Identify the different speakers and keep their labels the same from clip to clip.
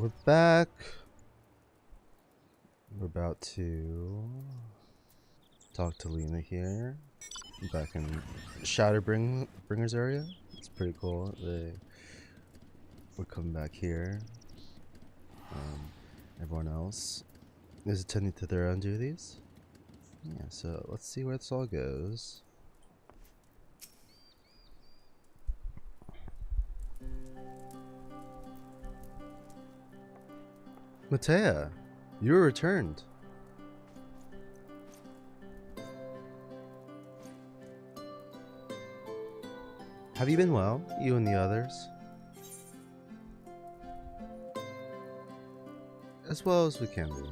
Speaker 1: We're back. We're about to talk to Lena here. Back in Shadowbringers area. It's pretty cool. We're coming back here. Everyone else is attending to their own duties. Yeah, so let's see where this all goes. Matea, you were returned. Have you been well, you and the others? As well as we can be.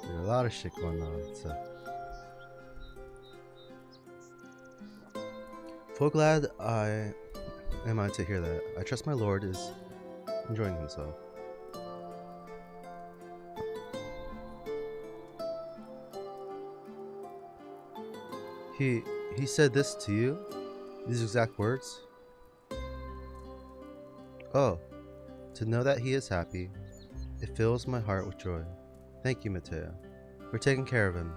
Speaker 1: There's a lot of shit going on, so. Full glad am I to hear that. I trust my lord is enjoying himself. He said this to you? These exact words? Oh, to know that he is happy, it fills my heart with joy. Thank you, Matea, for taking care of him.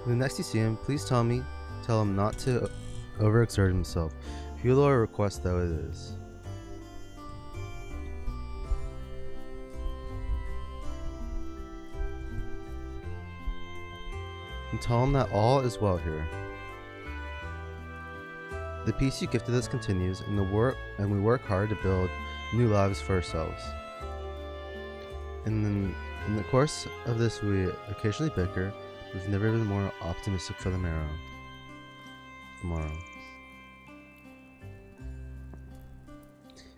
Speaker 1: When the next you see him, please tell him not to overexert himself. Few our request though it is. And tell him that all is well here. The peace you gifted us continues, and we work hard to build new lives for ourselves. And then, in the course of this, we occasionally bicker. We've never been more optimistic for the tomorrow.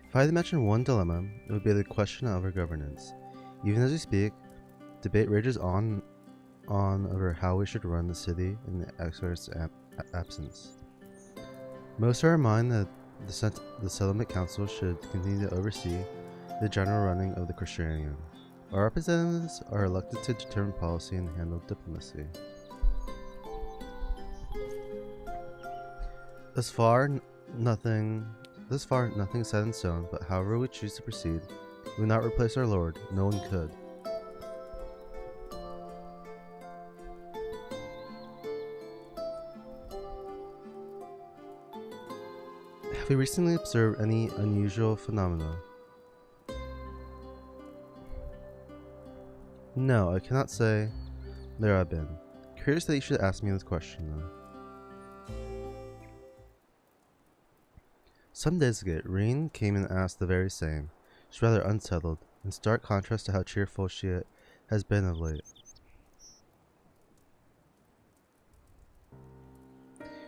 Speaker 1: If I had to mention one dilemma, it would be the question of our governance. Even as we speak, debate rages on over how we should run the city in the exarch's absence. Most are in mind that the settlement council should continue to oversee the general running of the Christianium. Our representatives are elected to determine policy and handle diplomacy. Thus far, nothing is set in stone, but however we choose to proceed, we will not replace our lord. No one could. Have we recently observed any unusual phenomena? No, I cannot say there have been. Curious that you should ask me this question, though. Some days ago, Reen came and asked the very same. She's rather unsettled, in stark contrast to how cheerful she has been of late.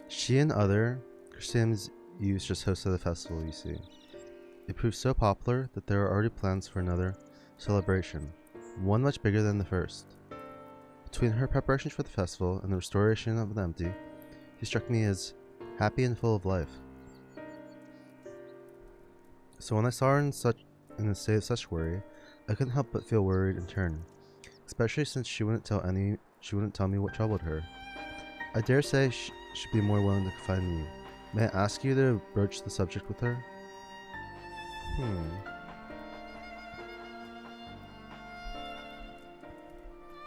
Speaker 1: She and other Christians youths just hosted the festival, you see. It proved so popular that there are already plans for another celebration, one much bigger than the first. Between her preparations for the festival and the restoration of the empty, she struck me as happy and full of life. So when I saw her in a state of such worry, I couldn't help but feel worried in turn, especially since she wouldn't tell me what troubled her. I dare say she'd be more willing to confide in you. May I ask you to broach the subject with her?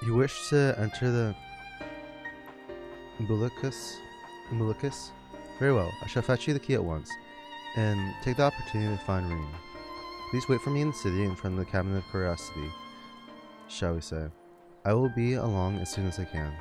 Speaker 1: You wish to enter the Umbilicus? Very well, I shall fetch you the key at once, and take the opportunity to find Reen. Please wait for me in the city in front of the Cabinet of Curiosity, shall we say. I will be along as soon as I can.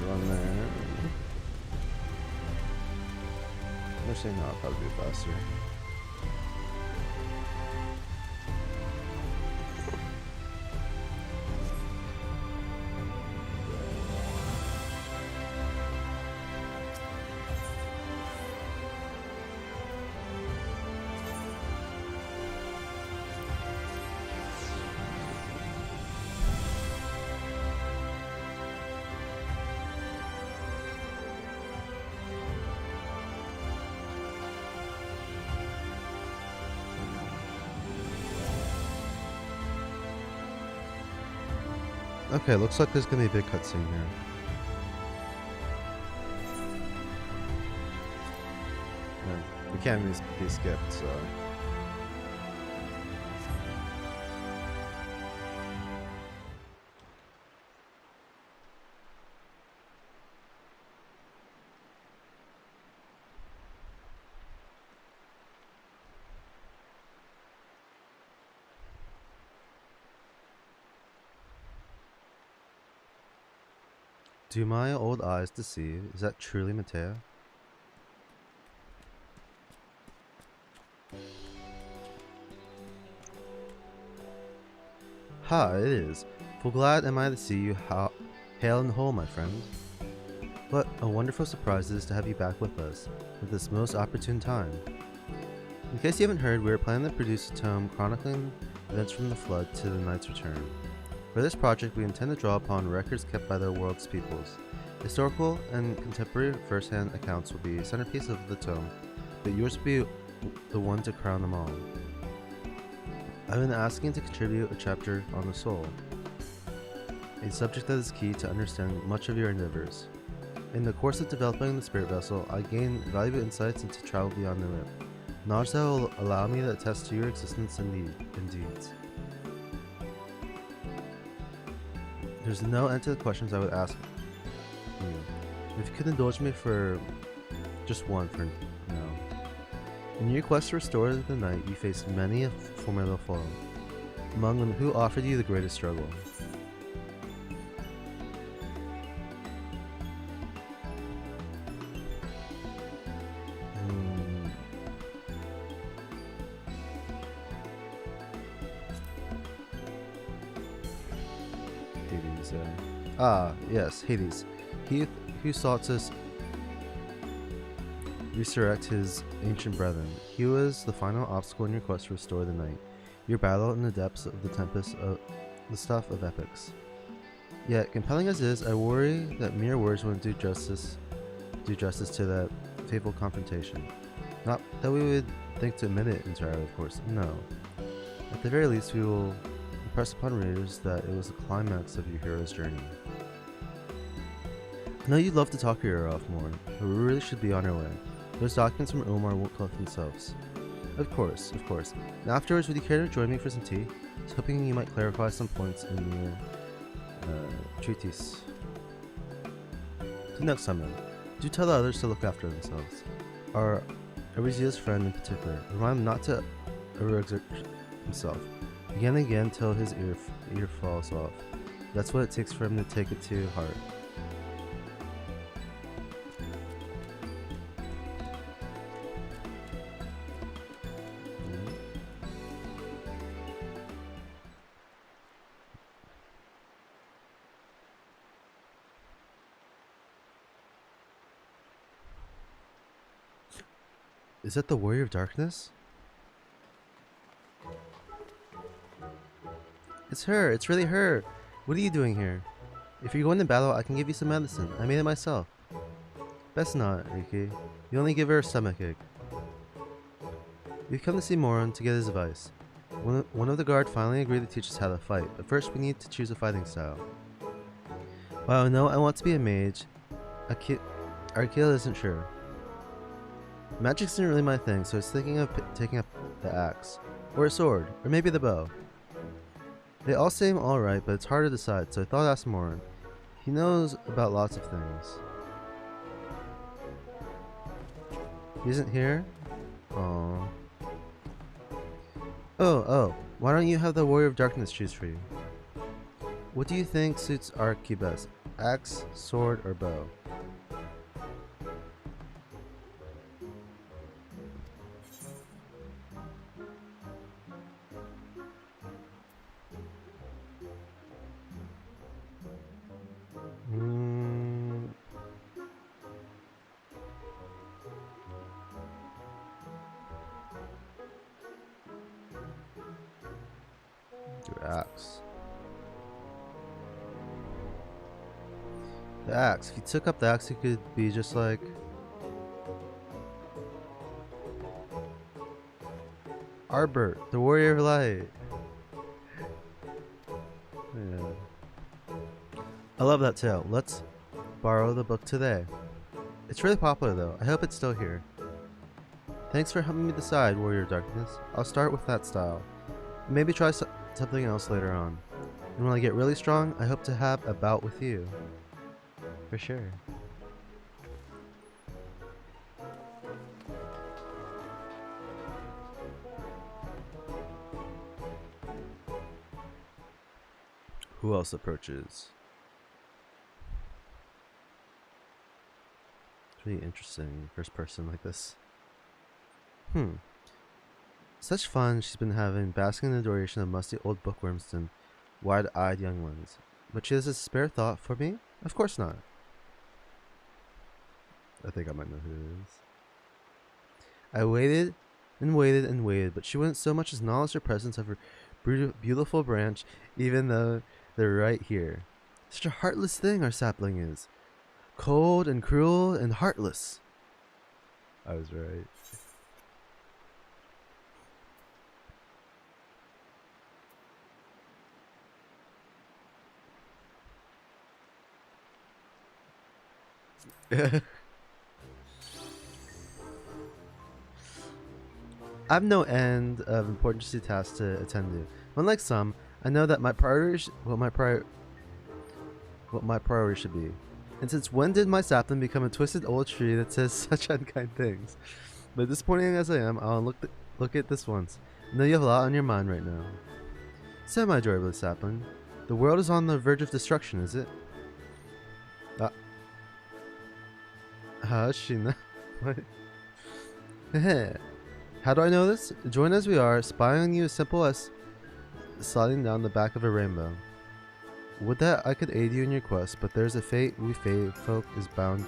Speaker 1: just run there. They're saying no, I'll probably be faster. Okay, looks like there's gonna be a big cutscene here. Yeah, it can't be skipped, so. Do my old eyes deceive? Is that truly Matea? Ha, it is. Full glad am I to see you hail and whole, my friend. What a wonderful surprise it is to have you back with us at this most opportune time. In case you haven't heard, we are planning to produce a tome chronicling events from the Flood to the Knight's return. For this project, we intend to draw upon records kept by the world's peoples. Historical and contemporary first-hand accounts will be a centerpiece of the tome, but yours will be the one to crown them all. I've been asking to contribute a chapter on the soul, a subject that is key to understand much of your endeavors. In the course of developing the spirit vessel, I gained valuable insights into travel beyond the rim, knowledge that will allow me to attest to your existence and deeds. There's no end to the questions I would ask you. If you could indulge me for just one for now. In your quest to restore the night, you faced many a formidable foe. Among them, who offered you the greatest struggle? Hades. Yes, Hades. He who sought to resurrect his ancient brethren. He was the final obstacle in your quest to restore the night. Your battle in the depths of the tempest of the stuff of epics. Yet, compelling as it is, I worry that mere words wouldn't do justice to that fateful confrontation. Not that we would think to admit it entirely, of course. No. At the very least, we will impress upon readers that it was the climax of your hero's journey. I know you'd love to talk your ear off more, but we really should be on our way. Those documents from Omar won't collect themselves. Of course. And afterwards, would you care to join me for some tea? I was hoping you might clarify some points in your treatise. Till next time then, do tell the others to look after themselves. Our Arizia's friend in particular, remind him not to overexert himself. Again and again till his ear falls off. That's what it takes for him to take it to heart. Is that the Warrior of Darkness? It's her! It's really her! What are you doing here? If you're going to battle, I can give you some medicine. I made it myself. Best not, Riki. You only give her a stomachache. We've come to see Moron to get his advice. One of the guard finally agreed to teach us how to fight, but first we need to choose a fighting style. While I know I want to be a mage, Arkeel isn't sure. Magic isn't really my thing, so I was thinking of taking up the axe, or a sword, or maybe the bow. They all seem alright, but it's hard to decide, so I thought I'd ask Morin. He knows about lots of things. He isn't here? Aww. Oh, why don't you have the Warrior of Darkness choose for you? What do you think suits Arki best? Axe, sword, or bow? Do axe. The axe. If you took up the axe, you could be just like Arbert, the warrior of light. Yeah. I love that tale. Let's borrow the book today. It's really popular though. I hope it's still here. Thanks for helping me decide, Warrior of Darkness. I'll start with that style. Maybe try something else later on. And when I get really strong, I hope to have a bout with you. For sure. Who else approaches? It's really interesting, first person like this. Such fun she's been having, basking in the adoration of musty old bookworms and wide-eyed young ones. But she has a spare thought for me? Of course not. I think I might know who it is. I waited and waited and waited, but she wouldn't so much as acknowledge the presence of her beautiful branch, even though they're right here. Such a heartless thing our sapling is. Cold and cruel and heartless. I was right. I have no end of important tasks to attend to. Unlike some, I know that my priorities, what my priority should be. And since when did my sapling become a twisted old tree that says such unkind things? But disappointing as I am, I'll look at this once. I know you have a lot on your mind right now. So, my adorable sapling, the world is on the verge of destruction, is it? Shina. What? How do I know this? Join as we are, spying on you as simple as sliding down the back of a rainbow. Would that I could aid you in your quest, but there's a fate we folk is bound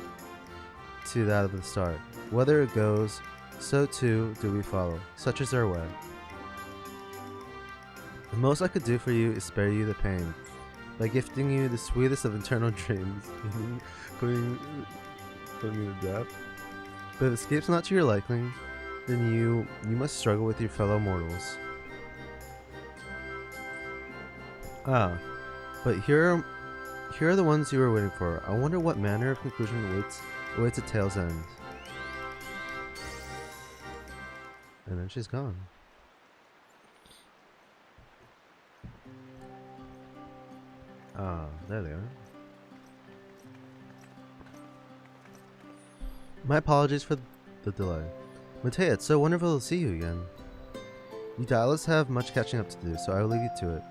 Speaker 1: to that of the start. Whether it goes, so too do we follow. Such is our way. The most I could do for you is spare you the pain, by gifting you the sweetest of eternal dreams, putting me to death. But if escape's not to your liking, then you must struggle with your fellow mortals. But here are the ones you were waiting for. I wonder what manner of conclusion awaits at tale's end. And then she's gone. There they are. My apologies for the delay. Matea, it's so wonderful to see you again. You doubtless have much catching up to do, so I will leave you to it.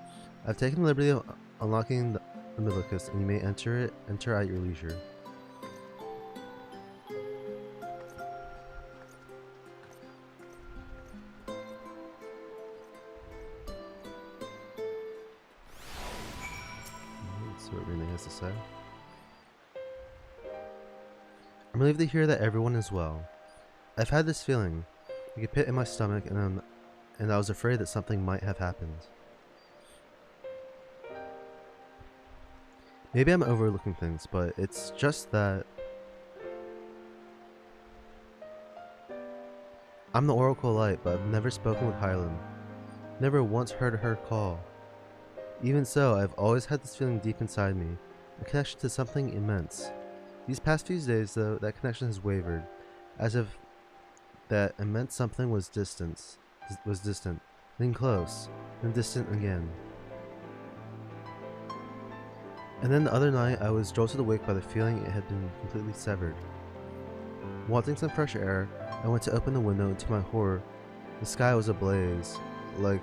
Speaker 1: I've taken the liberty of unlocking the Milicus, and you may enter at your leisure. Let's see what Renee has to say. I'm relieved to hear that everyone is well. I've had this feeling, like a pit in my stomach, and I was afraid that something might have happened. Maybe I'm overlooking things, but it's just that I'm the Oracle Light, but I've never spoken with Hyland. Never once heard her call. Even so, I've always had this feeling deep inside me, a connection to something immense. These past few days, though, that connection has wavered, as if that immense something was distant, then close, then distant again. And then the other night, I was jolted awake by the feeling it had been completely severed. Wanting some fresh air, I went to open the window, and to my horror, the sky was ablaze, like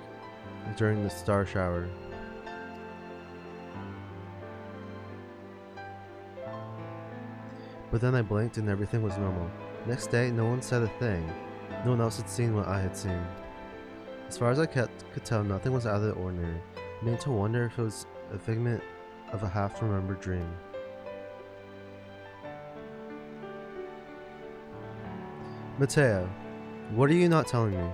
Speaker 1: during the star shower. But then I blinked and everything was normal. Next day, no one said a thing. No one else had seen what I had seen. As far as I could tell, nothing was out of the ordinary. It made me to wonder if it was a figment of a half-remembered dream. Mateo, what are you not telling me?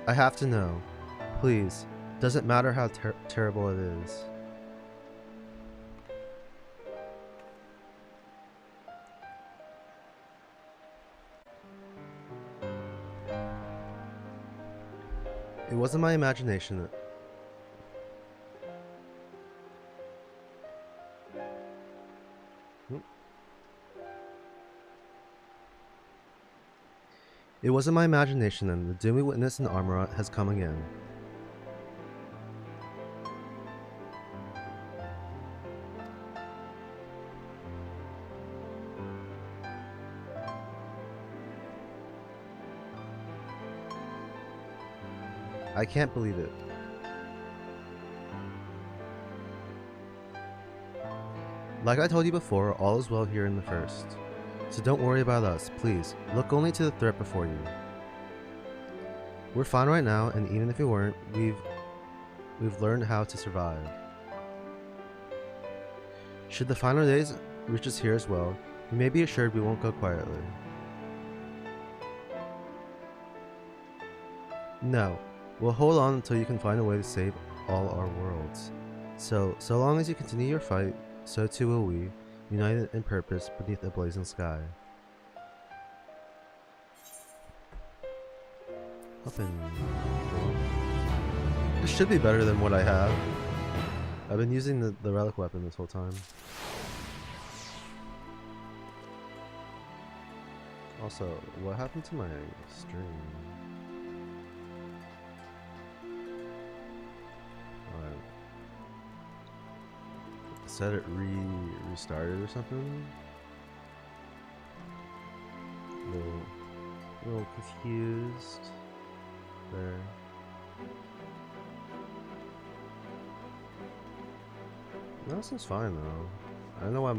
Speaker 1: I have to know. Please. Doesn't matter how terrible it is. It wasn't my imagination. It wasn't my imagination then. The doom we witnessed in Armorot has come again. I can't believe it. Like I told you before, all is well here in the first. So don't worry about us, please. Look only to the threat before you. We're fine right now, and even if we weren't, we've learned how to survive. Should the final days reach us here as well, you may be assured we won't go quietly. No, we'll hold on until you can find a way to save all our worlds. So long as you continue your fight, so too will we, united in purpose beneath a blazing sky. This should be better than what I have. I've been using the relic weapon this whole time. Also, what happened to my stream? Said it restarted or something? A little confused there. No, this seems fine though. I don't know why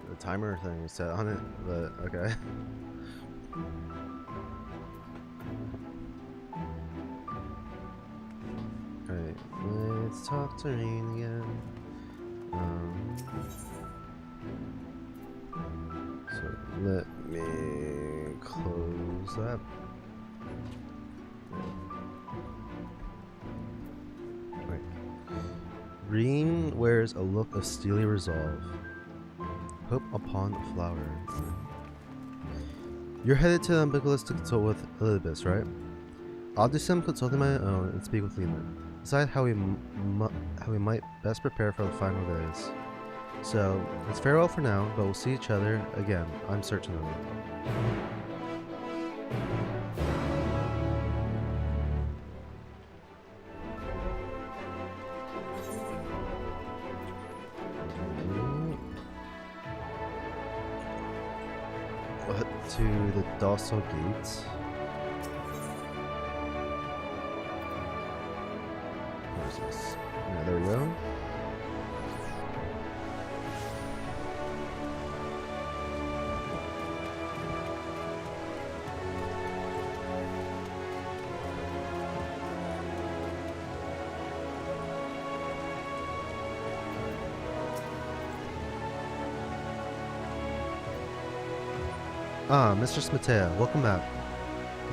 Speaker 1: the timer thing is set on it, but okay. Alright, let's talk to Rain again. So let me close that. Right. Green wears a look of steely resolve. Hope upon the flower. You're headed to Umbilicus to consult with Elizabeth, right? I'll do some consulting my own and speak with Lena. Decide how we might best prepare for the final days. So, it's farewell for now, but we'll see each other again, I'm certain of it. To the docile gates. Where's this? Yeah, there we go. Ah, Mistress Mateo, welcome back.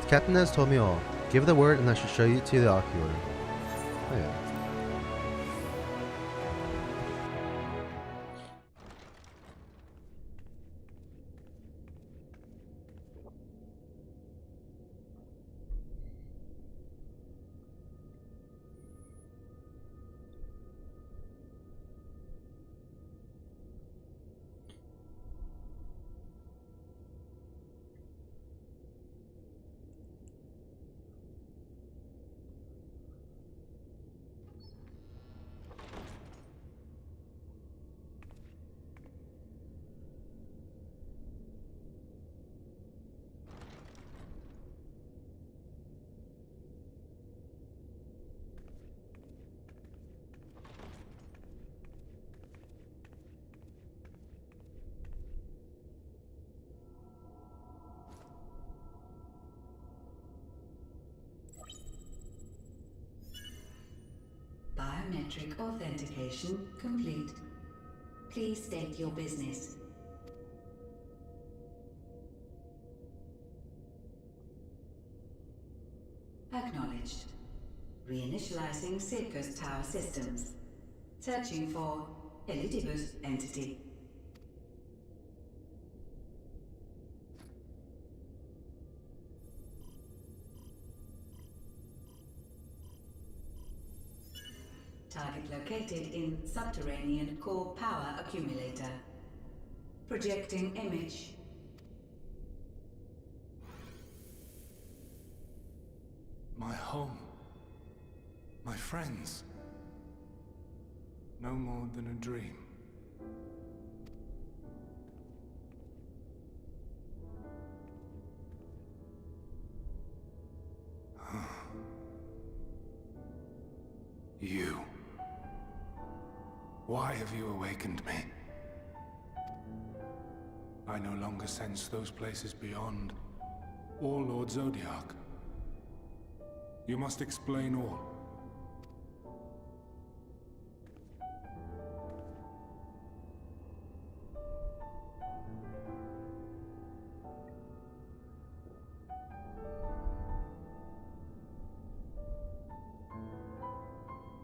Speaker 1: The captain has told me all. Give the word and I shall show you to the ocular. Oh yeah.
Speaker 2: Biometric authentication complete. Please state your business. Acknowledged. Reinitializing Circus Tower systems. Searching for ESKITTITTTT entity. Target located in subterranean core power accumulator. Projecting image.
Speaker 3: My home. My friends. No more than a dream. You. Why have you awakened me? I no longer sense those places beyond, or Lord Zodiac. You must explain all.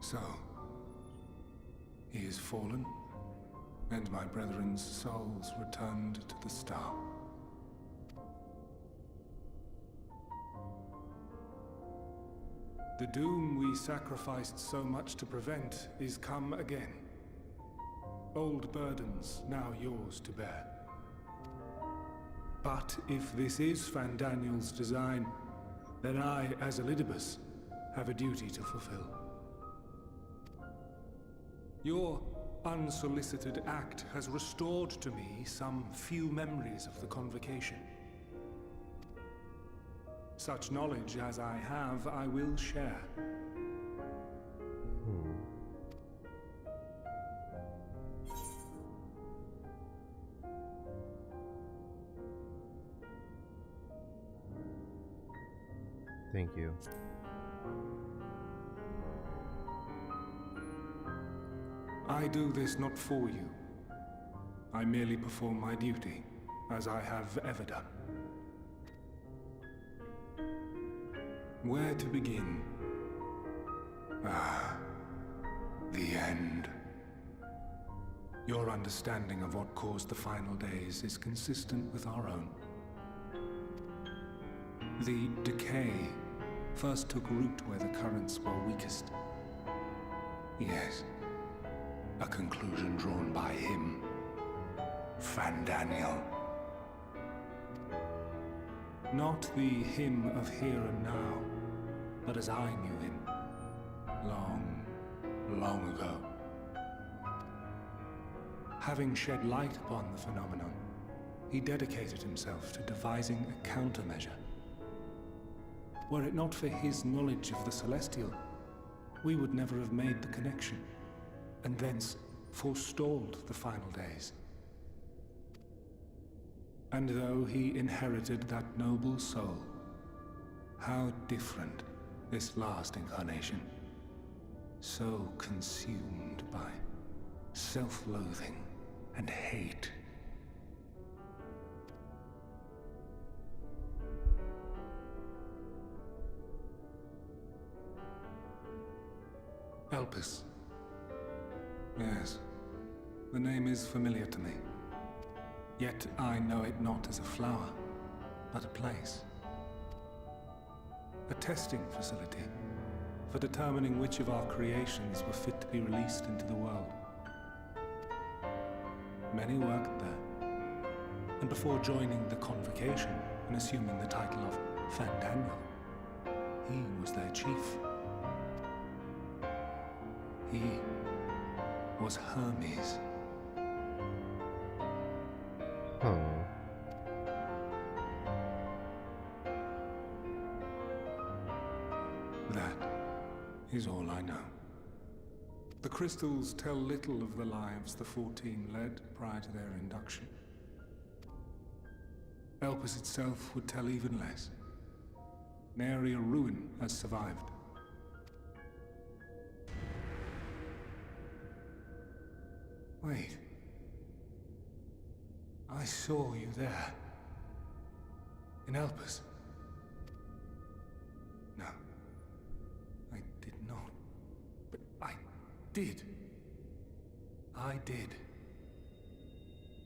Speaker 3: So, he is fallen, and my brethren's souls returned to the star. The doom we sacrificed so much to prevent is come again. Old burdens now yours to bear. But if this is Fandaniel's design, then I, as Elidibus, have a duty to fulfill. Your unsolicited act has restored to me some few memories of the convocation. Such knowledge as I have, I will share.
Speaker 1: Thank you.
Speaker 3: I do this not for you. I merely perform my duty, as I have ever done. Where to begin? Ah, the end. Your understanding of what caused the final days is consistent with our own. The decay first took root where the currents were weakest. Yes, a conclusion drawn by him, Fandaniel. Not the him of here and now, but as I knew him, long, long ago. Having shed light upon the phenomenon, he dedicated himself to devising a countermeasure. Were it not for his knowledge of the Celestial, we would never have made the connection, and thence forestalled the final days. And though he inherited that noble soul, how different this last incarnation, so consumed by self-loathing and hate. Elpis. Yes, the name is familiar to me. Yet I know it not as a flower, but a place. A testing facility for determining which of our creations were fit to be released into the world. Many worked there, and before joining the convocation and assuming the title of Fandaniel, he was their chief. He was Hermes.
Speaker 1: Huh.
Speaker 3: That is all I know. The crystals tell little of the lives the 14 led prior to their induction. Elpis itself would tell even less. Nary a ruin has survived. Wait. I saw you there. In Elpis. No. I did not. But I did. I did.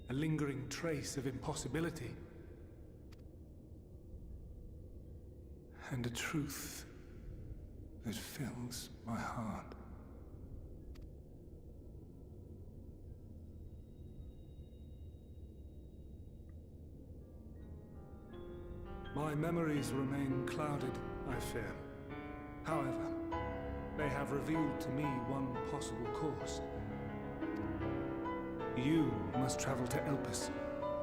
Speaker 3: A lingering trace of impossibility. And a truth that fills my heart. My memories remain clouded, I fear. However, they have revealed to me one possible course. You must travel to Elpis,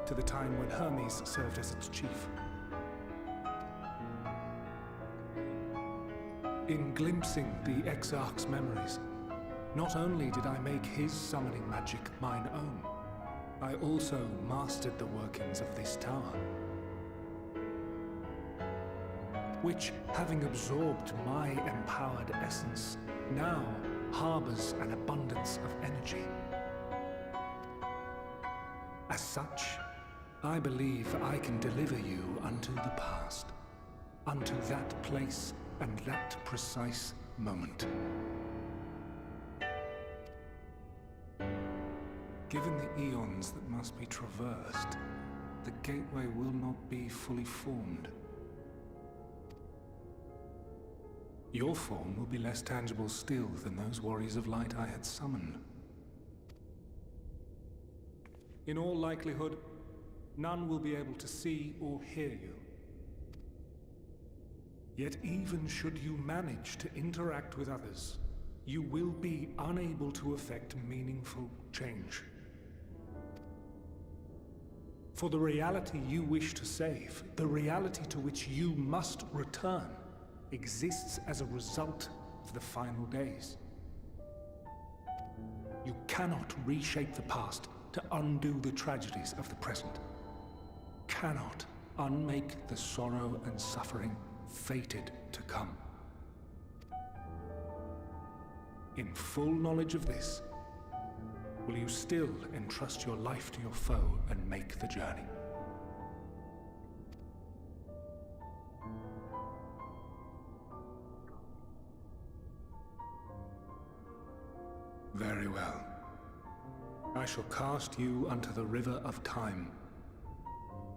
Speaker 3: to the time when Hermes served as its chief. In glimpsing the Exarch's memories, not only did I make his summoning magic mine own, I also mastered the workings of this tower, which, having absorbed my empowered essence, now harbors an abundance of energy. As such, I believe I can deliver you unto the past, unto that place and that precise moment. Given the eons that must be traversed, the gateway will not be fully formed. Your form will be less tangible still than those warriors of light I had summoned. In all likelihood, none will be able to see or hear you. Yet even should you manage to interact with others, you will be unable to effect meaningful change. For the reality you wish to save, the reality to which you must return, exists as a result of the final days. You cannot reshape the past to undo the tragedies of the present. Cannot unmake the sorrow and suffering fated to come. In full knowledge of this, will you still entrust your life to your foe and make the journey? Very well. I shall cast you unto the river of time.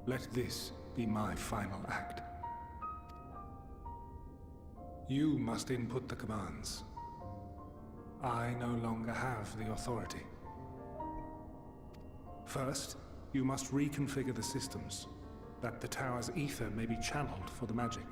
Speaker 3: Let this be my final act. You must input the commands. I no longer have the authority. First, you must reconfigure the systems, that the tower's ether may be channeled for the magic.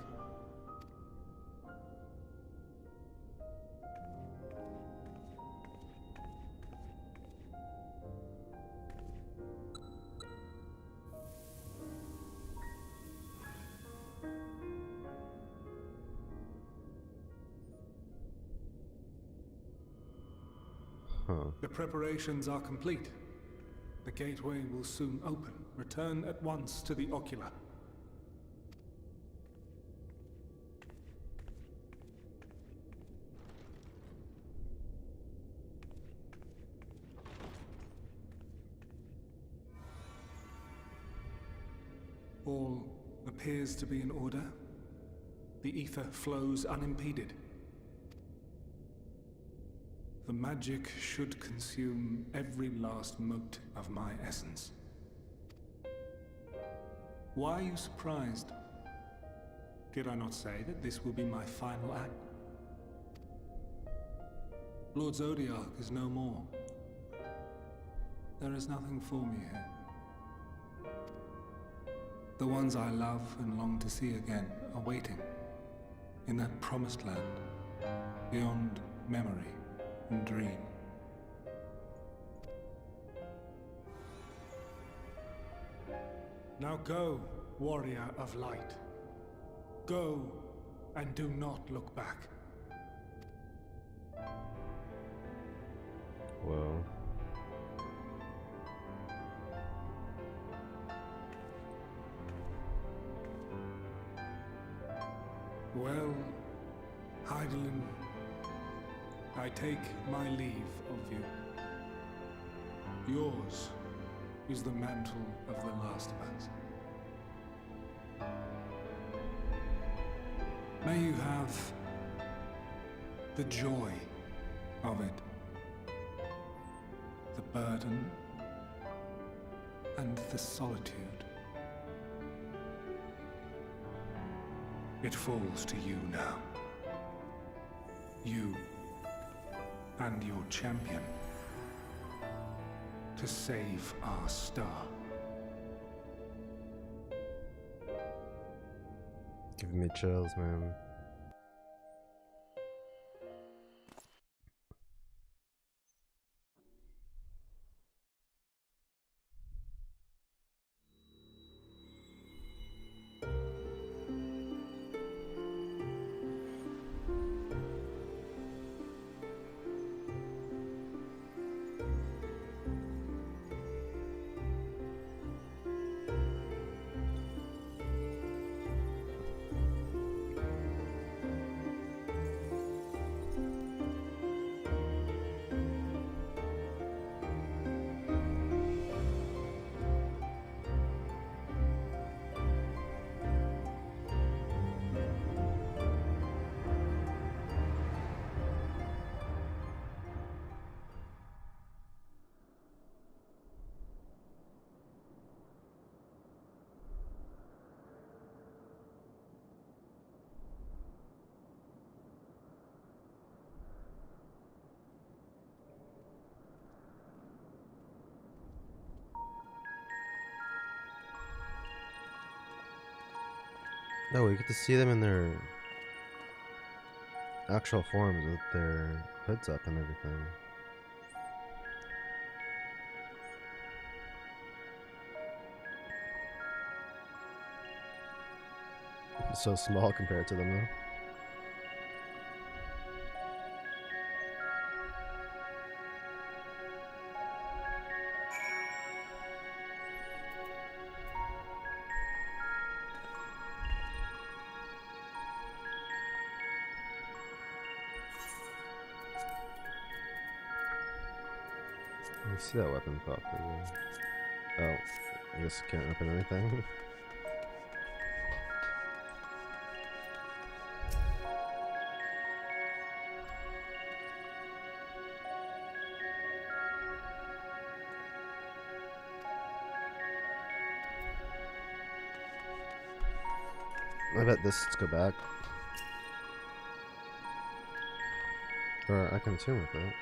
Speaker 3: The preparations are complete. The gateway will soon open. Return at once to the ocular. All appears to be in order. The ether flows unimpeded. The magic should consume every last mote of my essence. Why are you surprised? Did I not say that this will be my final act? Lord Zodiac is no more. There is nothing for me here. The ones I love and long to see again are waiting in that promised land, beyond memory and dream. Now go, warrior of light. Go, and do not look back.
Speaker 1: Well.
Speaker 3: Well, Heidelin, I take my leave of you. Yours is the mantle of the last of us. May you have the joy of it, the burden and the solitude. It falls to you now. You and your champion to save our star.
Speaker 1: Giving me chills, man. No, we get to see them in their actual forms with their hoods up and everything. It's so small compared to them, though. You see that weapon pop over. Oh, I guess I can't open anything. I bet this, let's go back. Or I can tune with it.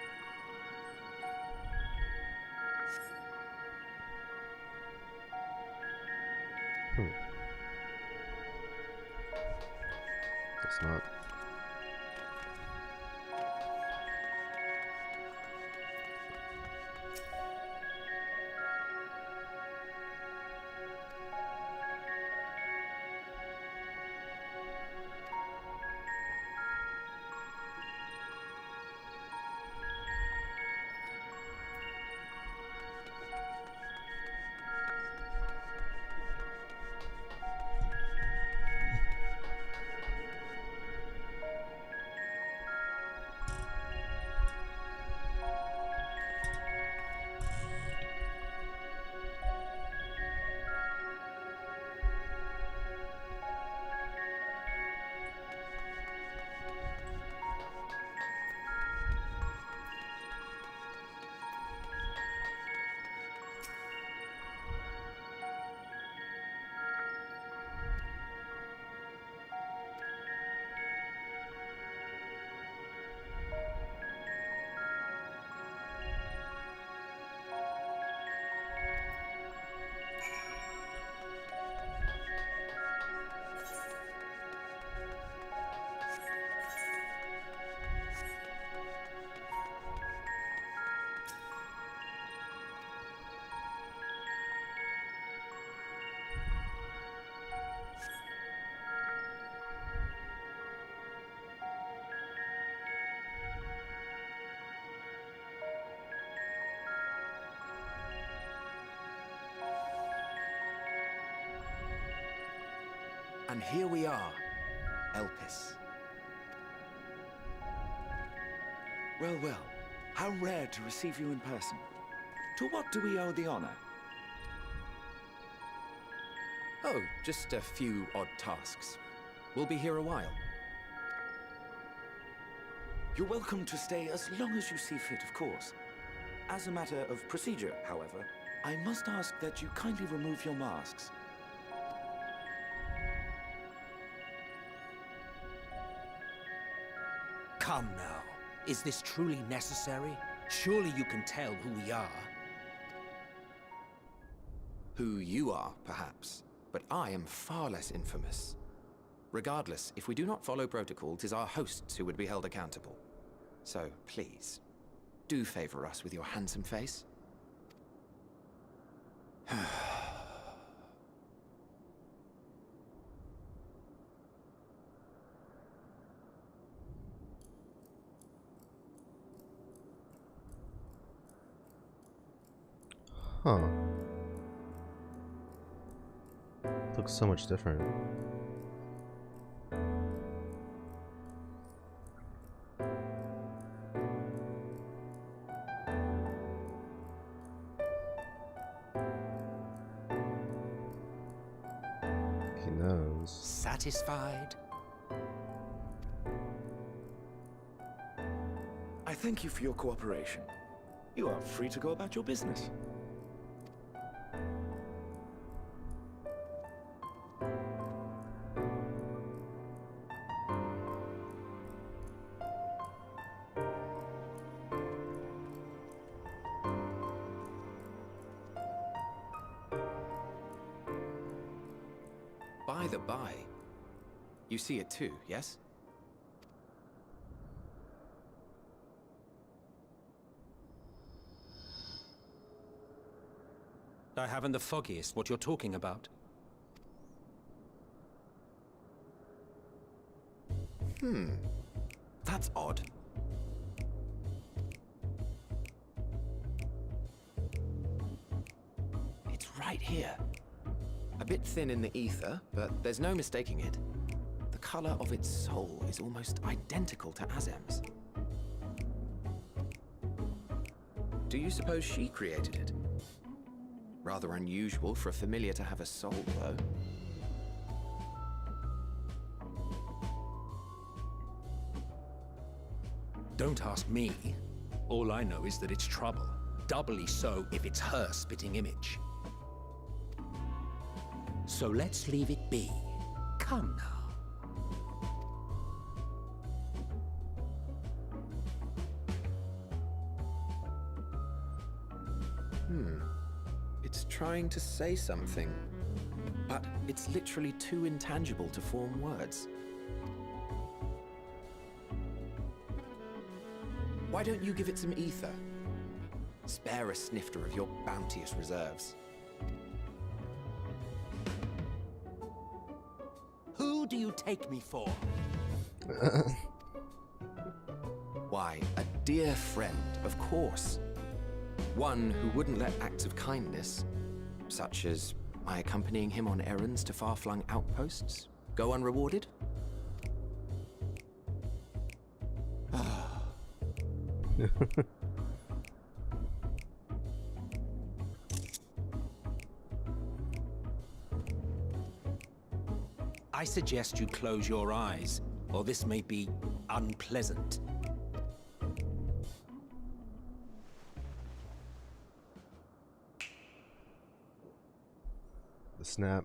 Speaker 1: Guess not.
Speaker 4: And here we are, Elpis. Well, well, how rare to receive you in person. To what do we owe the honor? Oh, just a few odd tasks. We'll be here a while. You're welcome to stay as long as you see fit, of course. As a matter of procedure, however, I must ask that you kindly remove your masks.
Speaker 5: Come now. Is this truly necessary? Surely you can tell who we are.
Speaker 4: Who you are, perhaps, but I am far less infamous. Regardless, if we do not follow protocol, 'tis our hosts who would be held accountable. So, please, do favor us with your handsome face.
Speaker 1: Huh. Looks so much different. He knows.
Speaker 5: Satisfied?
Speaker 4: I thank you for your cooperation. You are free to go about your business. By the by, you see it too, yes?
Speaker 5: I haven't the foggiest what you're talking about.
Speaker 4: That's odd. It's right here. A bit thin in the ether, but there's no mistaking it. The color of its soul is almost identical to Azem's. Do you suppose she created it? Rather unusual for a familiar to have a soul, though.
Speaker 5: Don't ask me. All I know is that it's trouble. Doubly so if it's her spitting image. So let's leave it be. Come now.
Speaker 4: It's trying to say something, but it's literally too intangible to form words. Why don't you give it some ether? Spare a snifter of your bounteous reserves.
Speaker 5: Who do you take me for?
Speaker 4: Why, a dear friend, of course. One who wouldn't let acts of kindness, such as my accompanying him on errands to far-flung outposts, go unrewarded.
Speaker 5: I suggest you close your eyes, or this may be unpleasant.
Speaker 1: The snap.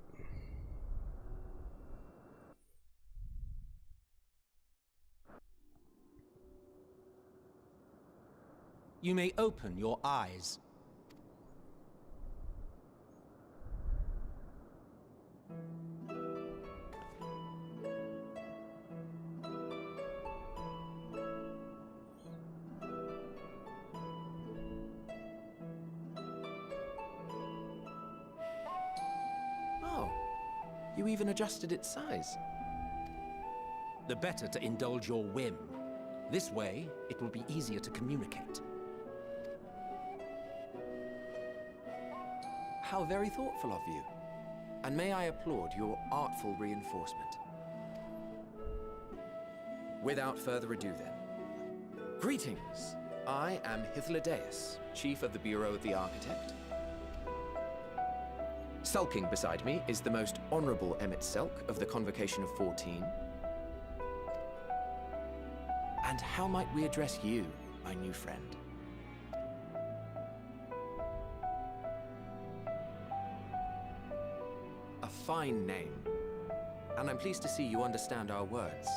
Speaker 5: You may open your eyes.
Speaker 4: Oh, you even adjusted its size.
Speaker 5: The better to indulge your whim. This way, it will be easier to communicate.
Speaker 4: How very thoughtful of you. And may I applaud your artful reinforcement. Without further ado then. Greetings, I am Hythlodaeus, Chief of the Bureau of the Architect. Sulking beside me is the most honorable Emmett Selk of the Convocation of 14. And how might we address you, my new friend? A fine name, and I'm pleased to see you understand our words.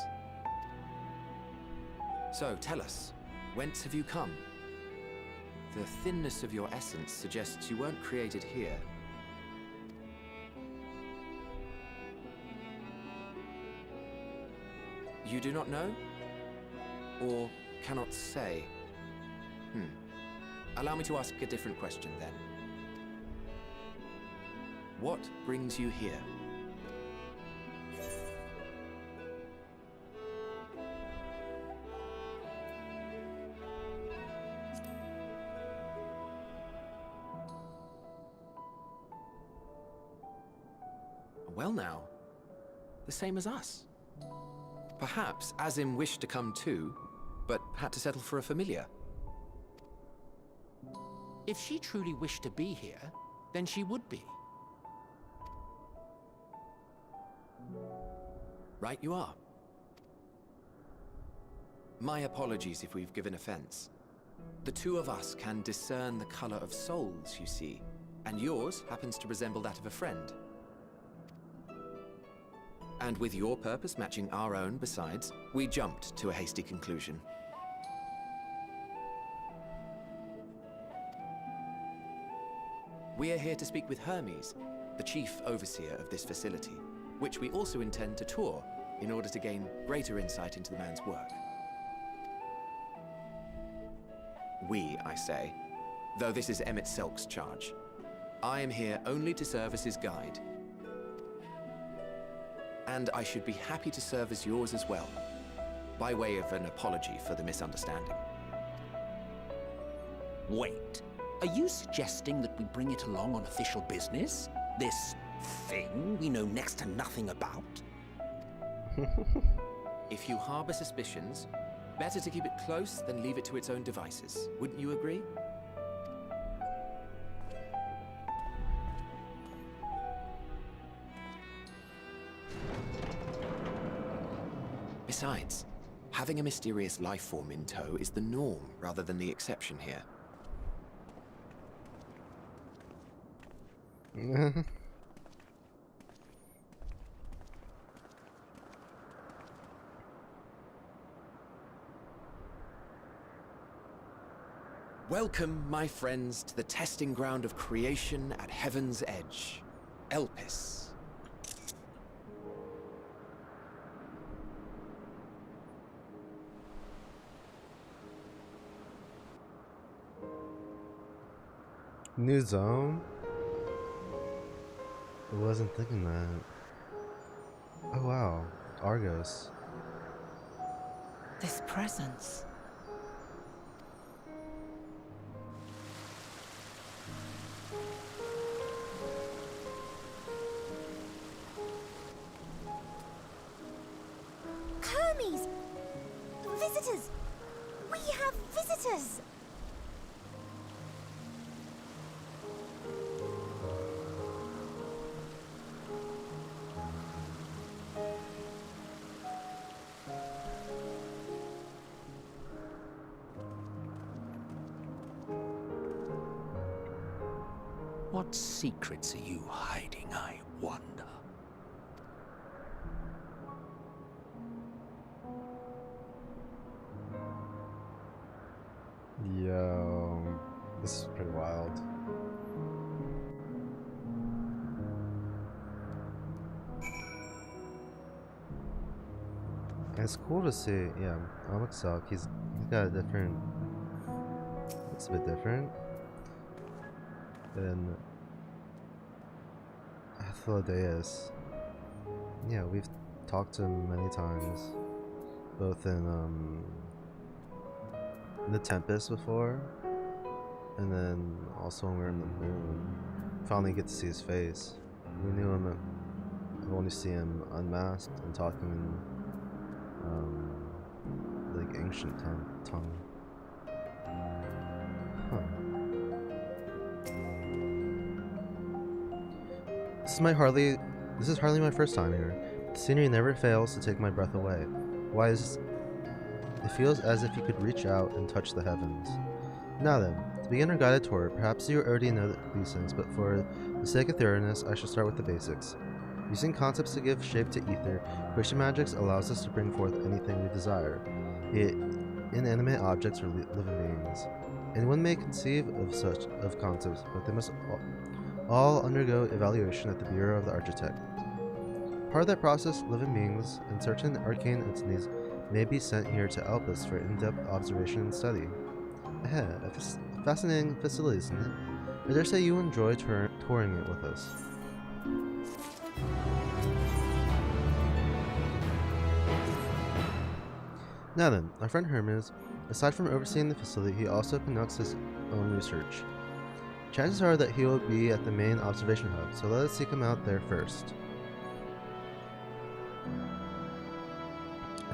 Speaker 4: So, tell us, whence have you come? The thinness of your essence suggests you weren't created here. You do not know? Or cannot say? Allow me to ask a different question then. What brings you here? Well now, the same as us. Perhaps Azim wished to come too, but had to settle for a familiar.
Speaker 5: If she truly wished to be here, then she would be.
Speaker 4: Right you are. My apologies if we've given offense. The two of us can discern the color of souls, you see, and yours happens to resemble that of a friend. And with your purpose matching our own besides, we jumped to a hasty conclusion. We are here to speak with Hermes, the chief overseer of this facility, which we also intend to tour in order to gain greater insight into the man's work. We, I say, though this is Emmett Selk's charge. I am here only to serve as his guide. And I should be happy to serve as yours as well, by way of an apology for the misunderstanding.
Speaker 5: Wait, are you suggesting that we bring it along on official business? This thing we know next to nothing about?
Speaker 4: If you harbor suspicions, better to keep it close than leave it to its own devices. Wouldn't you agree? Besides, having a mysterious life form in tow is the norm rather than the exception here. Welcome, my friends, to the testing ground of creation at Heaven's Edge, Elpis.
Speaker 1: New zone? I wasn't thinking that. Oh wow, Argos.
Speaker 6: This presence.
Speaker 7: Hermes! Visitors! We have visitors!
Speaker 5: What secrets are you hiding, I wonder?
Speaker 1: Yo, this is pretty wild. And it's cool to see, yeah, Selk, he's got a different, it's a bit different than Hythlodaeus. Yeah, we've talked to him many times, both in the Tempest before, and then also when we were in the Moon. Finally get to see his face. We knew him, we only see him unmasked and talking in like ancient tongue. This is hardly my first time here. The scenery never fails to take my breath away. Why is it feels as if you could reach out and touch the heavens. Now then, to begin our guided tour, perhaps you already know these things, but for the sake of thoroughness, I shall start with the basics. Using concepts to give shape to ether, creation magics allows us to bring forth anything we desire, be it inanimate objects or living beings. Anyone may conceive of concepts, but they must all undergo evaluation at the Bureau of the Architect. Part of that process, living beings and certain arcane entities may be sent here to help us for in-depth observation and study. A fascinating facility, isn't it? I dare say you enjoy touring it with us. Now then, our friend Hermes, aside from overseeing the facility, he also conducts his own research. Chances are that he will be at the main observation hub, so let us seek him out there first.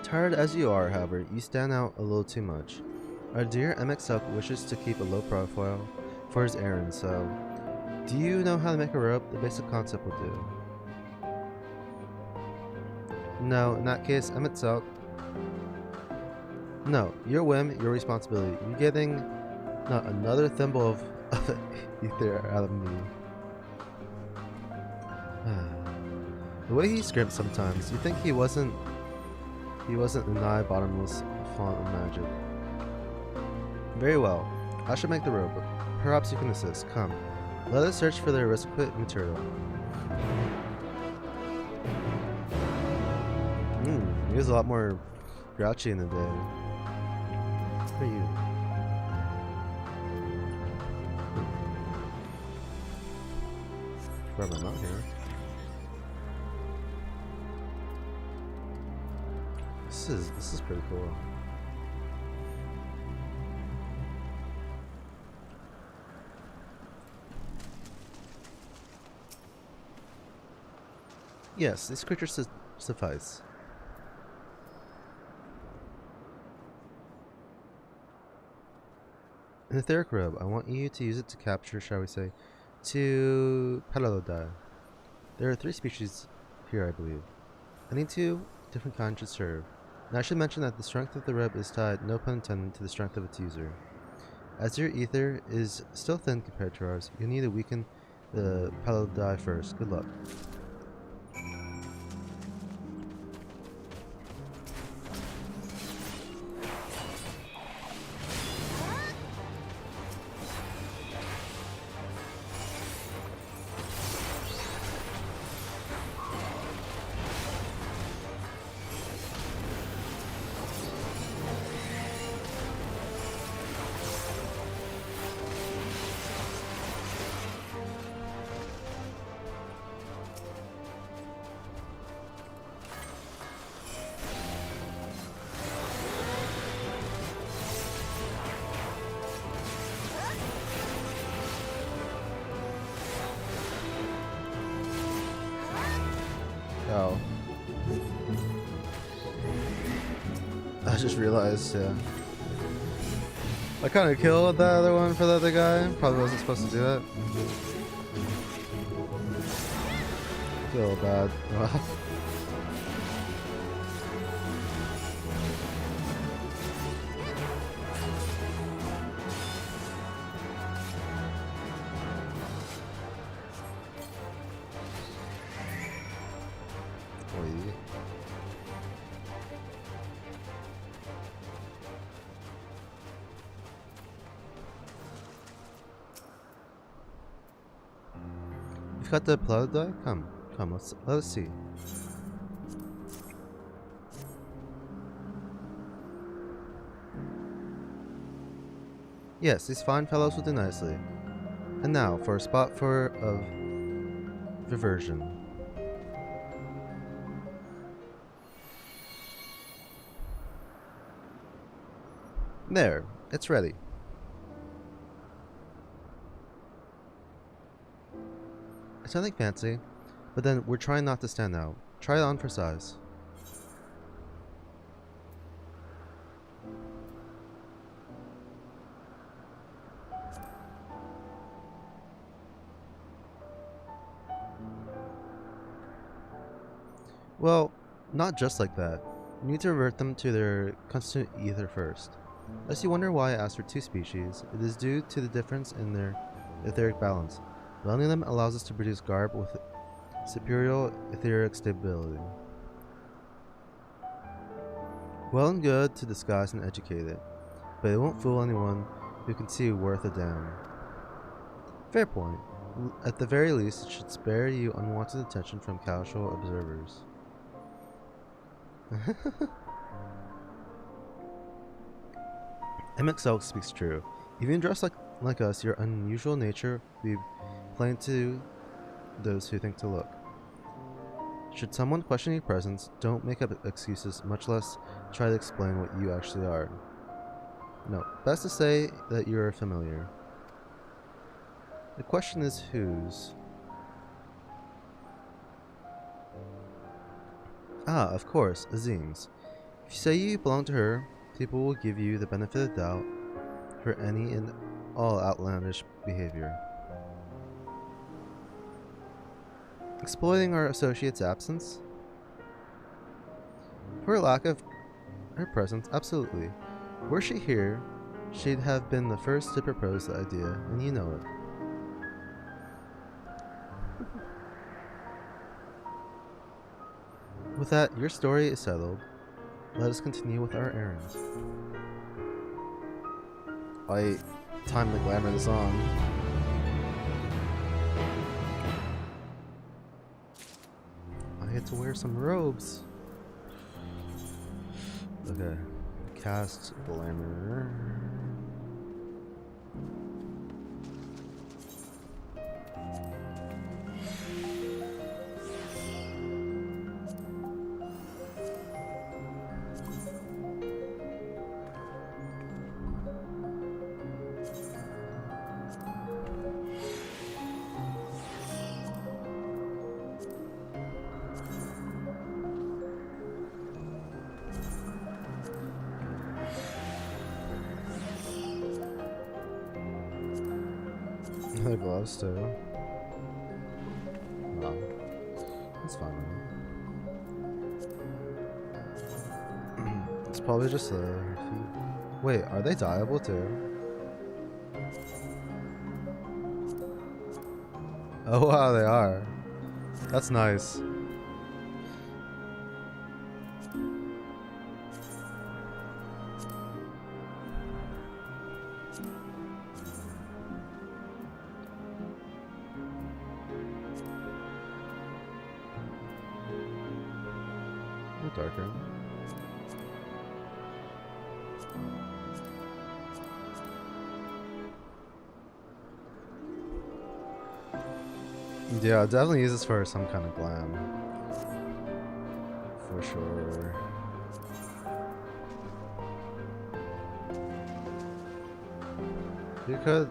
Speaker 1: Tired as you are, however, you stand out a little too much. Our dear MX wishes to keep a low profile for his errand, so do you know how to make a rope? The basic concept will do. No, in that case, MX. No, your whim, your responsibility. You're getting not another thimble of ether out of me. The way he scrimps sometimes, you think he wasn't a nigh bottomless font of magic. Very well, I shall make the rope, but perhaps you can assist. Come, let us search for the requisite material. He was a lot more grouchy in the day. What are you? Grab my mount here. This is pretty cool. Yes, these creatures suffice. An etheric robe. I want you to use it to capture, shall we say, two Palodai. There are 3 species here, I believe. Any 2 different kinds should serve. And I should mention that the strength of the robe is tied, no pun intended, to the strength of its user. As your ether is still thin compared to ours, you need to weaken the Palodai first. Good luck. Oh. I just realized, yeah. I kind of killed that other one for the other guy. Probably wasn't supposed to do that. Feel bad. You've got the blood die? Come, let us see. Yes, these fine fellows will do nicely. And now for a spot of reversion. There, it's ready. It's nothing fancy, but then we're trying not to stand out. Try it on for size. Well, not just like that. You need to revert them to their constant ether first. Lest you wonder why I asked for 2 species, it is due to the difference in their etheric balance. Blending them allows us to produce garb with superior etheric stability. Well and good to disguise and educate it, but it won't fool anyone who can see worth a damn. Fair point. At the very least, it should spare you unwanted attention from casual observers. MXL speaks true. Even dressed like us, your unusual nature will be plain to those who think to look. Should someone question your presence, don't make up excuses, much less try to explain what you actually are. No, best to say that you are familiar. The question is whose? Ah, of course, Azim's. If you say you belong to her, people will give you the benefit of the doubt for any and all outlandish behavior. Exploiting our associate's absence? For lack of her presence, absolutely. Were she here, she'd have been the first to propose the idea, and you know it. With that, your story is settled. Let us continue with our errand. Time to glamour this on. I get to wear some robes. Okay. Cast glamour. The gloves too. No, that's fine. It's probably just a. Wait, are they dyeable too? Oh wow, they are. That's nice. Darker. Yeah, I'll definitely use this for some kind of glam. For sure. You could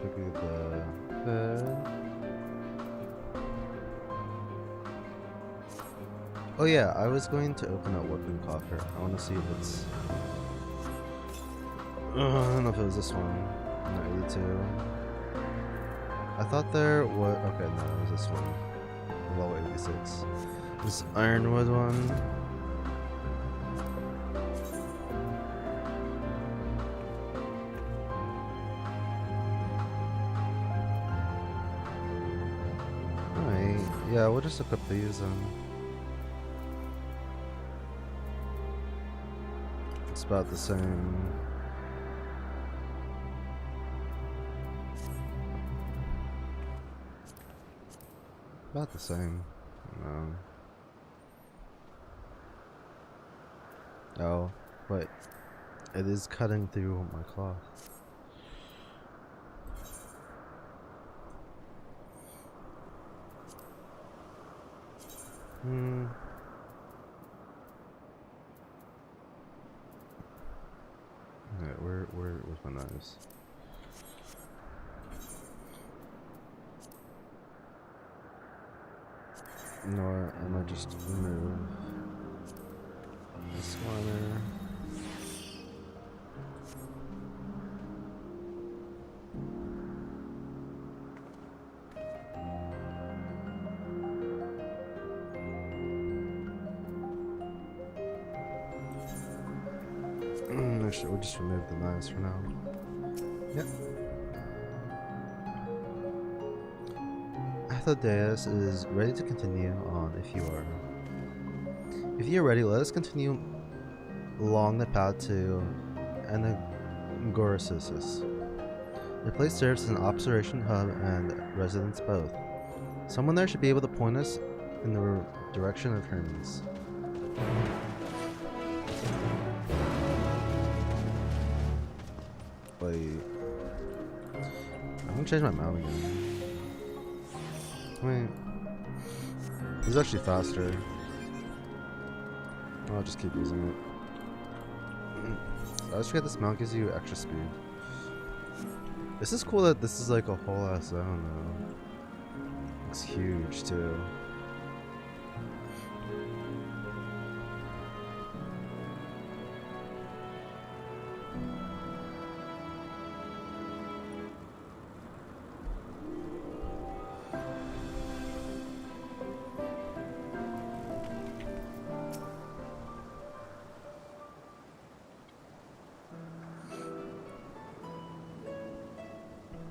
Speaker 1: look at the hood. Oh yeah, I was going to open up Weapon Coffer. I want to see if it's... I don't know if it was this one. No, 82. I thought there was... Okay, no, it was this one. Level 86. This Ironwood one. Alright, yeah, we'll just equip these then. It's about the same. About the same. No. Oh, wait. It is cutting through my cloth. Alright, where's my knives? You know what? I might just remove this liner. We'll just remove the knives for now. Yep. Athlodeus is ready to continue on if you are. If you are ready, let us continue along the path to Anagorasis. The place serves as an observation hub and residence both. Someone there should be able to point us in the direction of Hermes. Wait. I'm gonna change my mount again. Wait. This is actually faster. I'll just keep using it. I just forget this mount gives you extra speed. This is cool that this is like a whole ass zone though. It's huge too.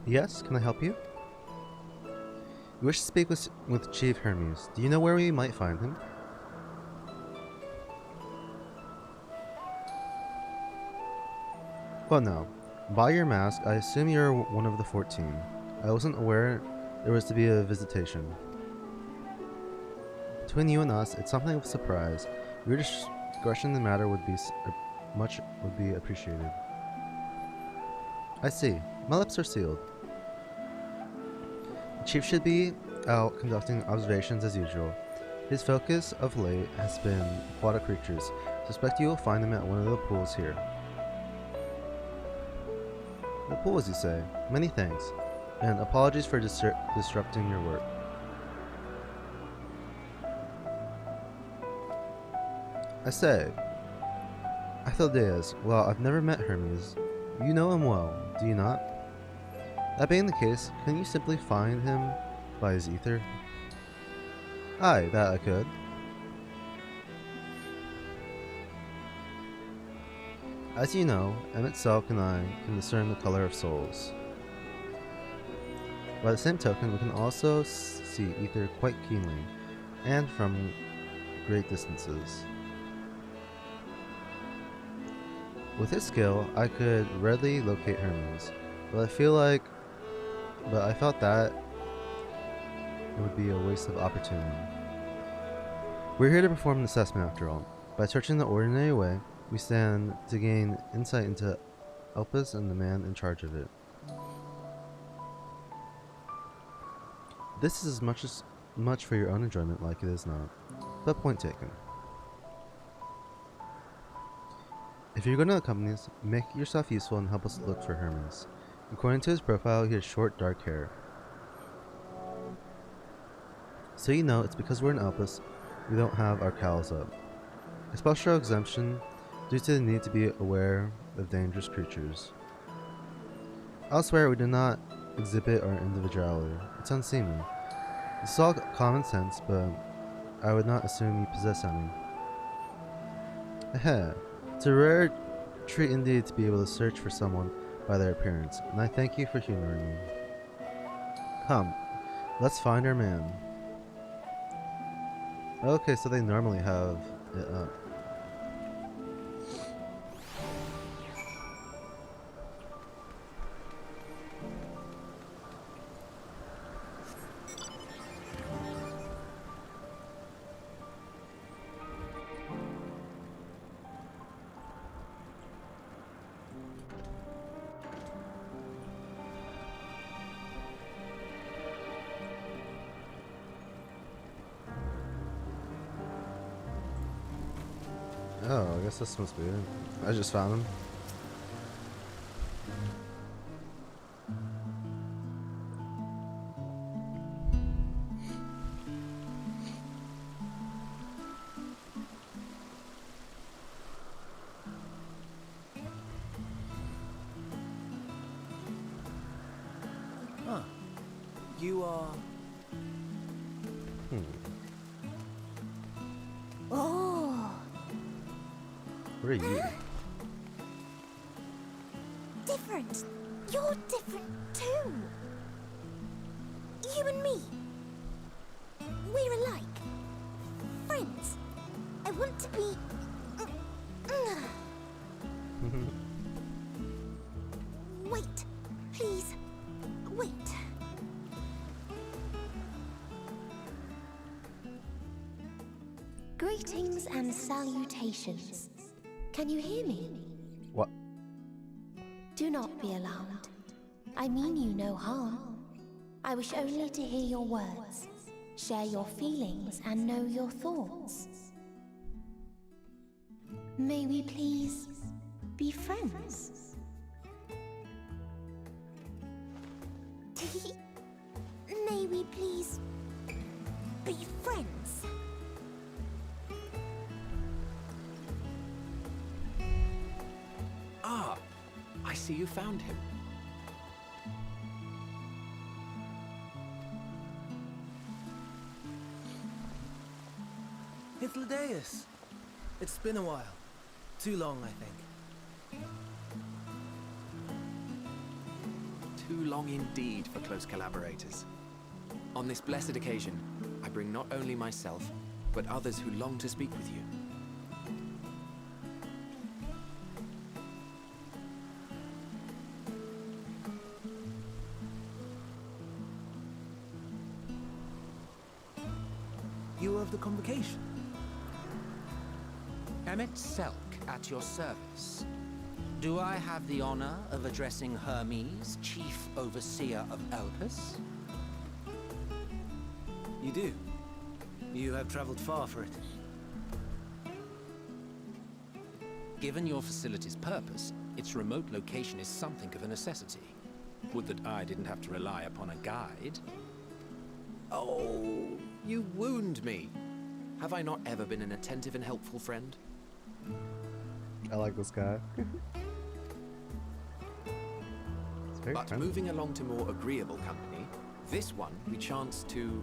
Speaker 1: Yes, can I help you? You wish to speak with Chief Hermes. Do you know where we might find him? Well, no. By your mask, I assume you're one of the 14. I wasn't aware there was to be a visitation. Between you and us, it's something of a surprise. Your discretion in the matter would be appreciated. I see. My lips are sealed. The Chief should be out conducting observations as usual. His focus of late has been aquatic creatures. Suspect you will find him at one of the pools here. The pools, you say? Many thanks, and apologies for disrupting your work. I say, Athlodeus, well, I've never met Hermes. You know him well, do you not? That being the case, can you simply find him by his ether? Aye, that I could. As you know, Emmett Selk and I can discern the color of souls. By the same token, we can also see ether quite keenly, and from great distances. With his skill, I could readily locate Hermes, but I felt that it would be a waste of opportunity. We're here to perform an assessment after all. By searching the ordinary way, we stand to gain insight into Elpis and the man in charge of it. This is as much for your own enjoyment like it is not, but point taken. If you're going to accompany us, make yourself useful and help us look for Hermes. According to his profile, he has short, dark hair. So you know, it's because we're in Elpis, we don't have our cowls up. A special exemption due to the need to be aware of dangerous creatures. Elsewhere, we do not exhibit our individuality. It's unseemly. This is all common sense, but I would not assume you possess any. Heh. It's a rare treat indeed to be able to search for someone by their appearance, and I thank you for humoring me. Come, let's find our man. Okay, so they normally have it up. Oh, I guess this must be it. I just found him.
Speaker 5: Huh. You are...
Speaker 7: Oh,
Speaker 1: What are you?
Speaker 7: different. You're different too. You and me. We're alike. Friends. I want to be... Wait. Please. Wait. Greetings and salutations. Can you hear me?
Speaker 1: What?
Speaker 7: Do not be alarmed. I mean you no harm. I wish only to hear your words, share your feelings, and know your thoughts. May we please be friends? May we please be friends?
Speaker 4: Ah, I see you found him.
Speaker 6: It's Ladeus. It's been a while. Too long, I think.
Speaker 4: Too long indeed for close collaborators. On this blessed occasion, I bring not only myself, but others who long to speak with you.
Speaker 6: You of the convocation?
Speaker 5: Emmett Selk at your service. Do I have the honor of addressing Hermes, Chief Overseer of Elpis?
Speaker 6: You do. You have traveled far for it.
Speaker 5: Given your facility's purpose, its remote location is something of a necessity. Would that I didn't have to rely upon a guide.
Speaker 4: Oh, you wound me. Have I not ever been an attentive and helpful friend?
Speaker 1: I like this guy. It's very
Speaker 4: But
Speaker 1: friendly.
Speaker 4: moving along to more agreeable company, this one we chance to...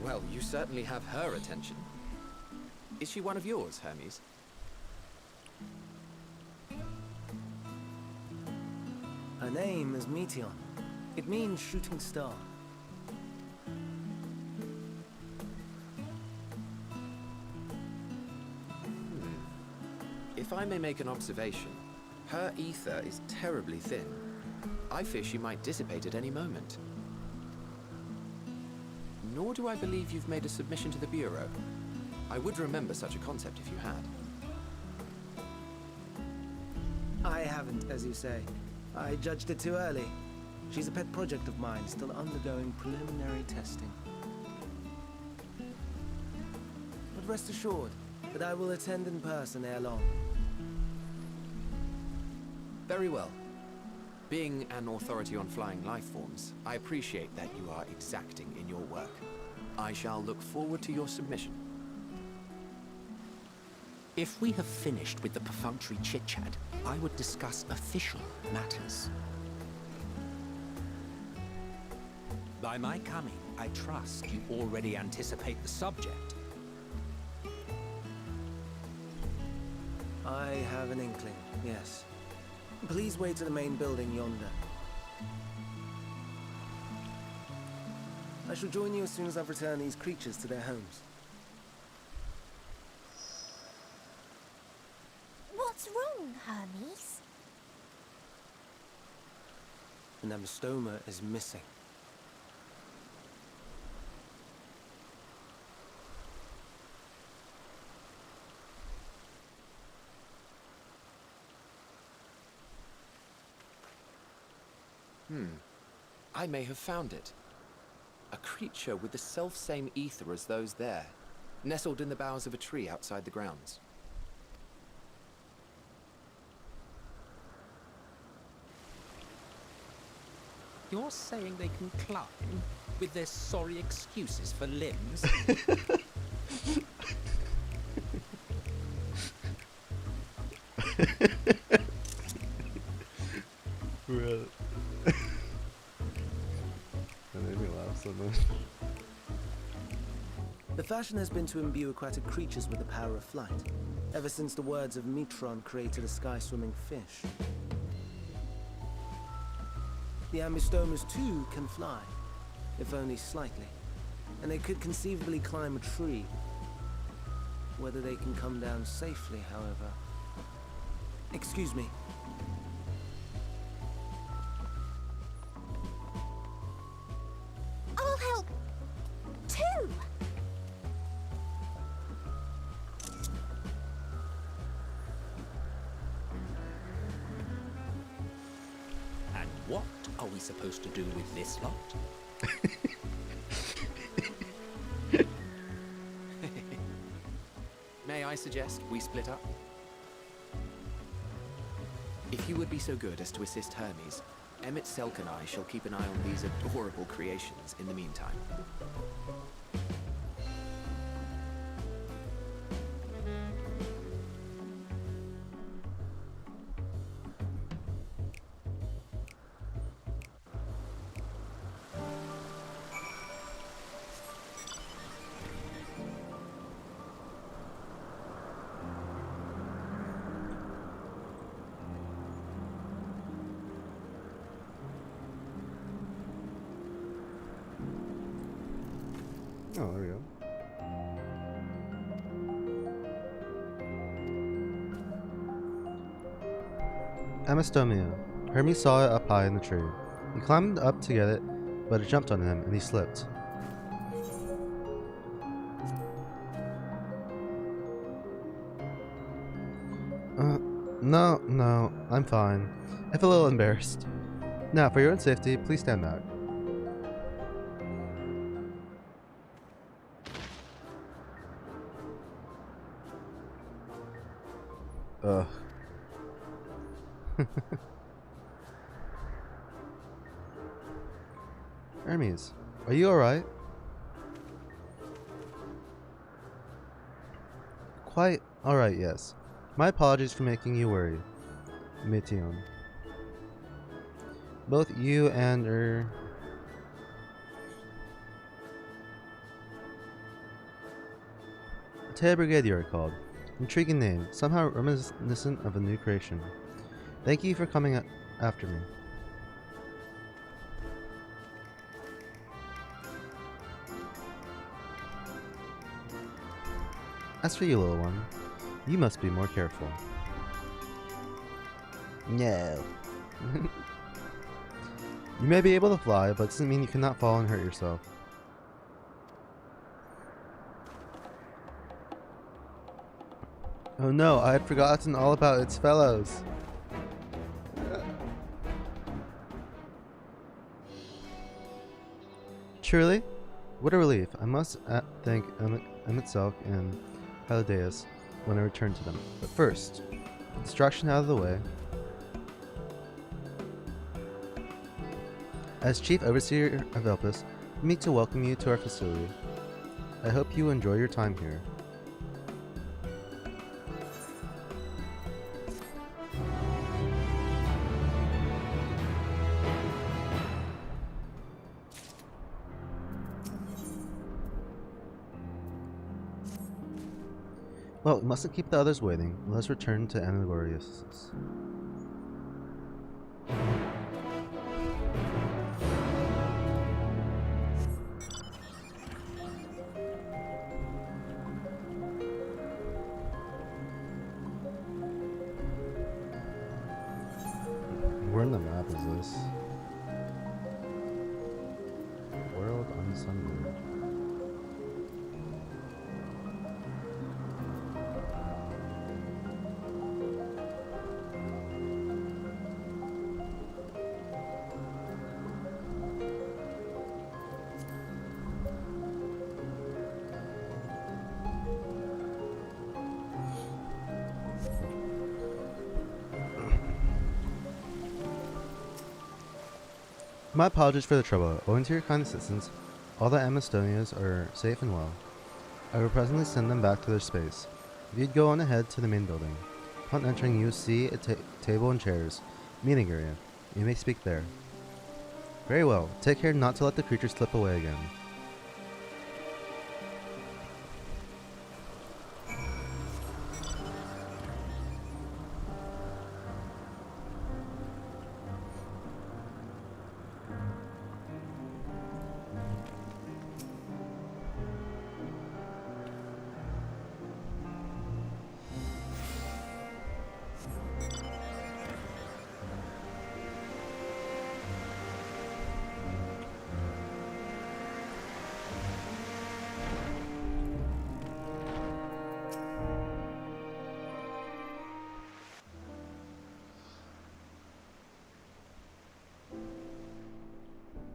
Speaker 4: Well, you certainly have her attention. Is she one of yours, Hermes?
Speaker 6: Her name is Meteon. It means shooting star.
Speaker 4: If I may make an observation, her ether is terribly thin. I fear she might dissipate at any moment. Nor do I believe you've made a submission to the Bureau. I would remember such a concept if you had.
Speaker 6: I haven't, as you say. I judged it too early. She's a pet project of mine, still undergoing preliminary testing. But rest assured that I will attend in person ere long.
Speaker 4: Very well. Being an authority on flying life forms, I appreciate that you are exacting in your work. I shall look forward to your submission.
Speaker 5: If we have finished with the perfunctory chit-chat, I would discuss official matters. By my coming, I trust you already anticipate the subject.
Speaker 6: I have an inkling, yes. Please wait to the main building yonder. I shall join you as soon as I've returned these creatures to their homes.
Speaker 7: What's wrong, Hermes?
Speaker 6: The Nemostoma is missing.
Speaker 4: I may have found it. A creature with the self-same ether as those there, nestled in the boughs of a tree outside the grounds.
Speaker 5: You're saying they can climb with their sorry excuses for limbs?
Speaker 6: fashion has been to imbue aquatic creatures with the power of flight, ever since the words of Metron created a sky-swimming fish. The Amistomas too can fly, if only slightly, and they could conceivably climb a tree. Whether they can come down safely, however... Excuse me.
Speaker 7: I'll help too.
Speaker 5: And what are we supposed to do with this lot?
Speaker 4: May I suggest we split up? If you would be so good as to assist Hermes, Emmett Selk and I shall keep an eye on these adorable creations in the meantime.
Speaker 1: Oh, there we go. Amastomia. Hermes saw it up high in the tree. He climbed up to get it, but it jumped on him and he slipped. No, I'm fine. I feel a little embarrassed. Now, for your own safety, please stand back. Ugh. Hermes, are you alright? Quite alright, yes. My apologies for making you worry. Metion. Both you and Tea Brigade you are called. Intriguing name, somehow reminiscent of a new creation. Thank you for coming after me. As for you, little one, you must be more careful. No. You may be able to fly, but it doesn't mean you cannot fall and hurt yourself. Oh no, I had forgotten all about its fellows. Truly? What a relief. I must thank Emmett Selk and Hylodeus when I return to them. But first, distraction out of the way. As Chief Overseer of Elpis, we meet to welcome you to our facility. I hope you enjoy your time here. Well, we mustn't keep the others waiting. Let's return to Anaglorious. Where in the map is this? World Unsundered. My apologies for the trouble. Owing to your kind assistance, all the Amastonias are safe and well. I will presently send them back to their space. If you'd go on ahead to the main building. Upon entering, you will see a table and chairs. Meeting area. You may speak there. Very well. Take care not to let the creature slip away again.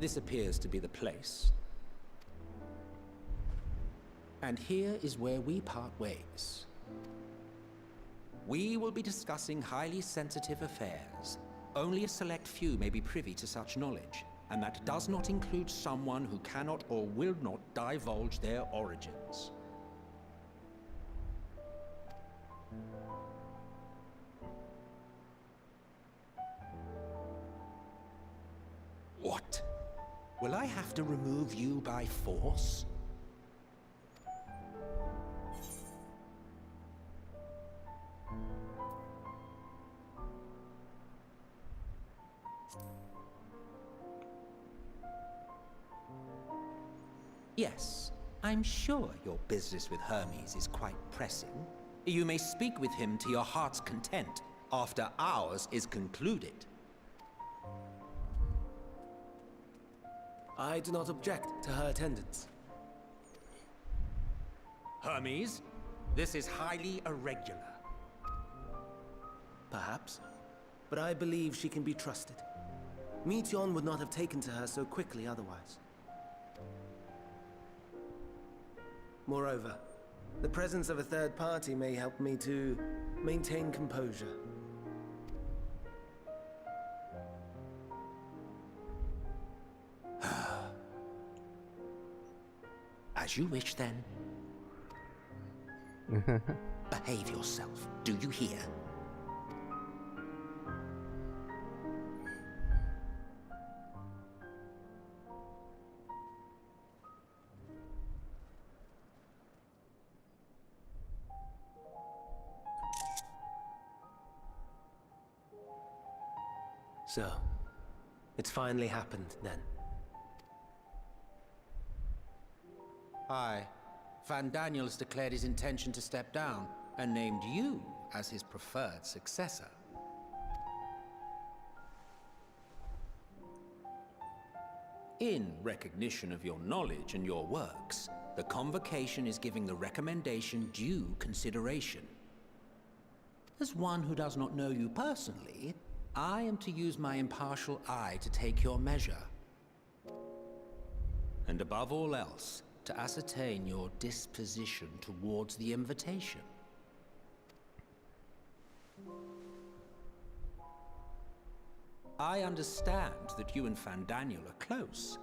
Speaker 5: This appears to be the place. And here is where we part ways. We will be discussing highly sensitive affairs. Only a select few may be privy to such knowledge, and that does not include someone who cannot or will not divulge their origins. What? Will I have to remove you by force? Yes, I'm sure your business with Hermes is quite pressing. You may speak with him to your heart's content after ours is concluded.
Speaker 6: I do not object to her attendance.
Speaker 5: Hermes, this is highly irregular.
Speaker 6: Perhaps, but I believe she can be trusted. Meteion would not have taken to her so quickly otherwise. Moreover, the presence of a third party may help me to maintain composure.
Speaker 5: As you wish, then. Behave yourself, do you hear?
Speaker 6: So, it's finally happened, then.
Speaker 5: Aye. Van Daniels declared his intention to step down, and named you as his preferred successor. In recognition of your knowledge and your works, the Convocation is giving the recommendation due consideration. As one who does not know you personally, I am to use my impartial eye to take your measure. And above all else, to ascertain your disposition towards the invitation. I understand that you and Van Daniel are close.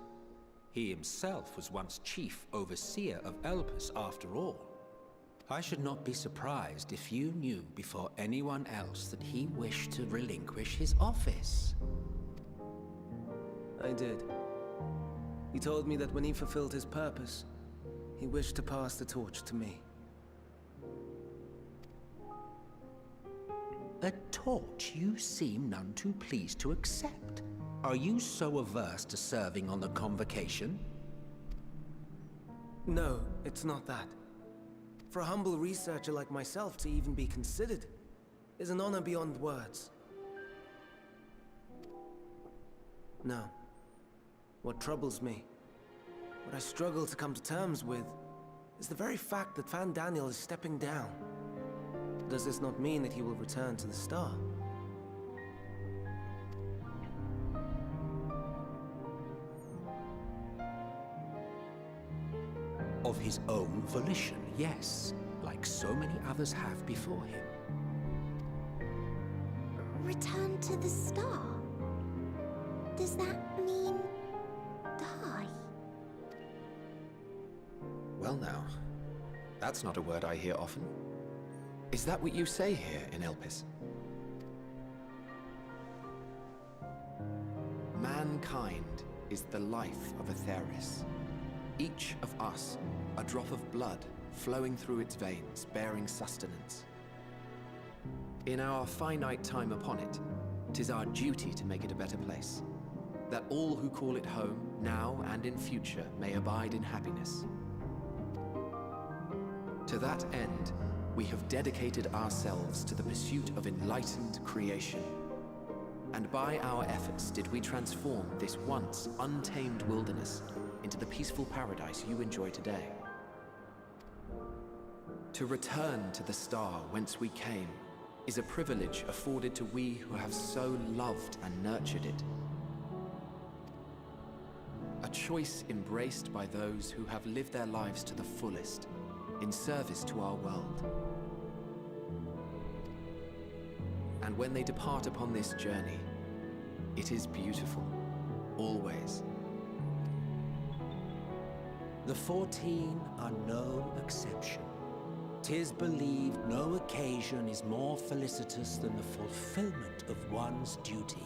Speaker 5: He himself was once chief overseer of Elpis after all. I should not be surprised if you knew before anyone else that he wished to relinquish his office.
Speaker 6: I did. He told me that when he fulfilled his purpose, he wished to pass the torch to me.
Speaker 5: A torch you seem none too pleased to accept. Are you so averse to serving on the Convocation?
Speaker 6: No, it's not that. For a humble researcher like myself to even be considered is an honor beyond words. No. What troubles me, what I struggle to come to terms with, is the very fact that Van Daniel is stepping down. Does this not mean that he will return to the Star?
Speaker 5: Of his own volition, yes, like so many others have before him.
Speaker 7: Return to the Star? Does that mean die?
Speaker 4: Well now, that's not a word I hear often. Is that what you say here in Elpis? Mankind is the life of Atheris. Each of us, a drop of blood flowing through its veins, bearing sustenance. In our finite time upon it, 'tis our duty to make it a better place, that all who call it home, now and in future, may abide in happiness. To that end, we have dedicated ourselves to the pursuit of enlightened creation. And by our efforts did we transform this once untamed wilderness into the peaceful paradise you enjoy today. To return to the star whence we came is a privilege afforded to we who have so loved and nurtured it. A choice embraced by those who have lived their lives to the fullest, in service to our world. And when they depart upon this journey, it is beautiful, always.
Speaker 5: The 14 are no exception. 'Tis believed no occasion is more felicitous than the fulfillment of one's duty.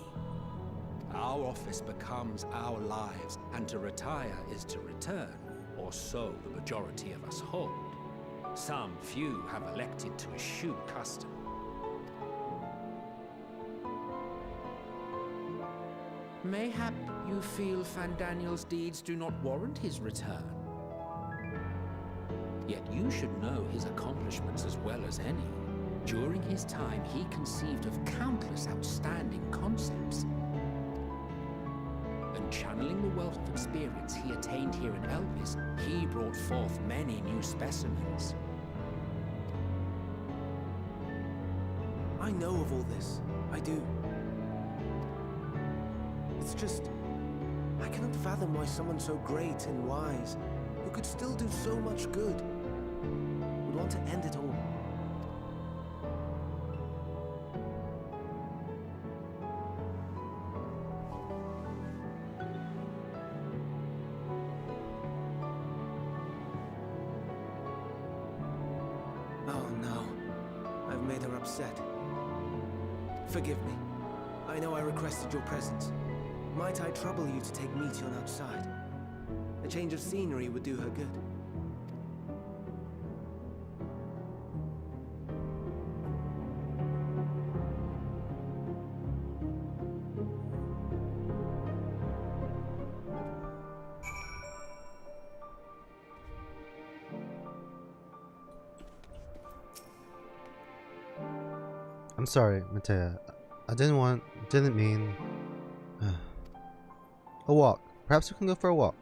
Speaker 5: Our office becomes our lives, and to retire is to return, or so the majority of us hold. Some few have elected to eschew custom. Mayhap you feel Fandaniel's deeds do not warrant his return. Yet you should know his accomplishments as well as any. During his time, he conceived of countless outstanding concepts. And channeling the wealth of experience he attained here in Elpis, he brought forth many new specimens.
Speaker 6: I know of all this. I do. It's just, I cannot fathom why someone so great and wise, who could still do so much good, would want to end it all. Oh no, I've made her upset. Forgive me. I know I requested your presence. Might I trouble you to take Meteon outside? A change of scenery would do her good.
Speaker 1: I'm sorry, Matea. I didn't mean... A walk. Perhaps we can go for a walk.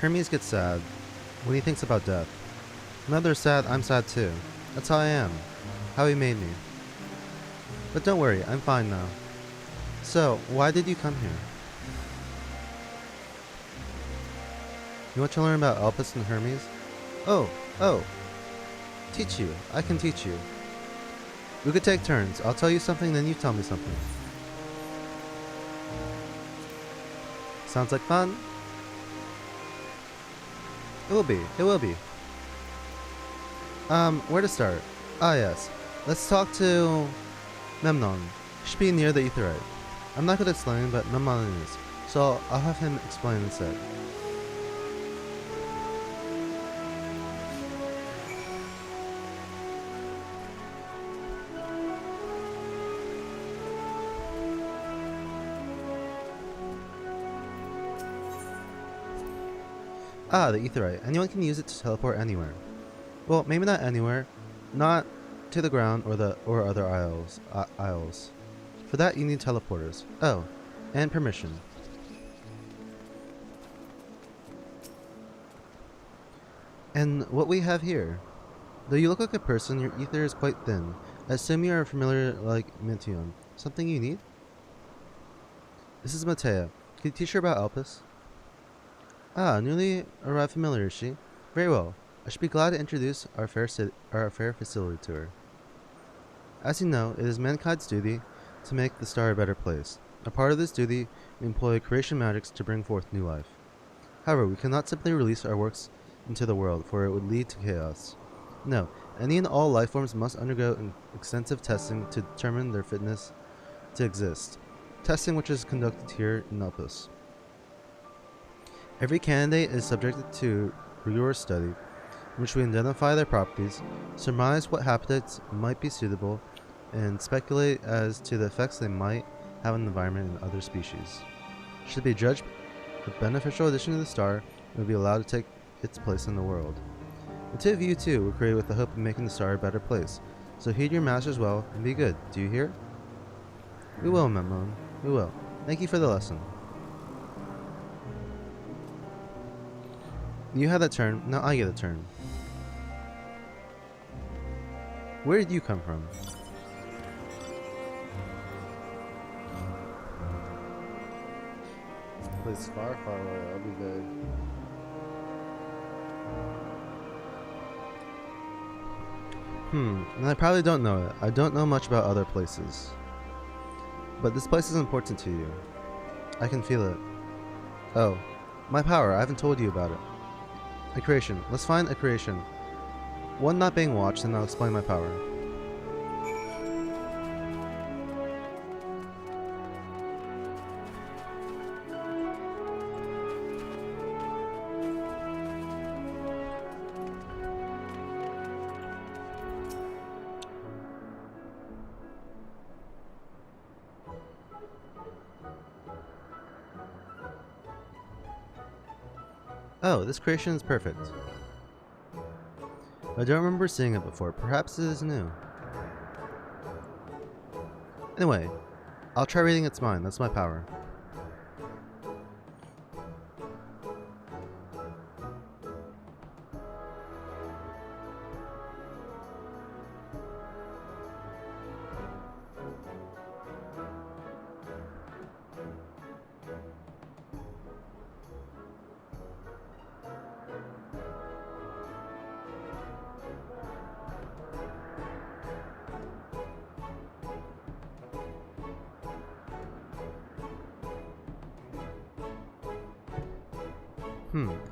Speaker 1: Hermes gets sad when he thinks about death. When others are sad, I'm sad too. That's how I am. How he made me. But don't worry, I'm fine now. So, why did you come here? You want to learn about Elpis and Hermes? Oh. Teach you. I can teach you. We could take turns. I'll tell you something, then you tell me something. Sounds like fun? It will be. Where to start? Ah yes. Let's talk to... Memnon. He should be near the Aetheryte. I'm not good at slang, but Memnon is. So I'll have him explain instead. Ah, the Aetheryte. Anyone can use it to teleport anywhere. Well, maybe not anywhere. Not to the ground or other isles. For that, you need teleporters. Oh, and permission. And what we have here. Though you look like a person, your ether is quite thin. I assume you are familiar like Meteon. Something you need? This is Matea. Can you teach her about Elpis? Ah, newly arrived familiar, is she? Very well. I should be glad to introduce our fair facility to her. As you know, it is mankind's duty to make the star a better place. A part of this duty, we employ creation magics to bring forth new life. However, we cannot simply release our works into the world, for it would lead to chaos. No, any and all life forms must undergo extensive testing to determine their fitness to exist. Testing which is conducted here in Elpis. Every candidate is subjected to rigorous study, in which we identify their properties, surmise what habitats might be suitable, and speculate as to the effects they might have on the environment and other species. Should they be judged a beneficial addition to the star, it will be allowed to take its place in the world. The two of you too were created with the hope of making the star a better place, so heed your masters well and be good. Do you hear? We will, Memnon. We will. Thank you for the lesson. You had that turn, now I get a turn. Where did you come from? Place far, far away, I'll be vague. And I probably don't know it. I don't know much about other places. But this place is important to you. I can feel it. Oh, my power, I haven't told you about it. A creation. Let's find a creation. One not being watched, and I'll explain my power. Oh, this creation is perfect. I don't remember seeing it before. Perhaps it is new. Anyway, I'll try reading its mind. That's my power.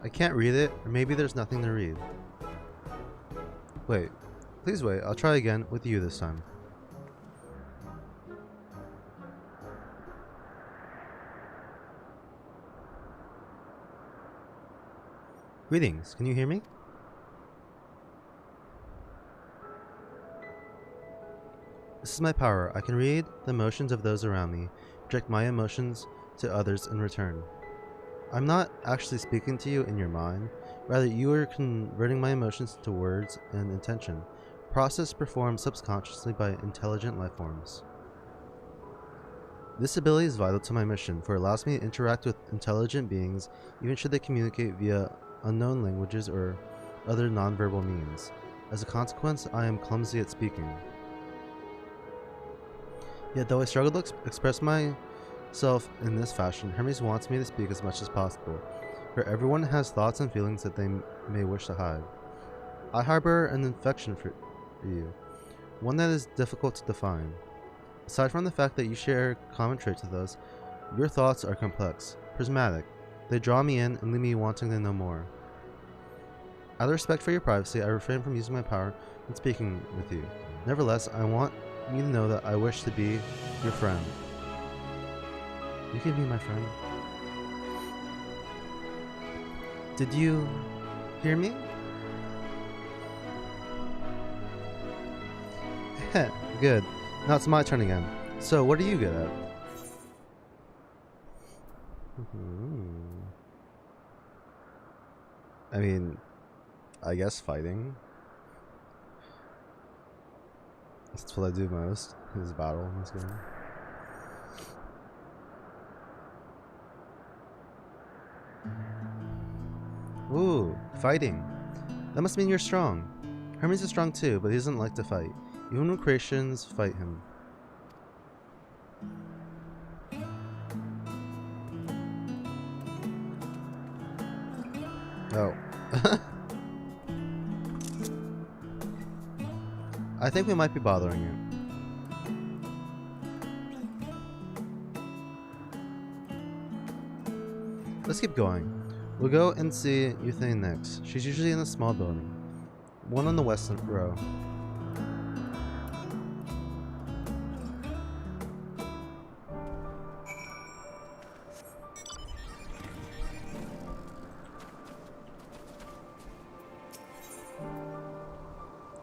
Speaker 1: I can't read it, or maybe there's nothing to read. Wait. Please wait, I'll try again with you this time. Greetings, can you hear me? This is my power. I can read the emotions of those around me, project my emotions to others in return. I'm not actually speaking to you in your mind, rather you are converting my emotions into words and intention, process performed subconsciously by intelligent life forms. This ability is vital to my mission, for it allows me to interact with intelligent beings, even should they communicate via unknown languages or other nonverbal means. As a consequence, I am clumsy at speaking. Yet though I struggle to express myself in this fashion, Hermes wants me to speak as much as possible, for everyone has thoughts and feelings that they may wish to hide. I harbor an affection for you, one that is difficult to define. Aside from the fact that you share common traits with us, your thoughts are complex, prismatic. They draw me in and leave me wanting to know more. Out of respect for your privacy, I refrain from using my power when speaking with you. Nevertheless, I want you to know that I wish to be your friend. You can be my friend. Did you hear me? Heh, good. Now it's my turn again. So, what are you good at? I mean, I guess fighting. That's what I do most, is battle in this game. Ooh, fighting. That must mean you're strong. Hermes is strong too, but he doesn't like to fight. Even when creations fight him. Oh. I think we might be bothering you. Let's keep going. We'll go and see Euthane next. She's usually in a small building. One on the western row.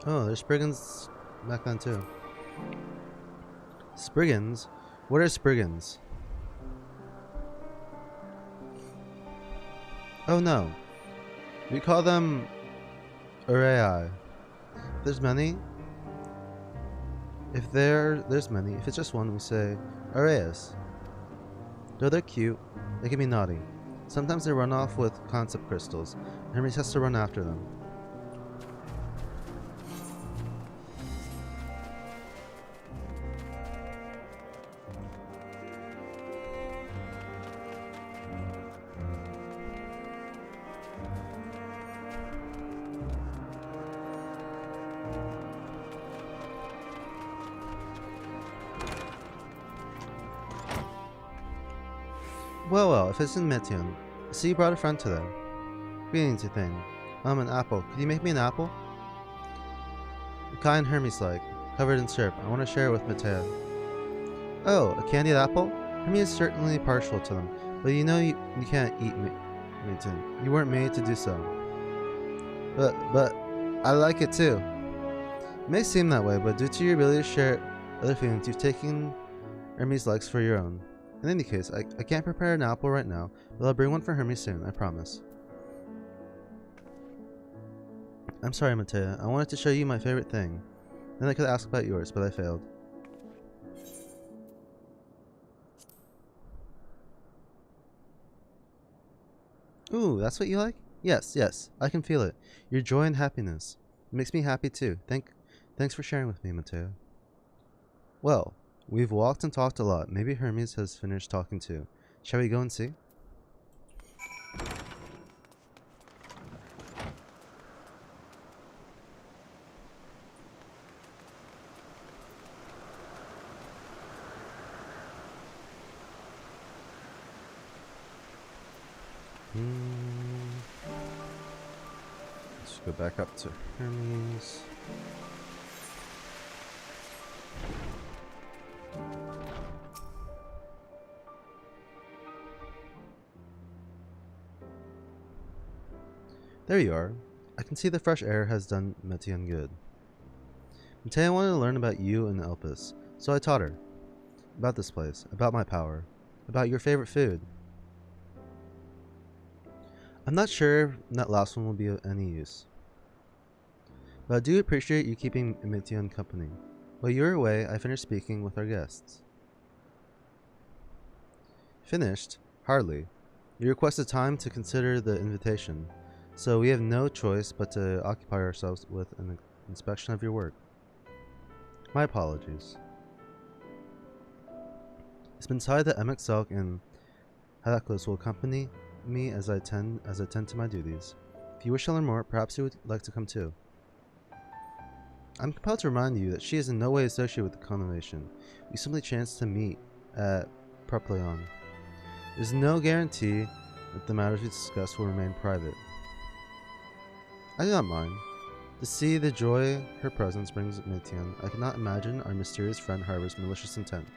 Speaker 1: Oh, there's Spriggans back then too. Spriggans? What are Spriggans? Oh no. We call them Urei. If there's many. If there's many. If it's just one, we say Ureus. Though they're cute, they can be naughty. Sometimes they run off with concept crystals. Hermes has to run after them. Well, if it's in Metion. See, you brought a friend today. Greetings, you thing. An apple. Could you make me an apple? A kind Hermes-like, covered in syrup. I want to share it with Matea. Oh, a candied apple? Hermes is certainly partial to them, but you know you can't eat Metion. You weren't made to do so. But, I like it too. It may seem that way, but due to your ability to share other feelings, you've taken Hermes' likes for your own. In any case, I can't prepare an apple right now, but I'll bring one for Hermes soon, I promise. I'm sorry, Matea. I wanted to show you my favorite thing. Then I could ask about yours, but I failed. Ooh, that's what you like? Yes, I can feel it. Your joy and happiness. It makes me happy too. Thanks for sharing with me, Matea. Well, we've walked and talked a lot. Maybe Hermes has finished talking too. Shall we go and see? Let's go back up to Hermes. There you are. I can see the fresh air has done Metion good. Matea wanted to learn about you and Elpis, so I taught her. About this place, about my power, about your favorite food. I'm not sure that last one will be of any use. But I do appreciate you keeping Metion company. While you were away, I finished speaking with our guests. Finished? Hardly. You requested time to consider the invitation. So we have no choice but to occupy ourselves with an inspection of your work. My apologies. It's been decided that Emek Selk and Hadaklos will accompany me as I tend to my duties. If you wish to learn more, perhaps you would like to come too. I'm compelled to remind you that she is in no way associated with the Connovation. We simply chanced to meet at Propleon. There's no guarantee that the matters we discuss will remain private. I do not mind. To see the joy her presence brings Metion, I cannot imagine our mysterious friend harbors malicious intent.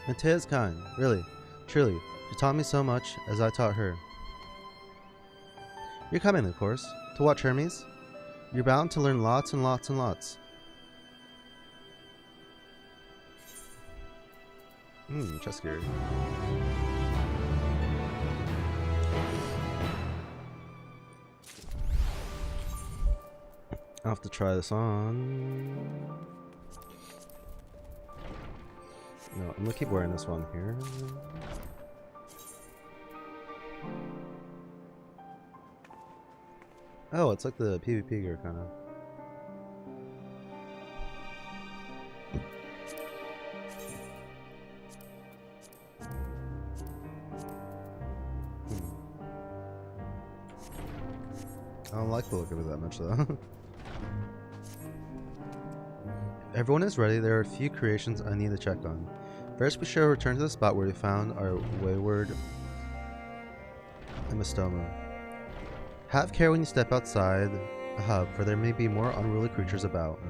Speaker 1: Matea is kind, really, truly. She taught me so much as I taught her. You're coming, of course, to watch Hermes. You're bound to learn lots and lots and lots. Chest gear. I'll have to try this on. No, I'm gonna keep wearing this one here. Oh, it's like the PvP gear, kind of. I don't like the look of it that much, though. Everyone is ready. There are a few creations I need to check on. First, we shall return to the spot where we found our wayward hemistoma. Have care when you step outside a hub, for there may be more unruly creatures about.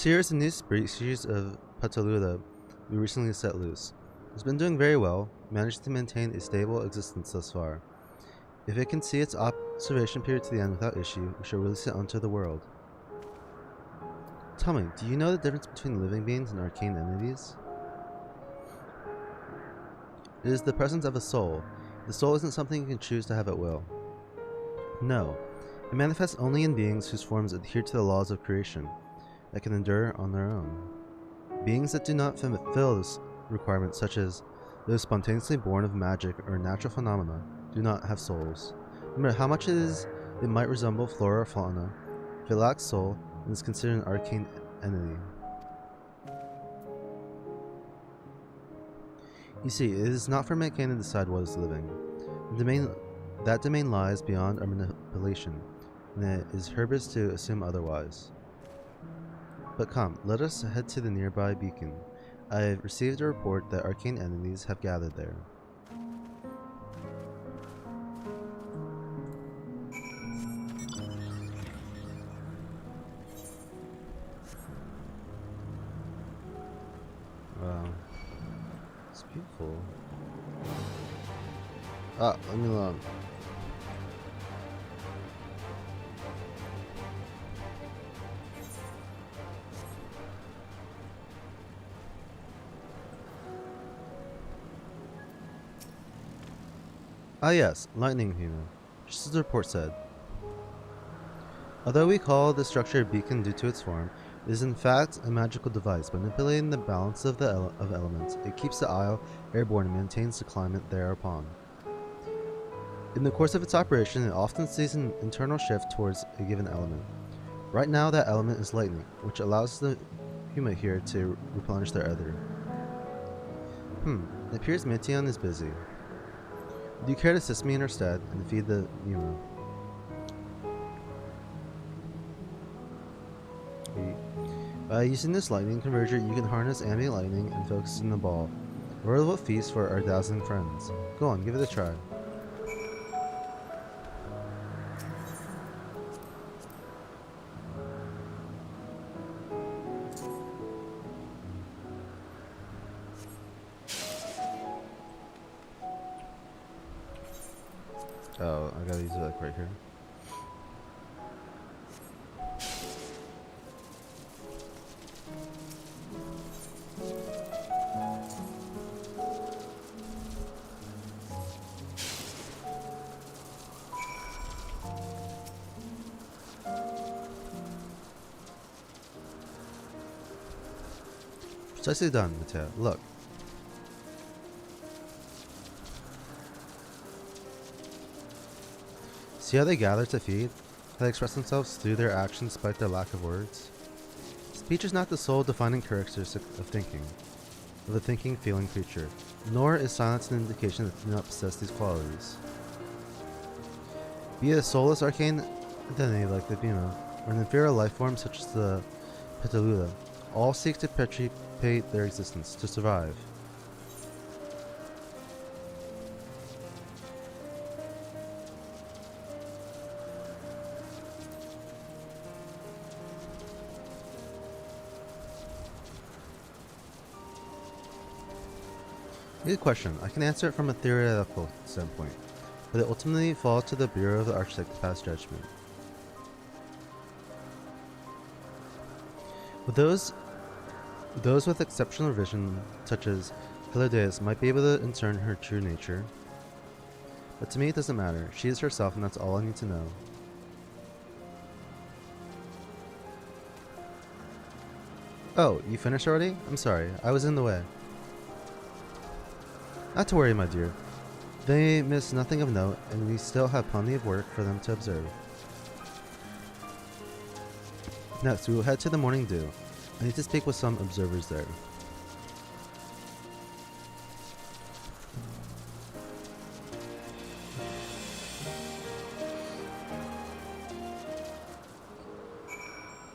Speaker 1: Here is a new species of Pataluda we recently set loose. It's been doing very well. managing to maintain a stable existence thus far. If it can see its observation period to the end without issue, we shall release it onto the world. Tell me, do you know the difference between living beings and arcane entities? It is the presence of a soul. The soul isn't something you can choose to have at will. No, it manifests only in beings whose forms adhere to the laws of creation, that can endure on their own. Beings that do not fulfill this requirement, such as those spontaneously born of magic or natural phenomena, do not have souls. No matter how much it might resemble flora or fauna, if it lacks soul, it is considered an arcane entity. You see, it is not for mankind to decide what is living. That domain lies beyond our manipulation, and it is Herbis to assume otherwise. But come, let us head to the nearby beacon. I have received a report that arcane entities have gathered there. Wow. It's beautiful. Ah, let me alone. Ah yes, lightning human, just as the report said. Although we call the structure a beacon due to its form, it is in fact a magical device. Manipulating the balance of the elements, it keeps the isle airborne and maintains the climate thereupon. In the course of its operation, it often sees an internal shift towards a given element. Right now that element is lightning, which allows the human here to replenish their ether. It appears Meteon is busy. Do you care to assist me in her stead and feed the Yuma? By using this lightning converter, you can harness ambient lightning and focus it in the ball. A royal feast for our dazzling friends. Go on, give it a try. Oh, I gotta use it like right here. Precisely done, Mateo. Look. See how they gather to feed? How they express themselves through their actions despite their lack of words? Speech is not the sole defining characteristic of a thinking, feeling creature, nor is silence an indication that they do not possess these qualities. Be it a soulless arcane entity like the Bima, or an inferior life form such as the Petalula, all seek to perpetuate their existence, to survive. Good question. I can answer it from a theoretical standpoint, but it ultimately falls to the Bureau of the Architect to pass judgment. With those with exceptional vision, such as Hilodeus, might be able to discern her true nature. But to me it doesn't matter. She is herself, and that's all I need to know. Oh, you finished already? I'm sorry, I was in the way. Not to worry, my dear. They miss nothing of note, and we still have plenty of work for them to observe. Next, we will head to the Morning Dew. I need to speak with some observers there.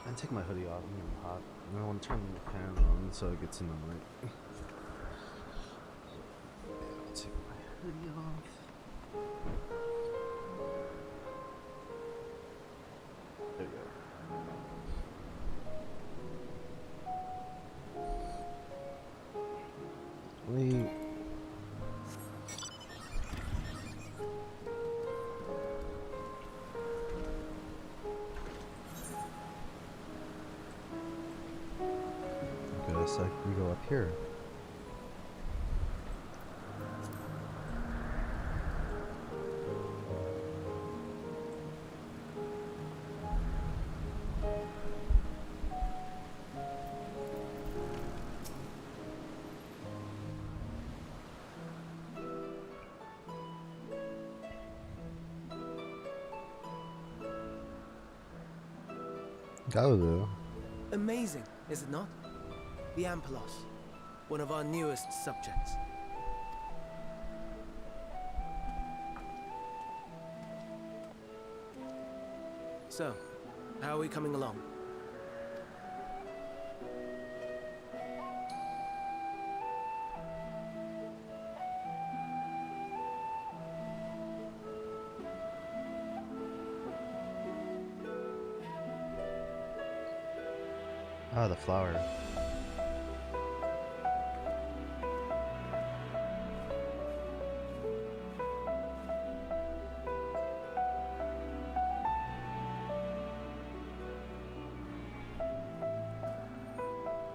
Speaker 1: And take my hoodie off. I'm getting hot. And I want to turn the fan on so it gets in the light. Take my hoodie off. There we go. looks like we go up here. Galileo.
Speaker 6: Amazing, is it not? The Ampelos, one of our newest subjects. So, how are we coming along?
Speaker 1: Ah, the flower.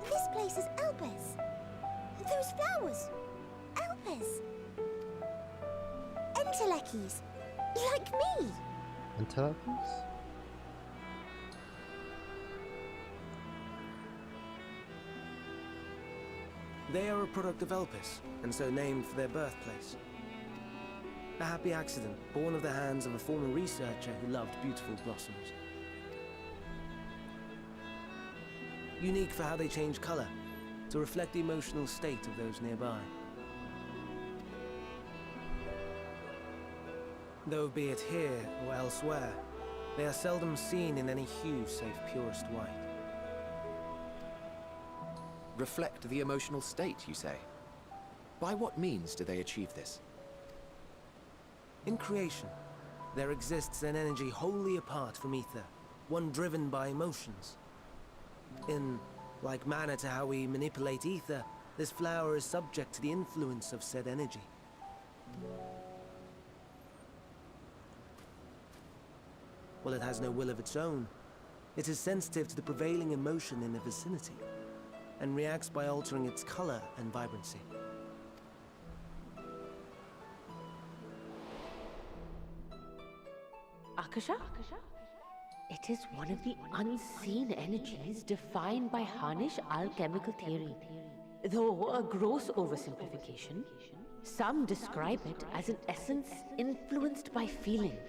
Speaker 7: This place is Elpis. Those flowers. Elpis. Entelekis. Like me.
Speaker 1: Entelekis?
Speaker 6: They are a product of Elpis, and so named for their birthplace. A happy accident, born of the hands of a former researcher who loved beautiful blossoms. Unique for how they change color, to reflect the emotional state of those nearby. Though be it here or elsewhere, they are seldom seen in any hue save purest white.
Speaker 4: Reflect the emotional state, you say? By what means do they achieve this?
Speaker 6: In creation, there exists an energy wholly apart from ether, one driven by emotions. In like manner to how we manipulate ether, this flower is subject to the influence of said energy. While it has no will of its own, it is sensitive to the prevailing emotion in the vicinity, and reacts by altering its color and vibrancy.
Speaker 8: Akasha? It is one of the unseen energies defined by Harnish alchemical theory. Though a gross oversimplification, some describe it as an essence influenced by feelings.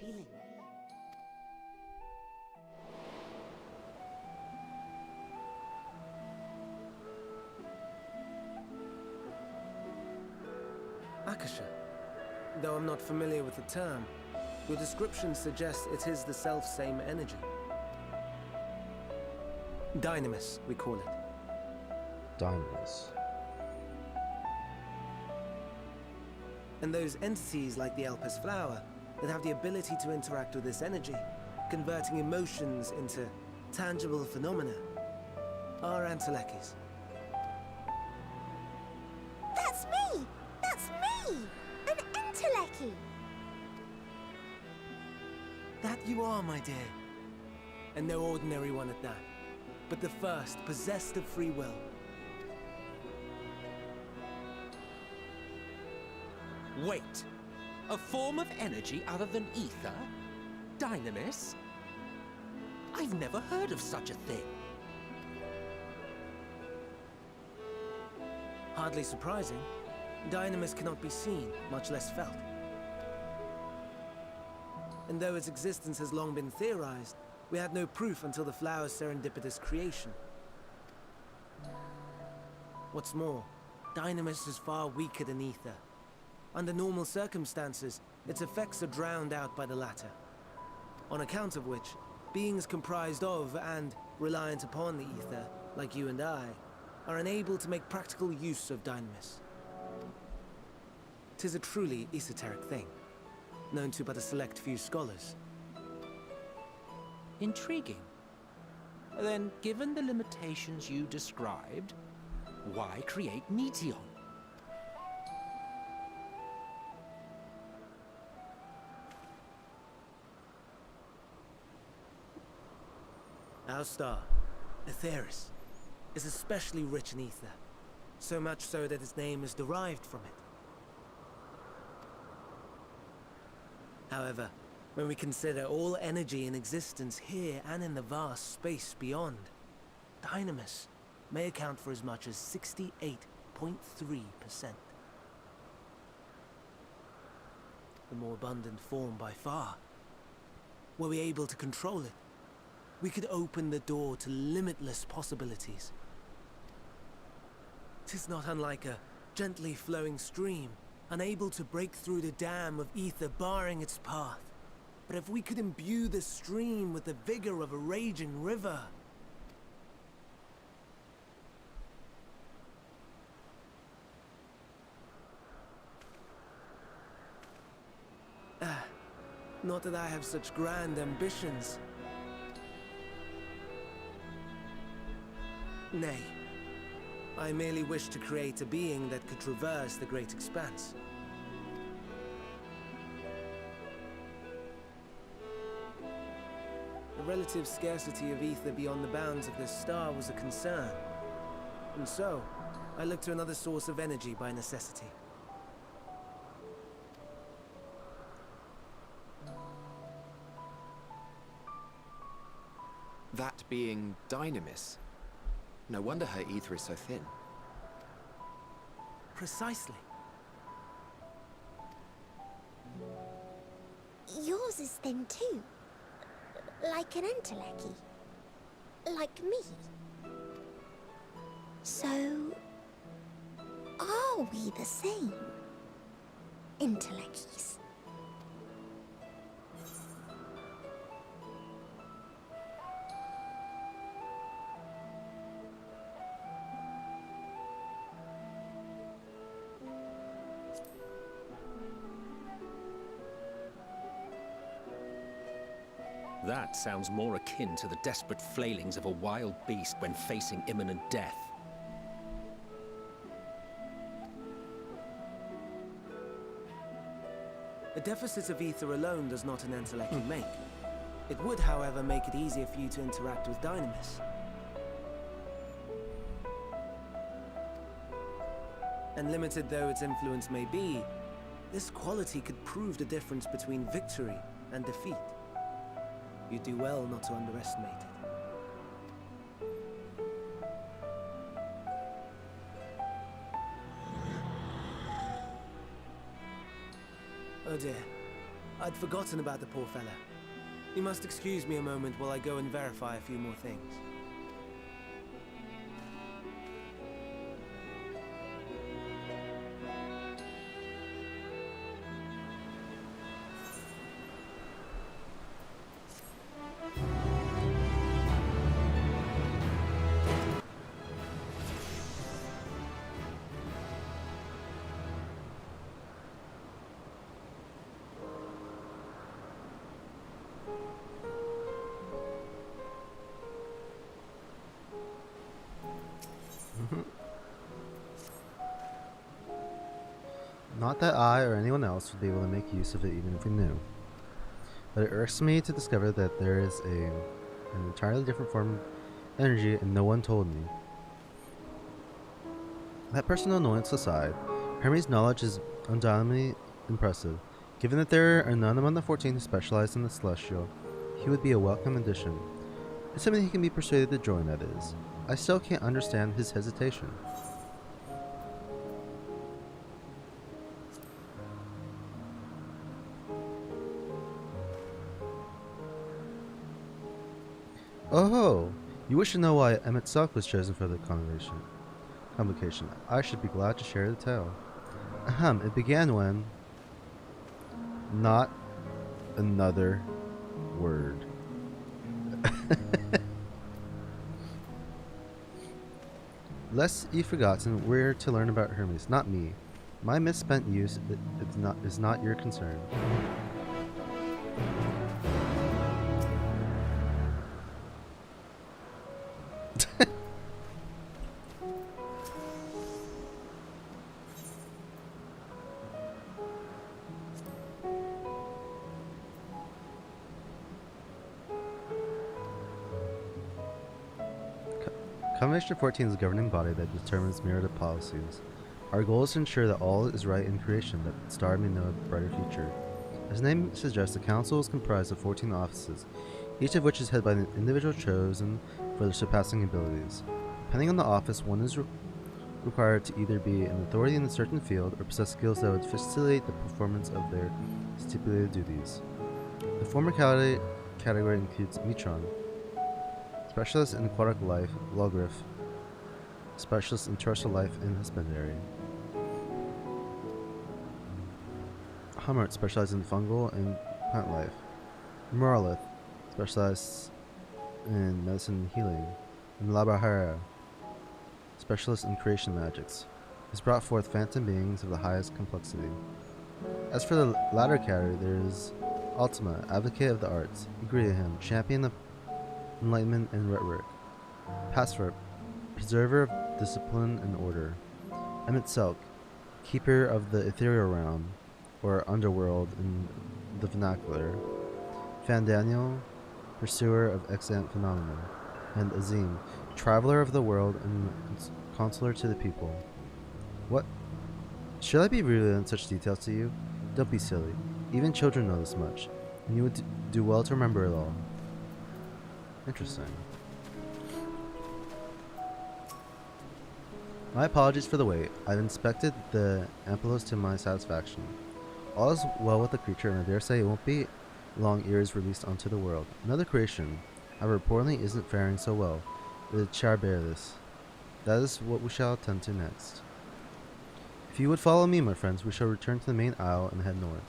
Speaker 6: Akasha. Though I'm not familiar with the term, your description suggests it is the self-same energy. Dynamis, we call it.
Speaker 1: Diamonds.
Speaker 6: And those entities like the Elpis flower that have the ability to interact with this energy, converting emotions into tangible phenomena, are Entelekis.
Speaker 7: That's me! That's me! An Enteleki!
Speaker 6: That you are, my dear. And no ordinary one at that, but the first possessed of free will.
Speaker 5: Wait. A form of energy other than ether? Dynamis? I've never heard of such a thing.
Speaker 6: Hardly surprising. Dynamis cannot be seen, much less felt. And though its existence has long been theorized, we had no proof until the flower's serendipitous creation. What's more, Dynamis is far weaker than ether. Under normal circumstances, its effects are drowned out by the latter. On account of which, beings comprised of and reliant upon the ether, like you and I, are unable to make practical use of Dynamis. 'Tis a truly esoteric thing, known to but a select few scholars.
Speaker 5: Intriguing. Then, given the limitations you described, why create Meteon?
Speaker 6: Our star, Aetheris, is especially rich in ether. So much so that its name is derived from it. However, when we consider all energy in existence here and in the vast space beyond, Dynamis may account for as much as 68.3%. The more abundant form by far. Were we able to control it, we could open the door to limitless possibilities. 'Tis not unlike a gently flowing stream, unable to break through the dam of ether barring its path. But if we could imbue the stream with the vigor of a raging river... Not that I have such grand ambitions. Nay. I merely wish to create a being that could traverse the great expanse. The relative scarcity of ether beyond the bounds of this star was a concern. And so, I looked to another source of energy by necessity.
Speaker 4: That being Dynamis. No wonder her ether is so thin.
Speaker 6: Precisely.
Speaker 7: Yours is thin too. Like an entelechy. Like me. So... are we the same? Entelecchies.
Speaker 5: That sounds more akin to the desperate flailings of a wild beast when facing imminent death.
Speaker 6: A deficit of ether alone does not an entelechy make. It would, however, make it easier for you to interact with Dynamis. And limited though its influence may be, this quality could prove the difference between victory and defeat. You do well not to underestimate it. Oh dear. I'd forgotten about the poor fella. You must excuse me a moment while I go and verify a few more things.
Speaker 1: Not that I or anyone else would be able to make use of it even if we knew. But it irks me to discover that there is an entirely different form of energy and no one told me. That personal annoyance aside, Hermes' knowledge is undoubtedly impressive. Given that there are none among the 14 who specialize in the Celestial, he would be a welcome addition. Assuming he can be persuaded to join, that is. I still can't understand his hesitation. Oh, you wish to know why Emmett Sock was chosen for the convocation. I should be glad to share the tale. Ahem, it began when... Not another word. Lest you've forgotten, we're to learn about Hermes, not me. My misspent use is not your concern. Combination 14 is a governing body that determines myriad policies. Our goal is to ensure that all is right in creation, that the star may know a brighter future. As the name suggests, the Council is comprised of 14 offices, each of which is headed by an individual chosen for their surpassing abilities. Depending on the office, one is required to either be an authority in a certain field or possess skills that would facilitate the performance of their stipulated duties. The former category includes Metron, specialist in aquatic life, Logriff, specialist in terrestrial life and husbandry, Hummert, specialized in fungal and plant life, Moralith, specialized in medicine and healing, and Labahara, specialist in creation magics, has brought forth phantom beings of the highest complexity. As for the latter category, there is Ultima, advocate of the arts, Igriahim, champion of enlightenment and rhetoric, Passfort, preserver of discipline and order, Emmett Selk, keeper of the ethereal realm, or underworld in the vernacular, Fan Daniel, pursuer of extant phenomena, and Azim, traveler of the world and consular to the people. What? Should I be revealing such details to you? Don't be silly. Even children know this much, and you would do well to remember it all. Interesting. My apologies for the wait. I've inspected the Ampelos to my satisfaction. All is well with the creature, and I dare say it won't be long ere it is released onto the world. Another creation, however, reportedly isn't faring so well. The Charberlis. That is what we shall attend to next. If you would follow me, my friends, we shall return to the main aisle and head north.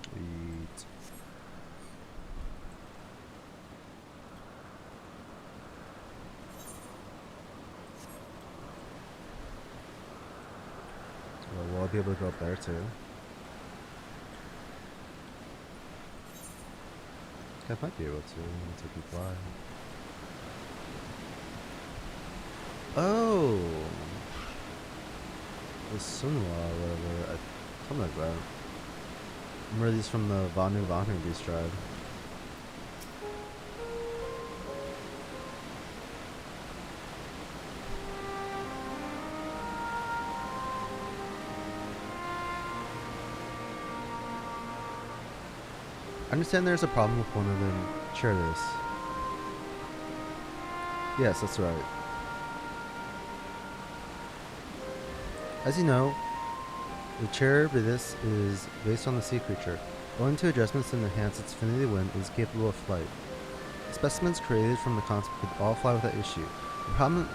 Speaker 1: Sweet. Well, will I be able to go up there too? I might be able to once I can fly. Oh! The Sunwa or whatever. Something like that. I remember these from the Vanu Beast tribe. I understand there's a problem with one of them. Share this. Yes, that's right. As you know, the Charybdis is based on the sea creature. Owing to adjustments to enhance its affinity to wind, it is capable of flight. Specimens created from the concept could all fly without issue. The problem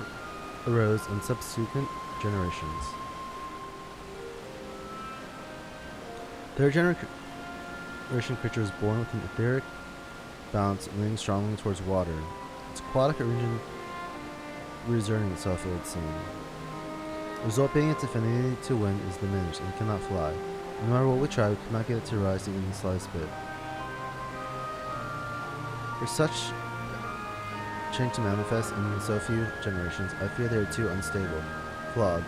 Speaker 1: arose in subsequent generations. Third generation creature was born with an etheric bounce leaning strongly towards water. Its aquatic origin reasserting itself, it would seem. The result being its affinity to wind is diminished and cannot fly. No matter what we try, we cannot get it to rise even the slightest bit. For such change to manifest in so few generations, I fear they are too unstable, flawed.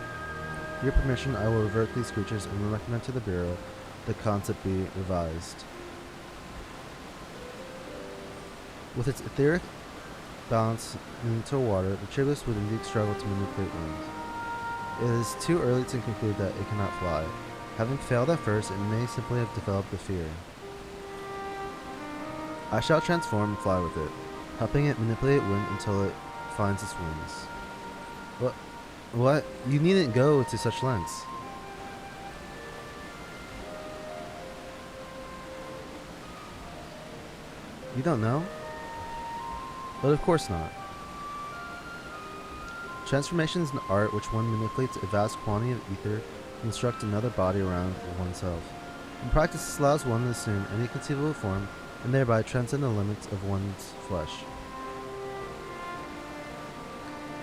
Speaker 1: With your permission, I will revert these creatures and will recommend to the Bureau the concept be revised. With its etheric balance into water, the Charybdis would indeed struggle to manipulate wind. It is too early to conclude that it cannot fly. Having failed at first, it may simply have developed the fear. I shall transform and fly with it, helping it manipulate wind until it finds its wings. What? You needn't go to such lengths. You don't know? But of course not. Transformation is an art which one manipulates a vast quantity of ether to construct another body around oneself. In practice, this allows one to assume any conceivable form and thereby transcend the limits of one's flesh.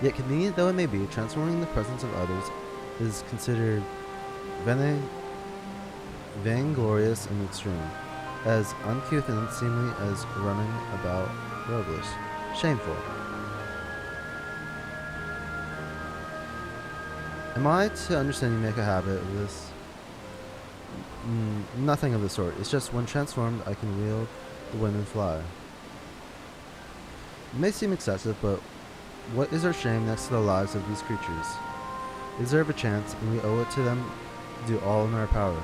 Speaker 1: Yet convenient though it may be, transforming in the presence of others is considered vainglorious in the extreme, as uncouth and unseemly as running about roguish. Shameful. Am I to understand you make a habit of this? Nothing of the sort. It's just when transformed, I can wield the wind and fly. It may seem excessive, but what is our shame next to the lives of these creatures? They deserve a chance, and we owe it to them to do all in our power.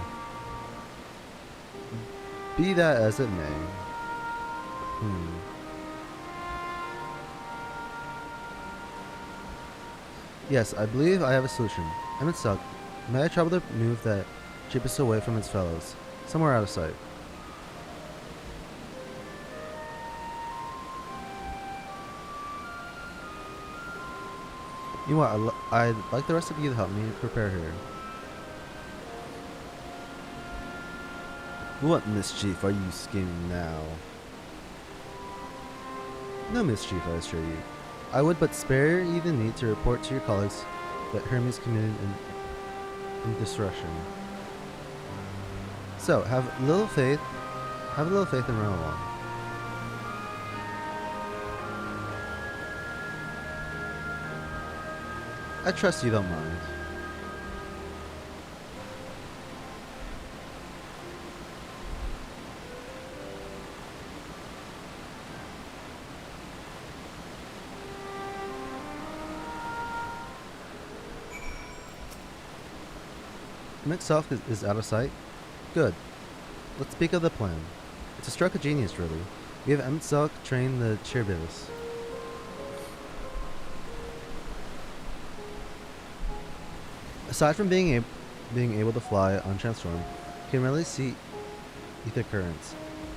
Speaker 1: Be that as it may. Yes, I believe I have a solution. Emmett Suck, may I travel the move that cheapest away from its fellows, somewhere out of sight. You know what, I'd like the rest of you to help me prepare here. What mischief are you scheming now? No mischief, I assure you. I would but spare you the need to report to your colleagues that Hermes committed insurrection. So, have a little faith and run along. I trust you don't mind. Itself is out of sight? Good. Let's speak of the plan. It's a stroke of genius, really. We have Emselk train the Cheerbillis. Aside from being able to fly on Transform, he can really see ether currents.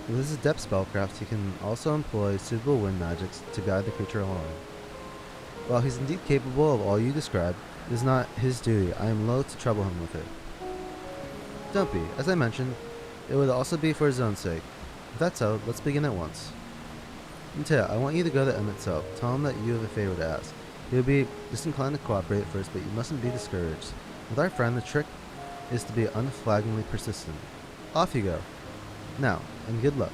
Speaker 1: With his adept spellcraft, he can also employ suitable wind magics to guide the creature along. While he's indeed capable of all you described, it is not his duty. I am loath to trouble him with it. Don't be. As I mentioned, it would also be for his own sake. If that's so, let's begin at once. Matea, I want you to go to Emmett Self. Tell him that you have a favor to ask. He will be disinclined to cooperate at first, but you mustn't be discouraged. With our friend, the trick is to be unflaggingly persistent. Off you go. Now, and good luck.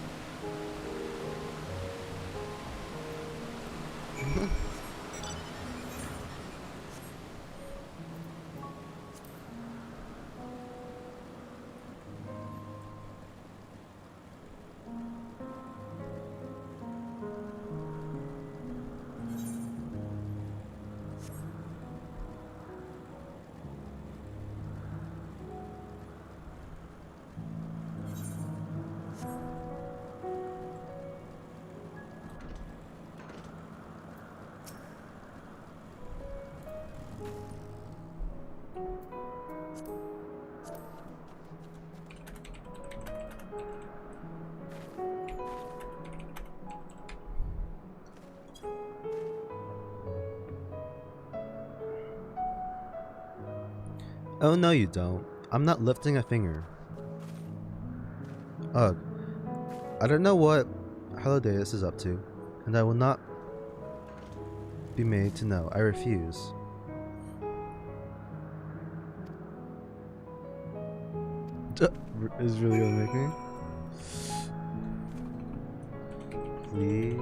Speaker 1: Oh no you don't. I'm not lifting a finger. Ugh. I don't know what Halodeus is up to, and I will not be made to know. I refuse. Is really gonna make me? Please?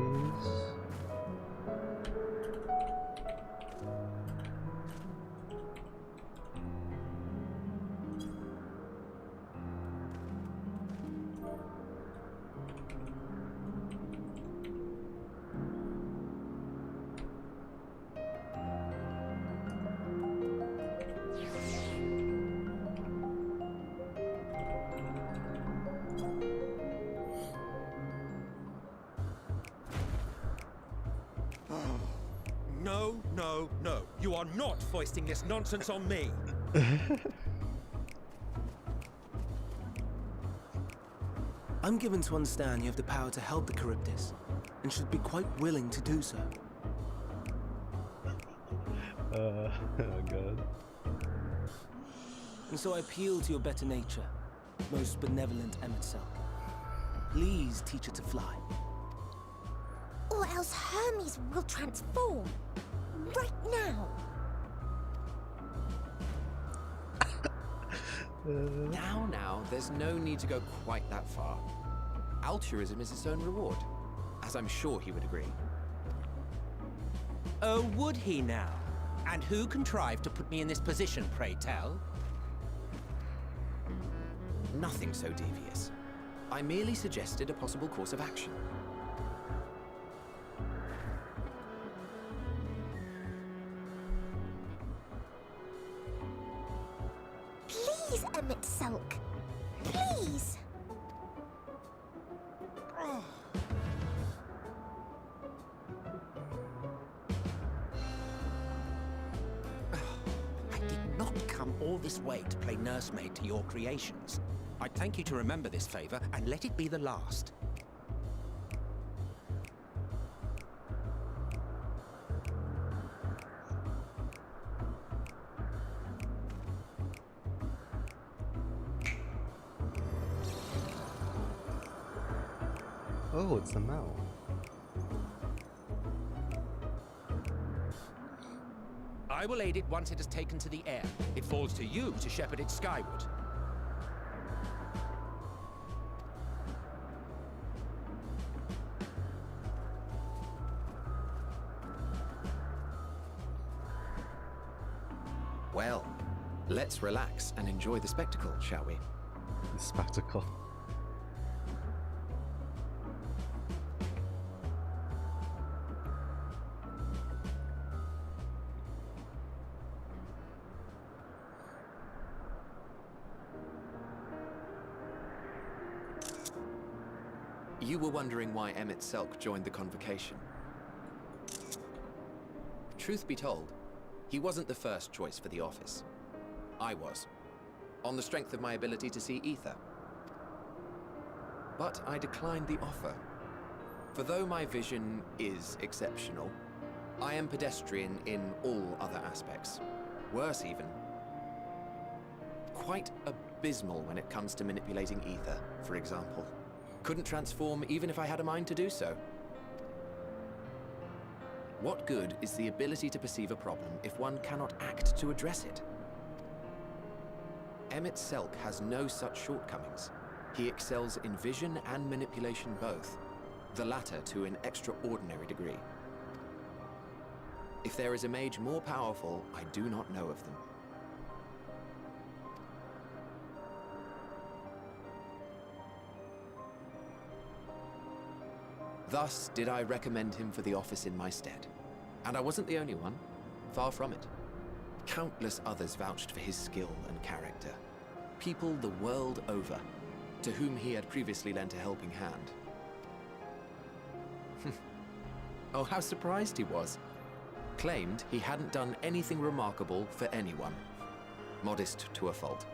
Speaker 9: No, no, no. You are not foisting this nonsense on me.
Speaker 6: I'm given to understand you have the power to help the Charybdis, and should be quite willing to do so.
Speaker 1: Oh god.
Speaker 6: And so I appeal to your better nature, most benevolent Emerson. Please teach her to fly.
Speaker 7: Or else Hermes will transform. Right now.
Speaker 4: Now, there's no need to go quite that far. Altruism is its own reward, as I'm sure he would agree.
Speaker 5: Oh, would he now? And who contrived to put me in this position, pray tell?
Speaker 4: nothing so devious. I merely suggested a possible course of action.
Speaker 7: Please, Emmett Sulk. Please.
Speaker 5: I did not come all this way to play nursemaid to your creations. I'd thank you to remember this favor and let it be the last.
Speaker 1: Oh, it's the mouth.
Speaker 5: I will aid it once it has taken to the air. It falls to you to shepherd it skyward.
Speaker 4: Well, let's relax and enjoy the spectacle, shall we?
Speaker 1: The spectacle.
Speaker 4: You were wondering why Emmett Selk joined the convocation. Truth be told, he wasn't the first choice for the office. I was, on the strength of my ability to see ether. But I declined the offer. For though my vision is exceptional, I am pedestrian in all other aspects. Worse even. Quite abysmal when it comes to manipulating ether, for example. Couldn't transform even if I had a mind to do so. What good is the ability to perceive a problem if one cannot act to address it? Emmett Selk has no such shortcomings. He excels in vision and manipulation both, the latter to an extraordinary degree. If there is a mage more powerful, I do not know of them. Thus did I recommend him for the office in my stead. And I wasn't the only one. Far from it. Countless others vouched for his skill and character. People the world over, to whom he had previously lent a helping hand. Oh, how surprised he was. Claimed he hadn't done anything remarkable for anyone. Modest to a fault.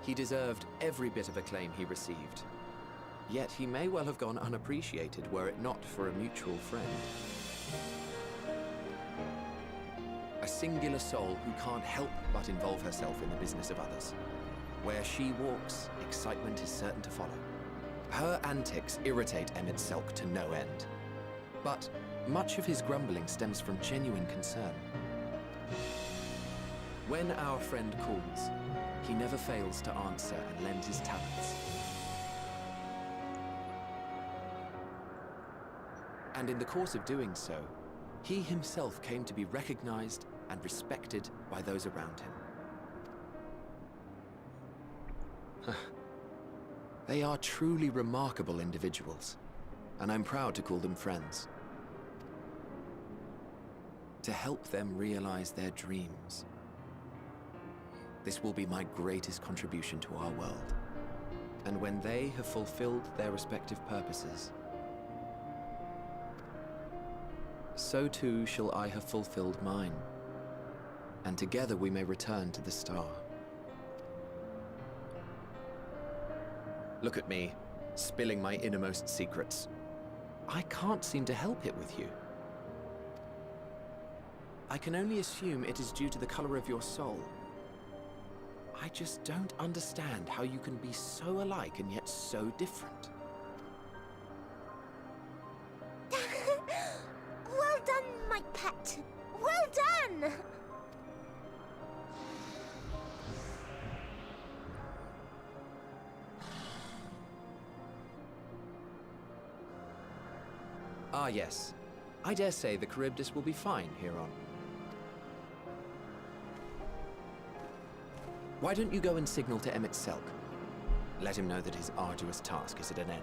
Speaker 4: He deserved every bit of acclaim he received. Yet he may well have gone unappreciated were it not for a mutual friend. A singular soul who can't help but involve herself in the business of others. Where she walks, excitement is certain to follow. Her antics irritate Emmett Selk to no end. But much of his grumbling stems from genuine concern. When our friend calls, he never fails to answer and lend his talents. And in the course of doing so, he himself came to be recognized and respected by those around him. They are truly remarkable individuals, and I'm proud to call them friends. To help them realize their dreams. This will be my greatest contribution to our world. And when they have fulfilled their respective purposes, so too shall I have fulfilled mine, and together we may return to the star. Look at me, spilling my innermost secrets. I can't seem to help it with you. I can only assume it is due to the color of your soul. I just don't understand how you can be so alike and yet so different.
Speaker 7: Well done, my pet. Well done!
Speaker 4: Ah, yes. I dare say the Charybdis will be fine hereon. Why don't you go and signal to Emmett Selk? Let him know that his arduous task is at an end.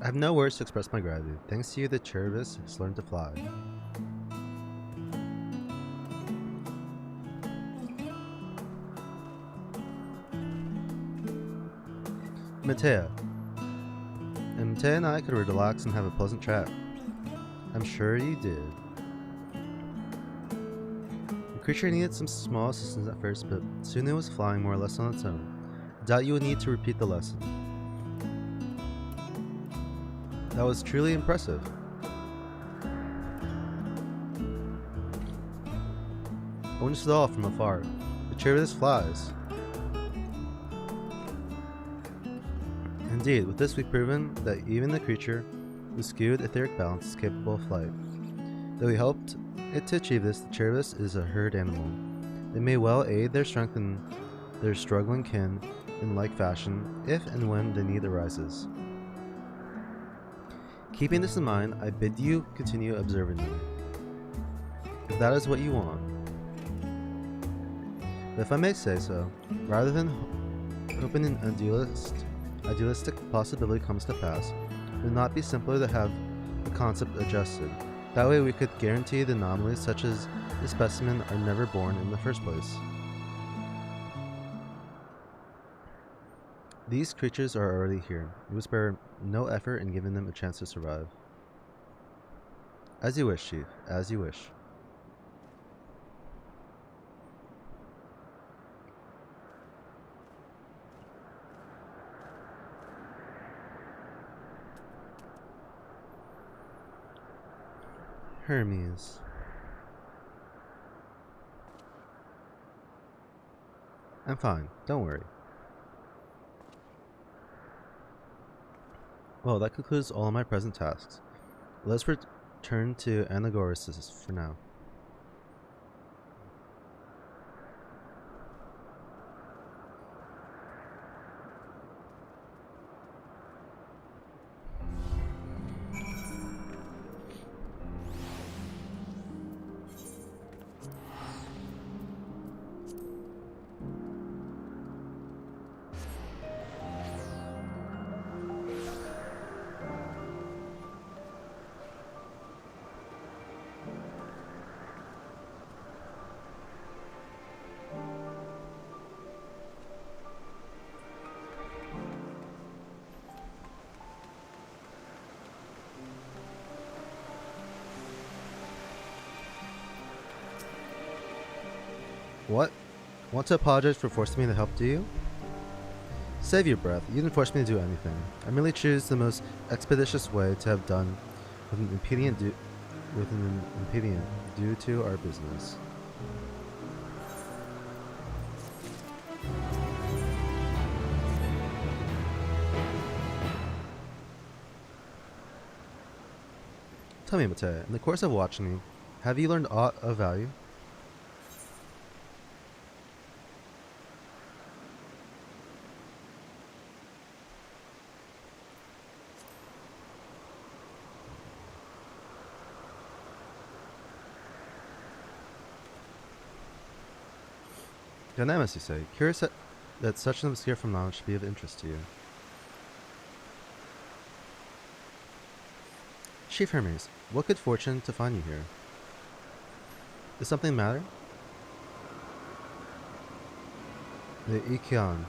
Speaker 1: I have no words to express my gratitude. Thanks to you, the Cherubus has learned to fly. Matea. And Matea and I could relax and have a pleasant chat. I'm sure you did. The creature needed some small assistance at first, but soon it was flying more or less on its own. I doubt you would need to repeat the lesson. That was truly impressive. I witnessed it all from afar. The Cherubus flies. Indeed, with this we've proven that even the creature with skewed etheric balance is capable of flight. Though we helped it to achieve this, the Cherubus is a herd animal. They may well aid their strength in their struggling kin in like fashion, if and when the need arises. Keeping this in mind, I bid you continue observing them, if that is what you want. But if I may say so, rather than hoping an idealistic possibility comes to pass, would it not be simpler to have the concept adjusted? That way we could guarantee the anomalies such as the specimen are never born in the first place. These creatures are already here. We will spare no effort in giving them a chance to survive. As you wish, Chief. As you wish. Hermes. I'm fine. Don't worry. Well, that concludes all of my present tasks. Let's return to Anagoras for now. What? Want to apologize for forcing me to help, do you? Save your breath. You didn't force me to do anything. I merely choose the most expeditious way to have done with an impedient due to our business. Tell me, Matea, in the course of watching me, have you learned aught of value? Dynamis, you say. Curious that such an obscure phenomenon should be of interest to you. Chief Hermes, what good fortune to find you here. Does something matter? The Ikion.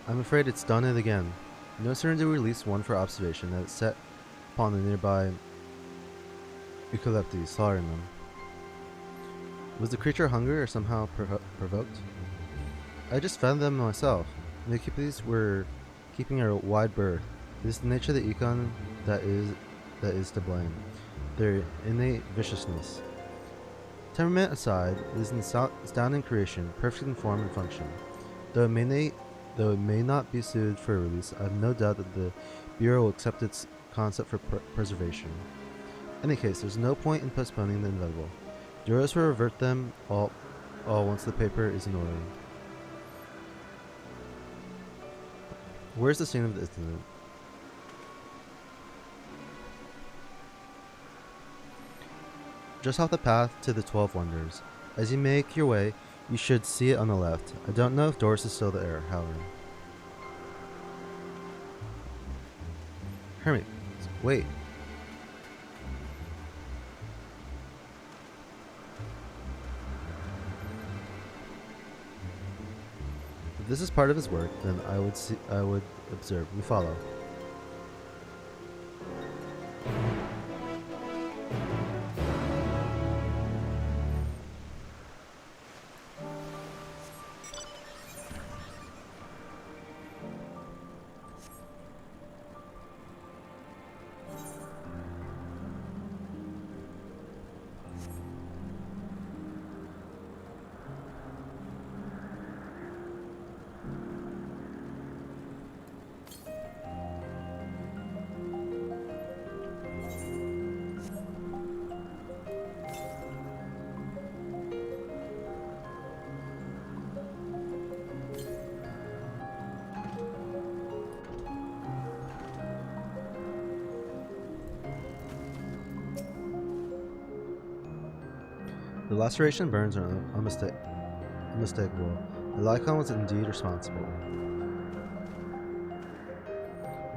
Speaker 1: I'm afraid it's done it again. No sooner did we release one for observation than it set upon the nearby eucalypti, slaughtering them. Was the creature hungry or somehow provoked? I just fed them myself. The eucalyptis were keeping a wide berth. It is the nature of the Econ that is to blame. Their innate viciousness. Temperament aside, it is an astounding creation, perfect in form and function. Though it may not be suited for release, I have no doubt that the Bureau will accept its concept for preservation. In any case, there's no point in postponing the inevitable. Duros will revert them all once the paper is in order. Where's the scene of the incident? Just off the path to the 12 Wonders. As you make your way, you should see it on the left. I don't know if Doris is still there, however. Hermes, wait. If this is part of his work, then I would observe. We follow. The laceration burns are unmistakable. The Lycon was indeed responsible.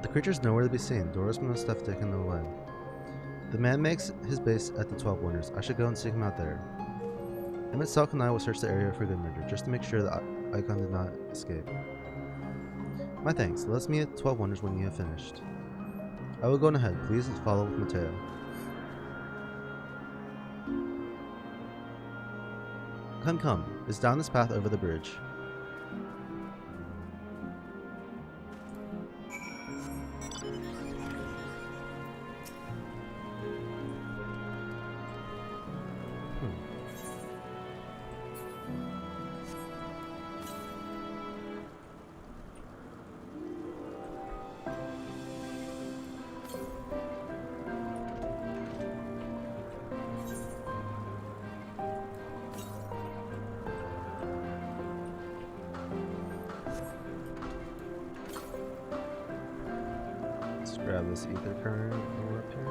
Speaker 1: The creature's nowhere to be seen. Doris must have taken them away. The man makes his base at the 12 Wonders. I should go and seek him out there. Emmett Salk and I will search the area for good measure, just to make sure the Icon did not escape. My thanks. Let us meet at 12 Wonders when you have finished. I will go on ahead. Please follow with Mateo. Come. It's down this path over the bridge. Grab this ether current over up here.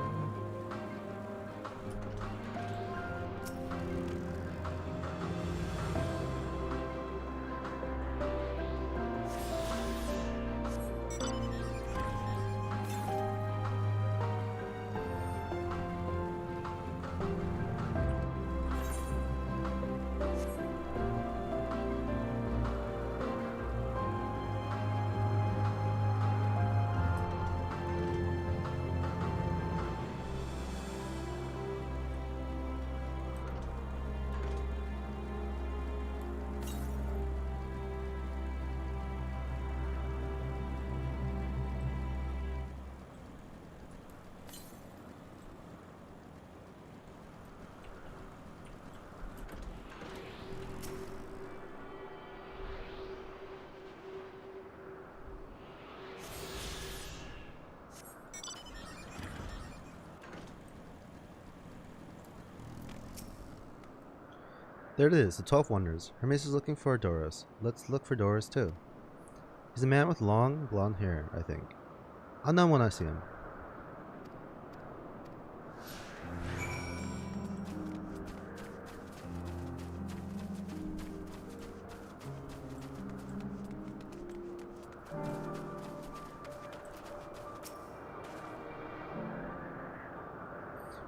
Speaker 1: There it is, the 12 Wonders. Hermes is looking for Doros. Let's look for Doros too. He's a man with long, blonde hair, I think. I'll know when I see him.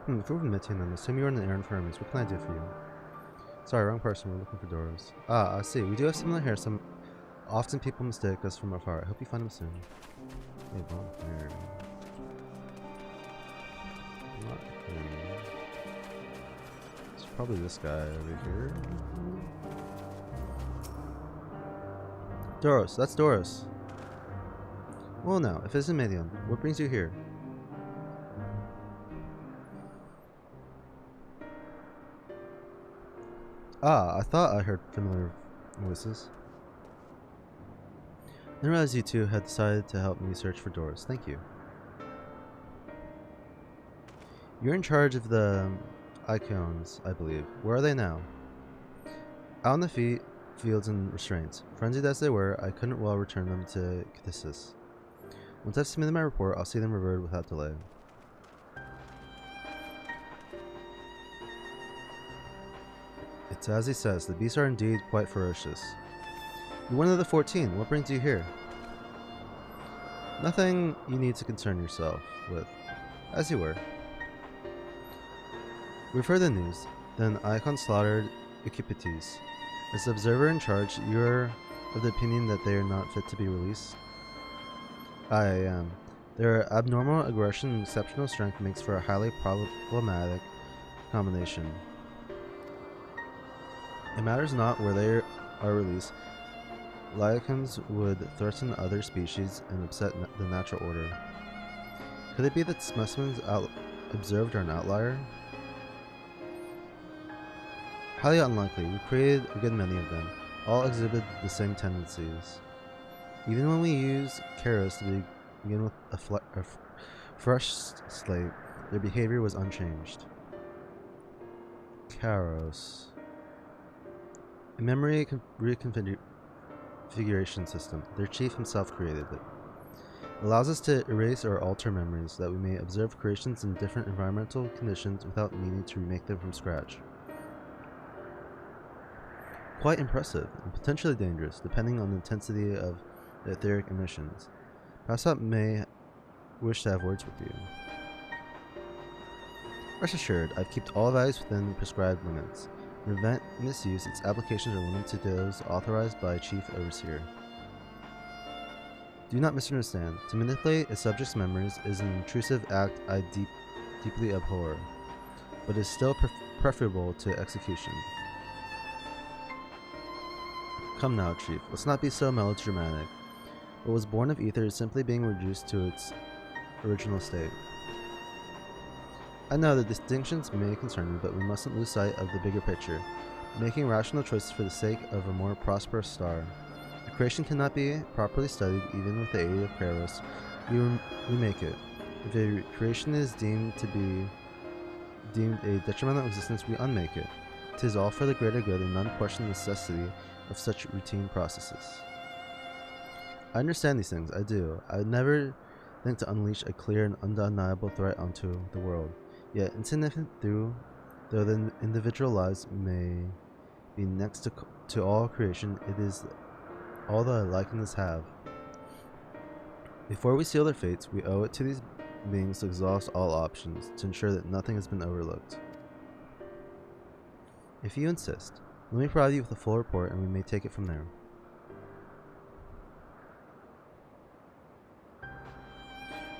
Speaker 1: If we're with Mitty, then assume you're on an errand for Hermes. What can I do for you? Sorry, wrong person. We're looking for Doros. Ah, I see. We do have similar hair. Often people mistake us from afar. I hope you find him soon. Hey, well, here. Not him. It's probably this guy over here. Doros, that's Doros. Well now, if it's a Medium, what brings you here? Ah, I thought I heard familiar voices. I didn't realize you two had decided to help me search for Doros. Thank you. You're in charge of the icons, I believe. Where are they now? Out in the fields and restraints. Frenzied as they were, I couldn't well return them to ESKITTITTTT. Once I've submitted my report, I'll see them reverted without delay. It's as he says, the beasts are indeed quite ferocious. You're one of the 14. What brings you here? Nothing you need to concern yourself with. As you were. We've heard the news. Then Icon slaughtered ESKITTITTTT. As the observer in charge, you're of the opinion that they are not fit to be released? I am. Their abnormal aggression and exceptional strength makes for a highly problematic combination. It matters not where they are released. Lycans would threaten other species and upset the natural order. Could it be that specimens observed are an outlier? Highly unlikely. We created a good many of them. All exhibit the same tendencies. Even when we use Kairos to begin with a fresh slate, their behavior was unchanged. Kairos. A memory reconfiguration system. Their chief himself created it. Allows us to erase or alter memories so that we may observe creations in different environmental conditions without needing to remake them from scratch. Quite impressive, and potentially dangerous, depending on the intensity of the etheric emissions. Perhaps I may wish to have words with you. Rest assured, I've kept all values within the prescribed limits. To prevent misuse, its applications are limited to those authorized by a chief overseer. Do not misunderstand. To manipulate a subject's memories is an intrusive act I deeply abhor, but is still preferable to execution. Come now, Chief. Let's not be so melodramatic. What was born of ether is simply being reduced to its original state. I know the distinctions may concern you, but we mustn't lose sight of the bigger picture, making rational choices for the sake of a more prosperous star. A creation cannot be properly studied even with the aid of Kairos. We make it. If a creation is deemed a detrimental existence, we unmake it. 'Tis all for the greater good, and none question the necessity of such routine processes. I understand these things, I do. I would never think to unleash a clear and undeniable threat onto the world. Yet, insignificant though the individual lives may be next to all creation, it is all the likeness have. Before we seal their fates, we owe it to these beings to exhaust all options, to ensure that nothing has been overlooked. If you insist, let me provide you with a full report and we may take it from there.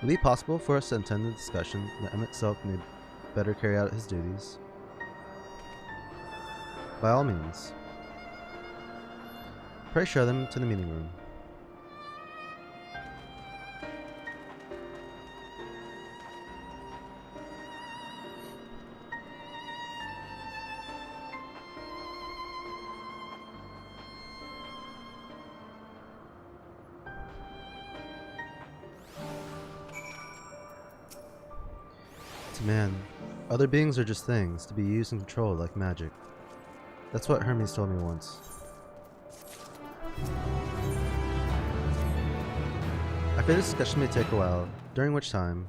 Speaker 1: Would it be possible for us to attend the discussion that Emmett Silk may better carry out his duties? By all means. Pray show them to the meeting room. Man, other beings are just things to be used and controlled like magic. That's what Hermes told me once. I fear this discussion may take a while, during which time...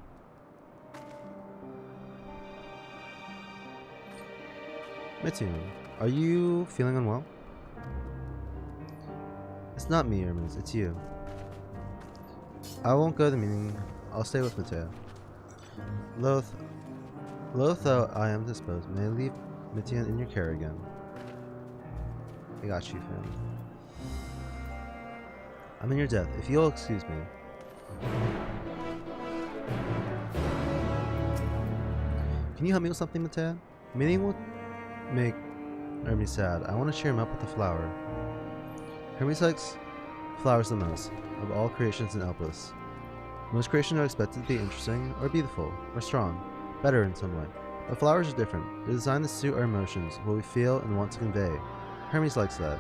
Speaker 1: Mitsume, are you feeling unwell? It's not me, Hermes, it's you. I won't go to the meeting, I'll stay with Mateo. Loath though I am disposed, may I leave Mitian in your care again. I got you, fam. I'm in your death, if you'll excuse me. Can you help me with something, Matea? Meeting will make Hermes sad. I want to cheer him up with a flower. Hermes likes flowers the most, of all creations in Elpis. Most creations are expected to be interesting, or beautiful, or strong, better in some way. But flowers are different. They're designed to suit our emotions, what we feel and want to convey. Hermes likes that.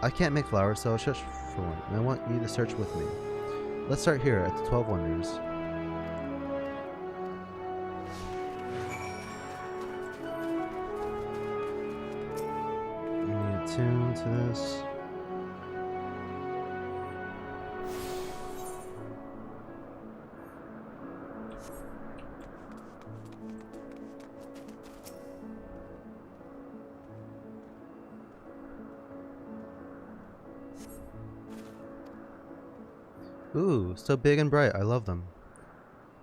Speaker 1: I can't make flowers, so I'll search for one, and I want you to search with me. Let's start here at the 12 Wonders. Tune to this. Ooh, so big and bright. I love them.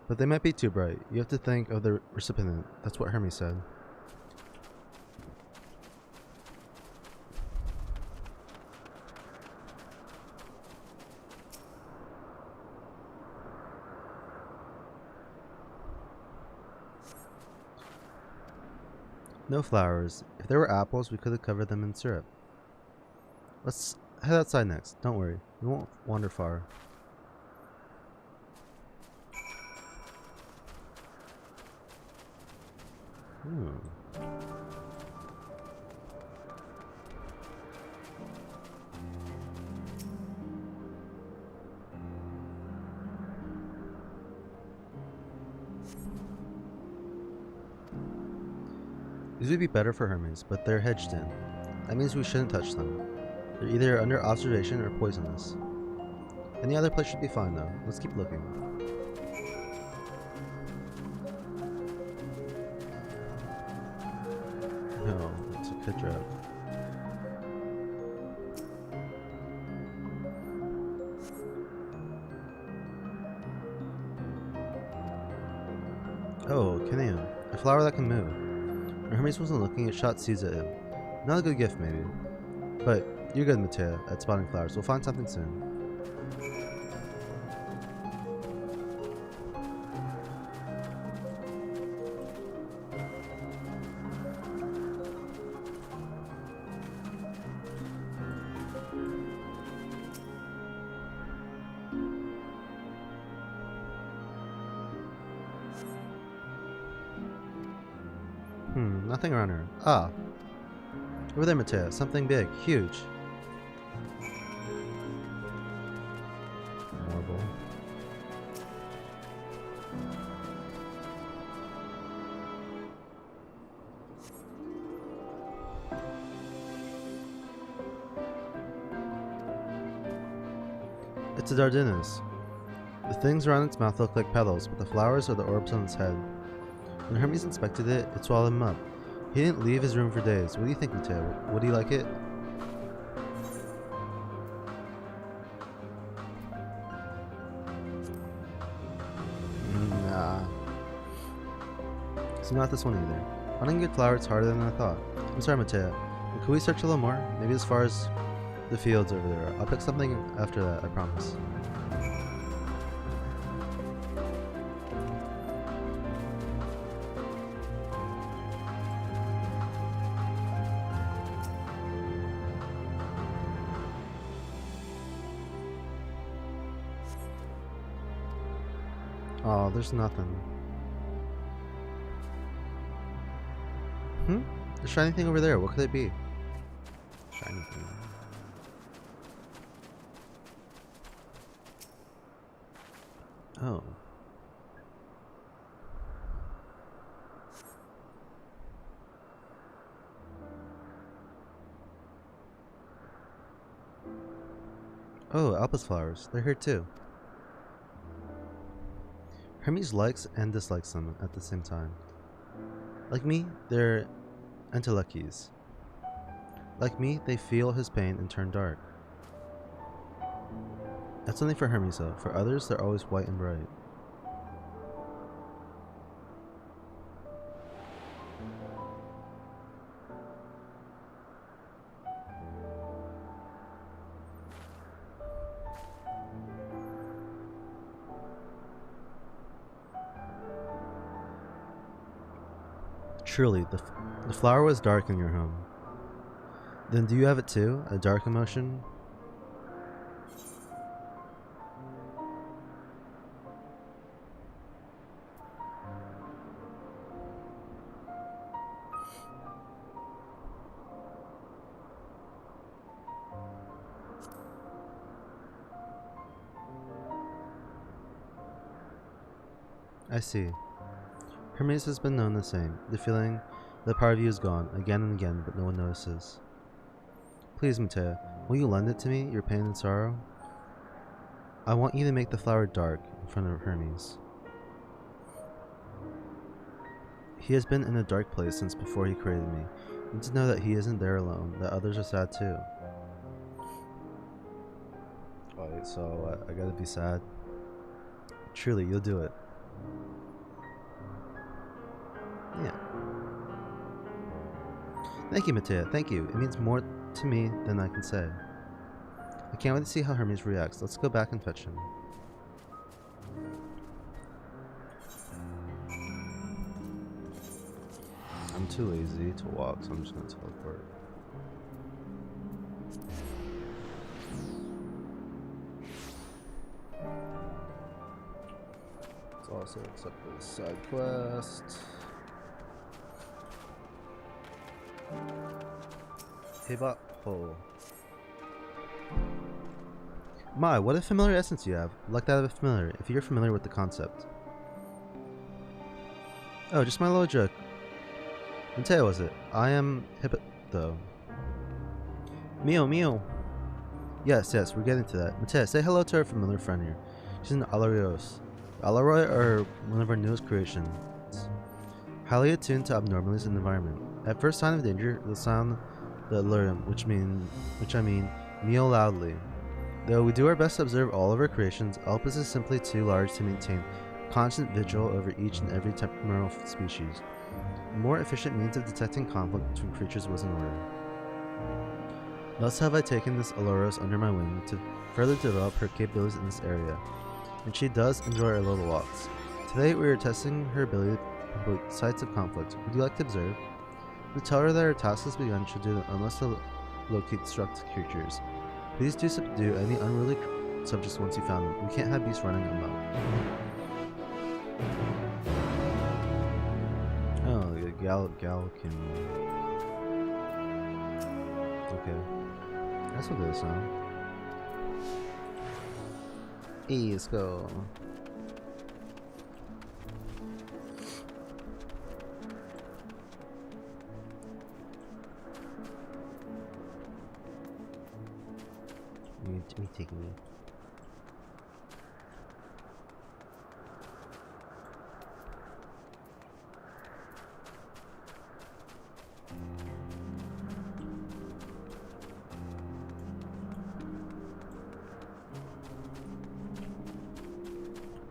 Speaker 1: But they might be too bright. You have to think of the recipient. That's what Hermes said. No flowers. If there were apples, we could have covered them in syrup. Let's head outside next. Don't worry. We won't wander far. These would be better for Hermes, but they're hedged in. That means we shouldn't touch them. They're either under observation or poisonous. Any other place should be fine though. Let's keep looking. No, it's a good trap. Oh, Kineum. A flower that can move. When Hermes wasn't looking, it shot seeds at him. Not a good gift, maybe. But you're good, Matea, at spotting flowers. We'll find something soon. Nothing around her. Ah. Over there, Matea. Something big. Huge. Marble. It's a Dardanus. The things around its mouth look like petals, but the flowers are the orbs on its head. When Hermes inspected it, it swallowed him up. He didn't leave his room for days. What do you think, Matea? Would he like it? Nah. So not this one either. Finding a good flower is harder than I thought. I'm sorry, Matea. But could we search a little more? Maybe as far as the fields over there. I'll pick something after that, I promise. Oh, there's nothing. The shiny thing over there, what could it be? Shiny thing. Oh. Oh, Alpus flowers. They're here too. Hermes likes and dislikes them at the same time. Like me, they're entelecchies. Like me, they feel his pain and turn dark. That's only for Hermes though. For others, they're always white and bright. Surely, the flower was dark in your home. Then do you have it too? A dark emotion? I see. Hermes has been known the same. The feeling that part of you is gone, again and again, but no one notices. Please, Matea, will you lend it to me, your pain and sorrow? I want you to make the flower dark in front of Hermes. He has been in a dark place since before he created me. You need to know that he isn't there alone, that others are sad too. Wait, so I gotta be sad? Truly, you'll do it. Yeah. Thank you, Matea. Thank you. It means more to me than I can say. I can't wait to see how Hermes reacts. Let's go back and fetch him. I'm too lazy to walk, so I'm just gonna teleport. Let's also accept this side quest. Hiba. Oh. My, what a familiar essence you have. Like that of a familiar, if you're familiar with the concept. Oh, just my little joke. Matea was it? I am though. Mio, Mio. Yes, we're getting to that. Matea, say hello to our familiar friend here. She's an Alarios. Alaroi are one of our newest creations. Highly attuned to abnormalities in the environment. At first sign of danger, they'll sound the alarium, which I mean, meow loudly. Though we do our best to observe all of our creations, Elpis is simply too large to maintain constant vigil over each and every temporal species. A more efficient means of detecting conflict between creatures was in order. Thus have I taken this Aloros under my wing to further develop her capabilities in this area, and she does enjoy our little walks. Today we are testing her ability to complete sites of conflict. Would you like to observe? We tell her that her task has begun. She'll do the utmost to locate destructive creatures. Please do subdue any unruly subjects once you found them. We can't have beasts running amok. Oh, the Gallican. Okay. That's what this sound. Hey, let's go. Me taking it.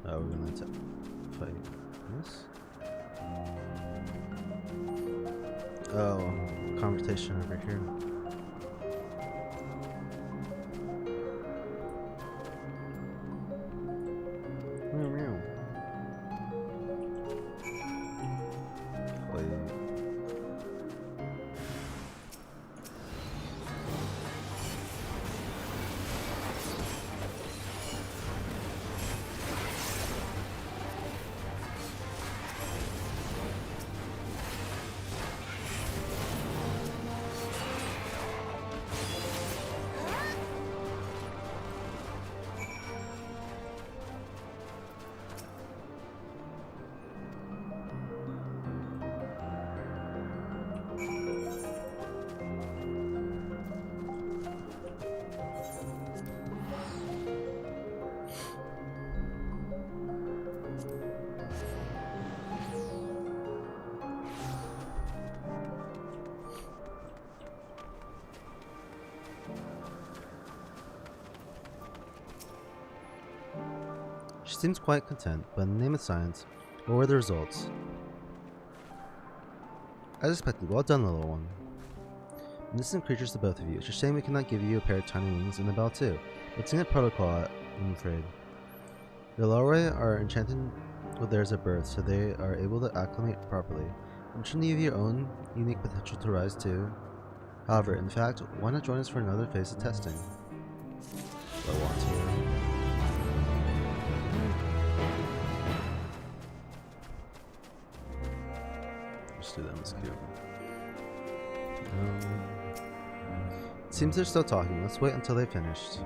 Speaker 1: Oh, we're gonna fight this. Oh, conversation over here. She seems quite content, but in the name of science, what were the results? As expected, well done, little one. Innocent creatures to both of you. It's a shame we cannot give you a pair of tiny wings and a bell too. It's in a protocol, I'm afraid. The Loroi are enchanted with theirs at birth, so they are able to acclimate properly. And shouldn't you have your own unique potential to rise too? However, in fact, why not join us for another phase of testing? Do I want to? Let's do that in this cube. It seems they're still talking. Let's wait until they've finished.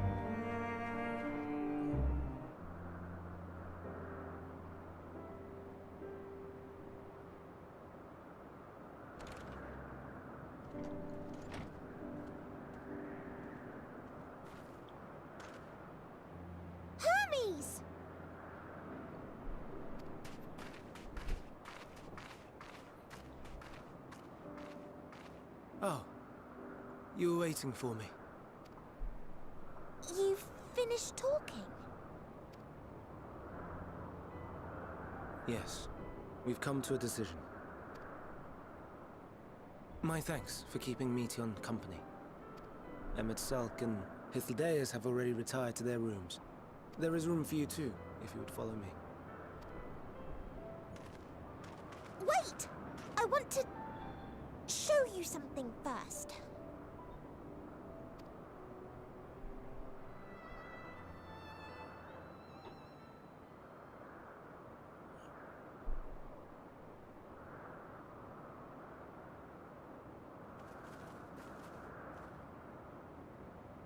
Speaker 7: Hermes!
Speaker 6: Oh, you were waiting for me.
Speaker 7: You've finished talking?
Speaker 6: Yes, we've come to a decision. My thanks for keeping Meteon company. Emmett Selk and Hythlodaeus have already retired to their rooms. There is room for you too, if you would follow me.
Speaker 7: Wait! I want to show you something first.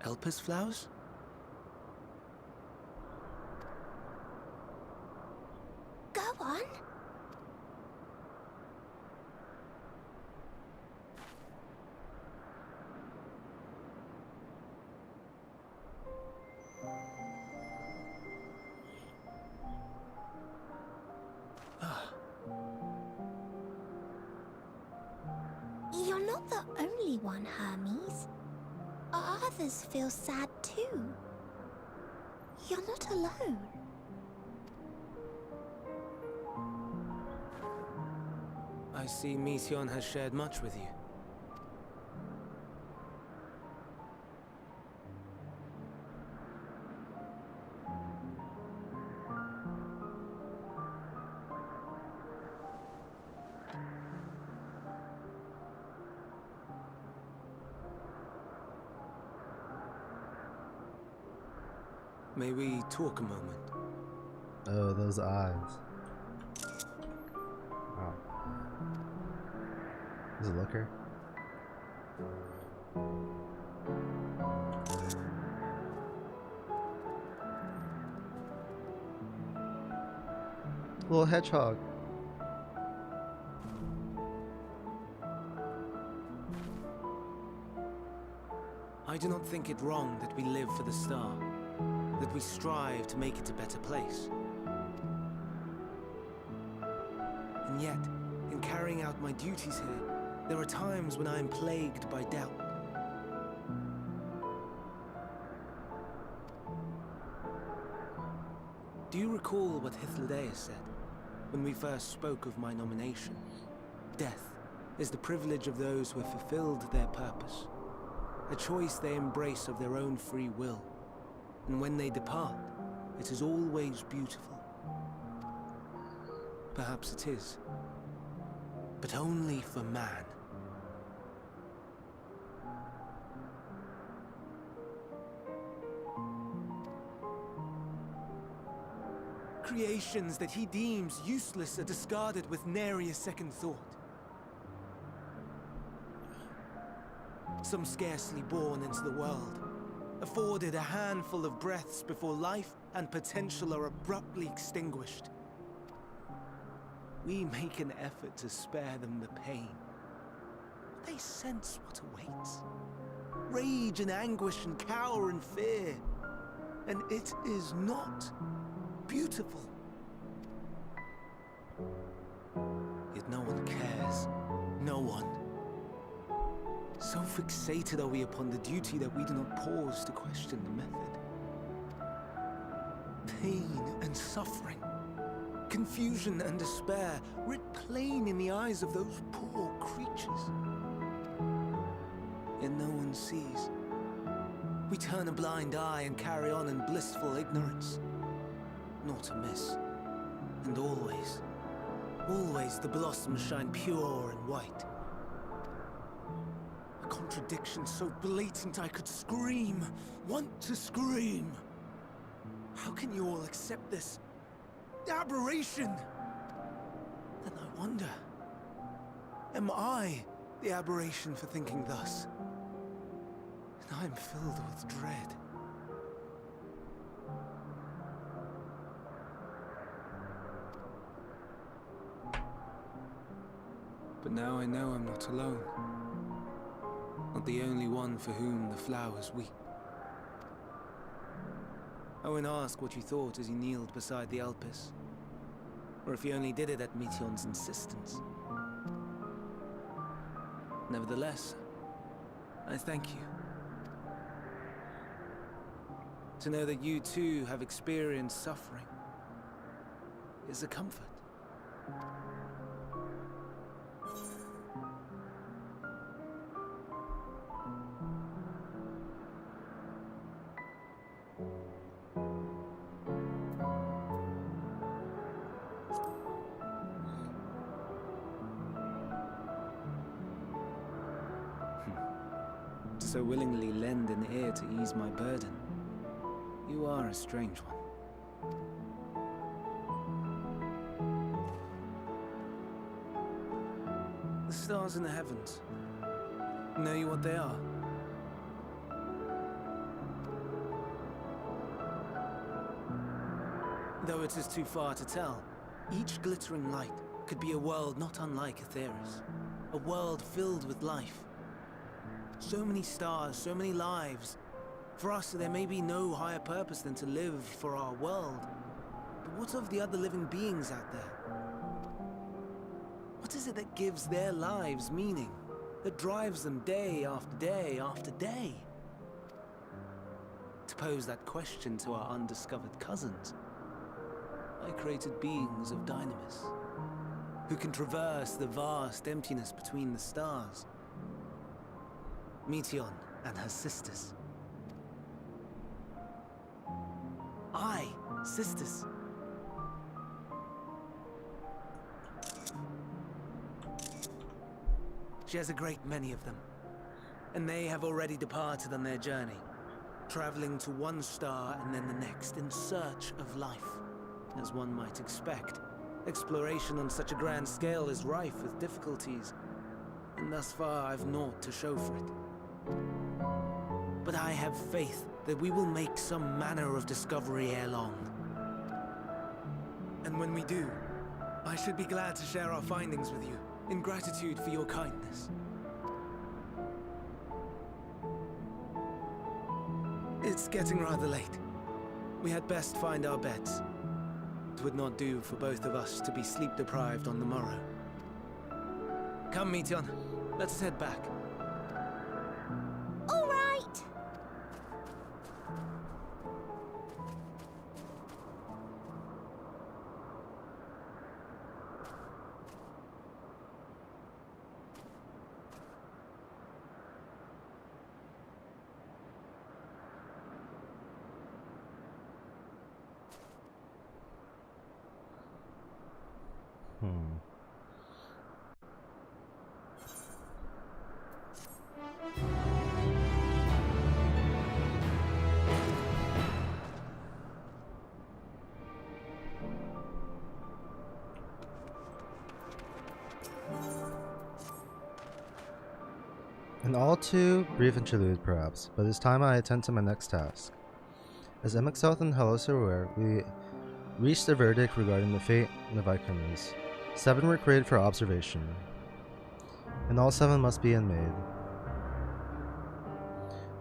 Speaker 6: Elpis flowers?
Speaker 7: Go on. You're not the only one, Hermes. Others feel sad too. You're not alone.
Speaker 6: I see Meteon has shared much with you. May we talk a moment?
Speaker 1: Oh, those eyes. Wow. Is it Looker? Little hedgehog.
Speaker 6: I do not think it wrong that we live for the star, that we strive to make it a better place. And yet, in carrying out my duties here, there are times when I am plagued by doubt. Do you recall what Hythlodaeus said when we first spoke of my nomination? Death is the privilege of those who have fulfilled their purpose, a choice they embrace of their own free will. And when they depart, it is always beautiful. Perhaps it is, but only for man. Creations that he deems useless are discarded with nary a second thought. Some scarcely born into the world, afforded a handful of breaths before life and potential are abruptly extinguished. We make an effort to spare them the pain. They sense what awaits. Rage and anguish and cower and fear. And it is not beautiful. Yet no one cares. No one. So fixated are we upon the duty that we do not pause to question the method. Pain and suffering, confusion and despair, writ plain in the eyes of those poor creatures. Yet no one sees. We turn a blind eye and carry on in blissful ignorance. Not amiss, and always Always the blossoms shine pure and white. A contradiction so blatant I could scream, want to scream. How can you all accept this aberration? Then I wonder, am I the aberration for thinking thus? And I am filled with dread. But now I know I'm not alone. Not the only one for whom the flowers weep. I won't ask what you thought as you kneeled beside the Alpes, or if you only did it at Meteon's insistence. Nevertheless, I thank you. To know that you too have experienced suffering is a comfort. So willingly lend an ear to ease my burden. You are a strange one. The stars in the heavens. Know you what they are? Though it is too far to tell, each glittering light could be a world not unlike Aetheris. A world filled with life. So many stars, so many lives. For us, there may be no higher purpose than to live for our world. But what of the other living beings out there? What is it that gives their lives meaning? That drives them day after day after day? To pose that question to our undiscovered cousins, I created beings of Dynamis, who can traverse the vast emptiness between the stars. Meteon and her sisters. Sisters. She has a great many of them, and they have already departed on their journey, traveling to one star and then the next in search of life. As one might expect, exploration on such a grand scale is rife with difficulties, and thus far I've naught to show for it. But I have faith that we will make some manner of discovery ere long. And when we do, I should be glad to share our findings with you, in gratitude for your kindness. It's getting rather late. We had best find our beds. It would not do for both of us to be sleep-deprived on the morrow. Come, Meteon. Let us head back.
Speaker 7: All right.
Speaker 1: An all too brief interlude, perhaps, but it's time I attend to my next task. As Emixoth and Helos are aware, we reached a verdict regarding the fate of the Vicuners. 7 were created for observation, and all 7 must be unmade.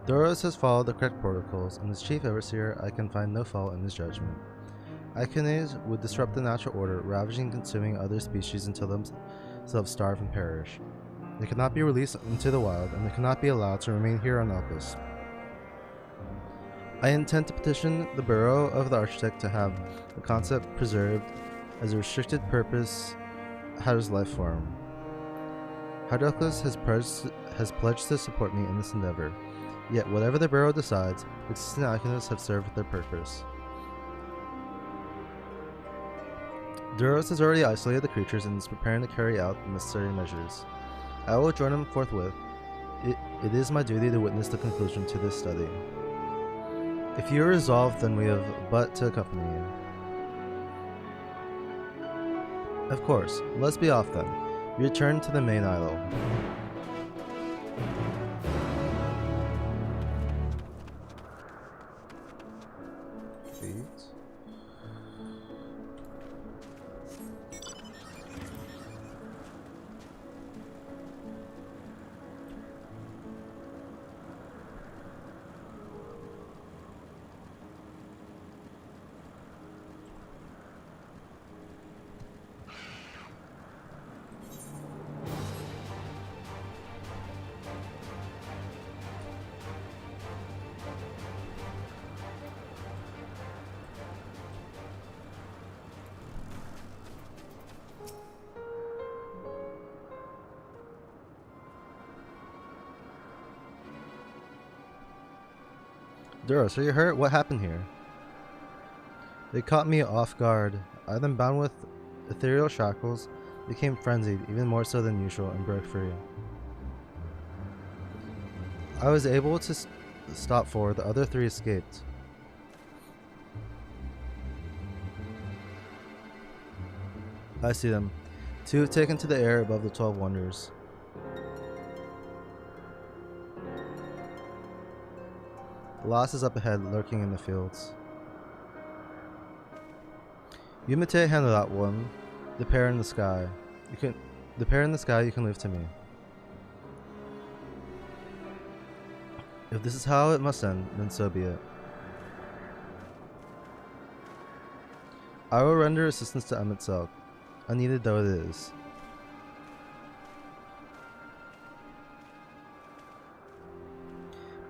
Speaker 1: Doros has followed the correct protocols, and as chief overseer, I can find no fault in his judgment. Ikunes would disrupt the natural order, ravaging and consuming other species until themselves starve and perish. They cannot be released into the wild, and they cannot be allowed to remain here on Elpis. I intend to petition the Bureau of the Architect to have the concept preserved as a restricted purpose Hatter's life form. Hydroclus has pledged to support me in this endeavor, yet whatever the Bureau decides, existing Ikunes have served their purpose. Duros has already isolated the creatures and is preparing to carry out the necessary measures. I will join him forthwith. It is my duty to witness the conclusion to this study. If you are resolved, then we have but to accompany you. Of course. Let's be off then. We return to the main idol. Feet. Duros, are you hurt? What happened here? They caught me off guard. I then, bound with ethereal shackles, became frenzied, even more so than usual, and broke free. I was able to stop 4. The other 3 escaped. I see them. 2 have taken to the air above the 12 wonders. The last is up ahead, lurking in the fields. Yumite, handle that one. The pair in the sky. You can leave to me. If this is how it must end, then so be it. I will render assistance to Emet-Selch, unneeded though it is.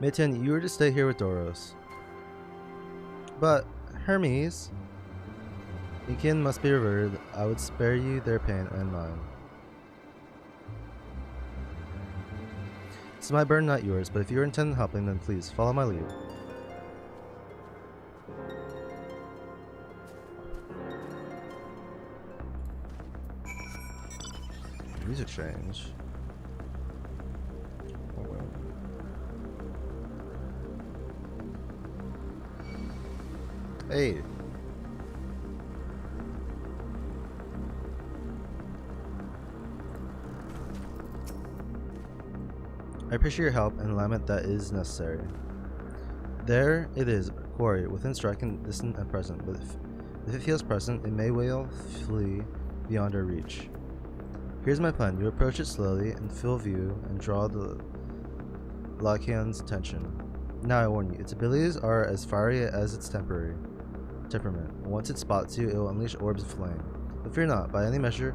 Speaker 1: Meitan, you were to stay here with Duros. But, Hermes, Ikin must be reverted. I would spare you their pain and mine. It's my burden, not yours, but if you are intent on helping, then please, follow my lead. Music change. Hey. I appreciate your help and alignment that is necessary. There it is, quarry, within striking distance and present, but if it feels present, it may well flee beyond our reach. Here's my plan. You approach it slowly in full view and draw the Lakian's attention. Now I warn you, its abilities are as fiery as its temperament. Once it spots you, it will unleash orbs of flame. But fear not, by any measure,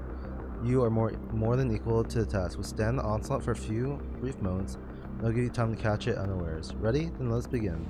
Speaker 1: you are more than equal to the task. Withstand the onslaught for a few brief moments, and I'll give you time to catch it unawares. Ready? Then let's begin.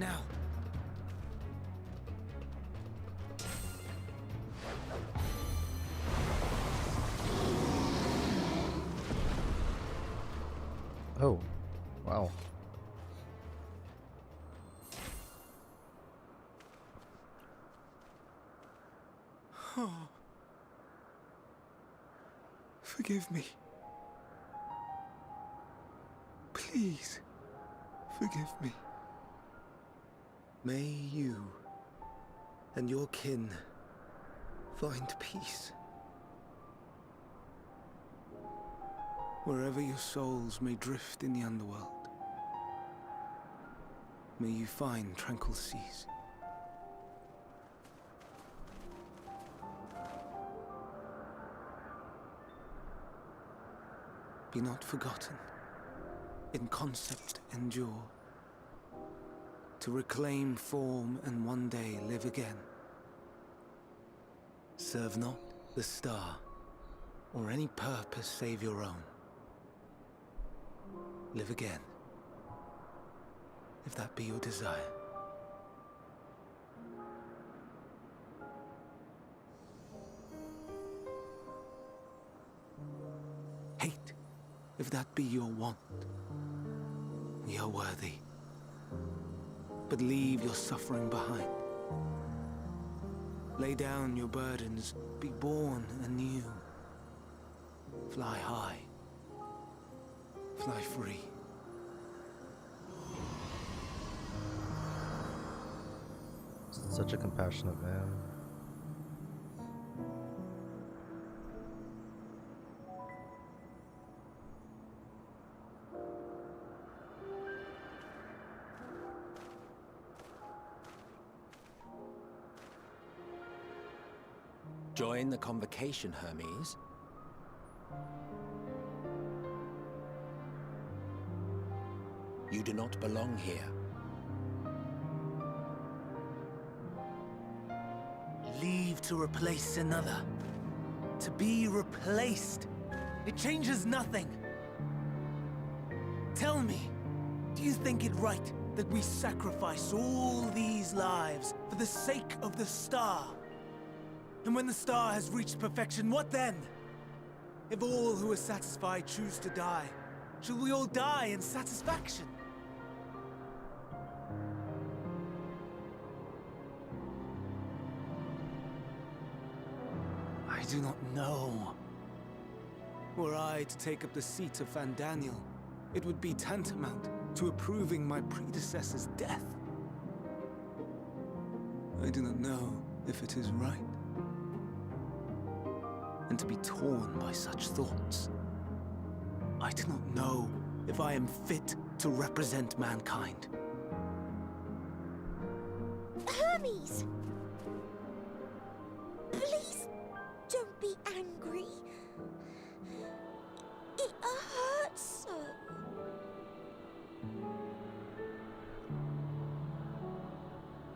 Speaker 6: now.
Speaker 1: Oh, wow.
Speaker 6: Oh. Forgive me. Please, forgive me. May you and your kin find peace. Wherever your souls may drift in the underworld, may you find tranquil seas. Be not forgotten, in concept endure, to reclaim form and one day live again. Serve not the star, or any purpose save your own. Live again, if that be your desire. Hate, if that be your want. We are worthy. But leave your suffering behind. Lay down your burdens, be born anew. Fly high, fly free.
Speaker 1: Such a compassionate man.
Speaker 5: Join the convocation, Hermes. You do not belong here.
Speaker 6: Leave to replace another. To be replaced. It changes nothing. Tell me, do you think it right that we sacrifice all these lives for the sake of the star? And when the star has reached perfection, what then? If all who are satisfied choose to die, shall we all die in satisfaction? I do not know. Were I to take up the seat of Fandaniel, it would be tantamount to approving my predecessor's death. I do not know if it is right. And to be torn by such thoughts. I do not know if I am fit to represent mankind.
Speaker 7: Hermes! Please don't be angry. It hurts so.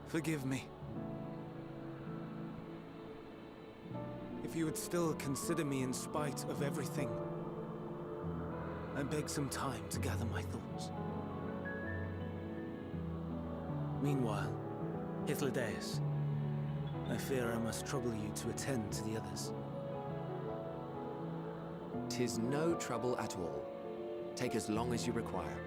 Speaker 6: Forgive me. If you would still consider me in spite of everything, I beg some time to gather my thoughts. Meanwhile, Hythlodaeus, I fear I must trouble you to attend to the others.
Speaker 4: 'Tis no trouble at all. Take as long as you require.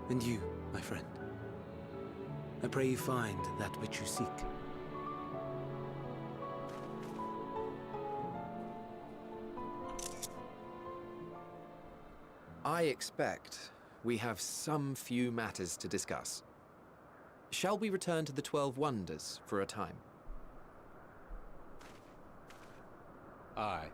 Speaker 6: And you, my friend, I pray you find that which you seek.
Speaker 4: I expect we have some few matters to discuss. Shall we return to the 12 Wonders for a time?
Speaker 5: Aye.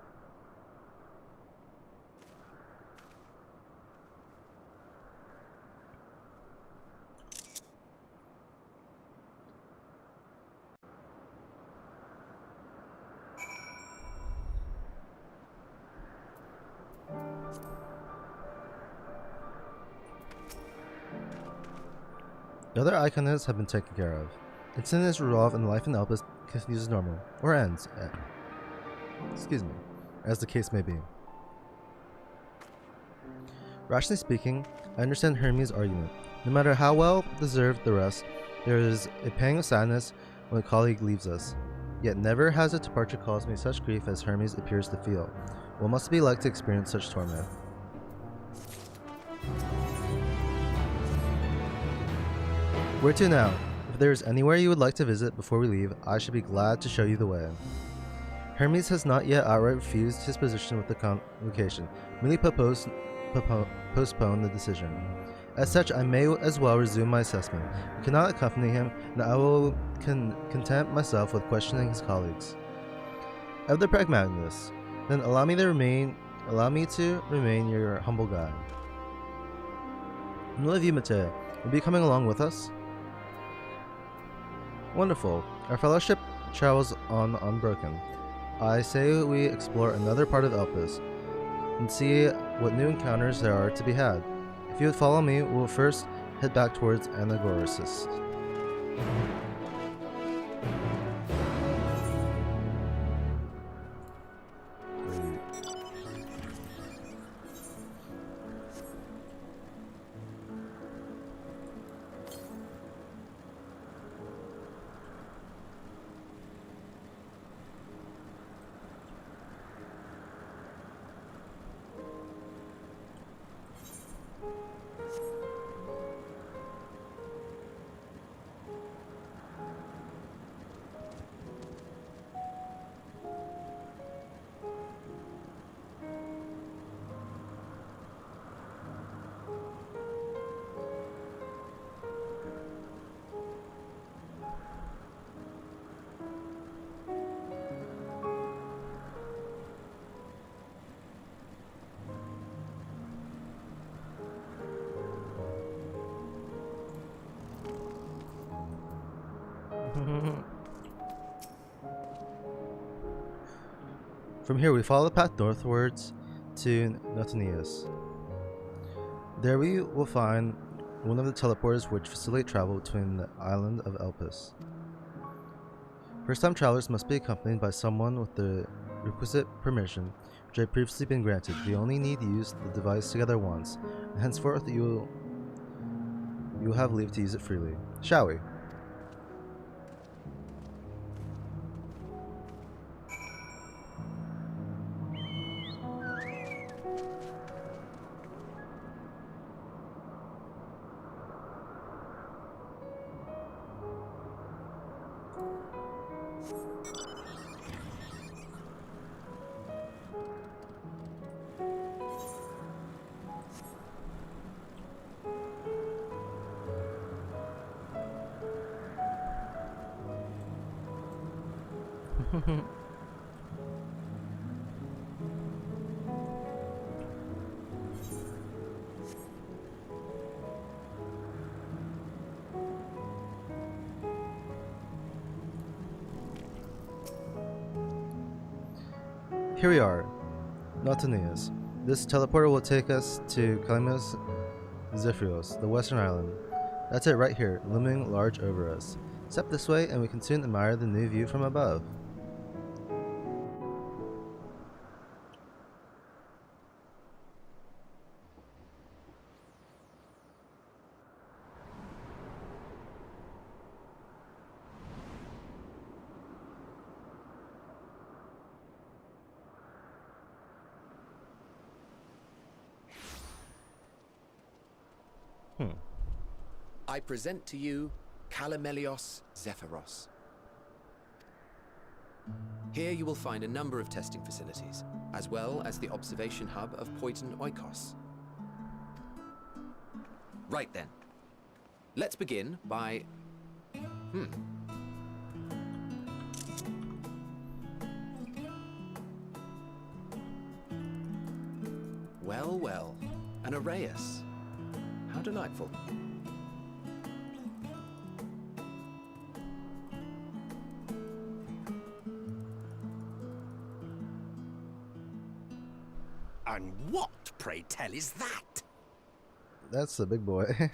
Speaker 1: The other iconists have been taken care of. Incident is resolved and the life in Elpis continues as normal, or ends, excuse me, as the case may be. Rationally speaking, I understand Hermes' argument. No matter how well deserved the rest, there is a pang of sadness when a colleague leaves us. Yet never has a departure caused me such grief as Hermes appears to feel. What must it be like to experience such torment? Where to now? If there is anywhere you would like to visit before we leave, I should be glad to show you the way. Hermes has not yet outright refused his position with the convocation, merely postponed the decision. As such, I may as well resume my assessment. I cannot accompany him, and I will content myself with questioning his colleagues. Of the pragmaticness, then allow me to remain your humble guide. And what of you, Mateo? Will you be coming along with us? Wonderful. Our fellowship travels on unbroken. I say we explore another part of Elpis and see what new encounters there are to be had. If you would follow me, we will first head back towards Anagorasis. From here, we follow the path northwards to Notanias. There we will find one of the teleporters which facilitate travel between the island of Elpis. First-time travelers must be accompanied by someone with the requisite permission, which had previously been granted. We only need to use the device together once, and henceforth you will have leave to use it freely. Shall we? Here we are, Notanias. This teleporter will take us to Kalimos Zephyros, the western island. That's it right here, looming large over us. Step this way and we can soon admire the new view from above.
Speaker 4: I present to you Kalimelios Zephyros. Here you will find a number of testing facilities, as well as the observation hub of Poiton Oikos. Right then. Let's begin by... Well, well. An Arraius. How delightful.
Speaker 9: And what, pray tell, is that?
Speaker 1: That's the big boy.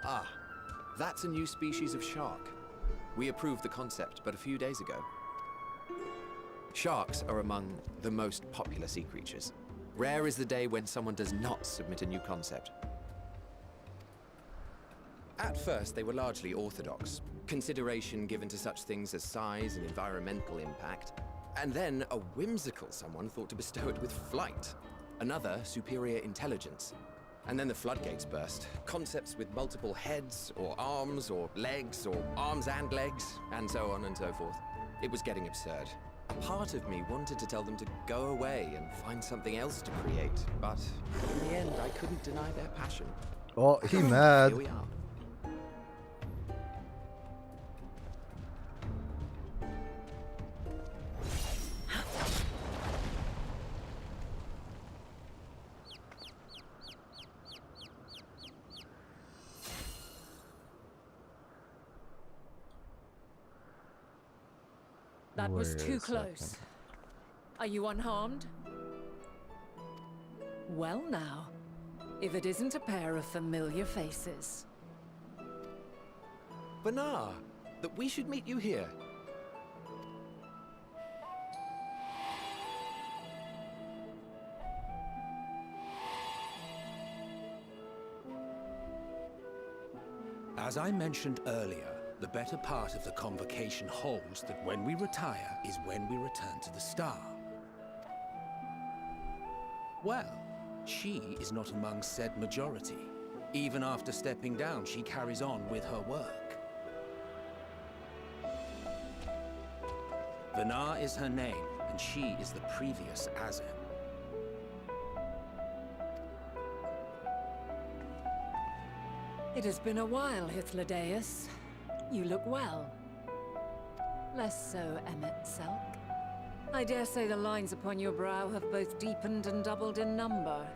Speaker 4: Ah, that's a new species of shark. We approved the concept but a few days ago. Sharks are among the most popular sea creatures. Rare is the day when someone does not submit a new concept. At first, they were largely orthodox. Consideration given to such things as size and environmental impact. And then a whimsical someone thought to bestow it with flight. Another, superior intelligence. And then the floodgates burst. Concepts with multiple heads, or arms and legs, and so on and so forth. It was getting absurd. A part of me wanted to tell them to go away and find something else to create, but in the end, I couldn't deny their passion.
Speaker 1: Oh, he mad.
Speaker 4: Here we are.
Speaker 10: That was
Speaker 1: Wait
Speaker 10: too
Speaker 1: a
Speaker 10: close.
Speaker 1: second.
Speaker 10: Are you unharmed? Well now, if it isn't a pair of familiar faces.
Speaker 4: Banar, that we should meet you here.
Speaker 5: As I mentioned earlier, the better part of the convocation holds that when we retire is when we return to the star. Well, she is not among said majority. Even after stepping down, she carries on with her work. Vanar is her name, and she is the previous Azem.
Speaker 10: It has been a while, Hythlodaeus. You look well. Less so, Emmet Selk. I dare say the lines upon your brow have both deepened and doubled in number.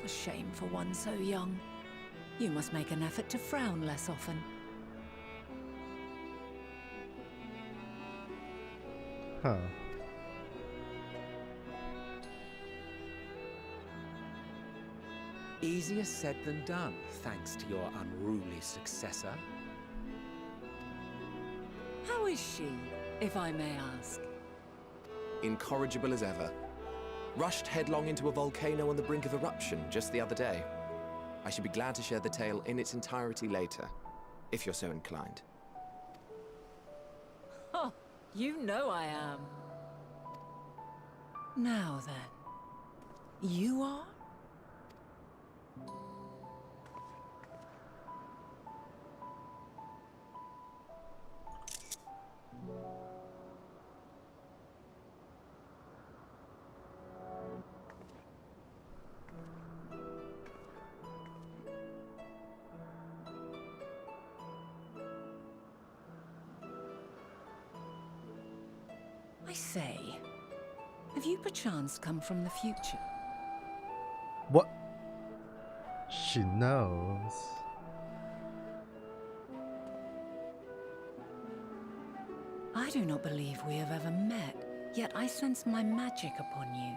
Speaker 10: A shame for one so young. You must make an effort to frown less often.
Speaker 1: Huh.
Speaker 5: Easier said than done, thanks to your unruly successor.
Speaker 10: How is she, if I may ask?
Speaker 4: Incorrigible as ever. Rushed headlong into a volcano on the brink of eruption just the other day. I should be glad to share the tale in its entirety later, if you're so inclined.
Speaker 10: Oh, you know I am. Now then, you are? I say, have you perchance come from the future?
Speaker 1: What? She knows.
Speaker 10: I do not believe we have ever met, yet I sense my magic upon you.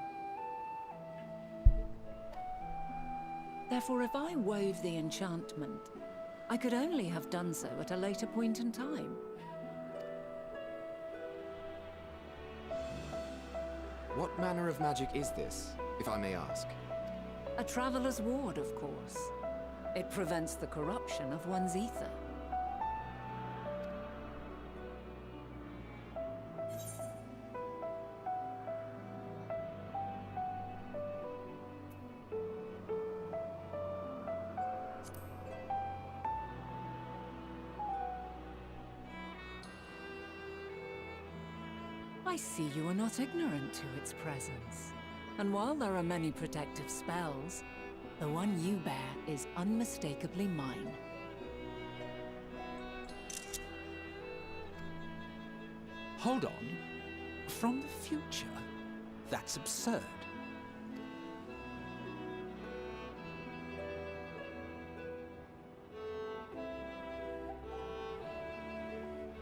Speaker 10: Therefore, if I wove the enchantment, I could only have done so at a later point in time.
Speaker 4: What manner of magic is this, if I may ask?
Speaker 10: A traveler's ward, of course. It prevents the corruption of one's ether. I see you are not ignorant to its presence. And while there are many protective spells, the one you bear is unmistakably mine.
Speaker 5: Hold on. From the future? That's absurd.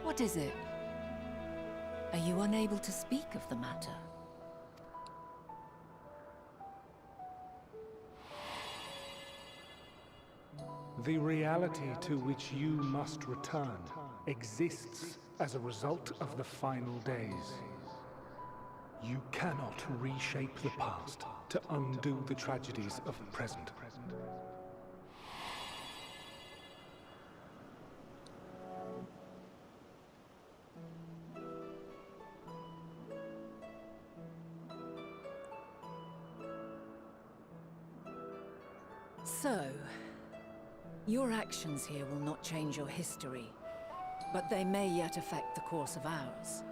Speaker 10: What is it? Are you unable to speak of the matter?
Speaker 3: The reality to which you must return exists as a result of the final days. You cannot reshape the past to undo the tragedies of the present.
Speaker 10: So, your actions here will not change your history, but they may yet affect the course of ours.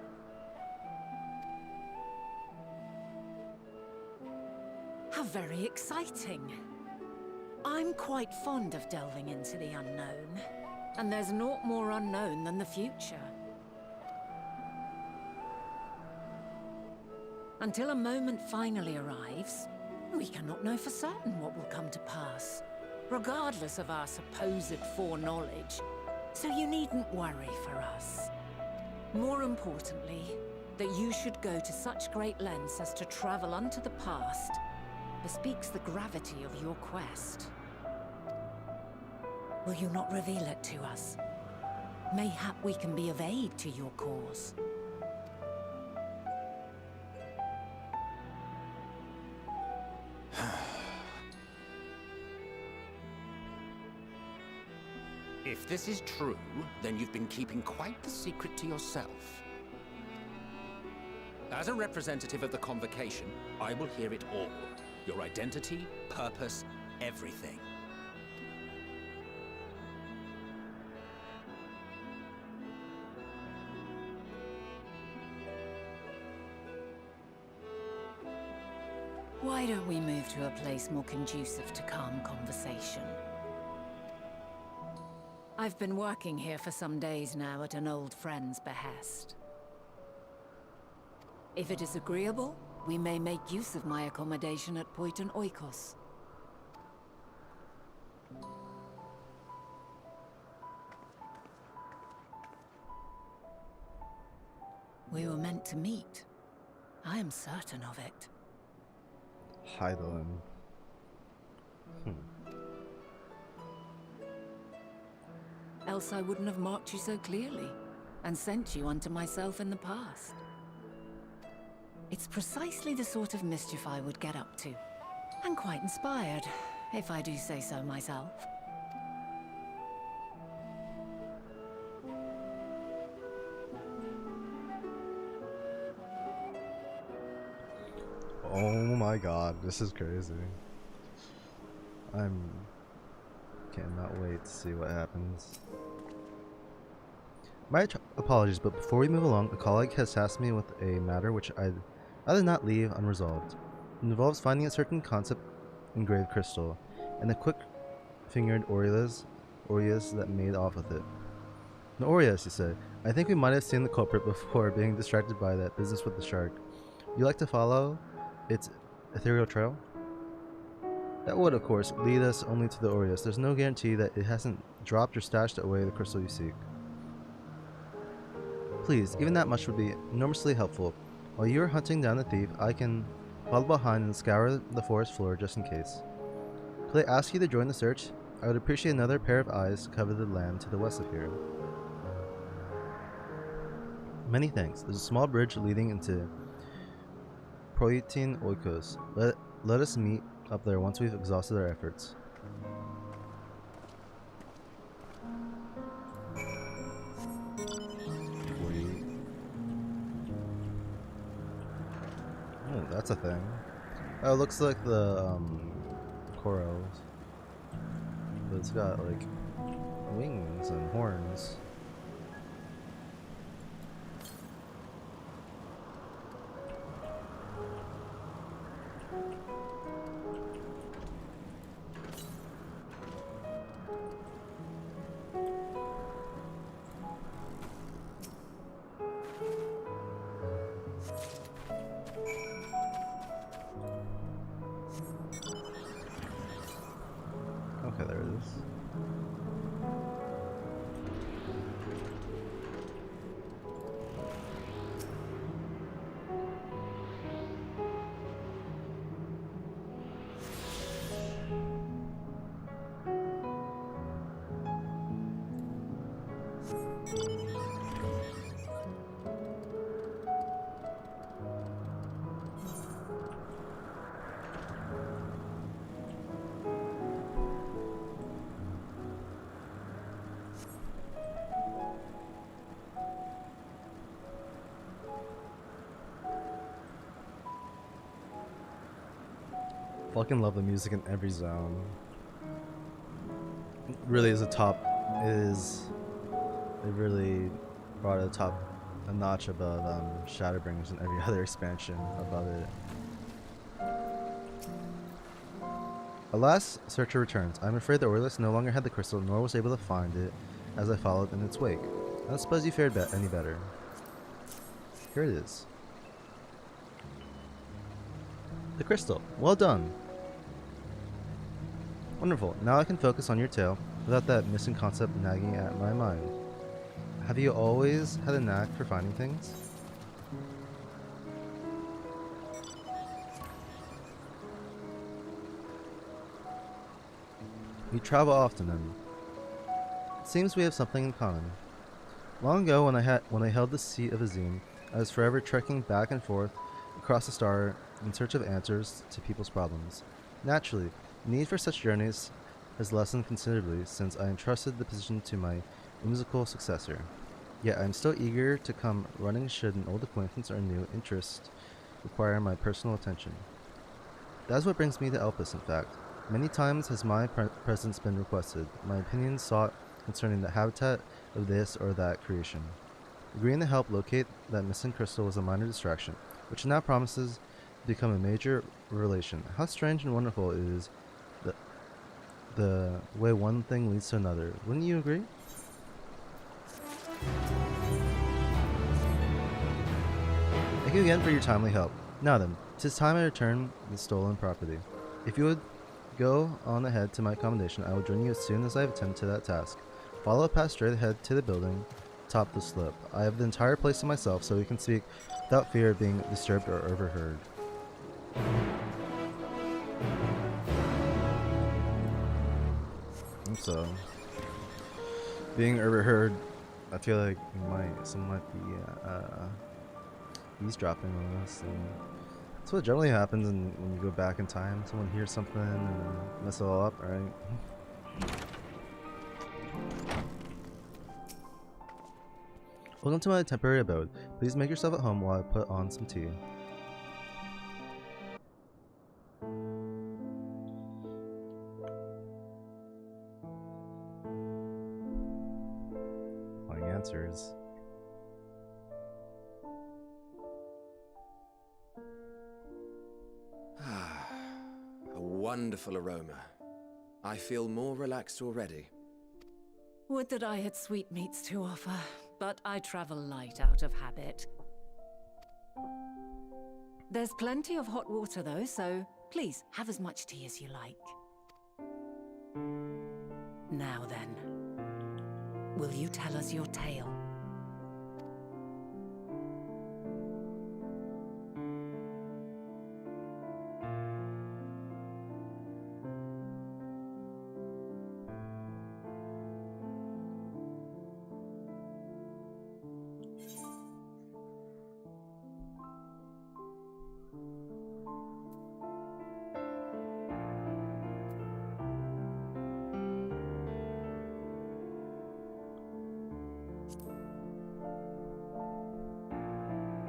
Speaker 10: How very exciting! I'm quite fond of delving into the unknown, and there's naught more unknown than the future. Until a moment finally arrives, we cannot know for certain what will come to pass, regardless of our supposed foreknowledge, so you needn't worry for us. More importantly, that you should go to such great lengths as to travel unto the past bespeaks the gravity of your quest. Will you not reveal it to us? Mayhap we can be of aid to your cause.
Speaker 5: If this is true, then you've been keeping quite the secret to yourself. As a representative of the Convocation, I will hear it all. Your identity, purpose, everything.
Speaker 10: Why don't we move to a place more conducive to calm conversation? I've been working here for some days now at an old friend's behest. If it is agreeable, we may make use of my accommodation at Poiton Oikos. We were meant to meet. I am certain of it.
Speaker 1: Hydaelyn.
Speaker 10: Else I wouldn't have marked you so clearly, and sent you unto myself in the past. It's precisely the sort of mischief I would get up to, and quite inspired, if I do say so myself.
Speaker 1: Oh my god, this is crazy. Cannot wait to see what happens. My apologies, but before we move along, a colleague has tasked me with a matter which I'd rather not leave unresolved. It involves finding a certain concept engraved crystal, and the quick-fingered Aureas that made off with it. The Aureas, you say. I think we might have seen the culprit before, being distracted by that business with the shark. You like to follow its ethereal trail? That would, of course, lead us only to the Aureus. There's no guarantee that it hasn't dropped or stashed away the crystal you seek. Please, even that much would be enormously helpful. While you are hunting down the thief, I can follow behind and scour the forest floor just in case. Could I ask you to join the search? I would appreciate another pair of eyes to cover the land to the west of here. Many thanks. There's a small bridge leading into Poiton Oikos. Let us meet up there once we've exhausted our efforts. Oh, that's a thing. Oh, it looks like the corals, but it's got like wings and horns. Okay, there it is. Fucking love the music in every zone. It really is a top. It really brought it a notch above Shadowbringers and every other expansion above it. Alas, Searcher returns. I'm afraid the Orless no longer had the crystal, nor was able to find it as I followed in its wake. I don't suppose you fared any better. Here it is. The crystal. Well done. Wonderful. Now I can focus on your tale without that missing concept nagging at my mind. Have you always had a knack for finding things? We travel often, and it seems we have something in common. Long ago, when I held the seat of Azim, I was forever trekking back and forth across the star in search of answers to people's problems. Naturally, the need for such journeys has lessened considerably since I entrusted the position to my whimsical successor. Yet I am still eager to come running should an old acquaintance or new interest require my personal attention. That is what brings me to Elpis, in fact. Many times has my presence been requested, my opinions sought concerning the habitat of this or that creation. Agreeing to help locate that missing crystal was a minor distraction, which now promises to become a major revelation. How strange and wonderful it is the way one thing leads to another. Wouldn't you agree? Thank you again for your timely help. Now then, 'tis time I return the stolen property. If you would go on ahead to my accommodation, I will join you as soon as I have attended to that task. Follow a path straight ahead to the building, top the slope. I have the entire place to myself, so we can speak without fear of being disturbed or overheard. So, being overheard, I feel like someone might be eavesdropping on us. And that's what generally happens when you go back in time. Someone hears something and mess it all up, right? Welcome to my temporary abode. Please make yourself at home while I put on some tea. Finding answers.
Speaker 4: A wonderful aroma. I feel more relaxed already.
Speaker 10: Would that I had sweetmeats to offer, but I travel light out of habit. There's plenty of hot water though, so please have as much tea as you like. Now then, will you tell us your tale?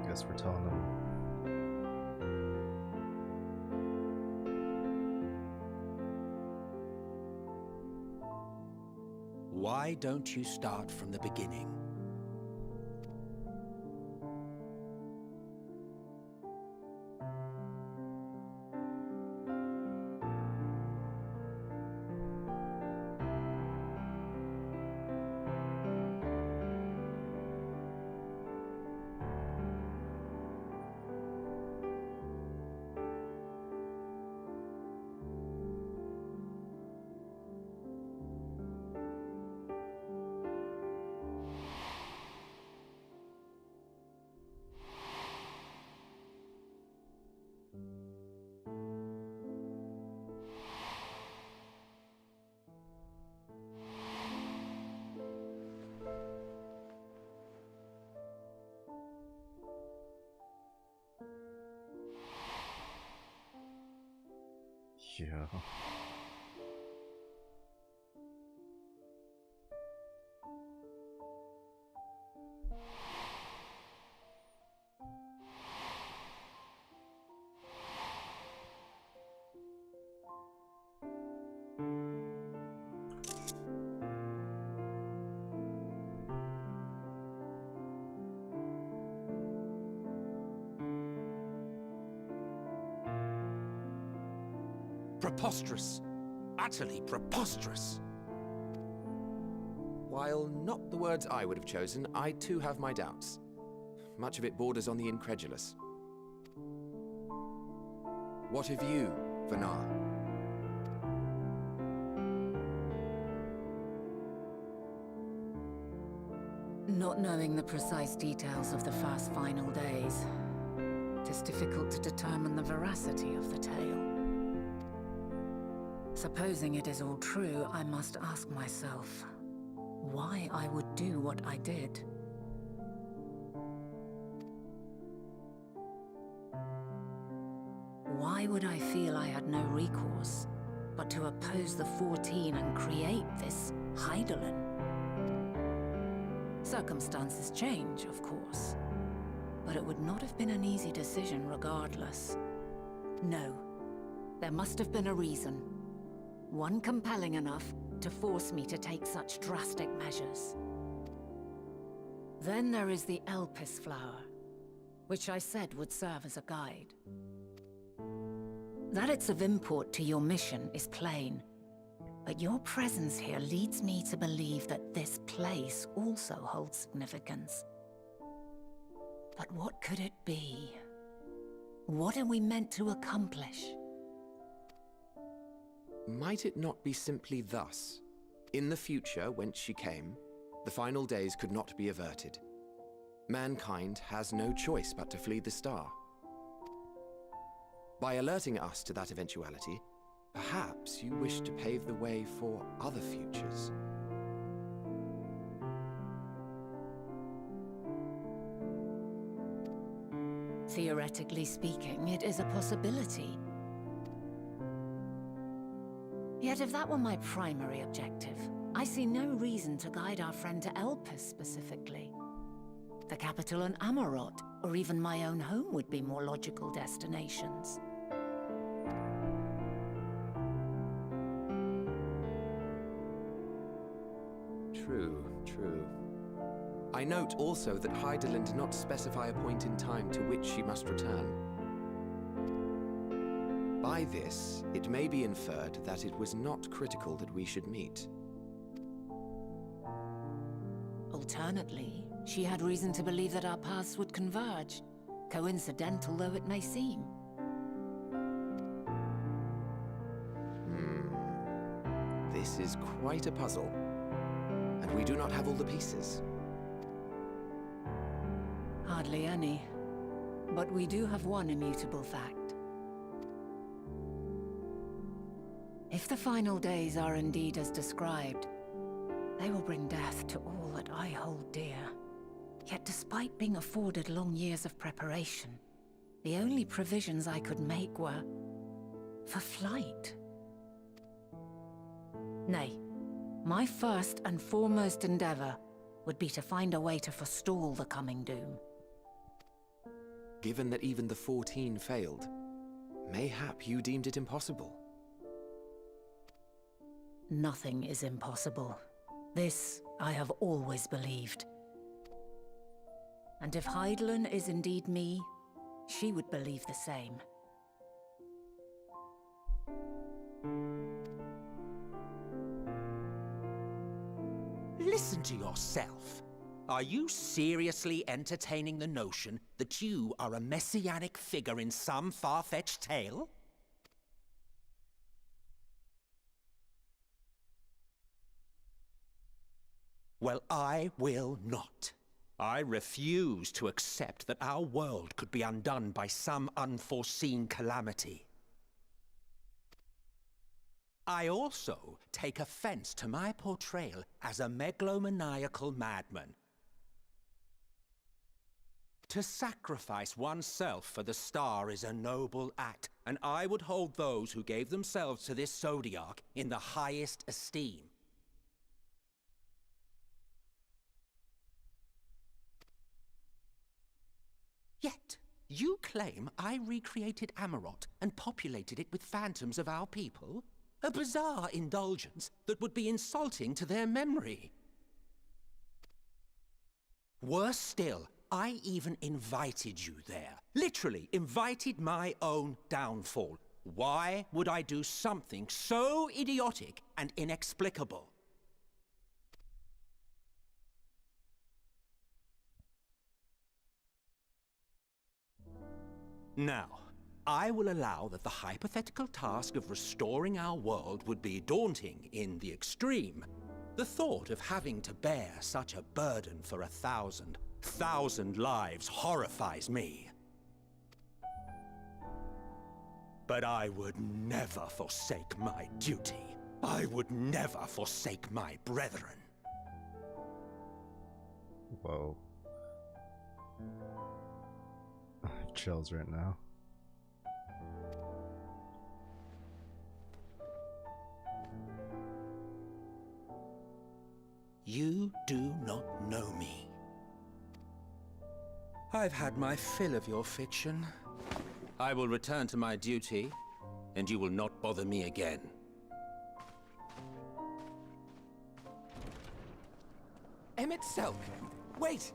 Speaker 1: Guess we're telling them.
Speaker 5: Why don't you start from the beginning?
Speaker 1: Yeah.
Speaker 5: Preposterous. Utterly preposterous.
Speaker 4: While not the words I would have chosen, I too have my doubts. Much of it borders on the incredulous. What of you, Vanar?
Speaker 10: Not knowing the precise details of the first final days, it is difficult to determine the veracity of the tale. Supposing it is all true, I must ask myself why I would do what I did. Why would I feel I had no recourse but to oppose the 14 and create this Hydaelyn? Circumstances change, of course, but it would not have been an easy decision regardless. No, there must have been a reason. One compelling enough to force me to take such drastic measures. Then there is the Elpis flower, which I said would serve as a guide. That it's of import to your mission is plain, but your presence here leads me to believe that this place also holds significance. But what could it be? What are we meant to accomplish?
Speaker 4: Might it not be simply thus? In the future, whence she came, the final days could not be averted. Mankind has no choice but to flee the star. By alerting us to that eventuality, perhaps you wish to pave the way for other futures.
Speaker 10: Theoretically speaking, it is a possibility. Yet if that were my primary objective, I see no reason to guide our friend to Elpis specifically. The capital and Amarot, or even my own home would be more logical destinations.
Speaker 4: True, true. I note also that Hydaelyn did not specify a point in time to which she must return. By this, it may be inferred that it was not critical that we should meet.
Speaker 10: Alternately, she had reason to believe that our paths would converge, coincidental though it may seem.
Speaker 4: This is quite a puzzle, and we do not have all the pieces.
Speaker 10: Hardly any, but we do have one immutable fact. If the final days are indeed as described, they will bring death to all that I hold dear. Yet despite being afforded long years of preparation, the only provisions I could make were for flight. Nay, my first and foremost endeavor would be to find a way to forestall the coming doom.
Speaker 4: Given that even the 14 failed, mayhap you deemed it impossible.
Speaker 10: Nothing is impossible. This I have always believed. And if Hydaelyn is indeed me, she would believe the same.
Speaker 5: Listen to yourself. Are you seriously entertaining the notion that you are a messianic figure in some far-fetched tale? Well, I will not. I refuse to accept that our world could be undone by some unforeseen calamity. I also take offense to my portrayal as a megalomaniacal madman. To sacrifice oneself for the star is a noble act, and I would hold those who gave themselves to this zodiac in the highest esteem. Yet, you claim I recreated Amarot and populated it with phantoms of our people? A bizarre indulgence that would be insulting to their memory. Worse still, I even invited you there. Literally invited my own downfall. Why would I do something so idiotic and inexplicable? Now, I will allow that the hypothetical task of restoring our world would be daunting in the extreme. The thought of having to bear such a burden for 1,000 lives horrifies me. But I would never forsake my duty. I would never forsake my brethren.
Speaker 1: Whoa. I have chills right now.
Speaker 5: You do not know me. I've had my fill of your fiction. I will return to my duty, and you will not bother me again.
Speaker 4: Emmett Selk! Wait!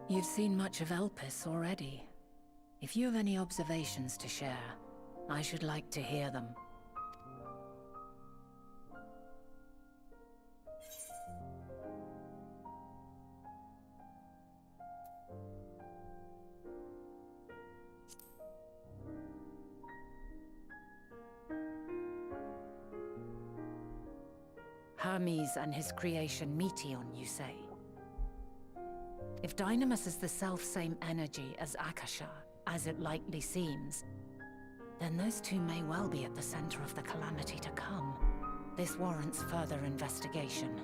Speaker 10: You've seen much of Elpis already. If you have any observations to share, I should like to hear them. Hermes and his creation Meteon, you say? If Dynamis is the self-same energy as Akasha, as it likely seems, then those two may well be at the center of the calamity to come. This warrants further investigation.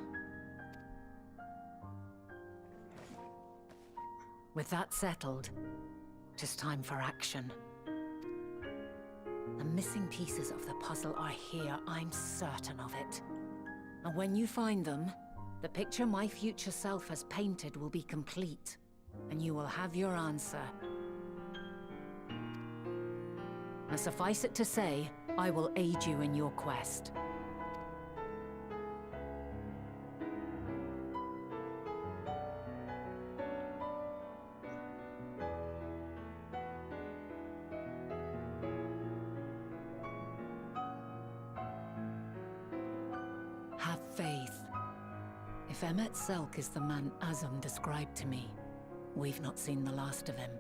Speaker 10: With that settled, it is time for action. The missing pieces of the puzzle are here, I'm certain of it. And when you find them, the picture my future self has painted will be complete, and you will have your answer. Now, suffice it to say, I will aid you in your quest. Have faith. If Emmett Selk is the man Azum described to me, we've not seen the last of him.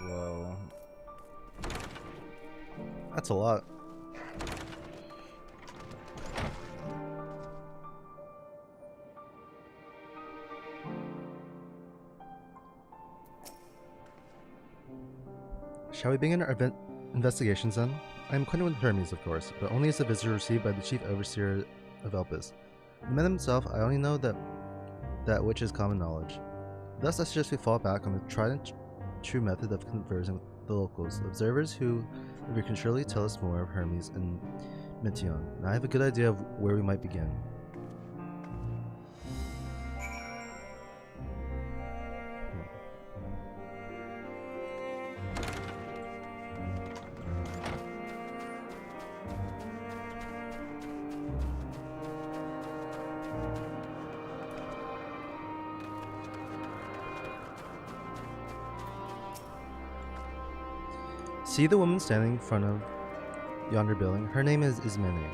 Speaker 1: Whoa. That's a lot. Shall we begin our investigations then? I am acquainted with Hermes, of course, but only as a visitor received by the chief overseer of Elpis. The man himself, I only know that which is common knowledge. Thus, I suggest we fall back on the tried and true method of conversing with the locals, observers who can surely tell us more of Hermes and Meteon. Now I have a good idea of where we might begin. See the woman standing in front of yonder building? Her name is Ismene.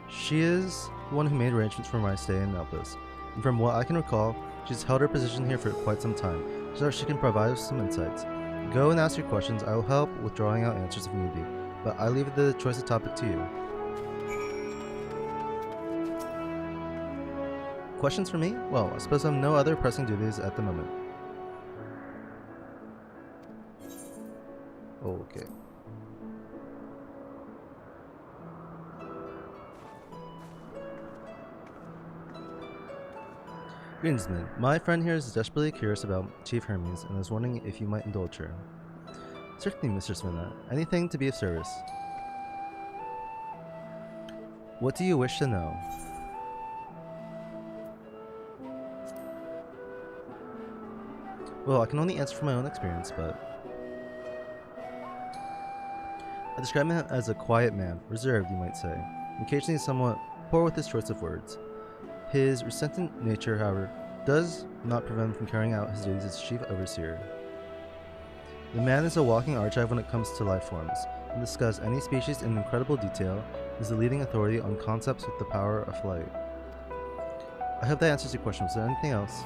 Speaker 1: She is the one who made arrangements for my stay in Elpis, and from what I can recall, she's held her position here for quite some time, so that she can provide us some insights. Go and ask your questions. I will help with drawing out answers if need be, but I leave the choice of topic to you. Questions for me? Well, I suppose I have no other pressing duties at the moment. Okay. Greetings, man. My friend here is desperately curious about Chief Hermes and is wondering if you might indulge her. Certainly, Mr. Smina. Anything to be of service. What do you wish to know? Well, I can only answer from my own experience, but I describe him as a quiet man, reserved, you might say, and occasionally somewhat poor with his choice of words. His resentant nature, however, does not prevent him from carrying out his duties as chief overseer. The man is a walking archive when it comes to life forms, and discusses any species in incredible detail, is the leading authority on concepts with the power of flight. I hope that answers your question. Was there anything else?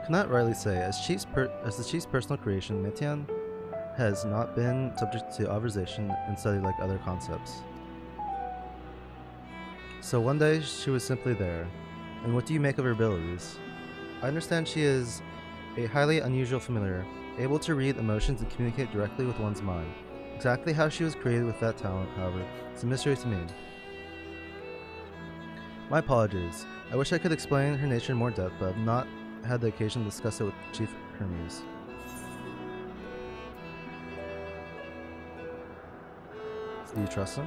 Speaker 1: Cannot rightly say, as the chief's personal creation, Metian has not been subject to observation and study like other concepts. So one day she was simply there. And what do you make of her abilities? I understand she is a highly unusual familiar, able to read emotions and communicate directly with one's mind. Exactly how she was created with that talent, however, is a mystery to me. My apologies. I wish I could explain her nature in more depth, but I have not had the occasion to discuss it with Chief Hermes. Do you trust him?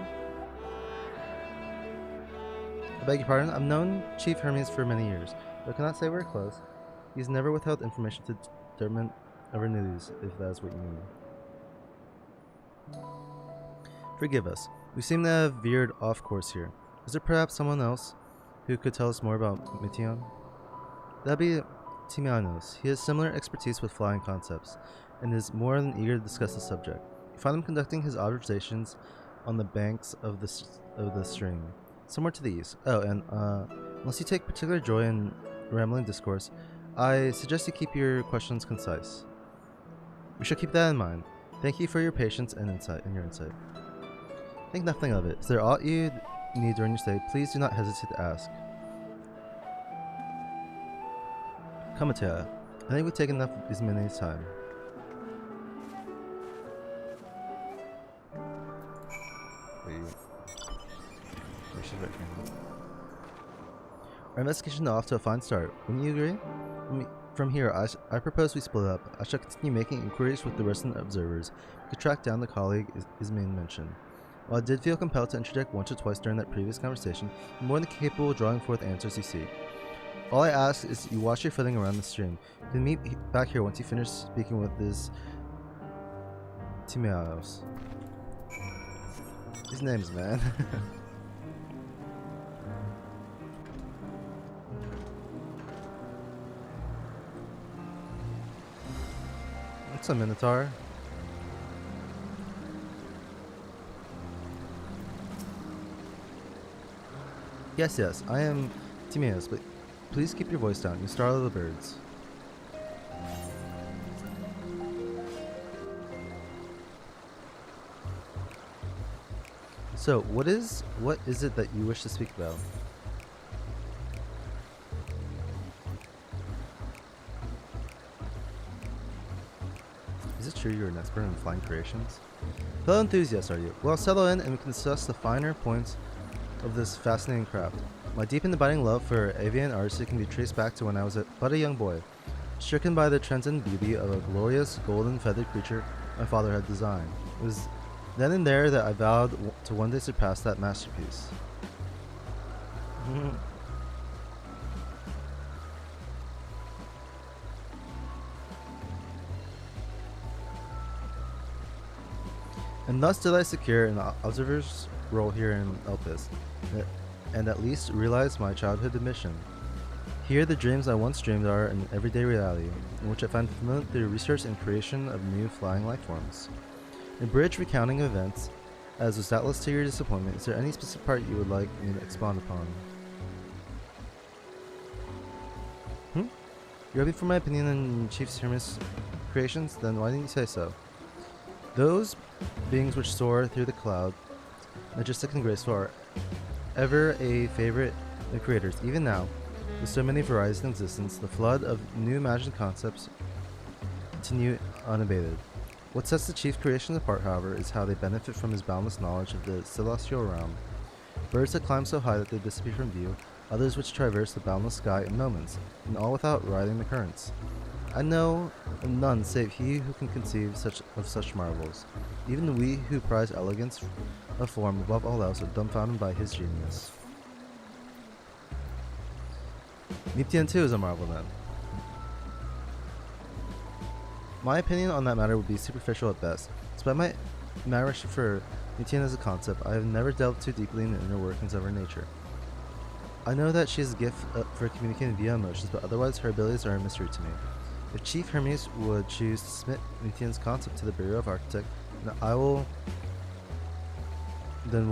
Speaker 1: I beg your pardon, I've known Chief Hermes for many years, but I cannot say we're close. He's never withheld information to determine our news, if that is what you mean. Forgive us. We seem to have veered off course here. Is there perhaps someone else who could tell us more about Metian? That'd be Timianos. He has similar expertise with flying concepts, and is more than eager to discuss the subject. You find him conducting his observations on the banks of the stream, somewhere to the east. Oh, and unless you take particular joy in rambling discourse, I suggest you keep your questions concise. We shall keep that in mind. Thank you for your patience and your insight. Think nothing of it. Is there aught you need during your stay? Please do not hesitate to ask. Come, Matea. I think we've taken enough of Ismene's time. She's right here. Our investigation is off to a fine start. Wouldn't you agree? From here, I propose we split up. I shall continue making inquiries with the rest of the observers. We could track down the colleague Ismail mentioned. While I did feel compelled to interject once or twice during that previous conversation, you're more than capable of drawing forth answers you seek. All I ask is you watch your footing around the stream. You can meet back here once you finish speaking with this Timeaos. These names, man. What's a Minotaur? Yes, I am Timeaos, but please keep your voice down. You startle the birds. So, what is it that you wish to speak about? Is it true you're an expert in flying creations? Fellow enthusiast, are you? Well, settle in and we can discuss the finer points of this fascinating craft. My deep and abiding love for avian artistry can be traced back to when I was but a young boy, stricken by the transcendent beauty of a glorious golden feathered creature my father had designed. It was then and there that I vowed to one day surpass that masterpiece. And thus did I secure an observer's role here in Elpis, and at least realize my childhood mission. Here the dreams I once dreamed are an everyday reality, in which I find fulfillment through research and creation of new flying life forms. In brief recounting of events, as was doubtless to your disappointment, is there any specific part you would like me to expound upon? You're ready for my opinion on Chief Hermes creations? Then why didn't you say so? Those beings which soar through the cloud, majestic and graceful, are ever a favorite of creators. Even now, with so many varieties in existence, the flood of new imagined concepts continue unabated. What sets the chief creation apart, however, is how they benefit from his boundless knowledge of the celestial realm. Birds that climb so high that they disappear from view, others which traverse the boundless sky in moments, and all without riding the currents. I know of none save he who can conceive of such marvels. Even we who prize elegance of form above all else are dumbfounded by his genius. Niptian too is a marvel then. My opinion on that matter would be superficial at best. Despite my admiration for Niptian as a concept, I have never delved too deeply in the inner workings of her nature. I know that she has a gift for communicating via emotions, but otherwise her abilities are a mystery to me. If Chief Hermes would choose to submit Niptian's concept to the Bureau of Architect, then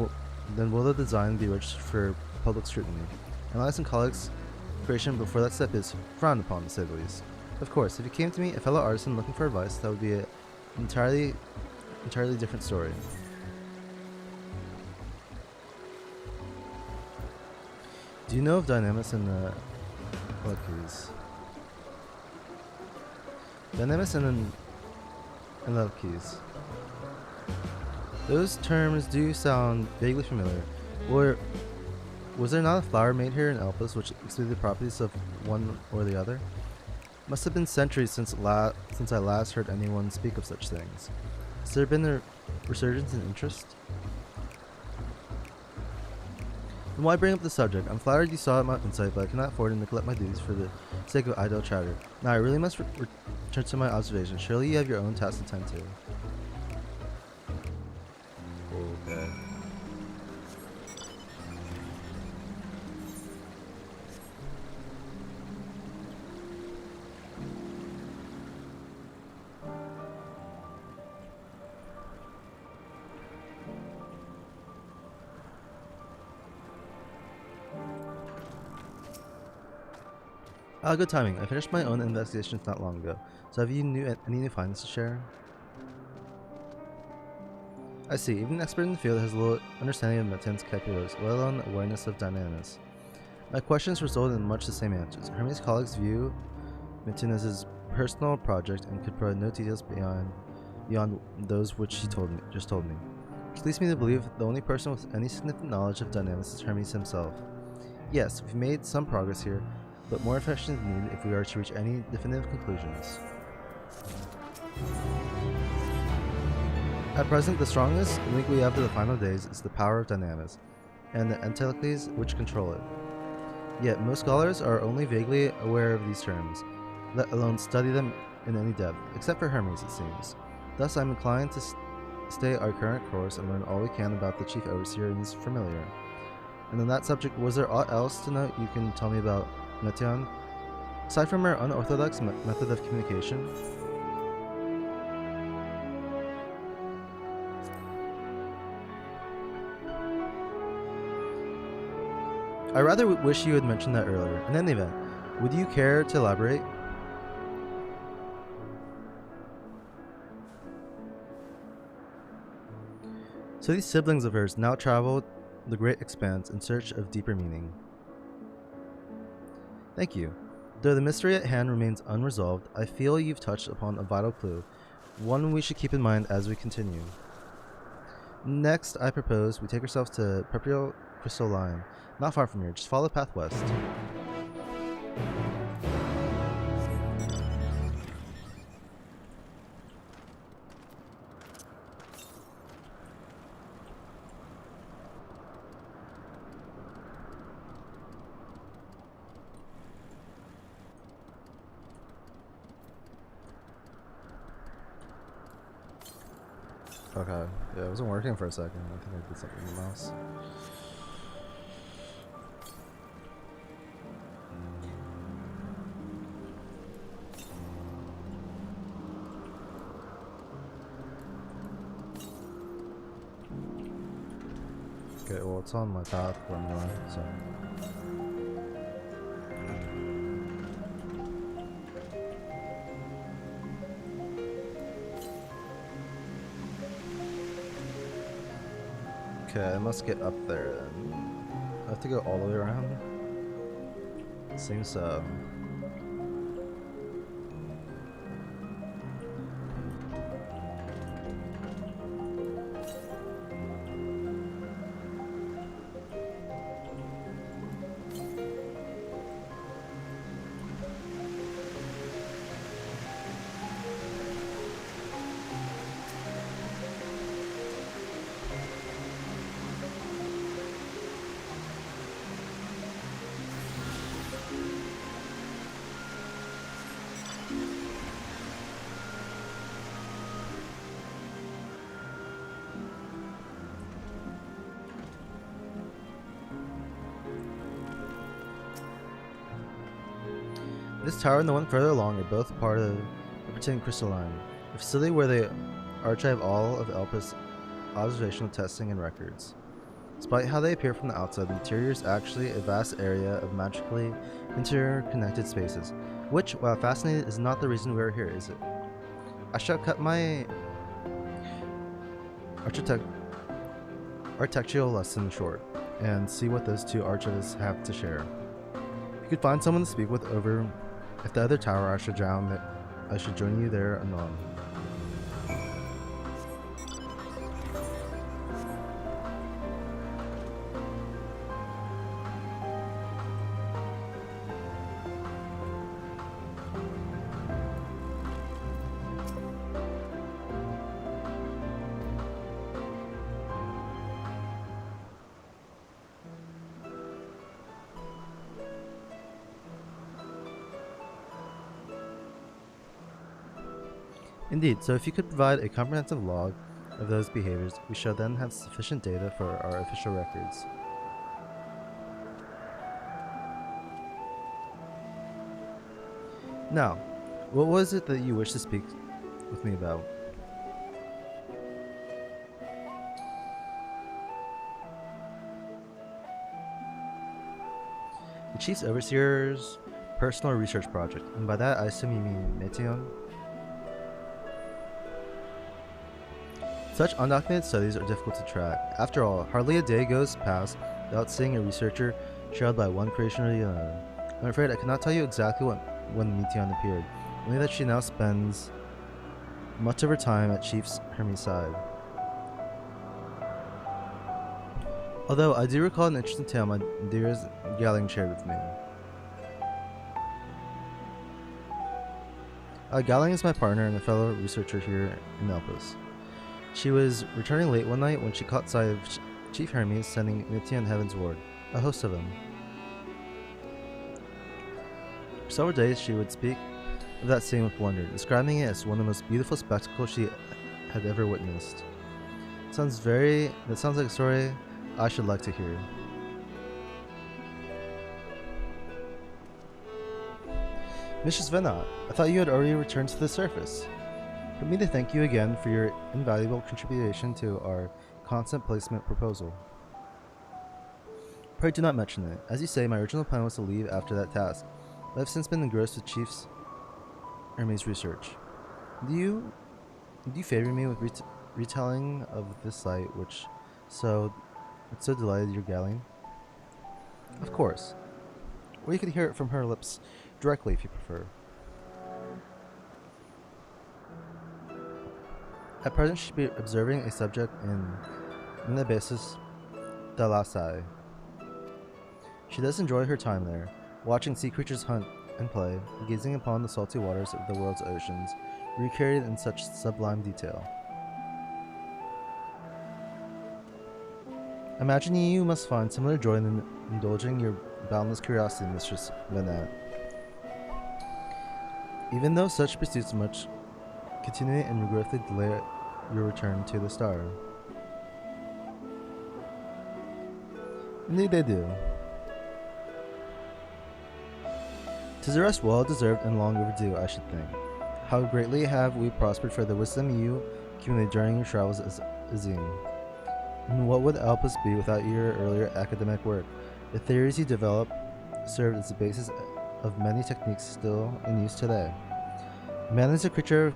Speaker 1: will the design be registered for public scrutiny? Analyzing colleagues' creation before that step is frowned upon, to say the least. Of course, if you came to me, a fellow artisan looking for advice, that would be an entirely different story. Do you know of dynamics in the Dynamics and keys. Those terms do sound vaguely familiar. Was there not a flower made here in Elpis which excluded the properties of one or the other? Must have been centuries since I last heard anyone speak of such things. Has there been a resurgence in interest? And why bring up the subject? I'm flattered you saw my insight, but I cannot afford to neglect my duties for the sake of idle chatter. Now I really must return to my observation. Surely you have your own tasks to tend to. Okay. Good timing. I finished my own investigations not long ago. So have you any new findings to share? I see. Even an expert in the field has little understanding of Metan's calculus, let alone awareness of dynamics. My questions result in much the same answers. Hermes' colleagues view Metan as his personal project and could provide no details beyond those which he just told me. Which leads me to believe the only person with any significant knowledge of dynamics is Hermes himself. Yes, we've made some progress here, but more information is needed if we are to reach any definitive conclusions. At present, the strongest link we have to the final days is the power of dynamics, and the entelecties which control it. Yet, most scholars are only vaguely aware of these terms, let alone study them in any depth, except for Hermes, it seems. Thus, I'm inclined to stay our current course and learn all we can about the Chief Overseer and his familiar. And on that subject, was there aught else to note you can tell me about Metan, aside from her unorthodox method of communication? I rather wish you had mentioned that earlier. In any event, would you care to elaborate? So these siblings of hers now traveled the great expanse in search of deeper meaning. Thank you. Though the mystery at hand remains unresolved, I feel you've touched upon a vital clue, one we should keep in mind as we continue. Next, I propose we take ourselves to Perpetual Crystal Line, not far from here. Just follow the path west. Okay, yeah, it wasn't working for a second. I think I did something with the mouse. Okay, well, it's on my path where I'm going, so. Okay, I must get up there then. I have to go all the way around? Seems so. This tower and the one further along are both part of the Pretend Crystalline, a facility where they archive all of Elpis' observational testing and records. Despite how they appear from the outside, the interior is actually a vast area of magically interconnected spaces, which, while fascinating, is not the reason we are here, is it? I shall cut my architectural lesson short and see what those two archivists have to share. If you could find someone to speak with over at the other tower, I should join you there anon. Indeed, so if you could provide a comprehensive log of those behaviors, we shall then have sufficient data for our official records. Now, what was it that you wished to speak with me about? The Chief's Overseer's personal research project, and by that I assume you mean Meteon? Such undocumented studies are difficult to track. After all, hardly a day goes past without seeing a researcher shadowed by one creation or the other. I'm afraid I cannot tell you exactly when Meteon appeared, only that she now spends much of her time at Chief Hermes' side. Although I do recall an interesting tale my dearest Galling shared with me. Galling is my partner and a fellow researcher here in Elpis. She was returning late one night when she caught sight of Chief Hermes sending Meteon heavenward, a host of them. For several days she would speak of that scene with wonder, describing it as one of the most beautiful spectacles she had ever witnessed. That sounds like a story I should like to hear. Mistress Venat, I thought you had already returned to the surface. Permit me to thank you again for your invaluable contribution to our constant placement proposal. Pray do not mention it. As you say, my original plan was to leave after that task, but I've since been engrossed with Chief Hermes' research. Do you favor me with retelling of this sight, which so delighted your Galleon? Of course. Or you could hear it from her lips directly if you prefer. At present she should be observing a subject in the basis de la Salle. She does enjoy her time there, watching sea creatures hunt and play, gazing upon the salty waters of the world's oceans, recreated in such sublime detail. Imagine you must find similar joy in indulging your boundless curiosity, Mistress Venat. Even though such pursuits much continue and regretfully delay your return to the star. Indeed they do. 'Tis a rest well deserved and long overdue, I should think. How greatly have we prospered for the wisdom you accumulated during your travels as Azim. And what would Elpis be without your earlier academic work? The theories you developed served as the basis of many techniques still in use today. Man is a creature of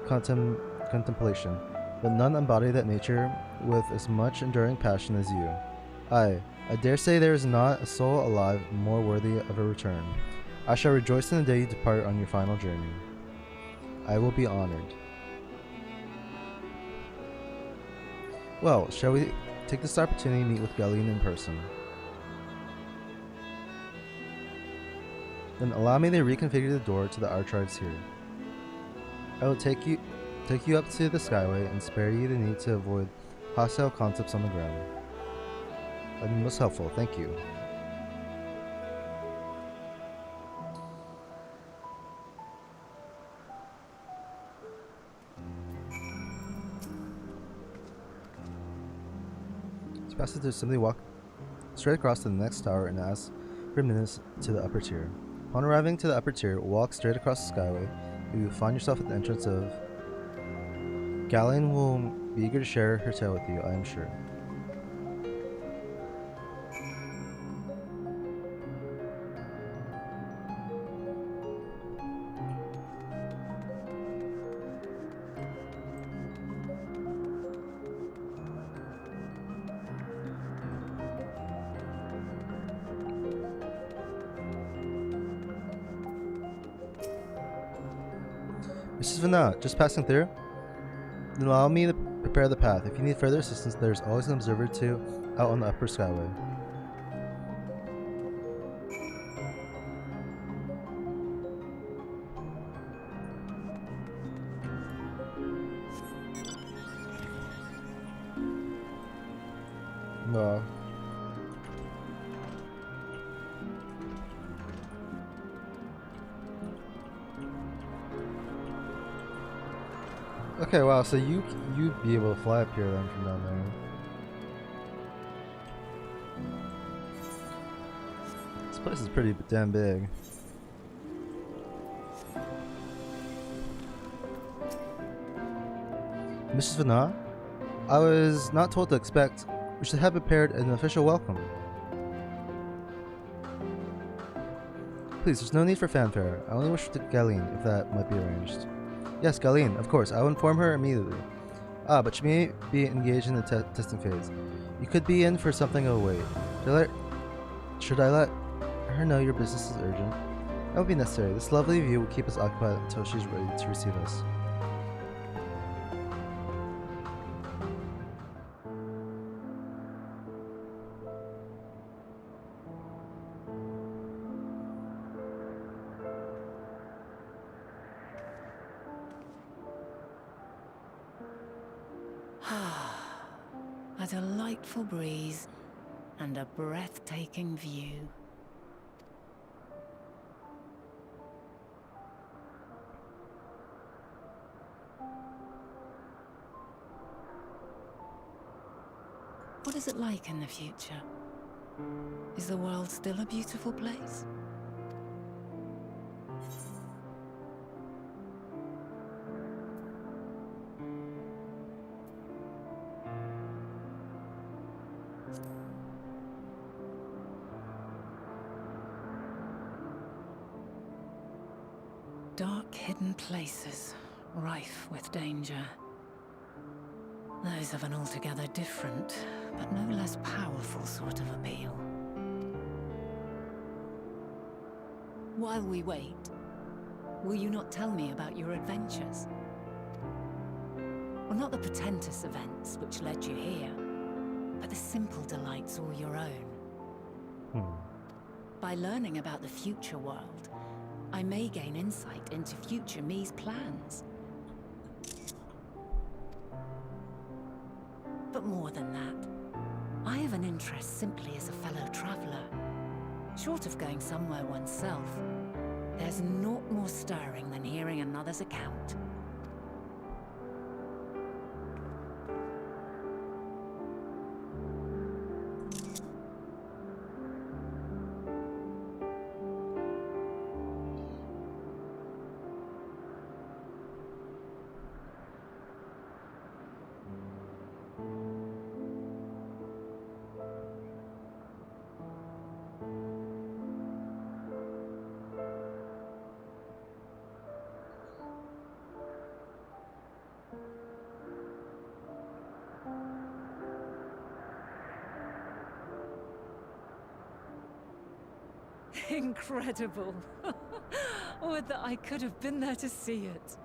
Speaker 1: contemplation, but none embody that nature with as much enduring passion as you. I dare say there is not a soul alive more worthy of a return. I shall rejoice in the day you depart on your final journey. I will be honored. Well, shall we take this opportunity to meet with Galleon in person? Then allow me to reconfigure the door to the archives here. I will take you up to the skyway and spare you the need to avoid hostile concepts on the ground. That'd be most helpful, thank you. To pass it, simply walk straight across to the next tower and ask for admittance to the upper tier. Upon arriving to the upper tier, walk straight across the skyway. You will find yourself at the entrance of... Galleon will be eager to share her tale with you, I am sure. Mrs. Vanna, just passing through? Then allow me to prepare the path. If you need further assistance, there's always an observer or two out on the upper skyway. No. Okay, wow, so you'd be able to fly up here then from down there. This place is pretty damn big. Mrs. Vanna? I was not told to expect. We should have prepared an official welcome. Please, there's no need for fanfare. I only wish to Galeen, if that might be arranged. Yes, Galeen, of course. I will inform her immediately. Ah, but she may be engaged in the testing phase. You could be in for something of a wait. Should I let her know your business is urgent? That would be necessary. This lovely view will keep us occupied until she's ready to receive us.
Speaker 10: A delightful breeze and a breathtaking view. What is it like in the future? Is the world still a beautiful place? Dark, hidden places, rife with danger. Those have an altogether different, but no less powerful sort of appeal. While we wait, will you not tell me about your adventures? Well, not the portentous events which led you here, but the simple delights all your own. By learning about the future world, I may gain insight into future me's plans. But more than that, I have an interest simply as a fellow traveler. Short of going somewhere oneself, there's naught more stirring than hearing another's account. Incredible! Would that I could have been there to see it.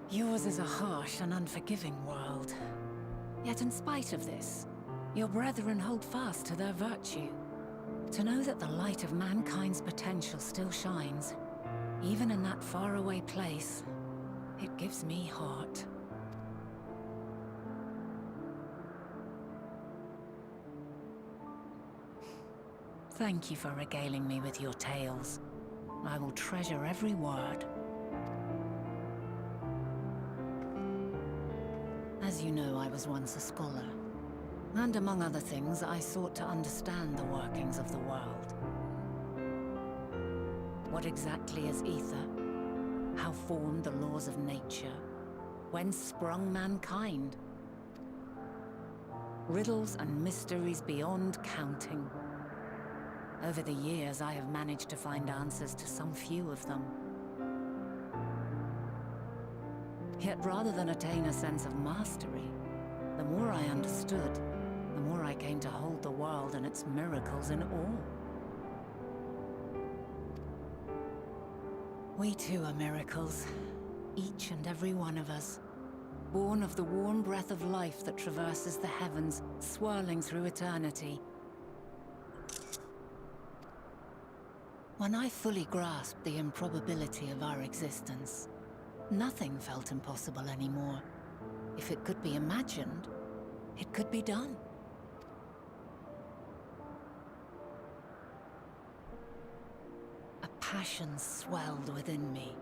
Speaker 10: Yours is a harsh and unforgiving world. Yet in spite of this, your brethren hold fast to their virtue. To know that the light of mankind's potential still shines, even in that faraway place, it gives me heart. Thank you for regaling me with your tales. I will treasure every word. As you know, I was once a scholar. And among other things, I sought to understand the workings of the world. What exactly is ether? How formed the laws of nature? Whence sprung mankind? Riddles and mysteries beyond counting. Over the years, I have managed to find answers to some few of them. Yet rather than attain a sense of mastery, the more I understood, the more I came to hold the world and its miracles in awe. We too are miracles, each and every one of us, born of the warm breath of life that traverses the heavens, swirling through eternity. When I fully grasped the improbability of our existence, nothing felt impossible anymore. If it could be imagined, it could be done. A passion swelled within me,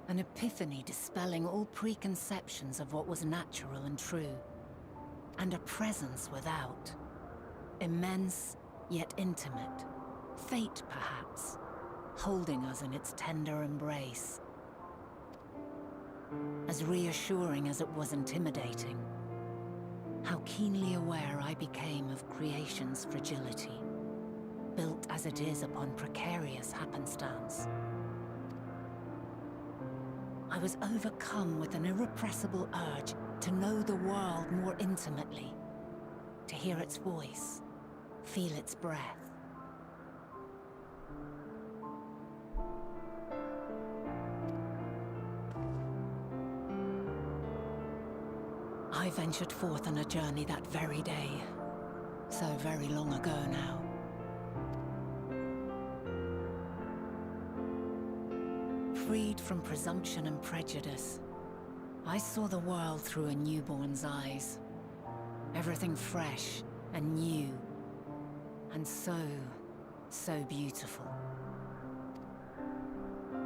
Speaker 10: an epiphany dispelling all preconceptions of what was natural and true, and a presence without, immense yet intimate, fate perhaps, holding us in its tender embrace. As reassuring as it was intimidating, how keenly aware I became of creation's fragility, built as it is upon precarious happenstance. I was overcome with an irrepressible urge to know the world more intimately, to hear its voice, feel its breath. I ventured forth on a journey that very day, so very long ago now. Freed from presumption and prejudice, I saw the world through a newborn's eyes. Everything fresh and new, and so beautiful.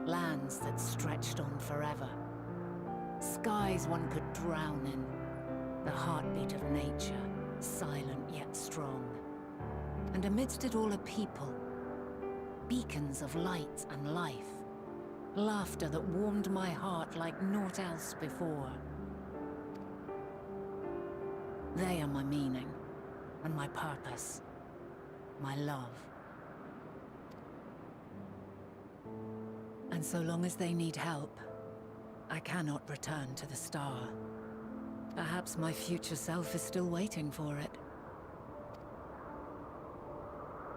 Speaker 10: Lands that stretched on forever. Skies one could drown in. The heartbeat of nature, silent yet strong. And amidst it all a people, beacons of light and life. Laughter that warmed my heart like naught else before. They are my meaning, and my purpose, my love. And so long as they need help, I cannot return to the star. Perhaps my future self is still waiting for it.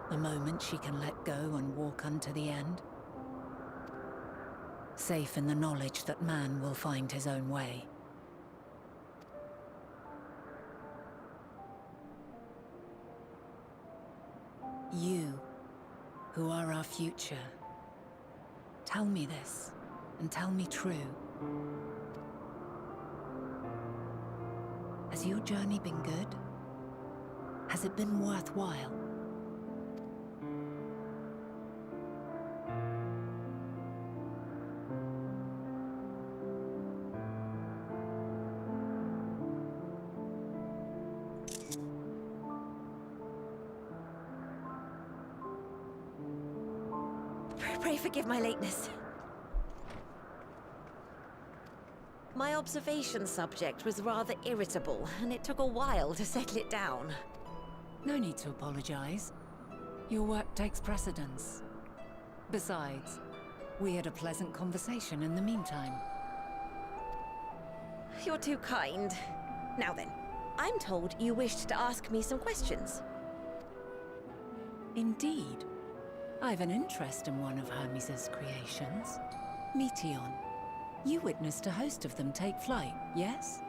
Speaker 10: The moment she can let go and walk unto the end. Safe in the knowledge that man will find his own way. You, who are our future, tell me this, and tell me true. Has your journey been good? Has it been worthwhile?
Speaker 11: Pray forgive my lateness. My observation subject was rather irritable, and it took a while to settle it down.
Speaker 10: No need to apologize. Your work takes precedence. Besides, we had a pleasant conversation in the meantime.
Speaker 11: You're too kind. Now then, I'm told you wished to ask me some questions.
Speaker 10: Indeed. I've an interest in one of Hermes' creations. Meteon. You witnessed a host of them take flight, yes?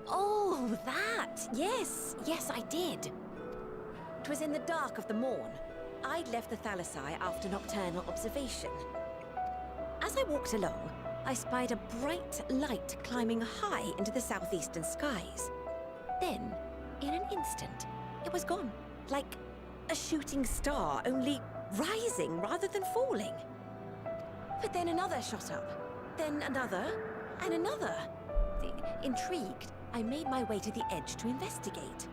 Speaker 11: Oh, that! Yes, I did. It was in the dark of the morn. I'd left the Thalassai after nocturnal observation. As I walked along, I spied a bright light climbing high into the southeastern skies. Then, in an instant, it was gone, like a shooting star, only rising rather than falling. But then another shot up, then another, and another. Intrigued, I made my way to the edge to investigate.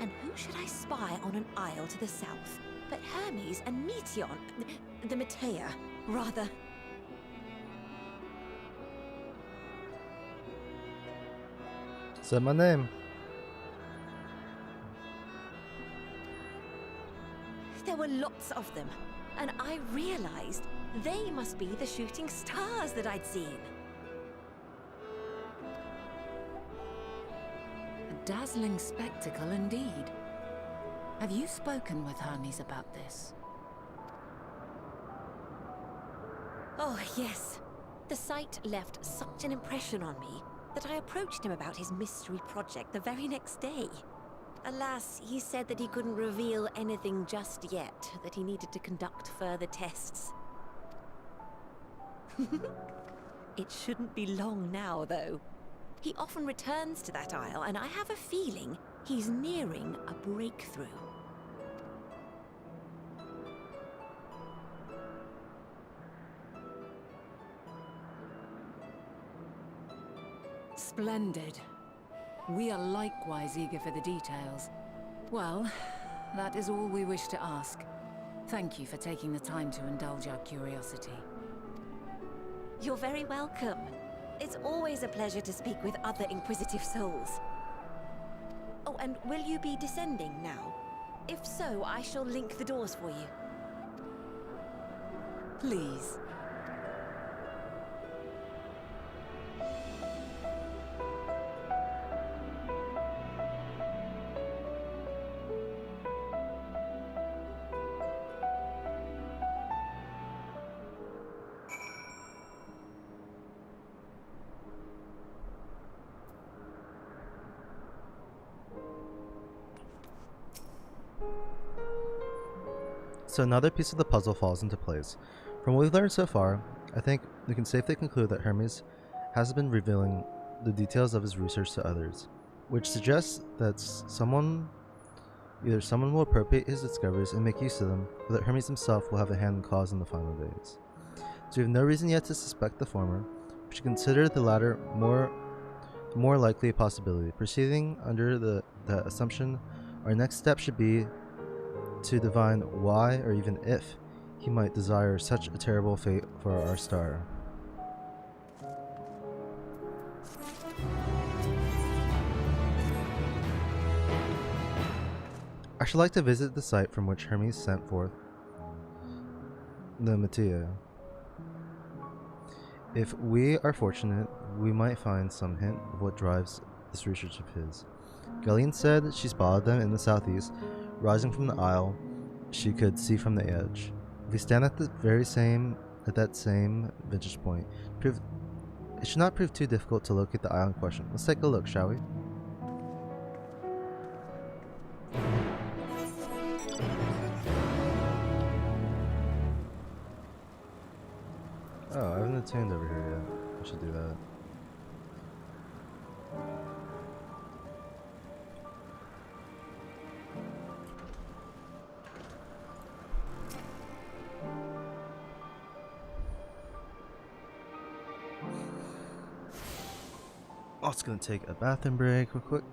Speaker 11: And who should I spy on an isle to the south but Hermes and Meteon, the Matea, rather.
Speaker 1: Say my name.
Speaker 11: There were lots of them, and I realized they must be the shooting stars that I'd seen.
Speaker 10: A dazzling spectacle indeed. Have you spoken with Hermes about this?
Speaker 11: Oh, yes. The sight left such an impression on me that I approached him about his mystery project the very next day. Alas, he said that he couldn't reveal anything just yet, that he needed to conduct further tests. It shouldn't be long now, though. He often returns to that isle, and I have a feeling he's nearing a breakthrough.
Speaker 10: Splendid. We are likewise eager for the details. Well, that is all we wish to ask. Thank you for taking the time to indulge our curiosity.
Speaker 11: You're very welcome. It's always a pleasure to speak with other inquisitive souls. Oh, and will you be descending now? If so, I shall link the doors for you.
Speaker 10: Please.
Speaker 1: So another piece of the puzzle falls into place. From what we've learned so far, I think we can safely conclude that Hermes has been revealing the details of his research to others, which suggests that either someone will appropriate his discoveries and make use of them, or that Hermes himself will have a hand in cause in the final days. So we have no reason yet to suspect the former. We should consider the latter more likely a possibility. Proceeding under that assumption, our next step should be to divine why, or even if, he might desire such a terrible fate for our star. I should like to visit the site from which Hermes sent forth the Matea. If we are fortunate, we might find some hint of what drives this research of his. Galene said she spotted them in the southeast, rising from the isle she could see from the edge. If we stand at that same vantage point, it should not prove too difficult to locate the isle in question. Let's take a look, shall we? Oh, I haven't attuned over here yet. I should do that. Oh, it's gonna take a bathroom break real quick.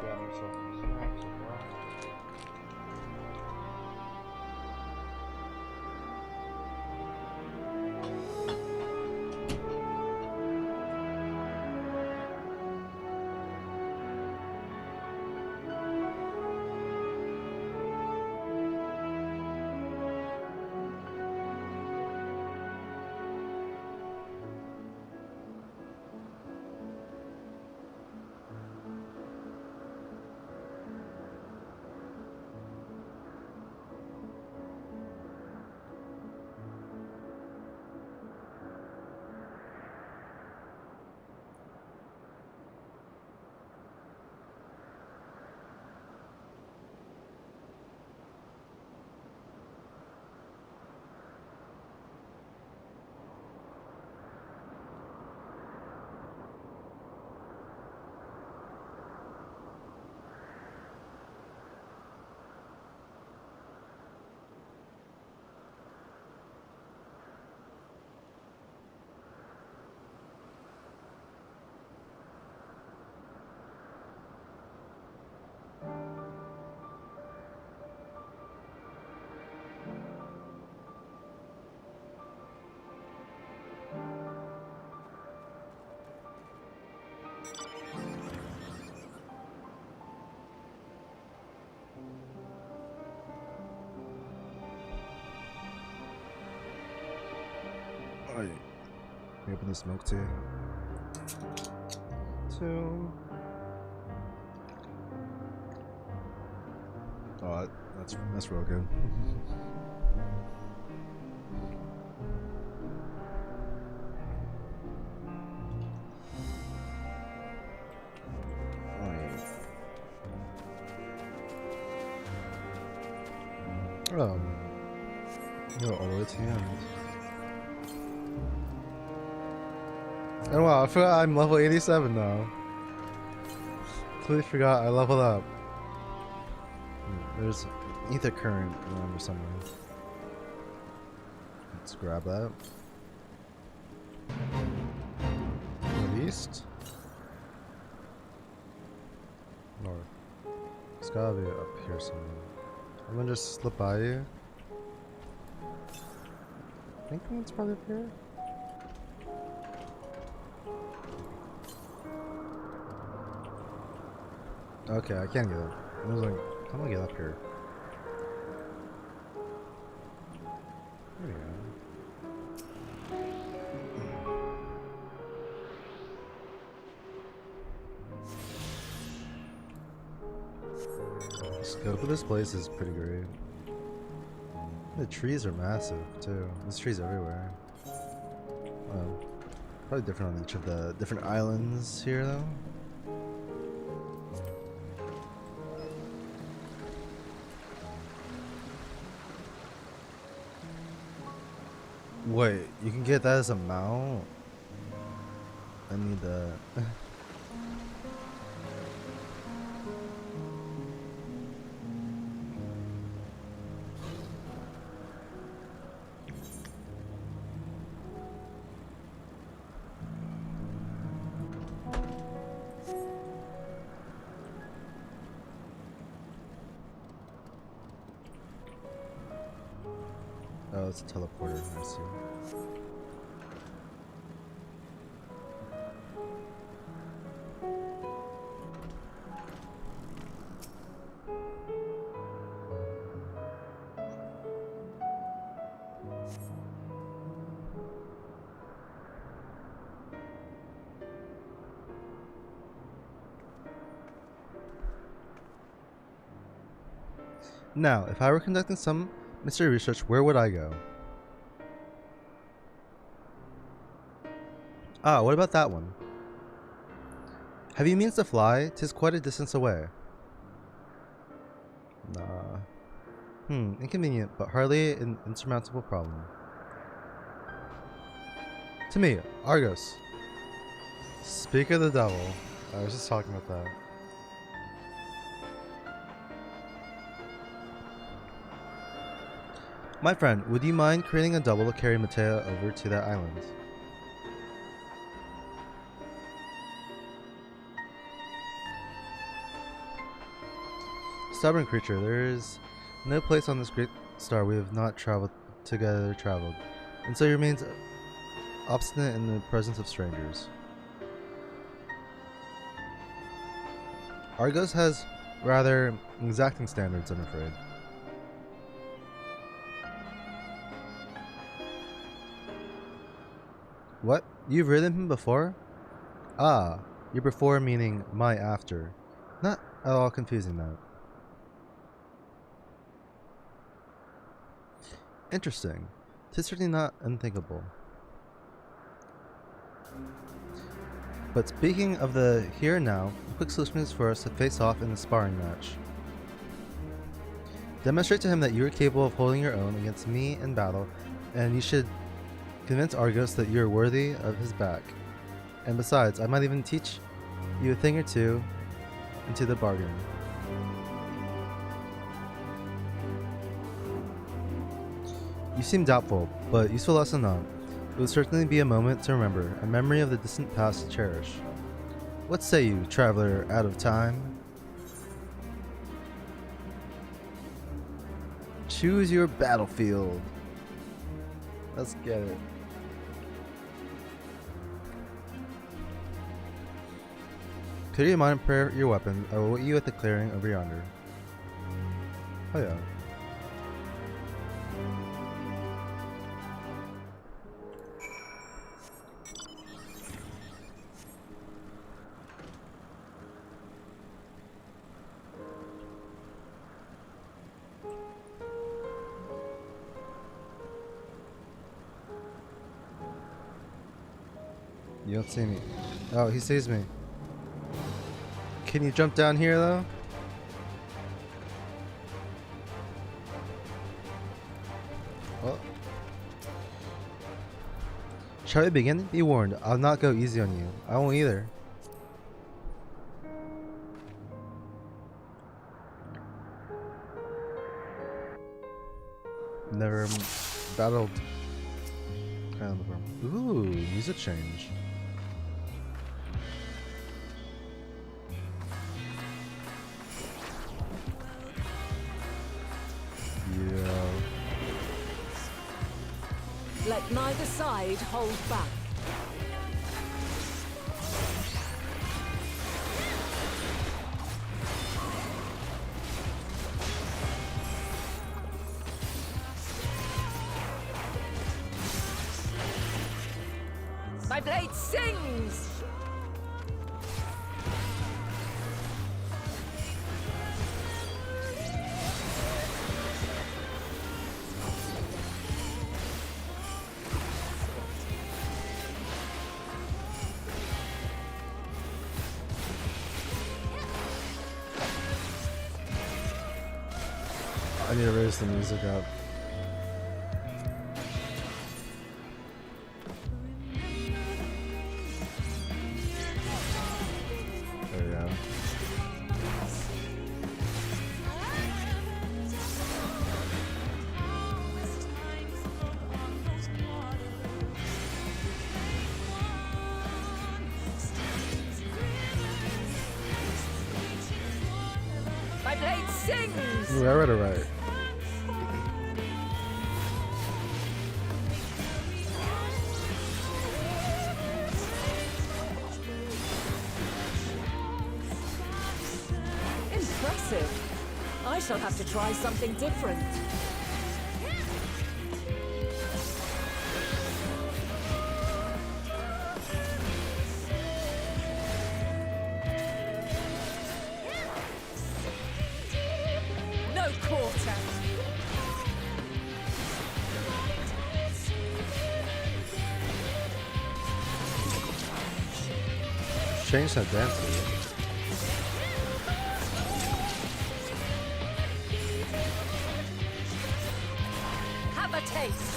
Speaker 1: Grab myself a snack somewhere. Oh, yeah. We open the smoke tea. Two. Oh, that's real good. Go all the way to the end. And wow, I forgot I'm level 87 now. Completely forgot I leveled up. There's ether current around somewhere. Let's grab that. East? North. It's gotta be up here somewhere. I'm gonna just slip by you. I think it's probably up here. Okay, I can't get up. I was like, how do I get up here? There we go. The scope of this place is pretty great. The trees are massive too. There's trees everywhere. Probably different on each of the different islands here though. Wait, you can get that as a mount? I need that. Oh, it's a teleporter, I see. Now, if I were conducting some mystery research, where would I go? Ah, what about that one? Have you means to fly? 'Tis quite a distance away. Nah. Inconvenient, but hardly an insurmountable problem. To me, Argos. Speak of the devil. I was just talking about that. My friend, would you mind creating a double to carry Mateo over to that island? stubborn creature. There is no place on this great star we have not traveled, and so he remains obstinate in the presence of strangers. Argos has rather exacting standards, I'm afraid. What? You've ridden him before? Ah, your before meaning my after. Not at all confusing, that. Interesting. 'Tis certainly not unthinkable. But speaking of the here and now, a quick solution is for us to face off in a sparring match. Demonstrate to him that you are capable of holding your own against me in battle, and you should convince Argos that you are worthy of his back. And besides, I might even teach you a thing or two into the bargain. You seem doubtful, but useful lesson on. It would certainly be a moment to remember, a memory of the distant past to cherish. What say you, traveler out of time? Choose your battlefield. Let's get it. Clear your mind and prepare your weapon. I will wait you at the clearing over yonder. Oh yeah. You don't see me. Oh, he sees me. Can you jump down here, though? Oh. Shall we begin? Be warned, I'll not go easy on you. I won't either. Never battled kind of before. Ooh, music change. Yeah.
Speaker 10: Let neither side hold back. My blade sings!
Speaker 1: I need to raise the music up. There we go.
Speaker 10: My blade sings!
Speaker 1: Ooh, I read it right.
Speaker 10: Impressive. I shall have to try something different. No quarter.
Speaker 1: Change that dance music.
Speaker 10: Have a taste.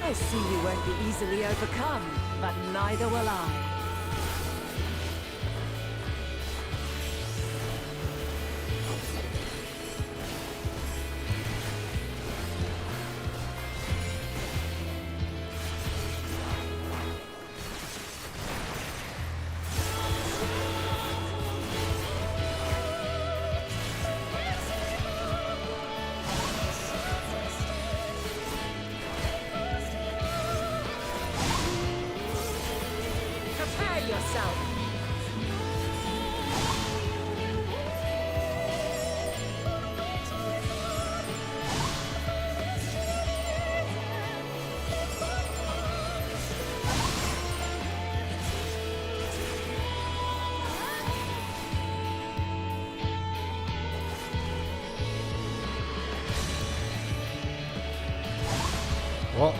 Speaker 10: I see you won't be easily overcome, but neither will I. Prepare yourself.
Speaker 1: Well,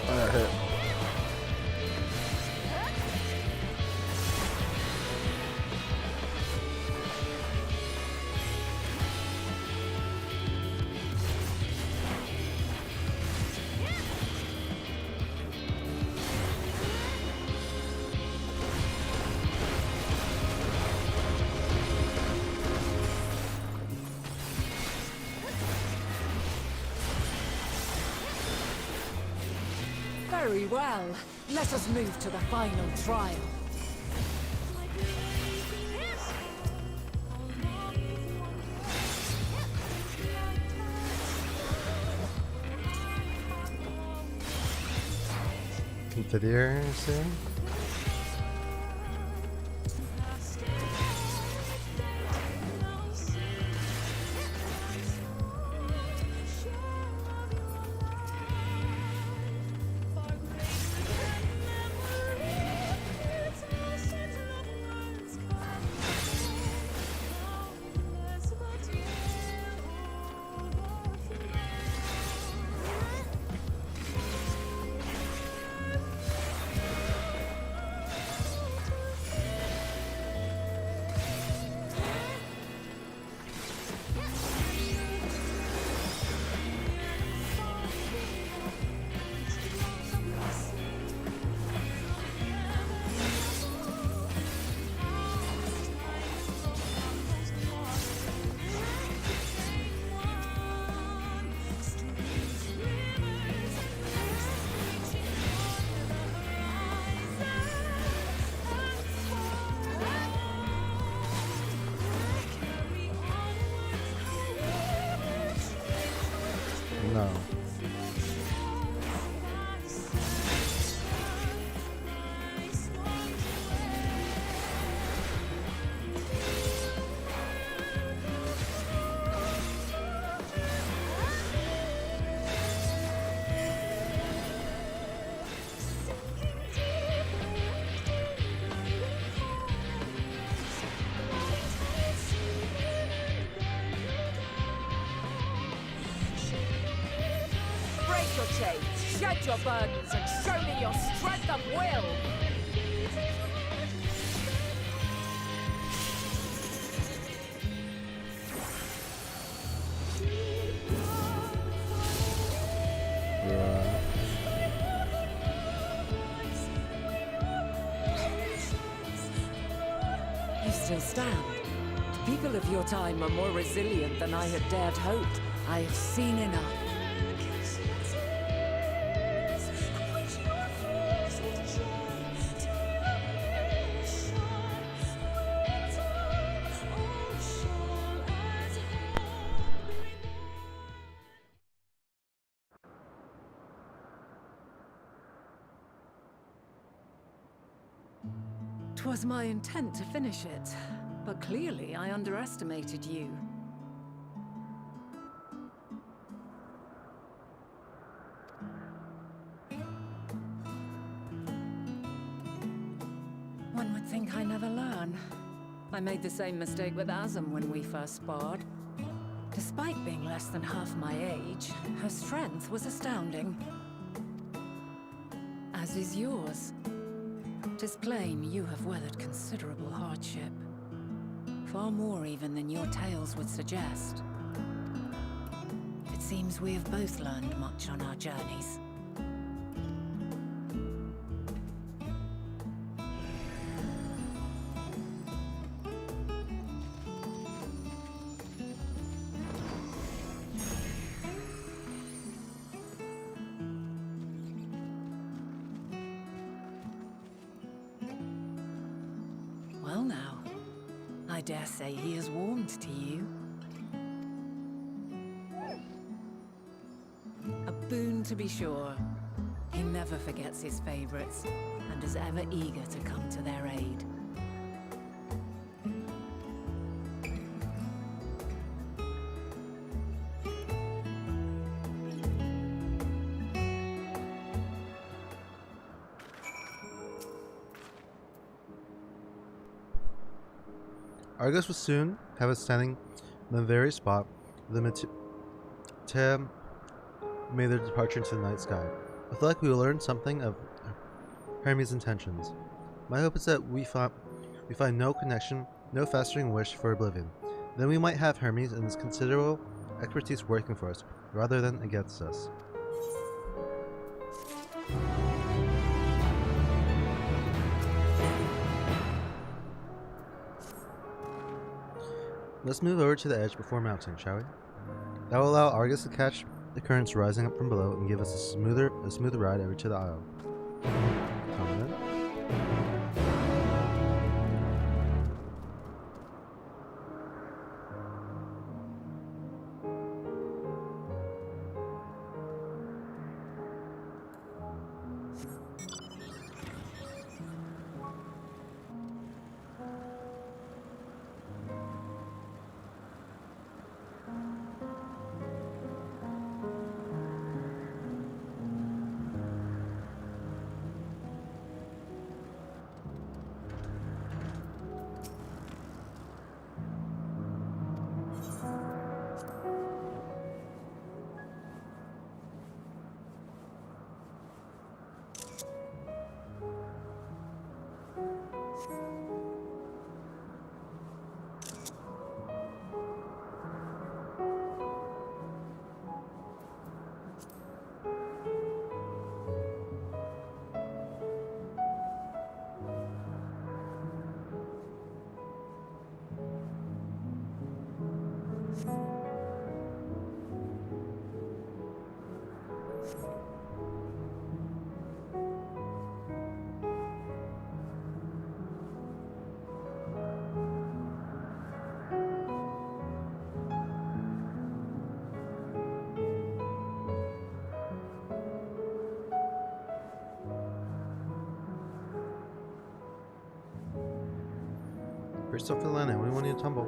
Speaker 1: I got hit.
Speaker 10: Very well. Let us move to the final trial.
Speaker 1: Consider saying? No.
Speaker 10: Break your chains, shed your burdens, and show me your strength of will!
Speaker 1: Yeah.
Speaker 10: You still stand. People of your time are more resilient than I had dared hope. I have seen enough. Twas my intent to finish it, but clearly I underestimated you. One would think I never learn. I made the same mistake with Azam when we first sparred. Despite being less than half my age, her strength was astounding. As is yours. 'Tis plain you have weathered considerable hardship. Far more even than your tales would suggest. It seems we have both learned much on our journeys. dare say he is warmed to you. A boon to be sure. He never forgets his favorites, and is ever eager to come to their aid.
Speaker 1: Argus will soon have us standing in the very spot where the Tem made their departure into the night sky. I feel like we will learn something of Hermes' intentions. My hope is that we find no connection, no festering wish for oblivion. Then we might have Hermes and his considerable expertise working for us, rather than against us. Let's move over to the edge before mounting, shall we? That will allow Argus to catch the currents rising up from below and give us a smoother ride over to the Isle. Come in. First up for the landing, we want you to tumble.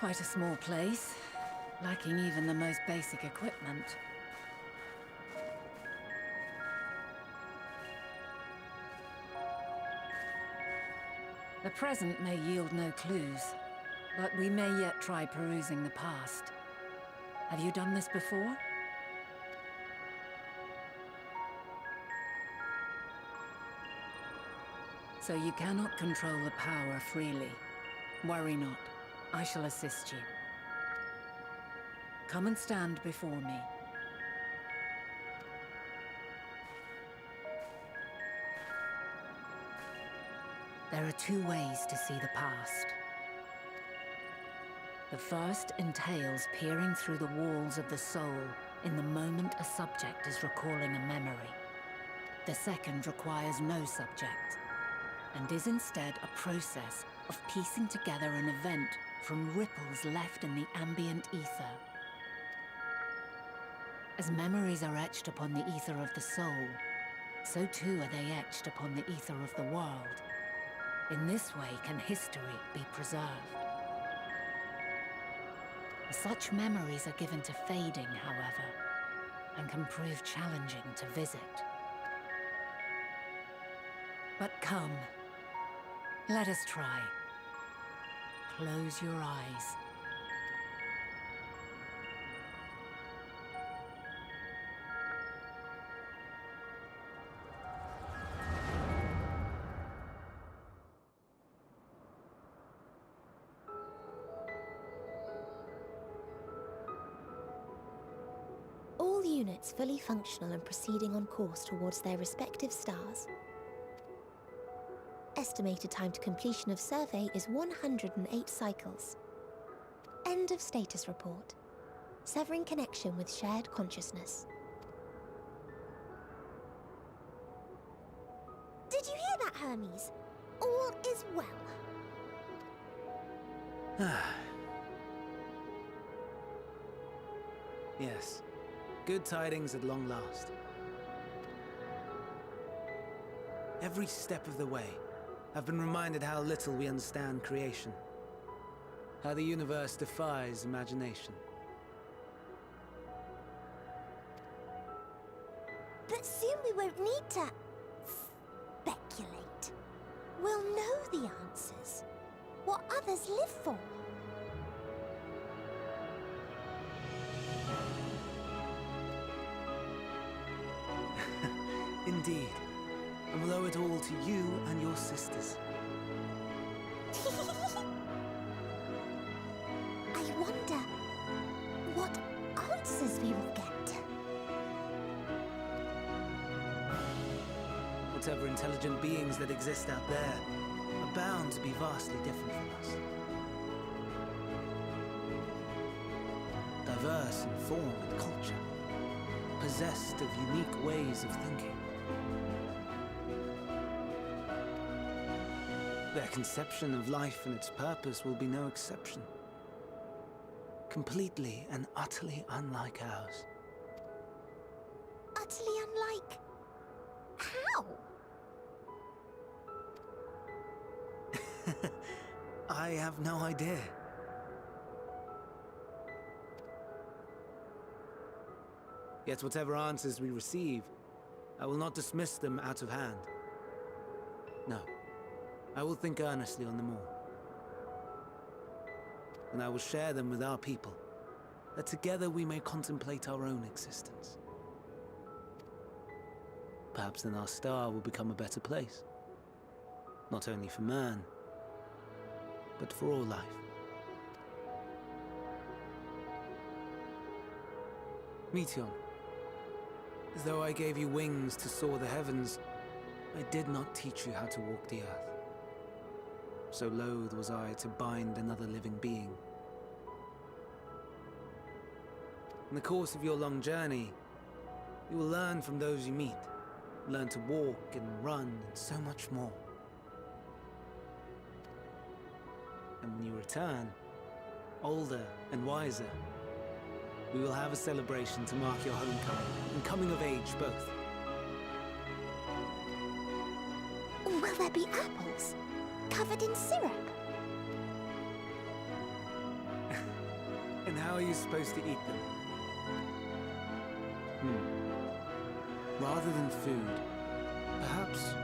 Speaker 10: Quite a small place, lacking even the most basic equipment. The present may yield no clues, but we may yet try perusing the past. Have you done this before? So you cannot control the power freely. Worry not. I shall assist you. Come and stand before me. There are two ways to see the past. The first entails peering through the walls of the soul in the moment a subject is recalling a memory. The second requires no subject, and is instead a process of piecing together an event from ripples left in the ambient ether. As memories are etched upon the ether of the soul, so too are they etched upon the ether of the world. In this way can history be preserved. Such memories are given to fading, however, and can prove challenging to visit. But come, let us try. Close your eyes.
Speaker 7: All All units fully functional and proceeding on course towards their respective stars. Estimated time to completion of survey is 108 cycles. End of status report. Severing connection with shared consciousness. Did you hear that, Hermes? All is well.
Speaker 6: Yes. Good tidings at long last. Every step of the way, I've been reminded how little we understand creation. How the universe defies imagination.
Speaker 7: But soon we won't need to speculate. We'll know the answers. What others live for.
Speaker 6: Indeed. And we'll owe it all to you and your sisters.
Speaker 7: I wonder what answers we will get.
Speaker 6: Whatever intelligent beings that exist out there are bound to be vastly different from us. Diverse in form and culture, possessed of unique ways of thinking. Their conception of life and its purpose will be no exception. Completely and utterly unlike ours.
Speaker 7: Utterly unlike... how?
Speaker 6: I have no idea. Yet whatever answers we receive, I will not dismiss them out of hand. No. I will think earnestly on them all. And I will share them with our people, that together we may contemplate our own existence. Perhaps then our star will become a better place. Not only for man, but for all life. Meteon, though I gave you wings to soar the heavens, I did not teach you how to walk the earth. So loath was I to bind another living being. In the course of your long journey, you will learn from those you meet. Learn to walk and run and so much more. And when you return, older and wiser, we will have a celebration to mark your homecoming and coming of age both.
Speaker 7: Will there be apples? Covered in syrup?
Speaker 6: And how are you supposed to eat them? Rather than food, perhaps...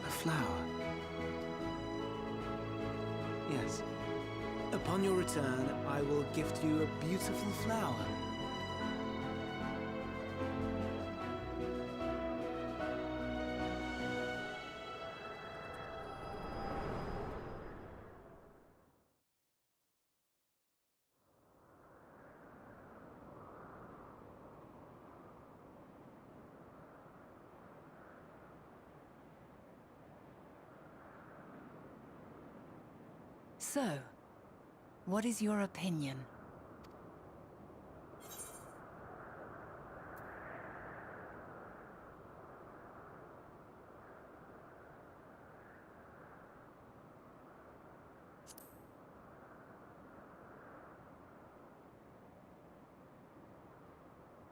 Speaker 6: a flower. Yes. Upon your return, I will gift you a beautiful flower.
Speaker 10: So, what is your opinion?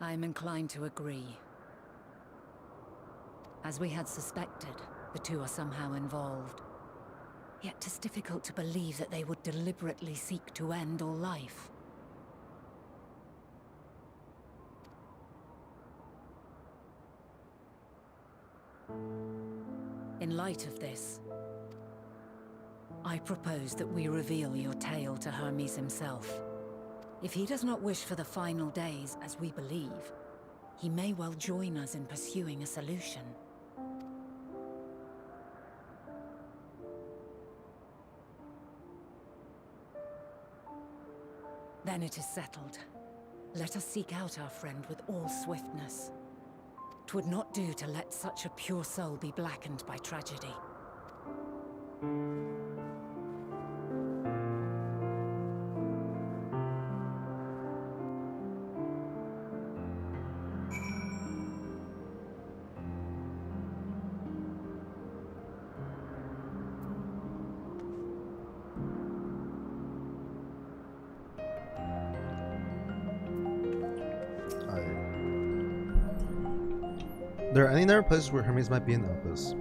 Speaker 10: I'm inclined to agree. As we had suspected, the two are somehow involved. Yet 'tis difficult to believe that they would deliberately seek to end all life. In light of this, I propose that we reveal your tale to Hermes himself. If he does not wish for the final days, as we believe, he may well join us in pursuing a solution. Then it is settled. Let us seek out our friend with all swiftness. 'Twould not do to let such a pure soul be blackened by tragedy.
Speaker 1: There are any other places where Hermes might be in Opus.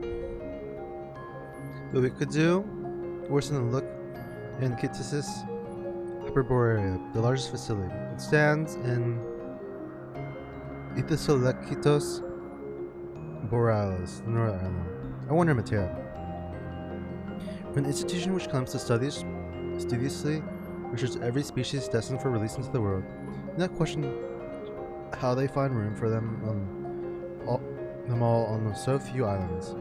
Speaker 1: What we could do, worse than a look in ESKITTITTTTT Hyperborea, the largest facility. It stands in ESKITTITTTTT Borealis, the Northern Island. I wonder, Mateo. For an institution which claims to studiously research every species destined for release into the world, do not question how they find room for them all on so few islands.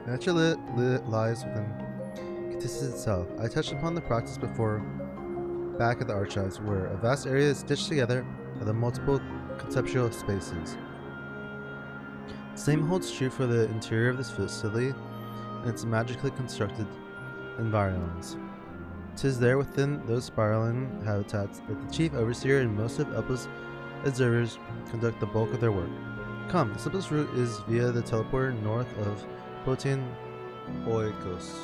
Speaker 1: Nature lies within ESKITTITTTT itself. I touched upon the practice before back at the archives, where a vast area is stitched together by the multiple conceptual spaces. The same holds true for the interior of this facility and its magically constructed environs. 'Tis there within those spiraling habitats that the chief overseer and most of Elpa's observers conduct the bulk of their work. Come, the simplest route is via the teleporter north of Protein Oikos.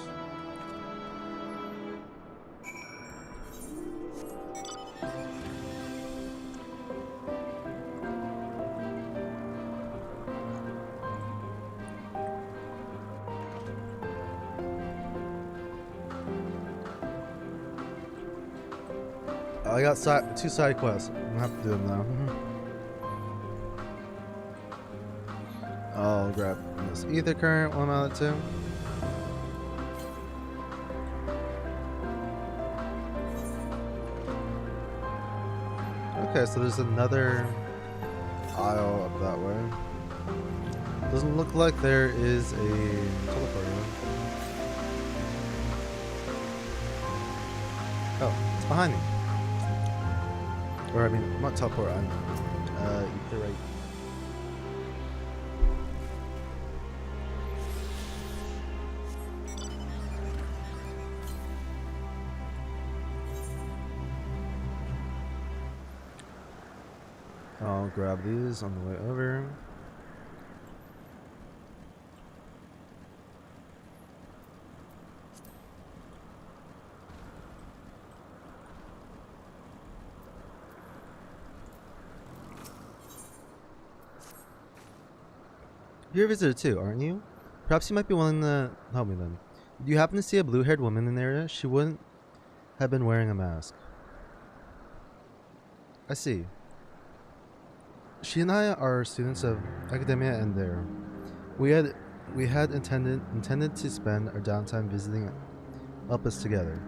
Speaker 1: I got two side quests. I'm gonna have to do them now. I'll grab this ether current, one out of two. Okay, so there's another aisle up that way. Doesn't look like there is a teleporter. Oh, it's behind me. Or I mean, not teleport, I'm ether right. I'll grab these on the way over. You're a visitor too, aren't you? Perhaps you might be willing to help me then. Do you happen to see a blue-haired woman in the area? She wouldn't have been wearing a mask. I see. She and I are students of Academia and there. We had intended to spend our downtime visiting Elpis together.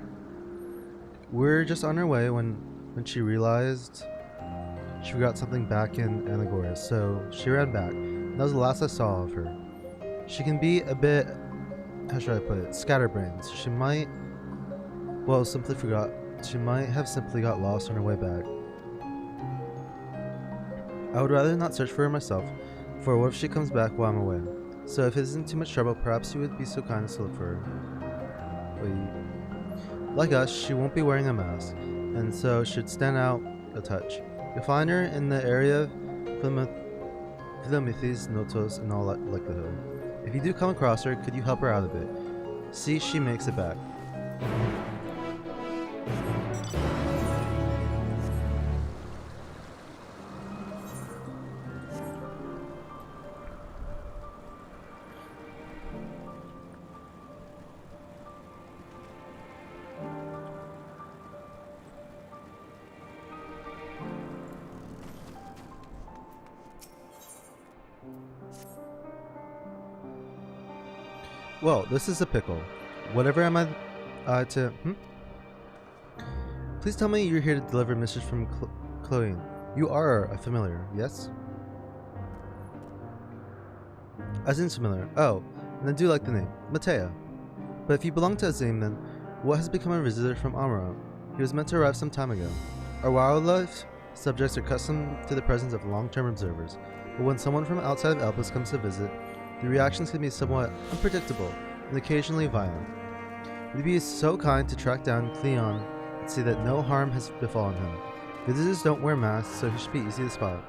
Speaker 1: We're just on our way when she realized she forgot something back in Anagoras, so she ran back. That was the last I saw of her. She can be a bit, how should I put it, scatterbrained. She might have simply got lost on her way back. I would rather not search for her myself, for what if she comes back while I'm away? So if it isn't too much trouble, perhaps you would be so kind as to look for her. Like us, she won't be wearing a mask, and so should stand out a touch. You'll find her in the area of Philomethes Notos in all likelihood. If you do come across her, could you help her out a bit? See she makes it back. Well, this is a pickle. Whatever am I to... Please tell me you're here to deliver a message from Chloe. You are a familiar, yes? As in familiar. Oh, and I do like the name. Matea. But if you belong to Azim, then what has become a visitor from Amara? He was meant to arrive some time ago. Our wildlife subjects are accustomed to the presence of long-term observers, but when someone from outside of Elpis comes to visit, the reactions can be somewhat unpredictable and occasionally violent. Would you be so kind to track down Cleon and see that no harm has befallen him? Visitors don't wear masks, so he should be easy to spot.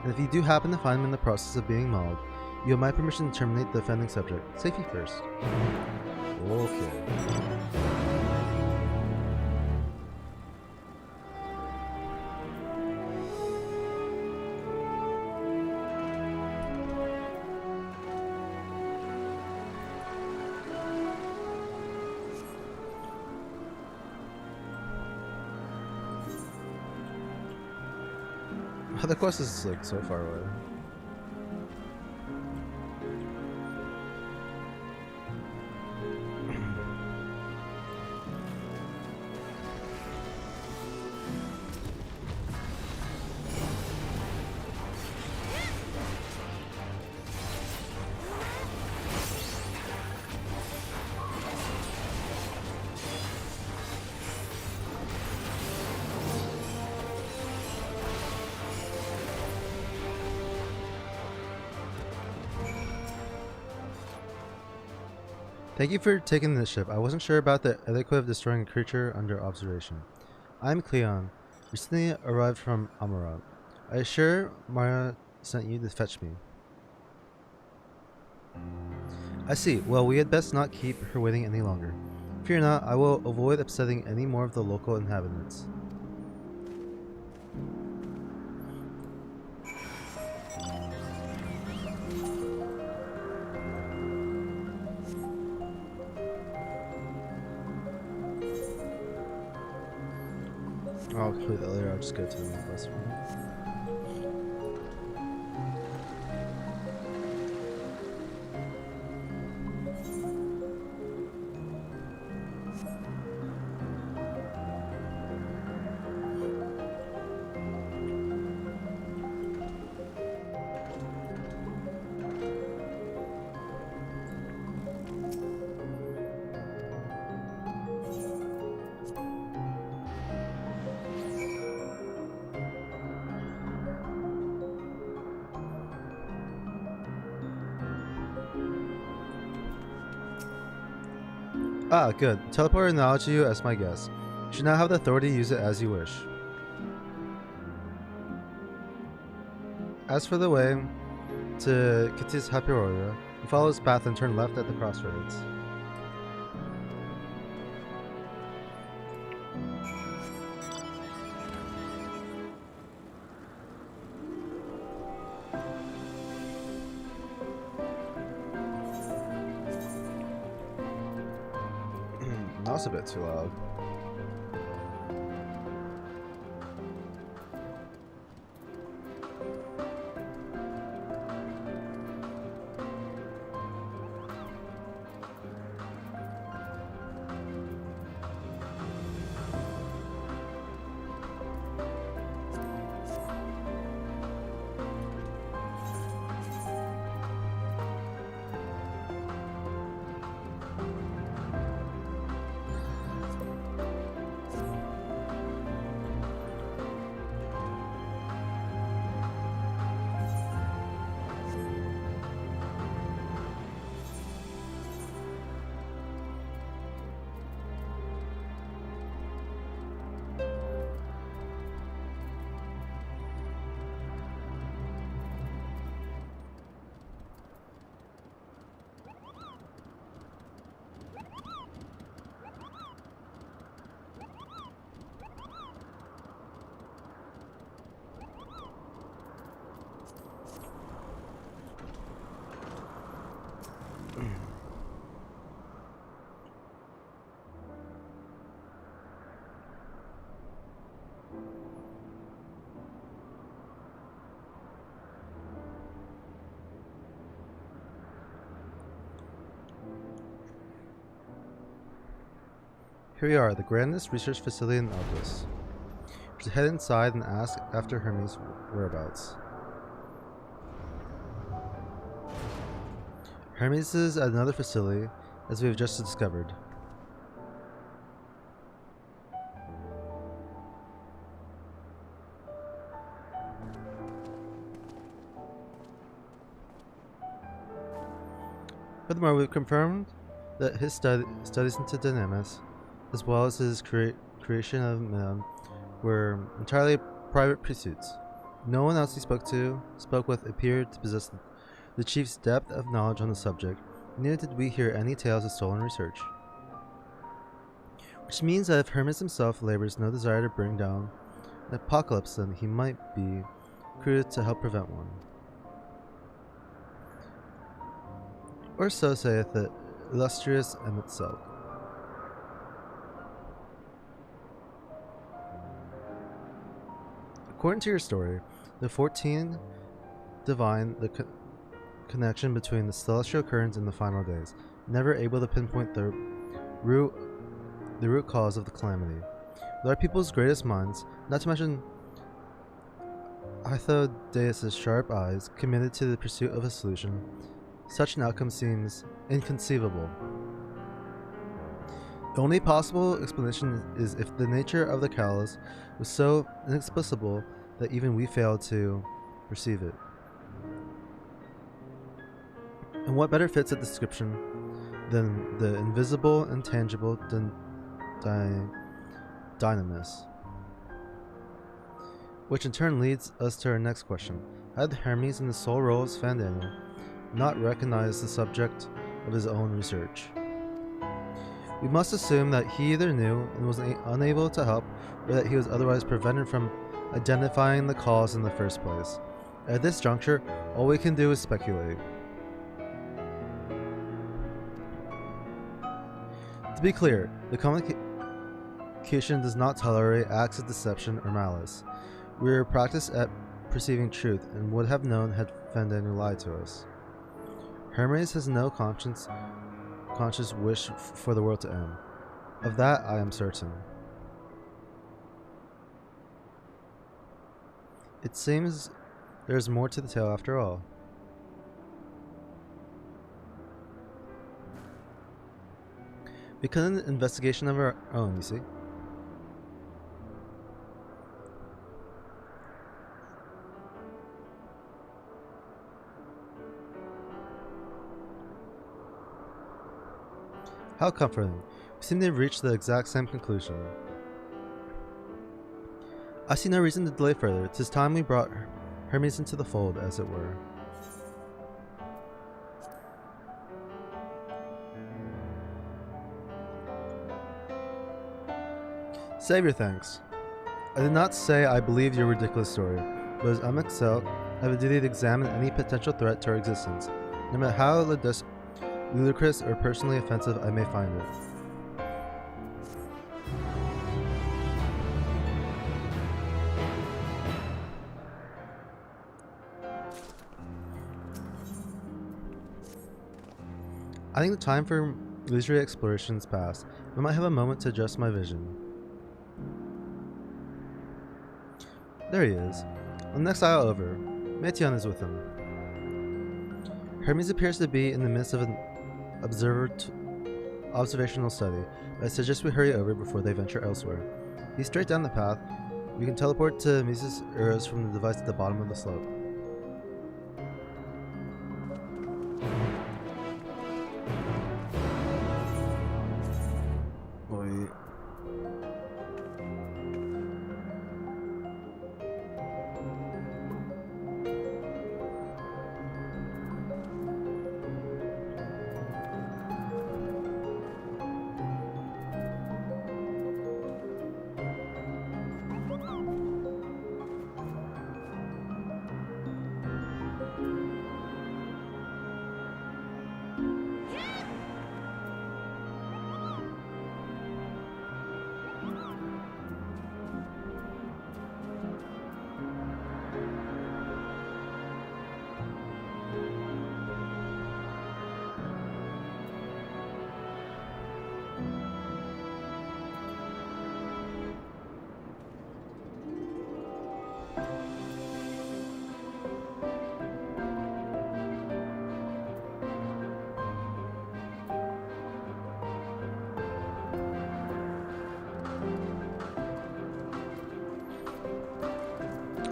Speaker 1: And if you do happen to find him in the process of being mauled, you have my permission to terminate the offending subject. Safety first. Okay. The quest is like so far away. Thank you for taking this ship. I wasn't sure about the etiquette of destroying a creature under observation. I'm Cleon, recently arrived from Amarat. I assure Mara sent you to fetch me. I see. Well, we had best not keep her waiting any longer. Fear not, I will avoid upsetting any more of the local inhabitants. I'll complete that later. I'll just go to the quest room. Ah, good. Teleport acknowledge you as my guest. You should now have the authority to use it as you wish. As for the way to Kittis Hapiroria, you follow his path and turn left at the crossroads. That's a bit too loud. Here we are, the grandest research facility in Elpis. We should head inside and ask after Hermes' whereabouts. Hermes is at another facility, as we have just discovered. Furthermore, we've confirmed that his studies into dynamics, as well as his creation of Minam, were entirely private pursuits. No one else he spoke with appeared to possess the chief's depth of knowledge on the subject, neither did we hear any tales of stolen research. Which means that if Hermes himself labors no desire to bring down an apocalypse, then he might be recruited to help prevent one. Or so saith the illustrious Emet-Selch. According to your story, the 14 divine the connection between the celestial currents and the final days, never able to pinpoint the root cause of the calamity. With our people's greatest minds, not to mention Hythodaeus' sharp eyes, committed to the pursuit of a solution, such an outcome seems inconceivable. The only possible explanation is if the nature of the catalyst was so inexplicable that even we failed to perceive it. And what better fits a description than the invisible, intangible dynamis? Which in turn leads us to our next question. Had Hermes, in the sole role as Fandaniel, not recognized the subject of his own research? We must assume that he either knew and was unable to help, or that he was otherwise prevented from identifying the cause in the first place. At this juncture, all we can do is speculate. To be clear, the communication does not tolerate acts of deception or malice. We are practiced at perceiving truth and would have known had Fandaniel lied to us. Hermes has no conscious wish for the world to end. Of that I am certain. It seems there is more to the tale after all. We conducted an investigation of our own, you see. How comforting. We seem to have reached the exact same conclusion. I see no reason to delay further. 'Tis time we brought Hermes into the fold, as it were. Save your thanks. I did not say I believed your ridiculous story, but as Emet-Selch, I have a duty to examine any potential threat to our existence, no matter how ludicrous or personally offensive I may find it. I think the time for leisurely exploration is past. I might have a moment to adjust my vision. There he is. On the next aisle over, Meteon is with him. Hermes appears to be in the midst of an observational study, but I suggest we hurry over before they venture elsewhere. He's straight down the path. We can teleport to Mises Uros from the device at the bottom of the slope.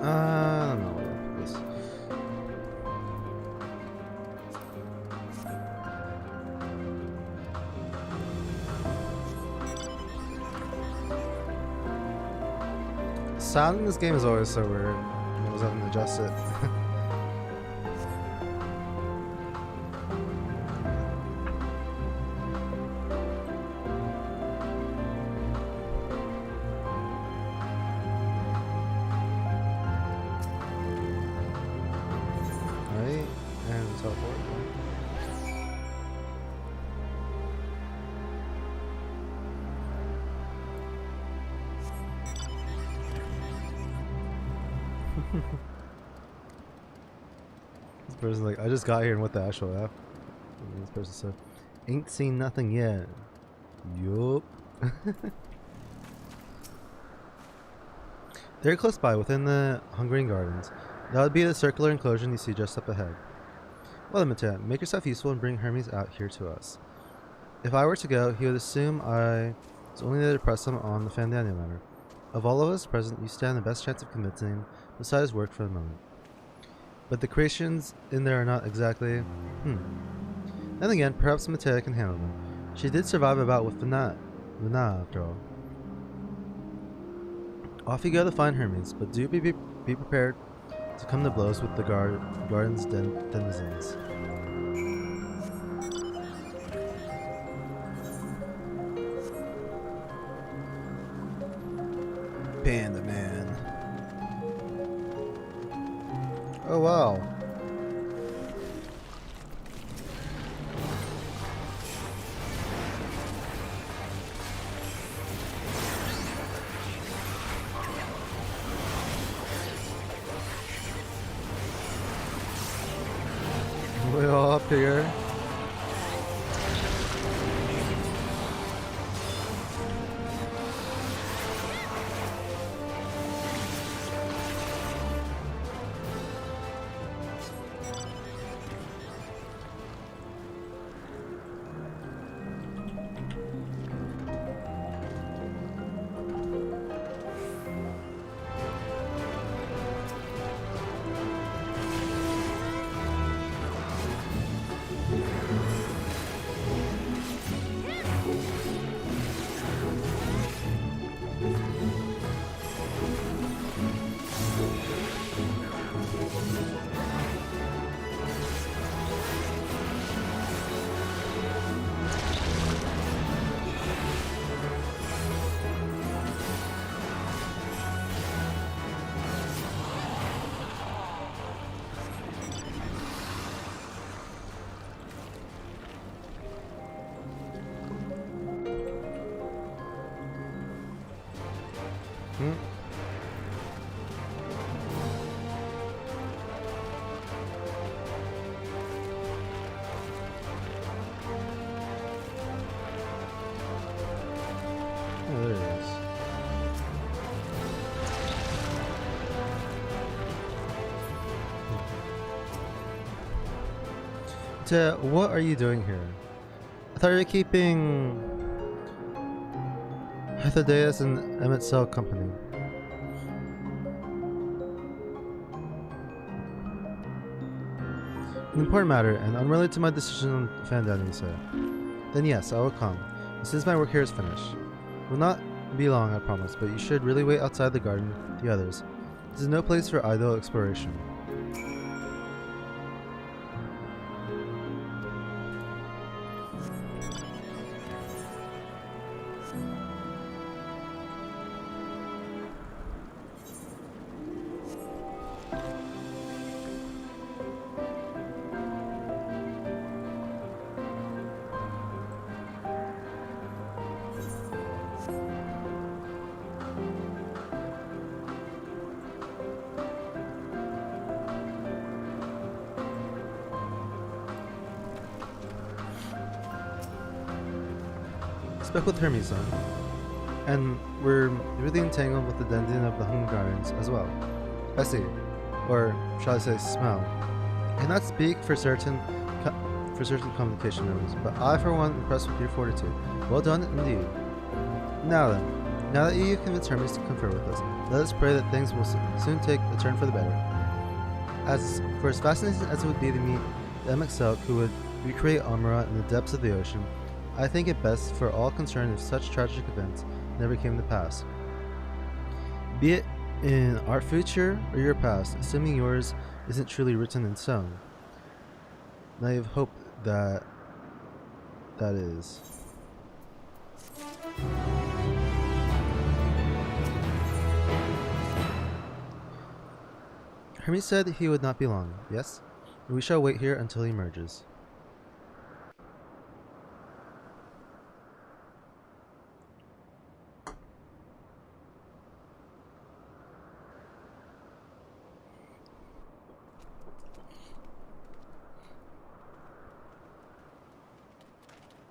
Speaker 1: I don't know where to put this. sound in this game is always so weird. I always having to adjust it. Right, and teleport. This person's like, I just got here and what the actual F? And this person said, ain't seen nothing yet. Yup. Very close by, within the Hungarian Gardens. That would be the circular enclosure you see just up ahead. Well then, Mattea, make yourself useful and bring Hermes out here to us. If I were to go, he would assume I was only there to press him on the Fandania matter. Of all of us present, you stand the best chance of convincing him to decide his work for the moment. But the creations in there are not exactly... Then again, perhaps Mattea can handle them. She did survive a bout with Vina after all. Off you go to find Hermes, but do be prepared to come to blows with the garden's denizens. Panda Man. Oh wow. Way up here. Oh, there it is. What are you doing here? I thought you were keeping Hythlodaeus and Emmett Cell company. An important matter, and unrelated to my decision on Fandania, you say. Then yes, I will come, since my work here is finished. It will not be long, I promise, but you should really wait outside the garden with the others. This is no place for idle exploration. Spoke with Hermes then, and we're really entangled with the denizens of the Hungarian Gardens as well. I see, or shall I say smell. I cannot speak for certain communication knows, but I for one am impressed with your fortitude. Well done indeed. Now then, now that you have convinced Hermes to confer with us, let us pray that things will soon take a turn for the better. As fascinating as it would be to meet the MXL who would recreate Amara in the depths of the ocean, I think it best for all concerned if such tragic events never came to pass. Be it In our future or your past, assuming yours isn't truly written in stone. Naive hope that is. Hermes said he would not be long, yes? We shall wait here until he emerges.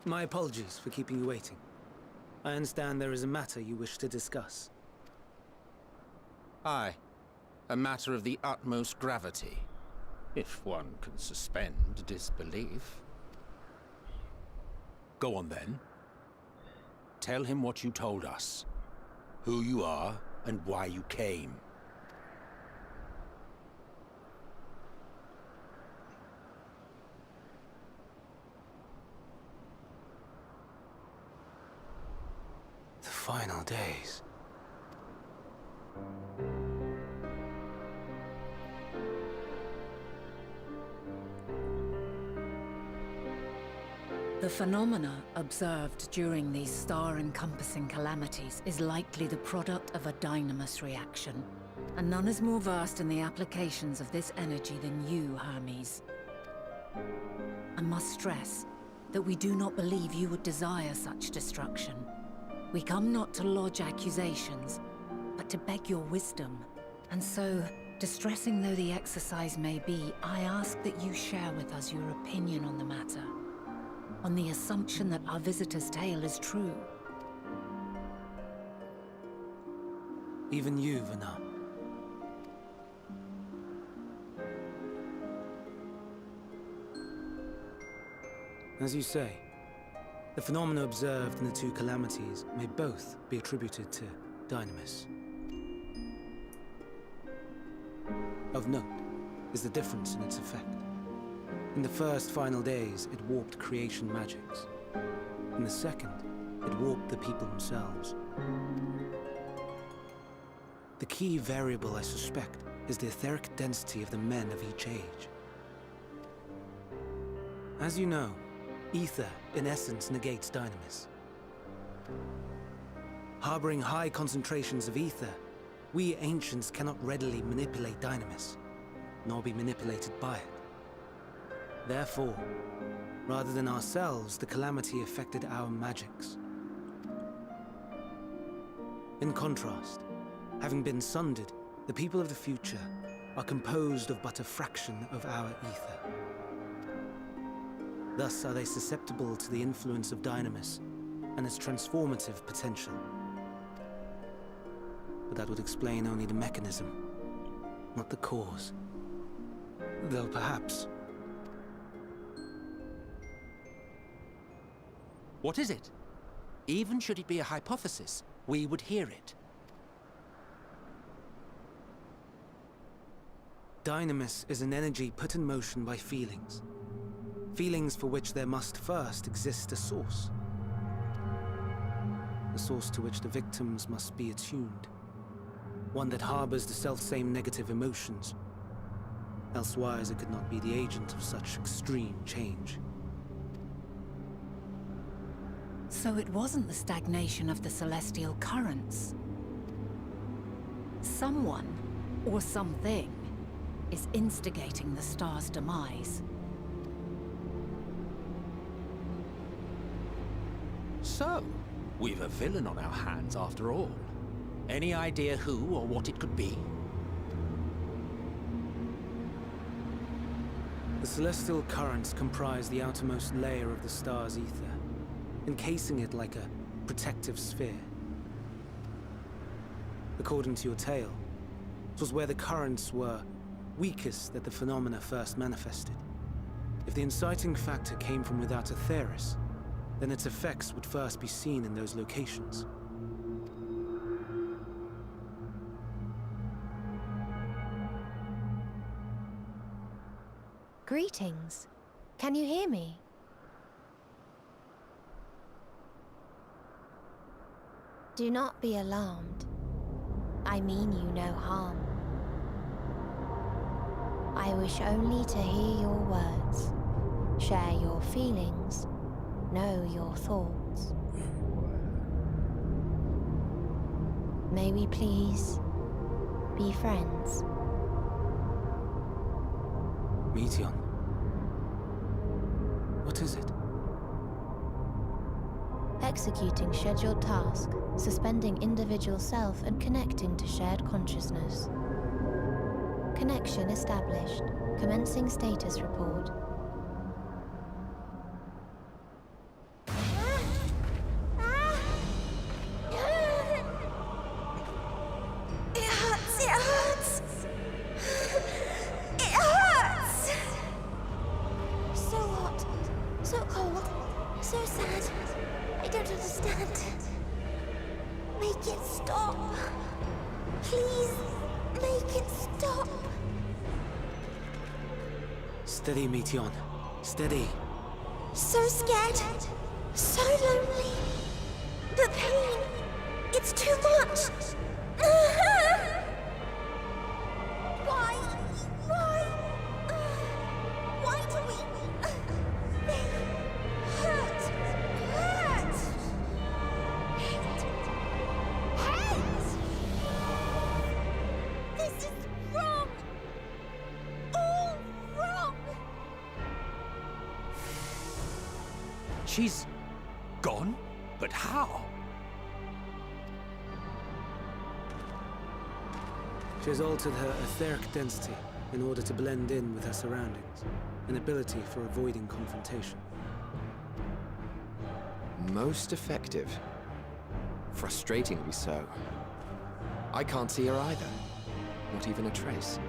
Speaker 6: My apologies for keeping you waiting. I understand there is a matter you wish to discuss.
Speaker 5: Aye. A matter of the utmost gravity. If one can suspend disbelief. Go on then. Tell him what you told us. Who you are and why you came.
Speaker 6: The final days.
Speaker 10: The phenomena observed during these star-encompassing calamities is likely the product of a dynamis reaction, and none is more versed in the applications of this energy than you, Hermes. I must stress that we do not believe you would desire such destruction. We come not to lodge accusations, but to beg your wisdom. And so, distressing though the exercise may be, I ask that you share with us your opinion on the matter. On the assumption that our visitor's tale is true.
Speaker 6: Even you, Vana. As you say, the phenomena observed in the two calamities may both be attributed to dynamis. Of note is the difference in its effect. In the first final days, it warped creation magics. In the second, it warped the people themselves. The key variable, I suspect, is the etheric density of the men of each age. As you know, ether, in essence, negates dynamis. Harboring high concentrations of ether, we ancients cannot readily manipulate dynamis, nor be manipulated by it. Therefore, rather than ourselves, the calamity affected our magics. In contrast, having been sundered, the people of the future are composed of but a fraction of our ether. Thus are they susceptible to the influence of dynamis and its transformative potential. But that would explain only the mechanism, not the cause. Though perhaps...
Speaker 5: What is it? Even should it be a hypothesis, we would hear it.
Speaker 6: Dynamis is an energy put in motion by feelings. Feelings for which there must first exist a source. A source to which the victims must be attuned. One that harbors the selfsame negative emotions. Elsewise it could not be the agent of such extreme change.
Speaker 10: So it wasn't the stagnation of the celestial currents. Someone, or something, is instigating the star's demise.
Speaker 5: So, we've a villain on our hands after all. Any idea who or what it could be?
Speaker 6: The celestial currents comprise the outermost layer of the star's ether, encasing it like a protective sphere. According to your tale, it was where the currents were weakest that the phenomena first manifested. If the inciting factor came from without Aetheris, then its effects would first be seen in those locations.
Speaker 7: Greetings. Can you hear me? Do not be alarmed. I mean you no harm. I wish only to hear your words, share your feelings, know your thoughts. May we please be friends?
Speaker 6: Meteon. What is it?
Speaker 7: Executing scheduled task, suspending individual self and connecting to shared consciousness. Connection established. Commencing status report.
Speaker 6: Steady, Meteon. Steady.
Speaker 7: So scared. So lonely. The pain. It's too much. Why? Why do we... They hurt. Hate. This is wrong. All wrong.
Speaker 9: She's gone? But how?
Speaker 6: She has altered her etheric density in order to blend in with her surroundings, an ability for avoiding confrontation.
Speaker 4: Most effective. Frustratingly so. I can't see her either. Not even a trace.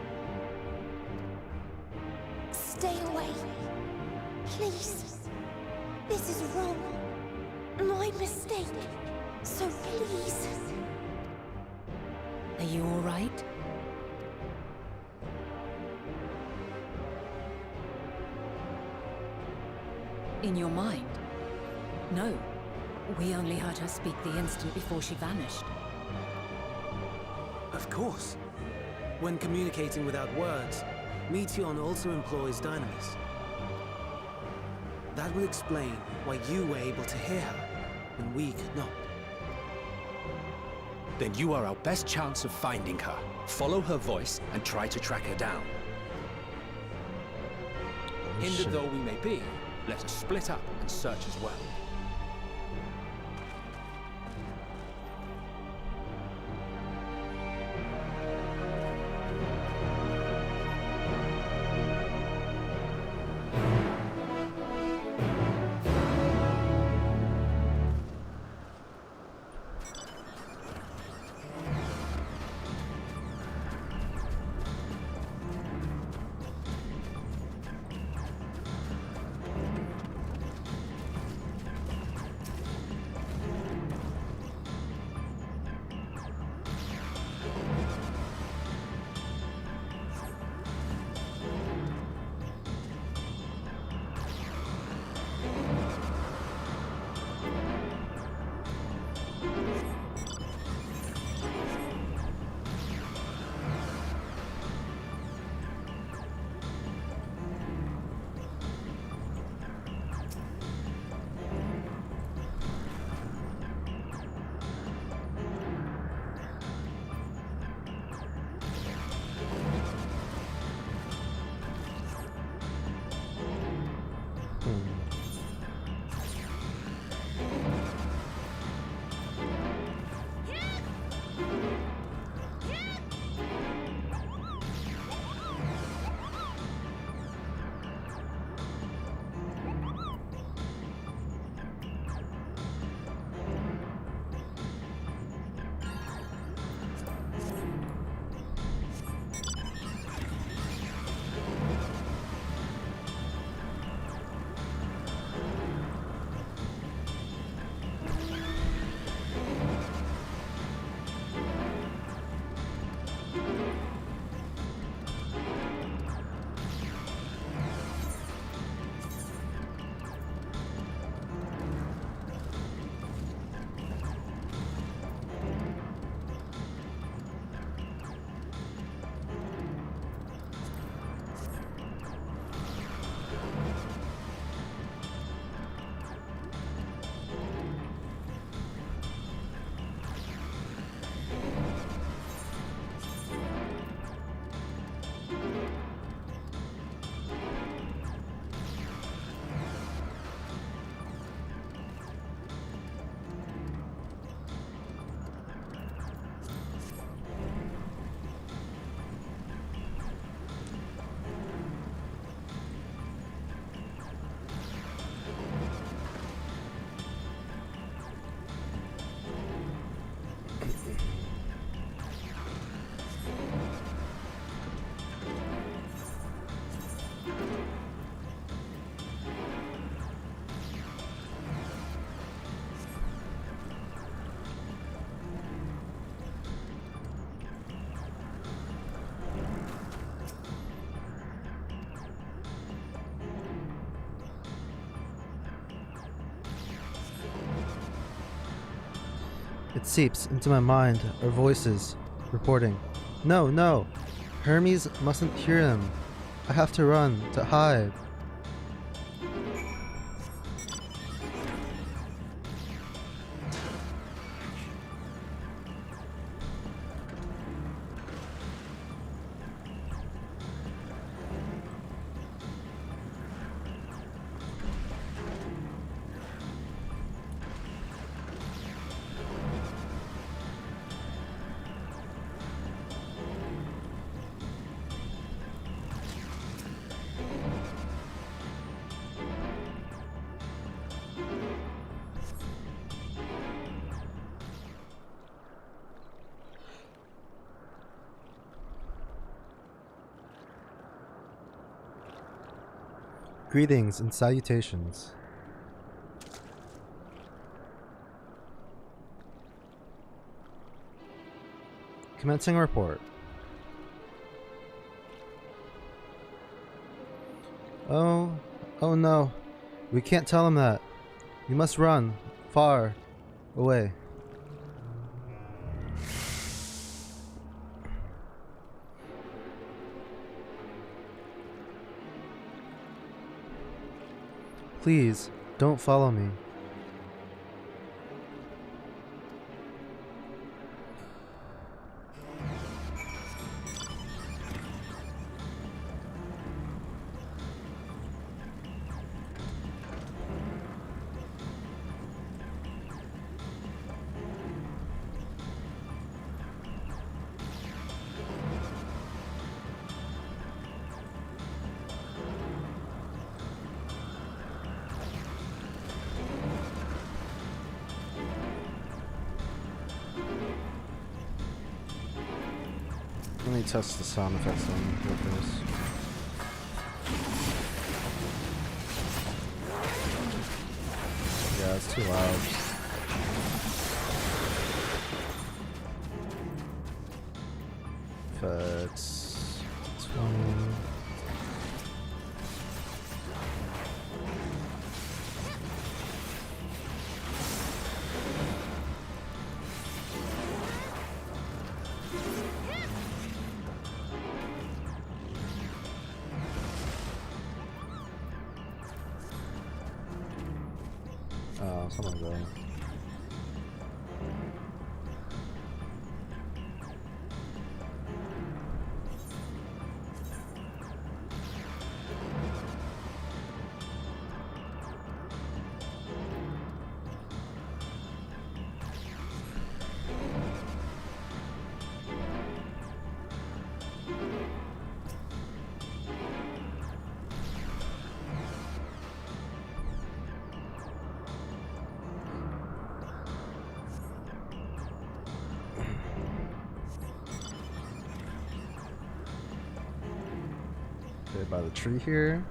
Speaker 7: Stay away. Please. This is wrong. My mistake. So please.
Speaker 8: Are you all right? In your mind? No. We only heard her speak the instant before she vanished.
Speaker 6: Of course. When communicating without words, Meteon also employs dynamis. That will explain why you were able to hear her, when we could not.
Speaker 9: Then you are our best chance of finding her. Follow her voice and try to track her down. Hindered though we may be, let us split up and search as well.
Speaker 1: It seeps into my mind, our voices, reporting. No, no! Hermes mustn't hear him. I have to run, to hide. Greetings and salutations. Commencing report. Oh no. We can't tell him that. You must run far away. Please, don't follow me. Let me test the sound effects on this. Yeah, it's too loud. FFXIV. Something like that. Okay, by the tree here.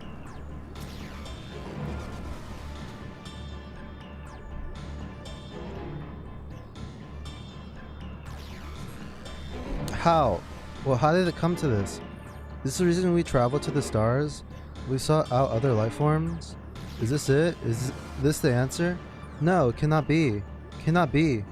Speaker 1: How? Well, how did it come to this? Is this the reason we traveled to the stars? We sought out other life forms? Is this it? Is this the answer? No, it cannot be. Cannot be.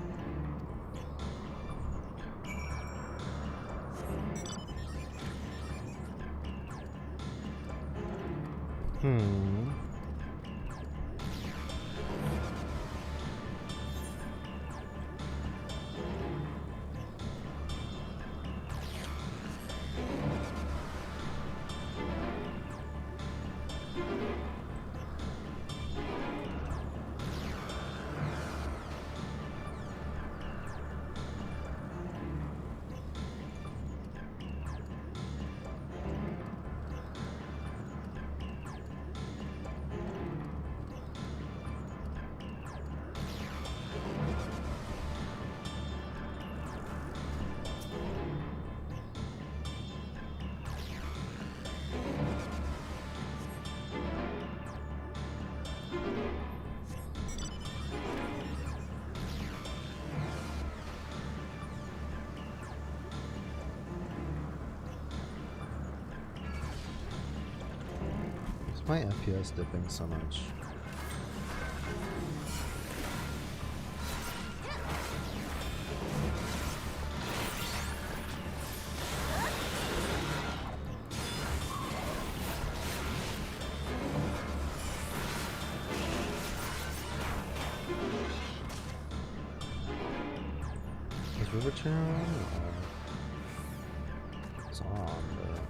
Speaker 1: My FPS dipping so much. Is river channel on? It's on, but...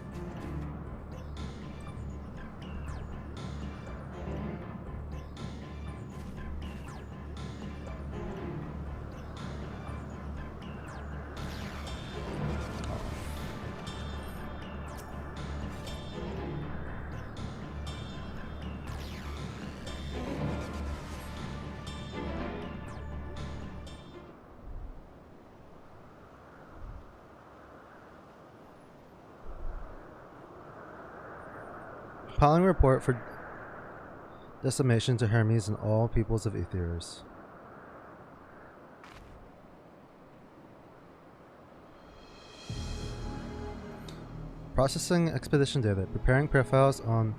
Speaker 1: Compiling report for decimation to Hermes and all peoples of Aetheris. Processing expedition data. Preparing profiles on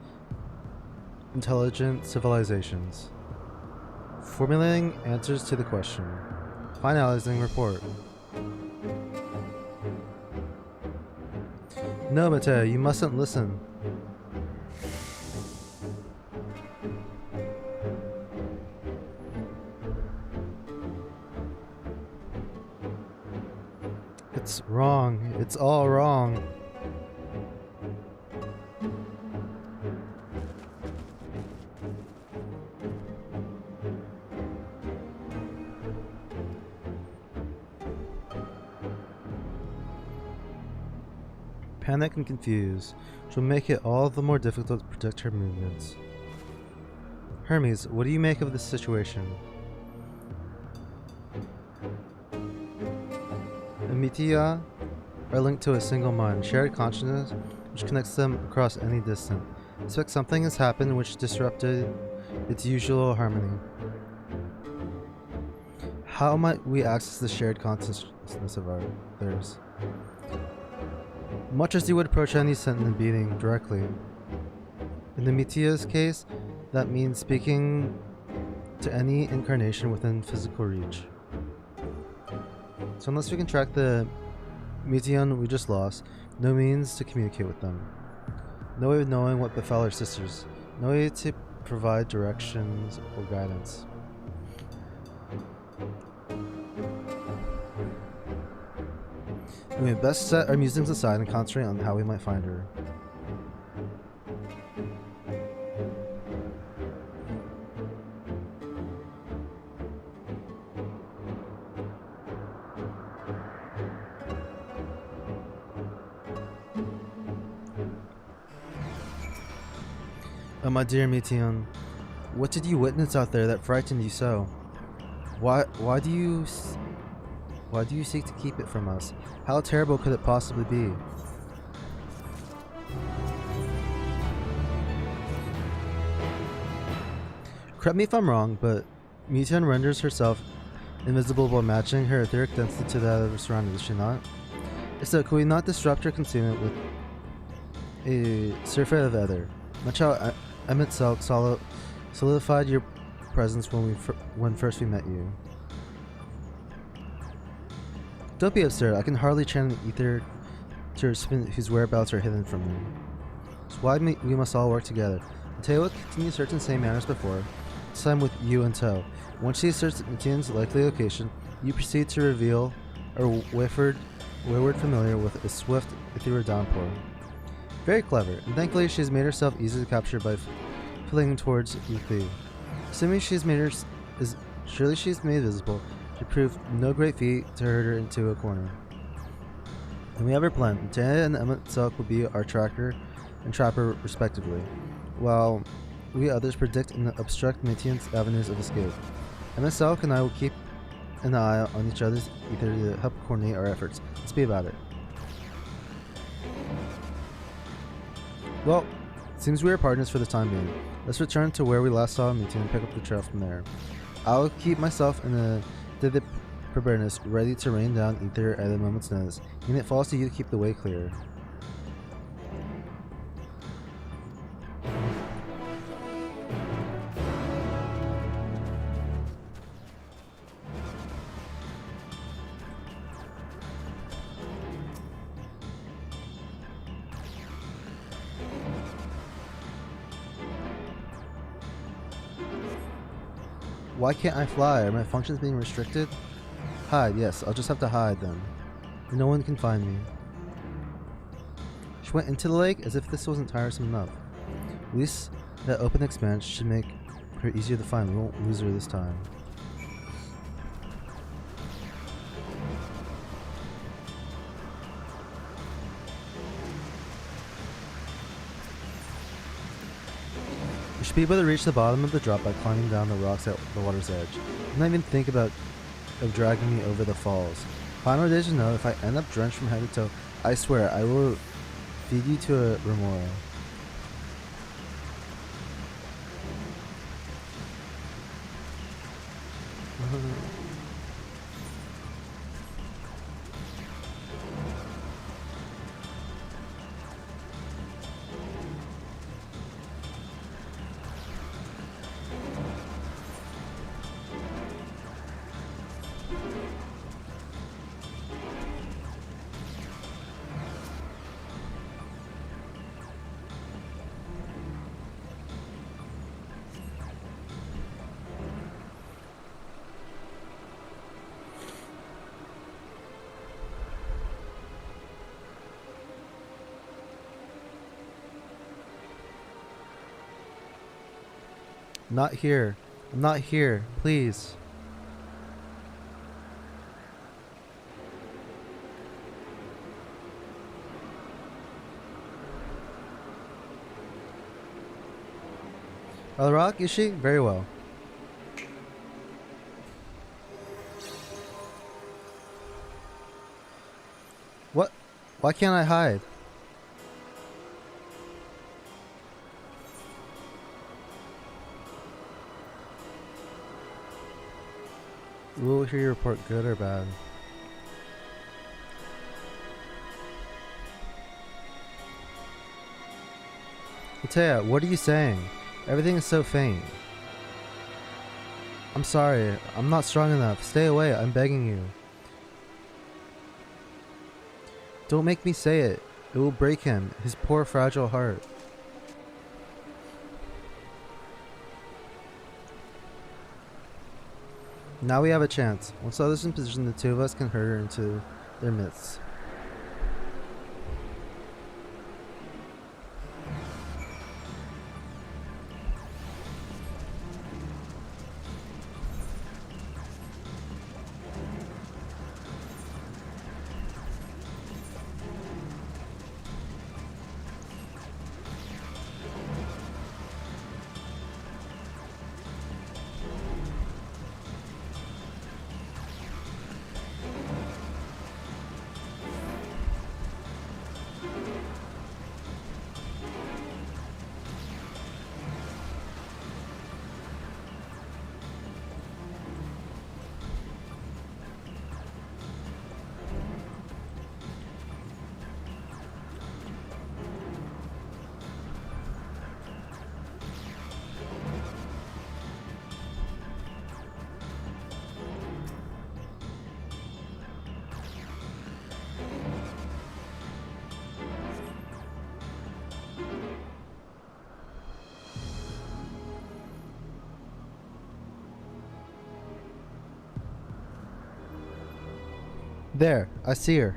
Speaker 1: intelligent civilizations. Formulating answers to the question. Finalizing report. No, Mateo, you mustn't listen. It's wrong. It's all wrong. Panic and confused, which will make it all the more difficult to predict her movements. Hermes, what do you make of this situation? Amitia are linked to a single mind, shared consciousness which connects them across any distance. Expect something has happened which disrupted its usual harmony. How might we access the shared consciousness of theirs? Much as you would approach any sentient being directly. In Amitia's case, that means speaking to any incarnation within physical reach. So unless we can track the Meteon we just lost, no means to communicate with them. No way of knowing what befell our sisters. No way to provide directions or guidance. We best set our musings aside and concentrate on how we might find her. Oh, my dear Meteon, what did you witness out there that frightened you so? Why do you seek to keep it from us? How terrible could it possibly be? Correct me if I'm wrong, but Meteon renders herself invisible by matching her etheric density to that of her surroundings, is she not? If so, could we not disrupt her concealment with a surfeit of ether? Much how Emmett Selk solidified your presence when first we met you. Don't be absurd. I can hardly channel ether to whose whereabouts are hidden from me. It's why we must all work together. Mateo will continue searching the same manner as before, this time with you in tow. Once she asserts Meteon's likely location, you proceed to reveal our wayward familiar with a swift ethereal downpour. Very clever, and thankfully she has made herself easy to capture by fleeing towards Lethe. Assuming surely she's made visible, should prove no great feat to herd her into a corner. And we have our plan. Tana and Emmett Selk will be our tracker and trapper respectively, while we others predict and obstruct Meteon's avenues of escape. Emmett Selk and I will keep an eye on each other's ether to help coordinate our efforts. Let's be about it. Well, seems we are partners for the time being. Let's return to where we last saw Meteon and pick up the trail from there. I'll keep myself in a dithy preparedness, ready to rain down ether at a moment's notice, and it falls to you to keep the way clear. Why can't I fly? Are my functions being restricted? Hide, yes, I'll just have to hide then. No one can find me. She went into the lake as if this wasn't tiresome enough. At least that open expanse should make her easier to find. We won't lose her this time. We should be able to reach the bottom of the drop by climbing down the rocks at the water's edge. Do not even think about dragging me over the falls. Final days to know, if I end up drenched from head to toe, I swear I will feed you to a remora. Not here. I'm not here. Please. The rock, is she? Very well. What? Why can't I hide? We'll hear your report, good or bad. Matea, what are you saying? Everything is so faint. I'm sorry, I'm not strong enough. Stay away, I'm begging you. Don't make me say it. It will break him, his poor fragile heart. Now we have a chance. Once the others in position, the two of us can herd her into their midst. There, I see her.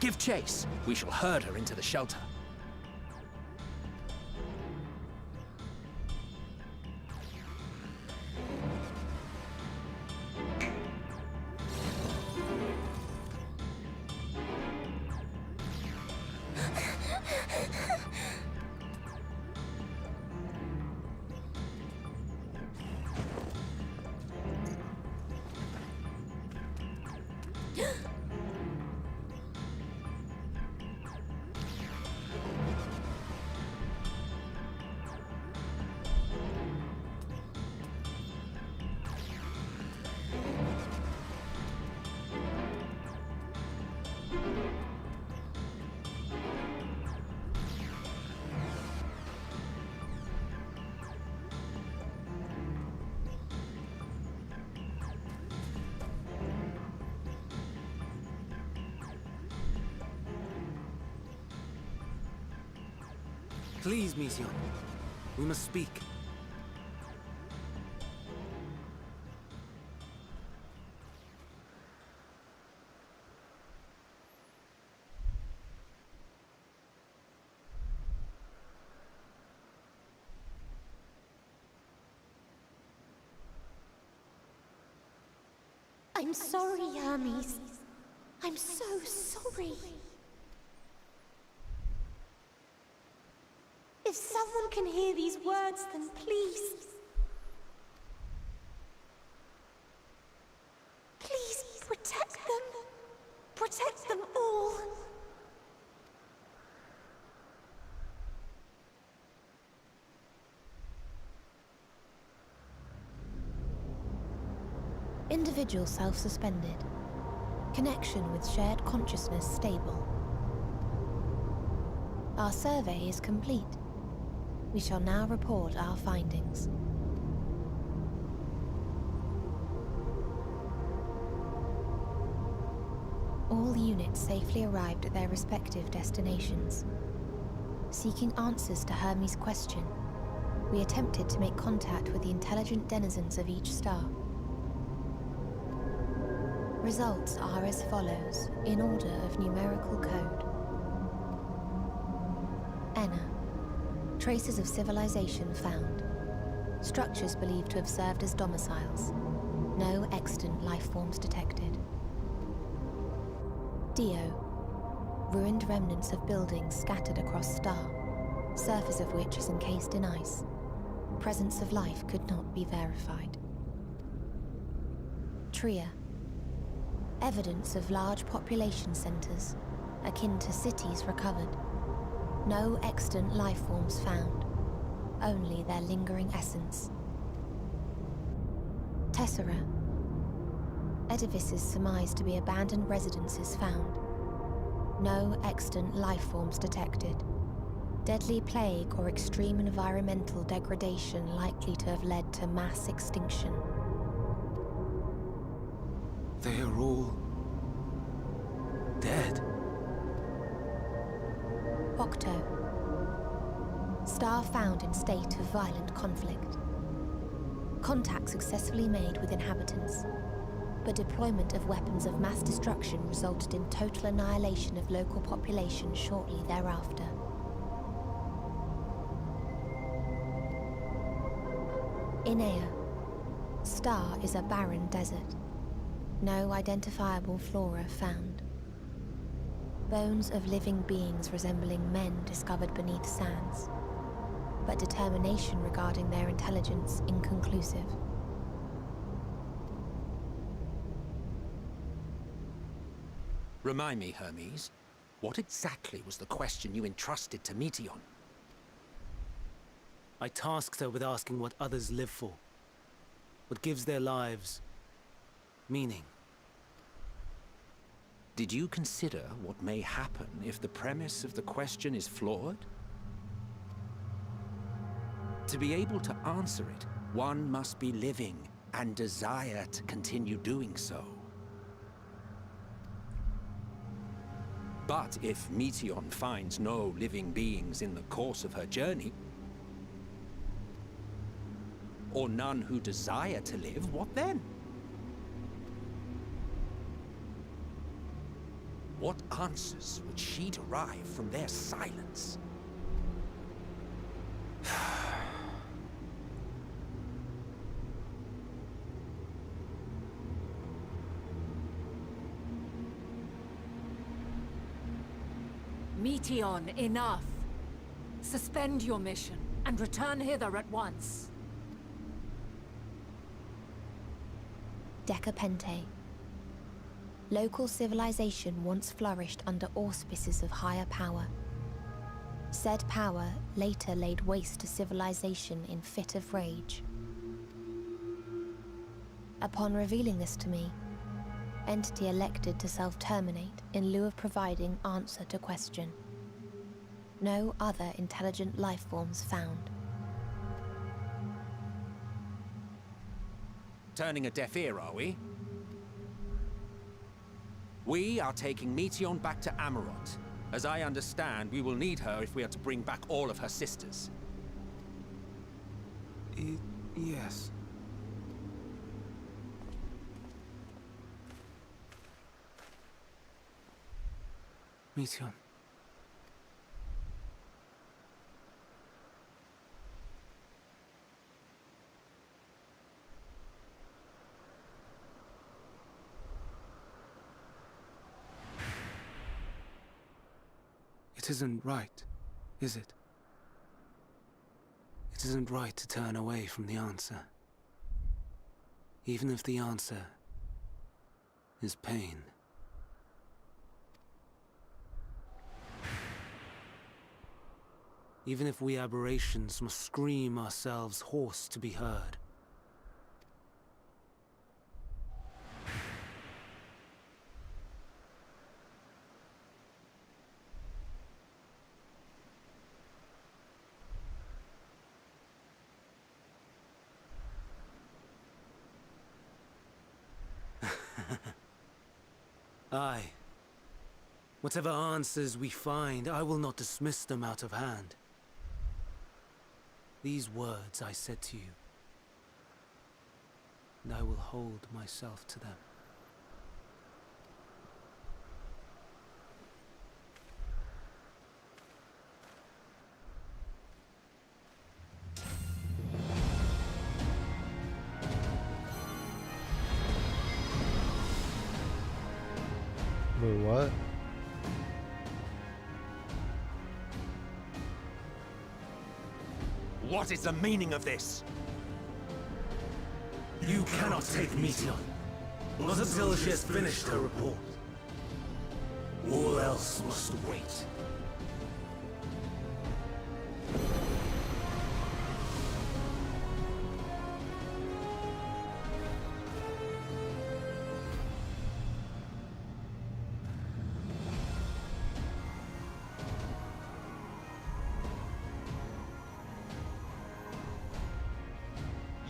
Speaker 9: Give chase. We shall herd her into the shelter.
Speaker 6: Please, Mission. We must speak.
Speaker 7: I'm sorry, Hermes. I'm so sorry. If someone can hear these words, then please... please protect them. Protect them all. Individual self-suspended. Connection with shared consciousness stable. Our survey is complete. We shall now report our findings. All units safely arrived at their respective destinations. Seeking answers to Hermes' question, we attempted to make contact with the intelligent denizens of each star. Results are as follows, in order of numerical code. Enna. Traces of civilization found. Structures believed to have served as domiciles. No extant life forms detected. Dio. Ruined remnants of buildings scattered across star, surface of which is encased in ice. Presence of life could not be verified. Tria. Evidence of large population centers, akin to cities recovered. No extant life forms found, only their lingering essence. Tessera. Edifices surmised to be abandoned residences found. No extant life forms detected. Deadly plague or extreme environmental degradation likely to have led to mass extinction.
Speaker 6: They are all... dead.
Speaker 7: Octo. Star found in state of violent conflict. Contact successfully made with inhabitants, but deployment of weapons of mass destruction resulted in total annihilation of local population shortly thereafter. Inea. Star is a barren desert. No identifiable flora found. Bones of living beings resembling men discovered beneath sands, but determination regarding their intelligence inconclusive.
Speaker 9: Remind me, Hermes, what exactly was the question you entrusted to Meteion?
Speaker 6: I tasked her with asking what others live for. What gives their lives meaning.
Speaker 5: Did you consider what may happen if the premise of the question is flawed? To be able to answer it, one must be living and desire to continue doing so. But if Meteion finds no living beings in the course of her journey, or none who desire to live, what then?
Speaker 9: What answers would she derive from their silence?
Speaker 10: Meteon, enough. Suspend your mission and return hither at once.
Speaker 7: Decapente. Local civilization once flourished under auspices of higher power. Said power later laid waste to civilization in fit of rage. Upon revealing this to me, entity elected to self-terminate in lieu of providing answer to question. No other intelligent life forms found.
Speaker 5: Turning a deaf ear, are we? We are taking Meteon back to Amarot. As I understand, we will need her if we are to bring back all of her sisters.
Speaker 6: Yes. Meteon. It isn't right, is it? It isn't right to turn away from the answer. Even if the answer is pain. Even if we aberrations must scream ourselves hoarse to be heard. Aye. Whatever answers we find, I will not dismiss them out of hand. These words I said to you, and I will hold myself to them.
Speaker 1: Wait, what?
Speaker 9: What is the meaning of this?
Speaker 6: You cannot take Meteon, not until she has finished her report. All else must wait.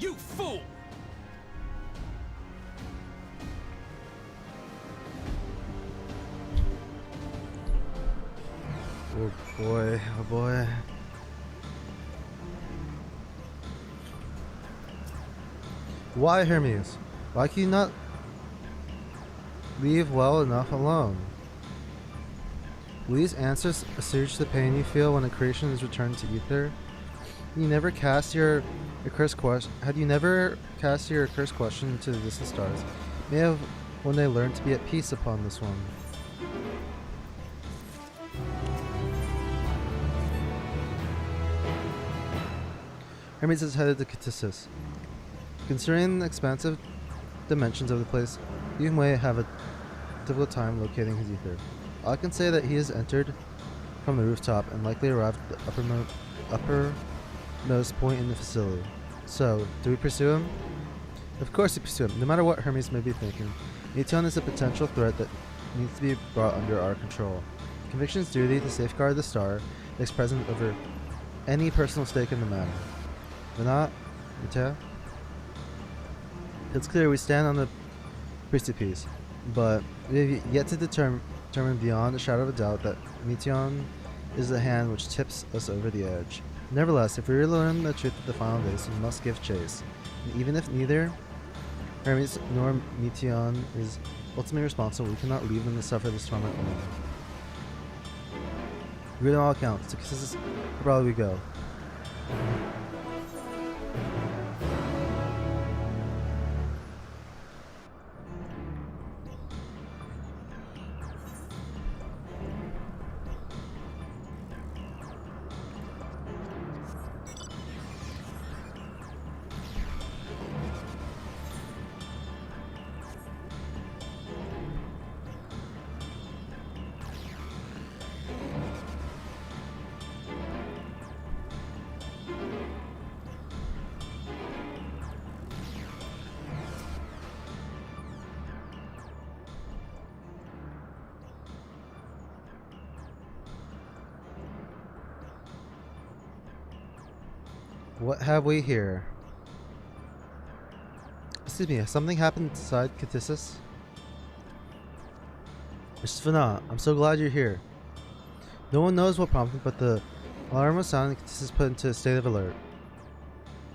Speaker 9: You fool!
Speaker 1: Oh boy, oh boy. Why, Hermes? Why can you not leave well enough alone? Will these answers assuage the pain you feel when a creation is returned to ether? You never cast your cursed question. Had you never cast your cursed question into the distant stars, may have one day learned to be at peace upon this one. Hermes is headed to Kittissus. Considering the expansive dimensions of the place, you may have a difficult time locating his ether. I can say that he has entered from the rooftop and likely arrived at the uppermost point in the facility. So, do we pursue him? Of course we pursue him, no matter what Hermes may be thinking. Meteon is a potential threat that needs to be brought under our control. Conviction's duty to safeguard the star takes precedence over any personal stake in the matter. Venat, Matea? It's clear we stand on the precipice, but we have yet to determine beyond a shadow of a doubt that Meteon is the hand which tips us over the edge. Nevertheless, if we really learn the truth at the final days, we must give chase. And even if neither Hermes nor Meteon is ultimately responsible. We cannot leave them to suffer this torment alone. Read on all accounts. To Kisses, probably we go. What have we here? Excuse me, has something happened inside Kittissus? Mrs. Fana, I'm so glad you're here. No one knows what prompted, but the alarm was sounded and Kittissus put into a state of alert.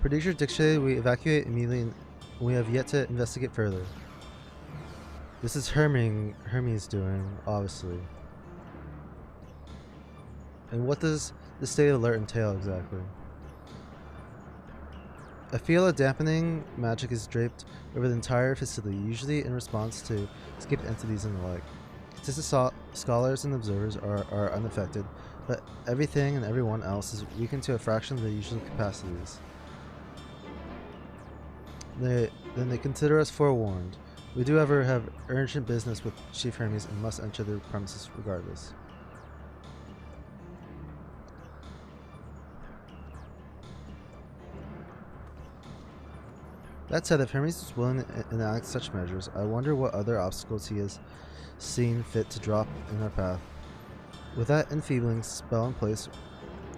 Speaker 1: Producer dictated we evacuate immediately and we have yet to investigate further. This is Hermes doing, obviously. And what does the state of alert entail exactly? I feel a dampening magic is draped over the entire facility, usually in response to escaped entities and the like. Scholars and observers are unaffected, but everything and everyone else is weakened to a fraction of their usual capacities. Then they consider us forewarned. We do ever have urgent business with Chief Hermes and must enter the premises regardless. That said, if Hermes is willing to enact such measures, I wonder what other obstacles he has seen fit to drop in our path. With that enfeebling spell in place,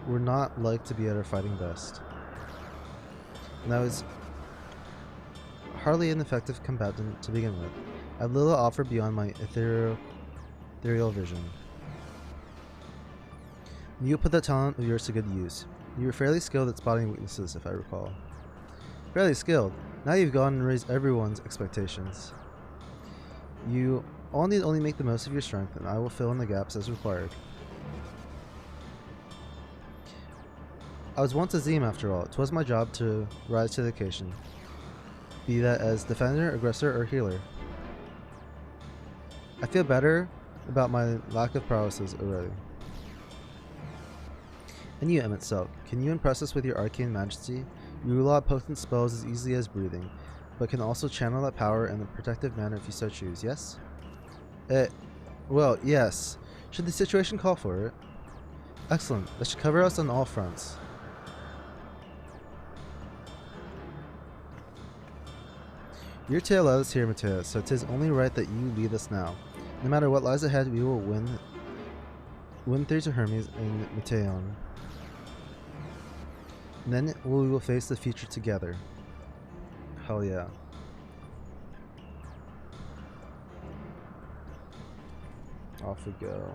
Speaker 1: we're not like to be at our fighting best. And I was hardly an effective combatant to begin with. I have little to offer beyond my ethereal vision. You put that talent of yours to good use. You were fairly skilled at spotting weaknesses, if I recall. Fairly skilled. Now you've gone and raised everyone's expectations. You all need only make the most of your strength, and I will fill in the gaps as required. I was once a Zeme after all. 'Twas my job to rise to the occasion, be that as defender, aggressor, or healer. I feel better about my lack of prowesses already. And you, Emmett Selk, can you impress us with your arcane majesty? You rule out potent spells as easily as breathing, but can also channel that power in a protective manner if you so choose, yes? Well, yes. Should the situation call for it? Excellent. That should cover us on all fronts. Your tale led us here, Mateus, so 'tis only right that you lead us now. No matter what lies ahead, we will win through to Hermes and Mateon. And then we will face the future together. Hell yeah. Off we go.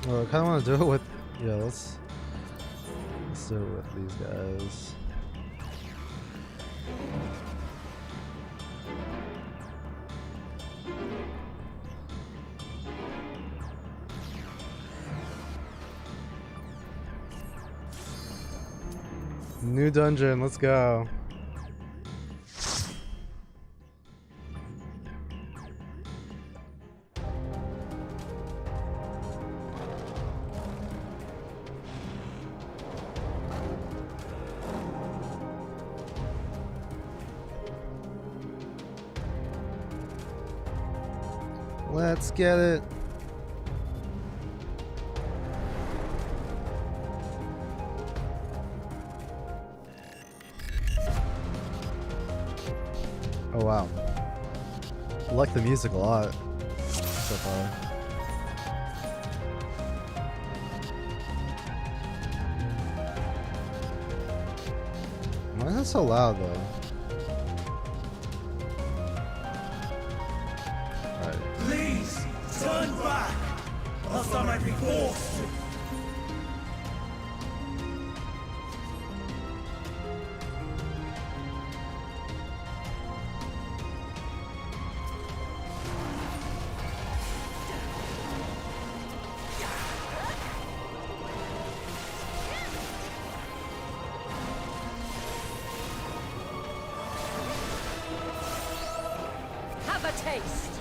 Speaker 1: Well, I kind of want to do it with, yeah, let's do it with these guys. New dungeon, let's go. Let's get it. Oh wow. I like the music a lot so far. Why is that so loud though? Alright.
Speaker 12: Please, turn back, else I might be forced to.
Speaker 10: Have a taste.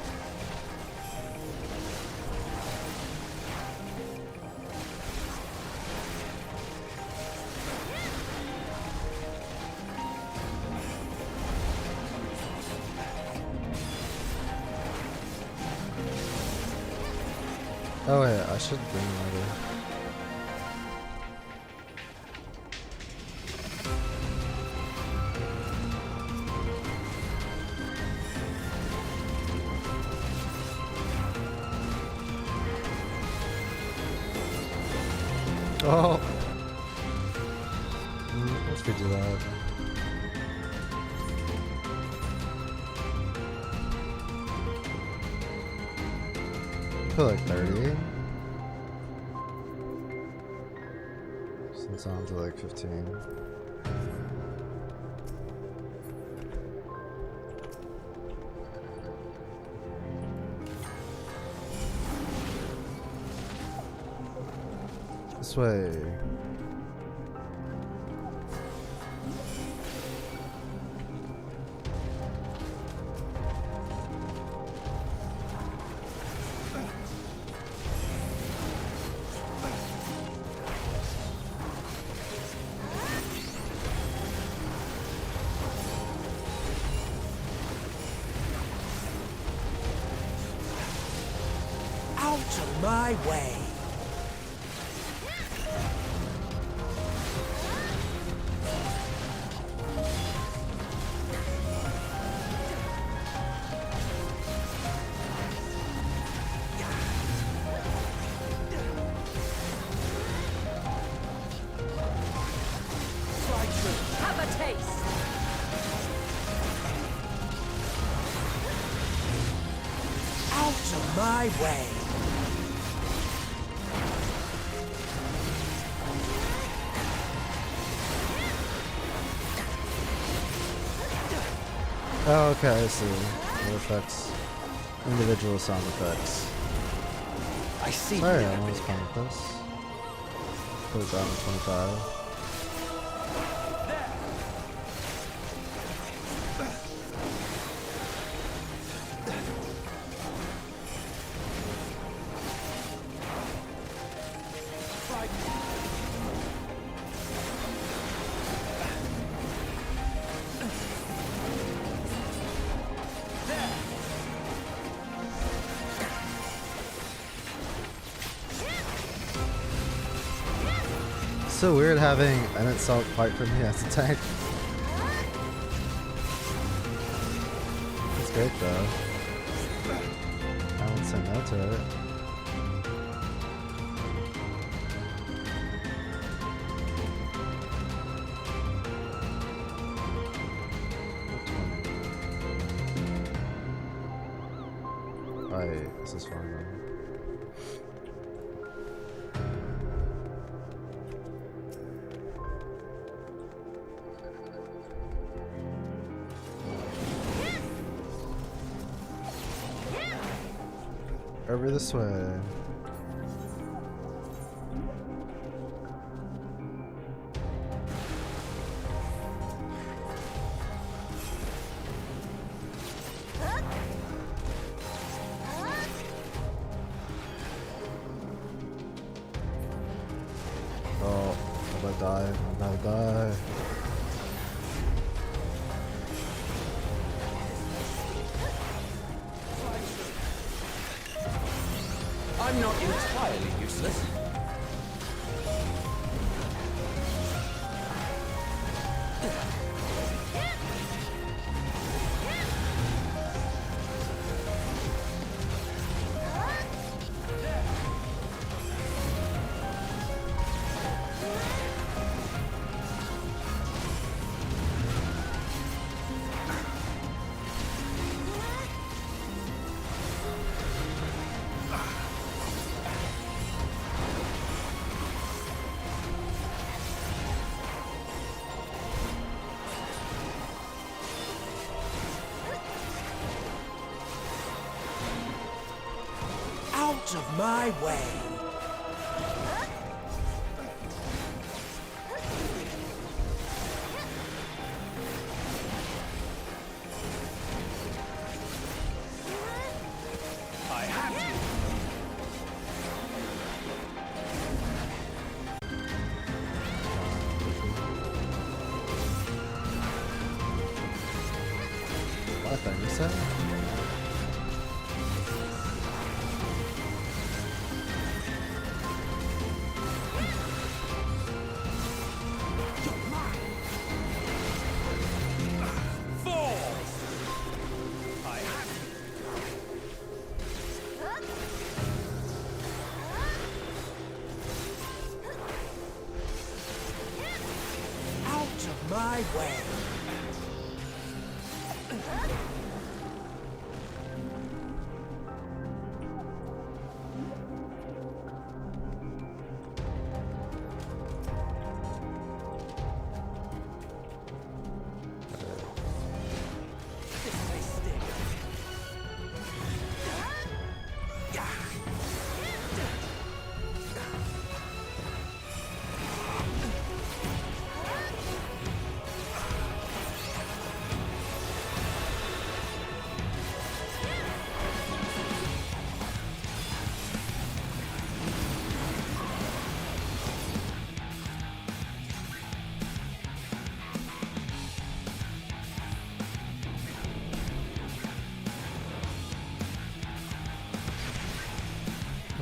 Speaker 1: Oh wait, I should bring another. Oh! Let's do that. Put like 30. Since on to like 15. This way.
Speaker 12: Out of my way.
Speaker 10: Have a taste.
Speaker 12: Out of my way.
Speaker 1: Oh, okay, I see. It affects individual sound effects.
Speaker 9: I see.
Speaker 1: Sorry, I almost fun with this. Put it down to 25. So weird having an itself fight for me as a tank. It's great though. I won't say no to it. Alright, this is fun though. Over this way. Oh, I'm about to die. I'm about to die.
Speaker 5: I'm not entirely useless.
Speaker 12: of my way!
Speaker 1: What did I miss that?
Speaker 12: My way.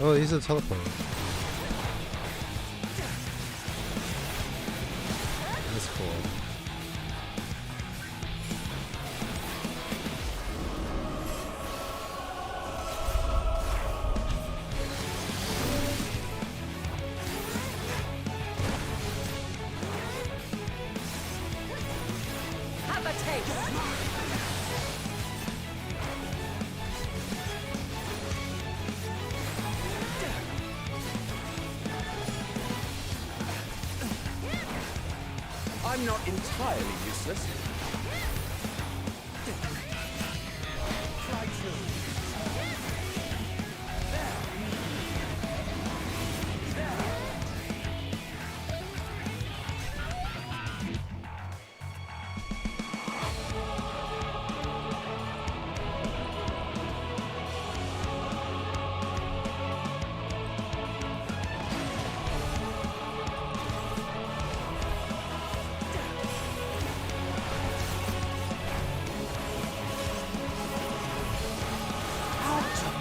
Speaker 1: Oh, he's a teleport. That's cool.
Speaker 11: Have a taste!
Speaker 9: I'm not entirely useless.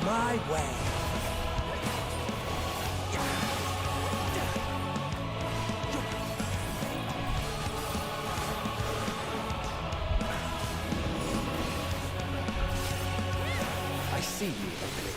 Speaker 12: My way.
Speaker 9: I see you, ugly.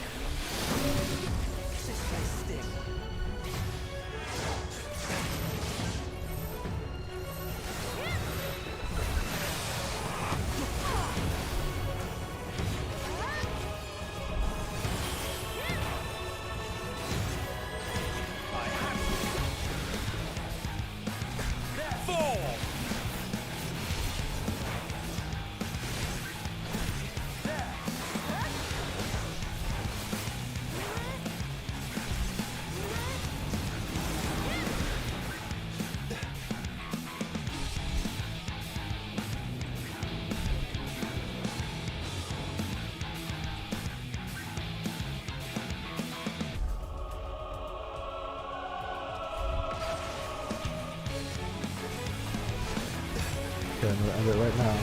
Speaker 1: Okay, I'm gonna end it right now.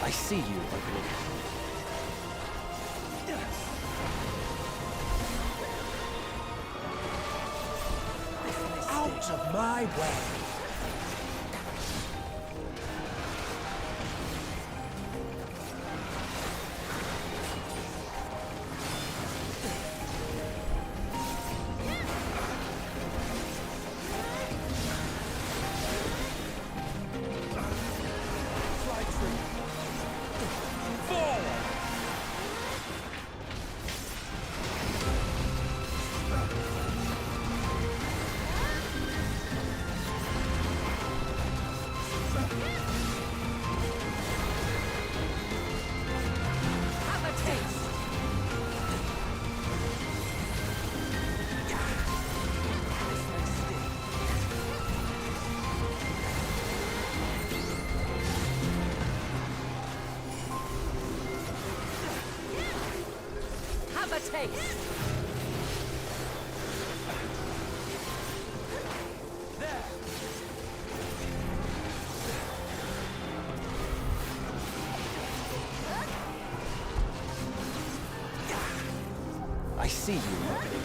Speaker 9: I see you, ugly.
Speaker 12: Out of my way!
Speaker 9: I see you, ugly.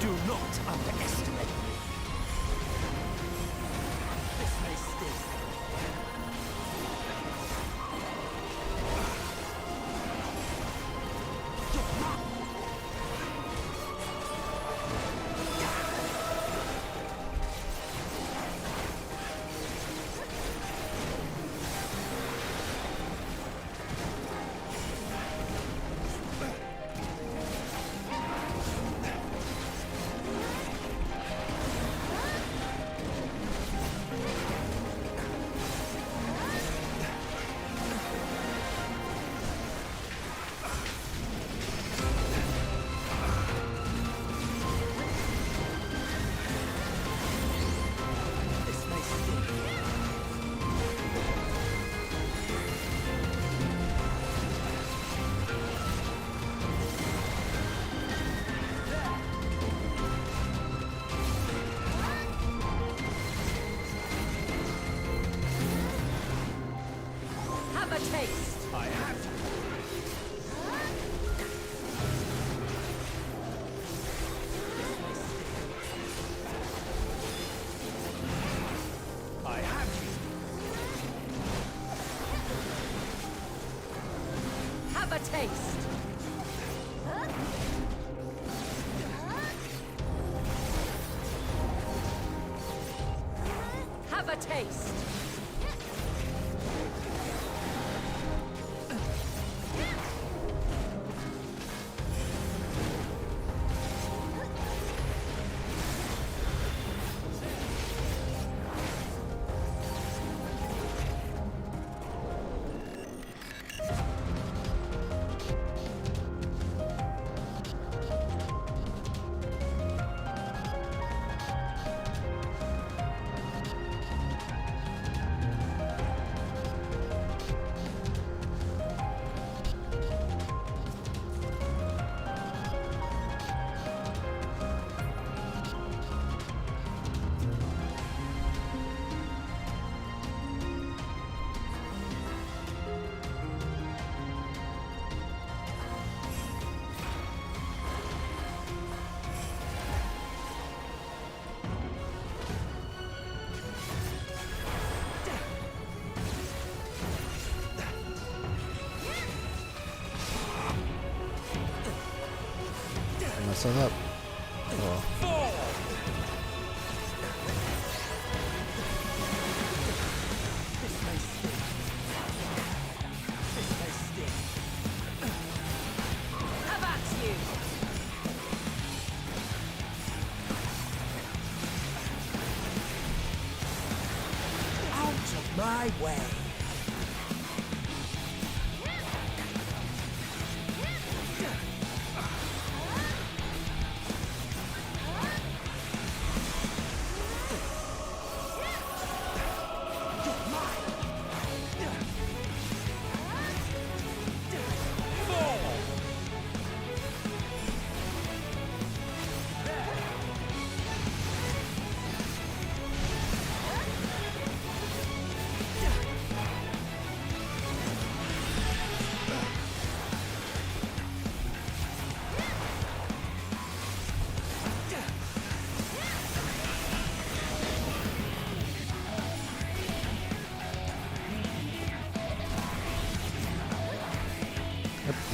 Speaker 12: Do not underestimate me. This may sting.
Speaker 10: Have a taste.
Speaker 1: myself up. Oh.
Speaker 12: My way.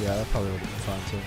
Speaker 1: Yeah, that probably would have been fun too.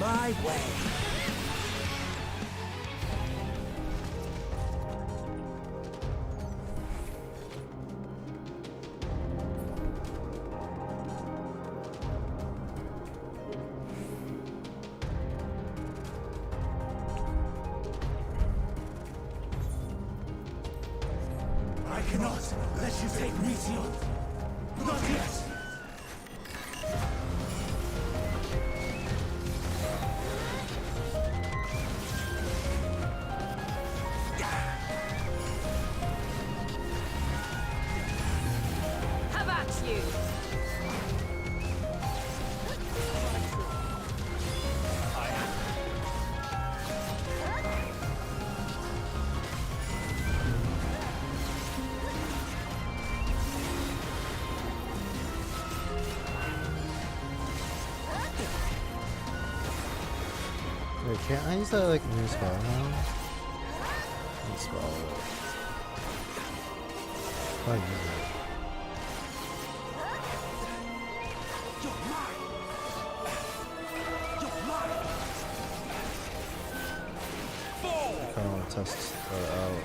Speaker 12: My way. I cannot let you take Meteor. Not yet.
Speaker 1: Wait, can't I use that like new spell now? New spell. Oh, use it. I kind of want to test that out.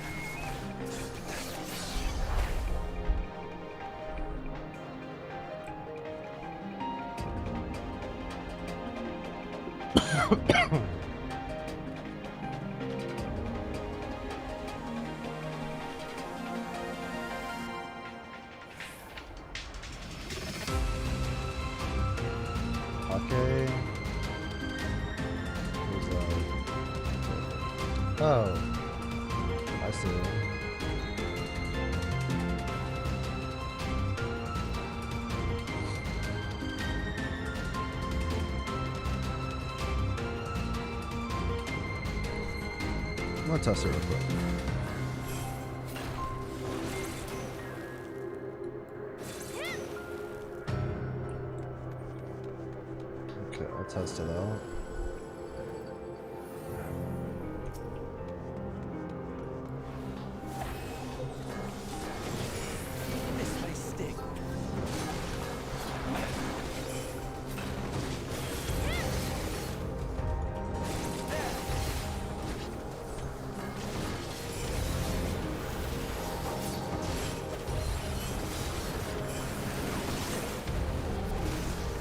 Speaker 1: Okay. Oh, I see. I'm gonna test it real quick. test it out.
Speaker 12: This may stick.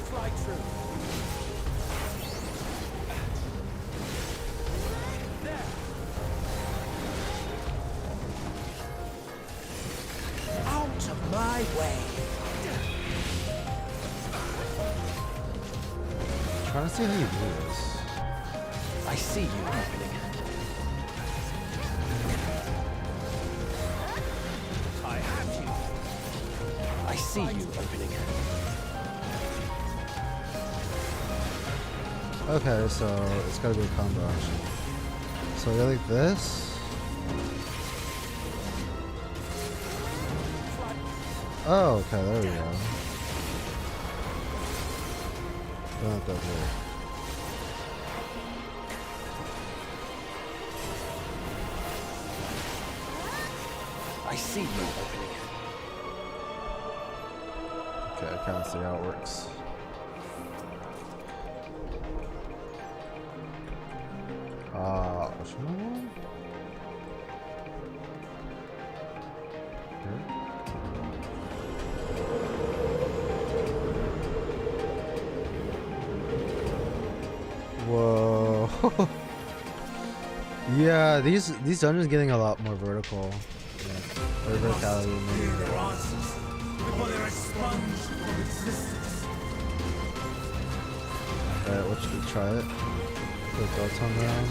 Speaker 12: Fly true. There. Out of my way.
Speaker 1: I'm trying to see how you do this.
Speaker 9: I see you opening.
Speaker 12: I have you.
Speaker 9: I see you opening.
Speaker 1: Okay, so it's gotta be a combo action. So you like this? Oh, okay, there we go. That does it.
Speaker 9: I see you opening.
Speaker 1: Okay, I kinda see how it works. What's wrong? Whoa. Yeah, these dungeons getting a lot more vertical. Yeah. Or verticality.
Speaker 12: Hear their answers before they're expunged from existence.
Speaker 1: Alright, let's just try it. Put thoughts on that.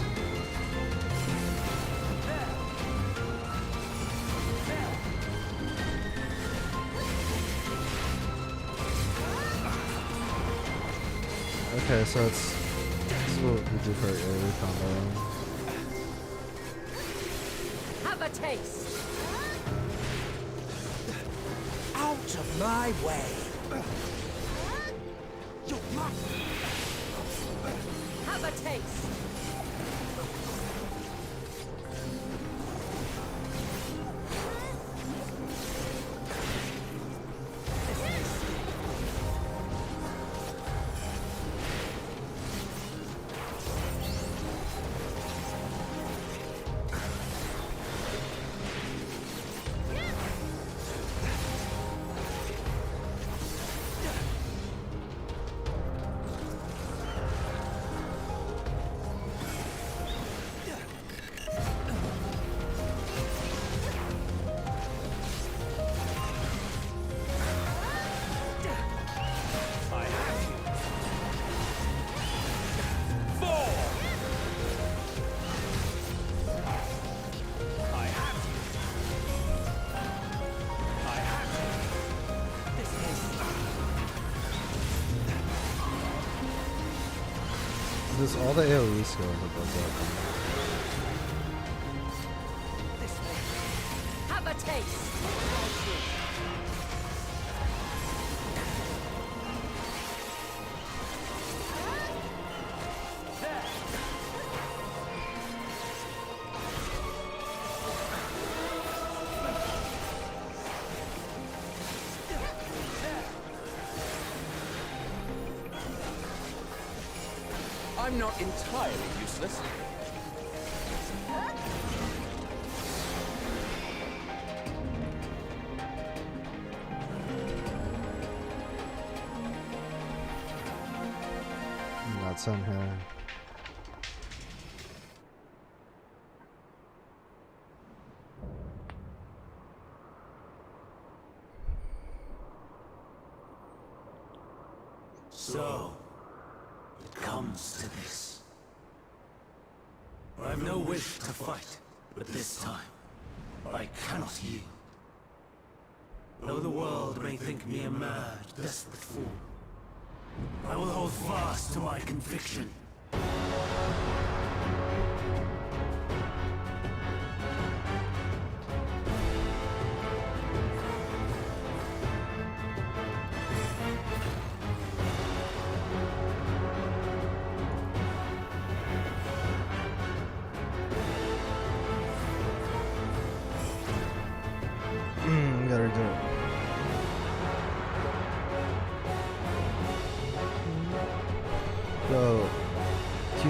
Speaker 1: Okay, so this is what we do for early combo.
Speaker 8: Have a taste.
Speaker 12: Out of my way.
Speaker 8: Have a taste.
Speaker 1: This all the AoE skills that does that.
Speaker 8: Have a taste.
Speaker 9: I'm not entirely useless.
Speaker 1: Not some here.
Speaker 12: So, it comes to this. I have no wish to fight, but this time, I cannot yield. Though the world may think me a mad, desperate fool, I will hold fast to my conviction.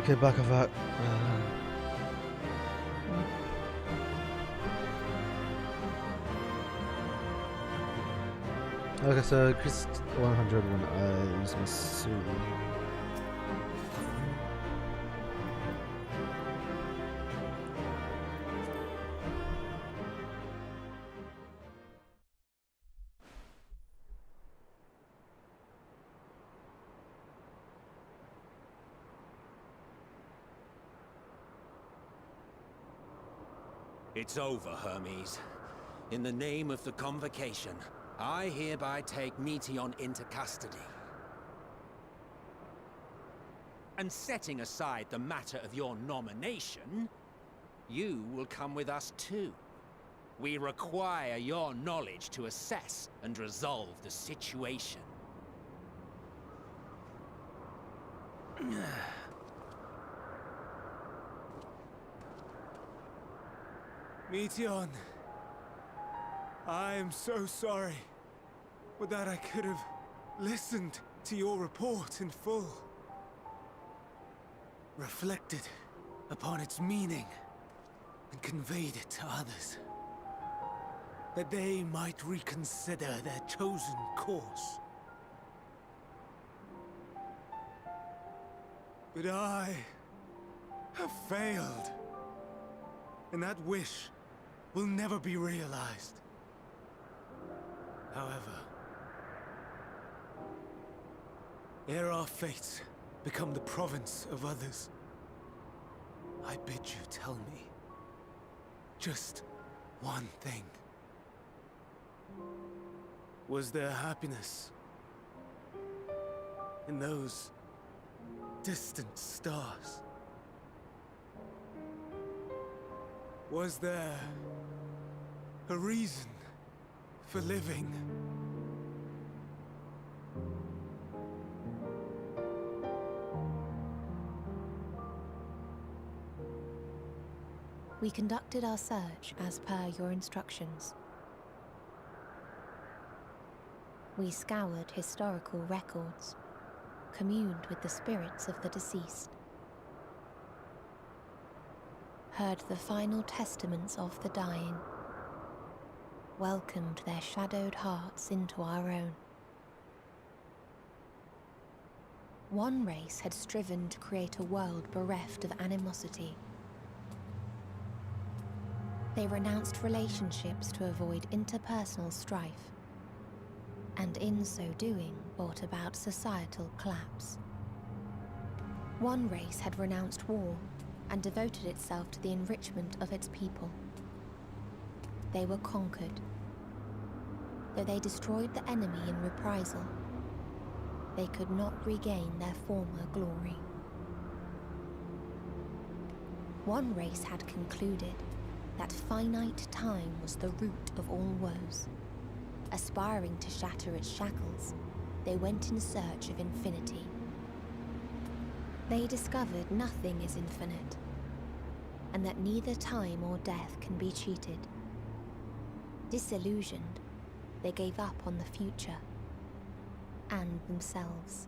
Speaker 1: Okay, back of that. Okay, so increased 100 when I use my suit.
Speaker 5: It's over, Hermes. In the name of the Convocation, I hereby take Meteon into custody. And setting aside the matter of your nomination, you will come with us too. We require your knowledge to assess and resolve the situation.
Speaker 6: Meteon, I am so sorry. With that, I could have listened to your report in full. Reflected upon its meaning and conveyed it to others. That they might reconsider their chosen course. But I have failed. And that wish will never be realized. However, ere our fates become the province of others, I bid you tell me just one thing. Was there happiness in those distant stars? Was there a reason for living?
Speaker 7: We conducted our search as per your instructions. We scoured historical records, communed with the spirits of the deceased, heard the final testaments of the dying, welcomed their shadowed hearts into our own. One race had striven to create a world bereft of animosity. They renounced relationships to avoid interpersonal strife, and in so doing brought about societal collapse. One race had renounced war and devoted itself to the enrichment of its people. They were conquered. Though they destroyed the enemy in reprisal, they could not regain their former glory. One race had concluded that finite time was the root of all woes. Aspiring to shatter its shackles, they went in search of infinity. They discovered nothing is infinite, and that neither time or death can be cheated. Disillusioned, they gave up on the future and themselves.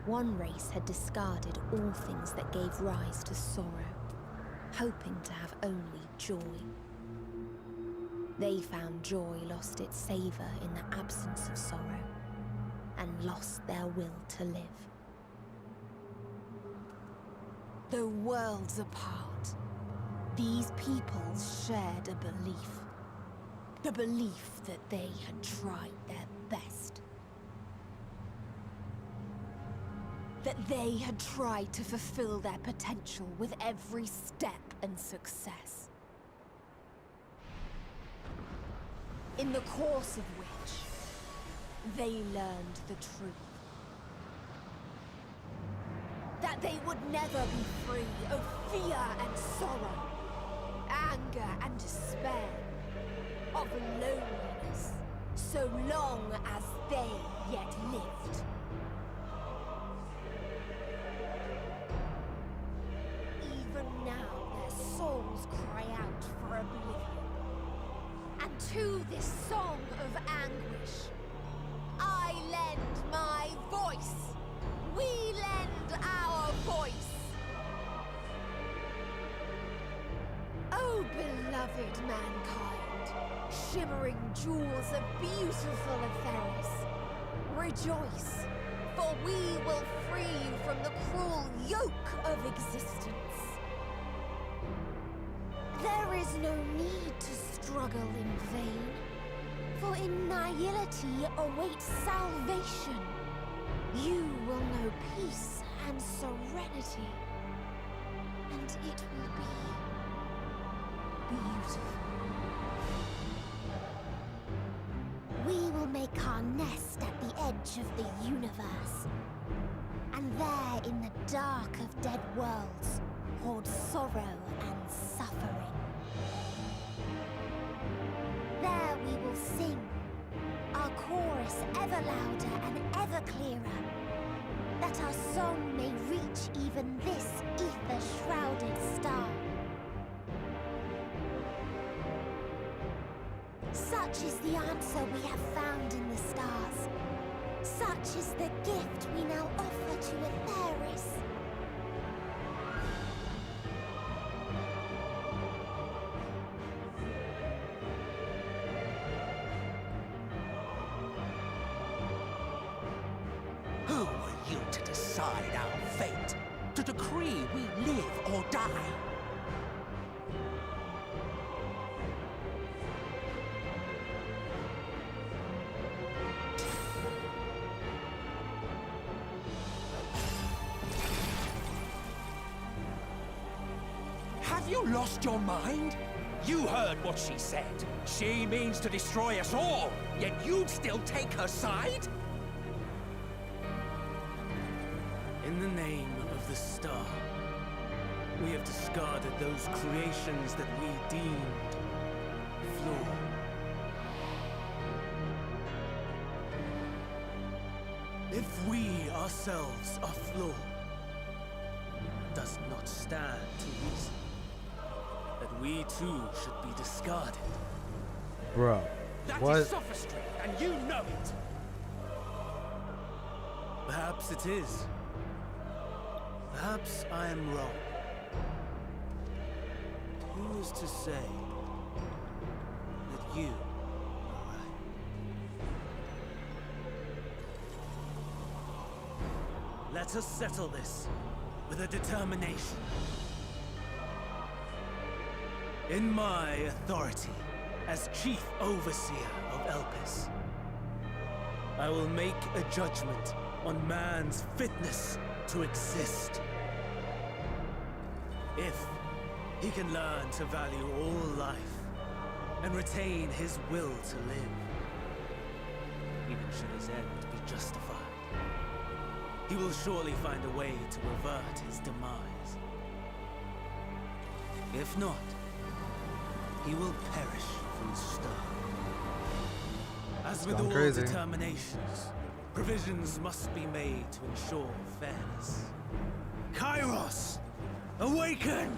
Speaker 7: One race had discarded all things that gave rise to sorrow, hoping to have only joy. They found joy lost its savor in the absence of sorrow, and lost their will to live. Though worlds apart, these peoples shared a belief. The belief that they had tried their best. That they had tried to fulfill their potential with every step and success. In the course of which, they learned the truth. That they would never be free of fear and sorrow, anger and despair, of loneliness, so long as they yet lived. Even now their souls cry out for oblivion. And to this song of anguish, I lend my voice.
Speaker 13: we lend our voice. Oh, beloved mankind, shimmering jewels of beautiful Etheris, rejoice, for we will free you from the cruel yoke of existence. There is no need to struggle in vain, for in nihility awaits salvation. You will know peace and serenity, and it will be beautiful. We will make our nest at the edge of the universe, and there in the dark of dead worlds hoard sorrow and suffering. There we will sing, our chorus ever louder and ever clearer, that our song may reach even this ether-shrouded star. Such is the answer we have found in the stars. Such is the gift we now offer to Etheris.
Speaker 5: Who are you to decide our fate? To decree we live or die? Have you lost your mind? You heard what she said. She means to destroy us all, yet you'd still take her side?
Speaker 6: In the name of the star, we have discarded those creations that we deemed flawed. If we ourselves are flawed, does not stand to reason that we too should be discarded.
Speaker 1: Bro,
Speaker 5: That
Speaker 1: what?
Speaker 5: is sophistry, and you know it.
Speaker 6: Perhaps it is. Perhaps I am wrong. Who is to say that you are right? Let us settle this with a determination. In my authority as Chief Overseer of Elpis, I will make a judgment on man's fitness to exist. If he can learn to value all life and retain his will to live, even should his end be justified, he will surely find a way to revert his demise. If not, he will perish from stone. As with
Speaker 1: Gone
Speaker 6: all
Speaker 1: crazy.
Speaker 6: determinations, provisions must be made to ensure fairness. Kairos, awaken!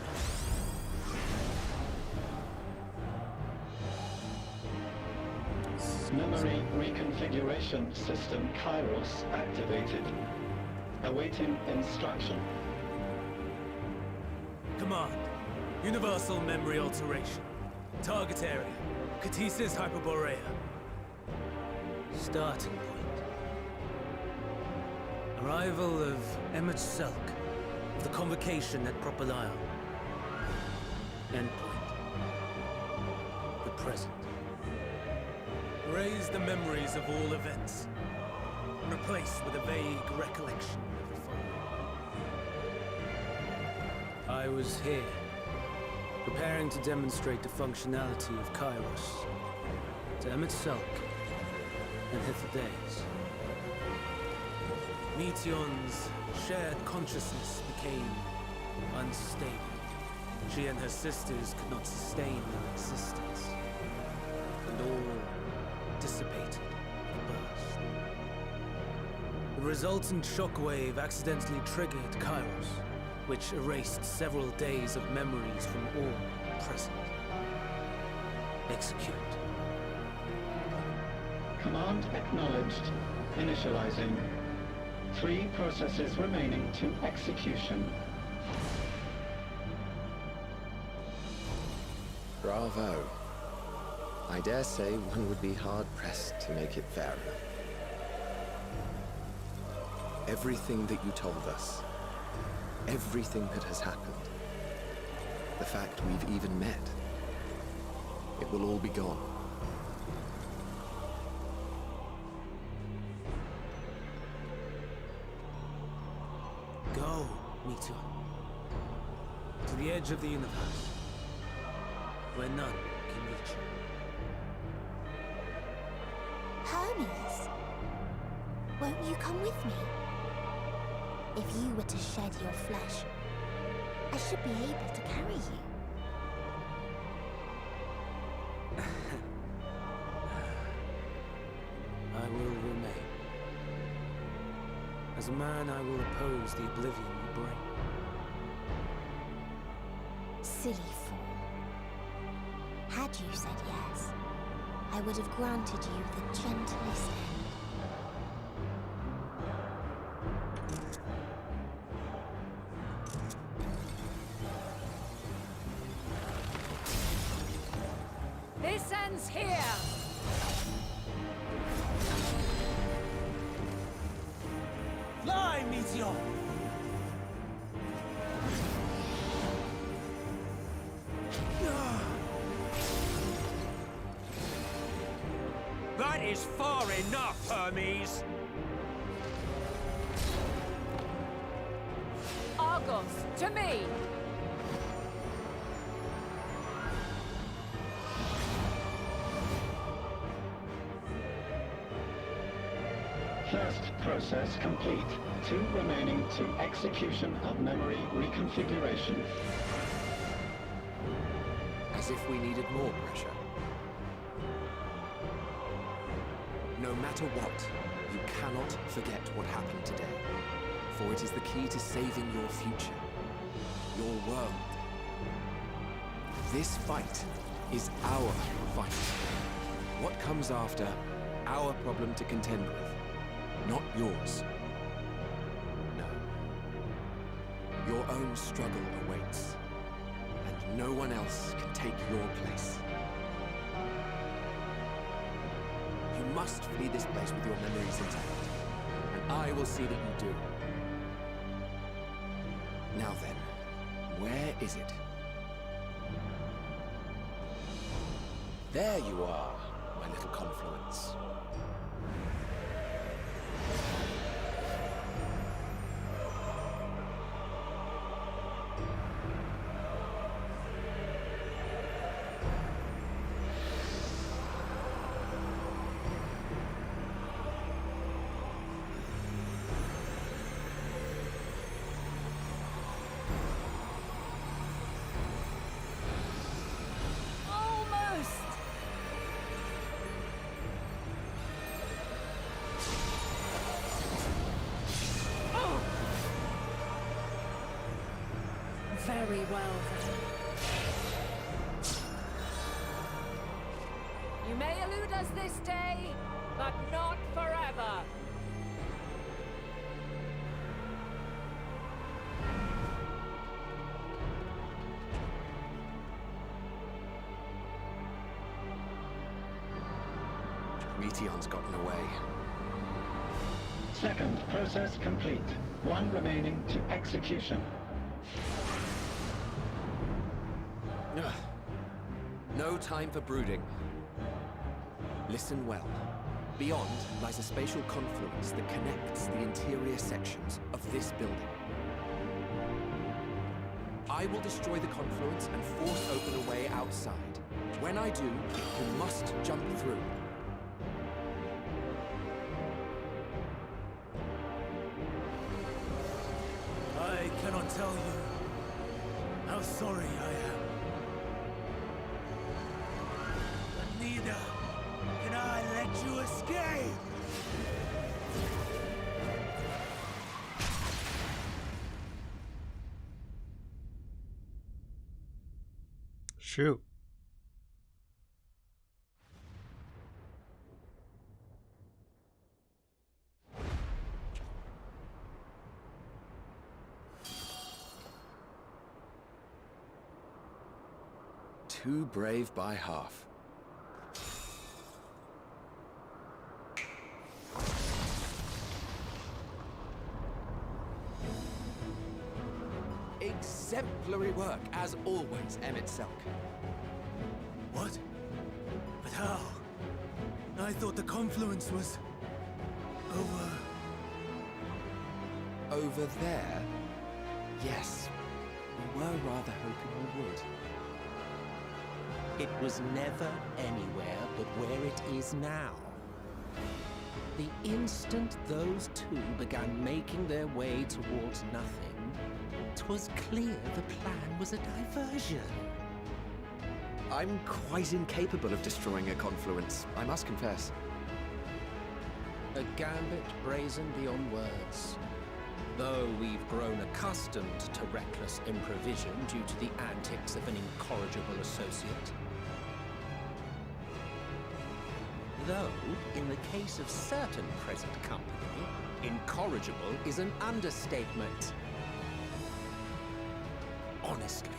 Speaker 14: Memory reconfiguration system Kairos activated. Awaiting instruction.
Speaker 6: Command, universal memory alteration. Target area, Catesis Hyperborea. Starting point. Arrival of Emmett Selk, of the convocation at Propylion. Endpoint. The present. Erase the memories of all events. Replace with a vague recollection of the following. I was here, preparing to demonstrate the functionality of Kairos to Emmett Selk and Hitherdays. Meteon's shared consciousness became unstable. She and her sisters could not sustain their existence, and all dissipated and burst. The resultant shockwave accidentally triggered Kairos, which erased several days of memories from all present. Execute.
Speaker 14: Command acknowledged. Initializing. 3 processes remaining to execution.
Speaker 4: Bravo. I dare say one would be hard-pressed to make it fairer. Everything that you told us, everything that has happened, the fact we've even met, it will all be gone.
Speaker 6: Go, Meteor. To the edge of the universe, where none can reach you.
Speaker 13: Hermes, won't you come with me? If you were to shed your flesh, I should be able to carry you.
Speaker 6: I will remain. As a man, I will oppose the oblivion you bring.
Speaker 13: Silly fool. Had you said yes, I would have granted you the gentlest end.
Speaker 10: This ends here!
Speaker 6: Fly, Meteor!
Speaker 9: That is far enough, Hermes!
Speaker 10: Argos, to me!
Speaker 14: First process complete. 2 remaining to execution of memory reconfiguration.
Speaker 4: As if we needed more pressure. No matter what, you cannot forget what happened today. For it is the key to saving your future. Your world. This fight is our fight. What comes after, our problem to contend with. Not yours. No. Your own struggle awaits. And no one else can take your place. You must flee this place with your memories intact. And I will see that you do. Now then, where is it? There you are, my little confluence.
Speaker 10: Very well, then. You may elude us this day, but not forever.
Speaker 4: Meteon's gotten away.
Speaker 14: Second process complete. 1 remaining to execution.
Speaker 4: Ugh. No time for brooding. Listen well. Beyond lies a spatial confluence that connects the interior sections of this building. I will destroy the confluence and force open a way outside. When I do, you must jump through.
Speaker 6: I cannot tell you how sorry I am. But neither can I let you escape!
Speaker 1: Shoot.
Speaker 9: Too brave by half.
Speaker 4: Exemplary work, as always, Emmett Selk.
Speaker 12: What? But how? I thought the confluence was...
Speaker 4: Over there? Yes. We were rather hoping we would.
Speaker 5: It was never anywhere but where it is now. The instant those two began making their way towards nothing, 'twas clear the plan was a diversion.
Speaker 4: I'm quite incapable of destroying a confluence, I must confess.
Speaker 5: A gambit brazen beyond words. Though we've grown accustomed to reckless improvision due to the antics of an incorrigible associate. Though, in the case of certain present company, incorrigible is an understatement. Honestly,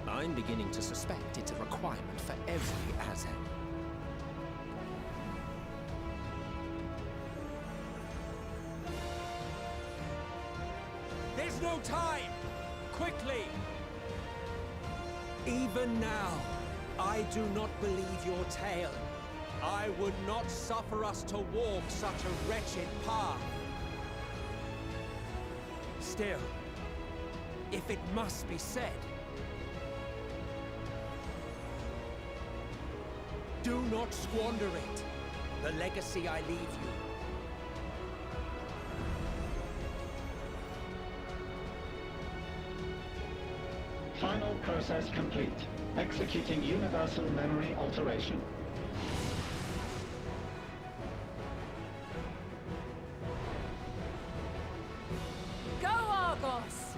Speaker 5: I'm beginning to suspect it's a requirement for every Azem.
Speaker 9: There's no time! Quickly!
Speaker 5: Even now, I do not believe your tale.
Speaker 9: I would not suffer us to walk such a wretched path. Still, if it must be said, do not squander it, the legacy I leave you.
Speaker 14: Final process complete. Executing universal memory alteration.
Speaker 10: Go, Argos!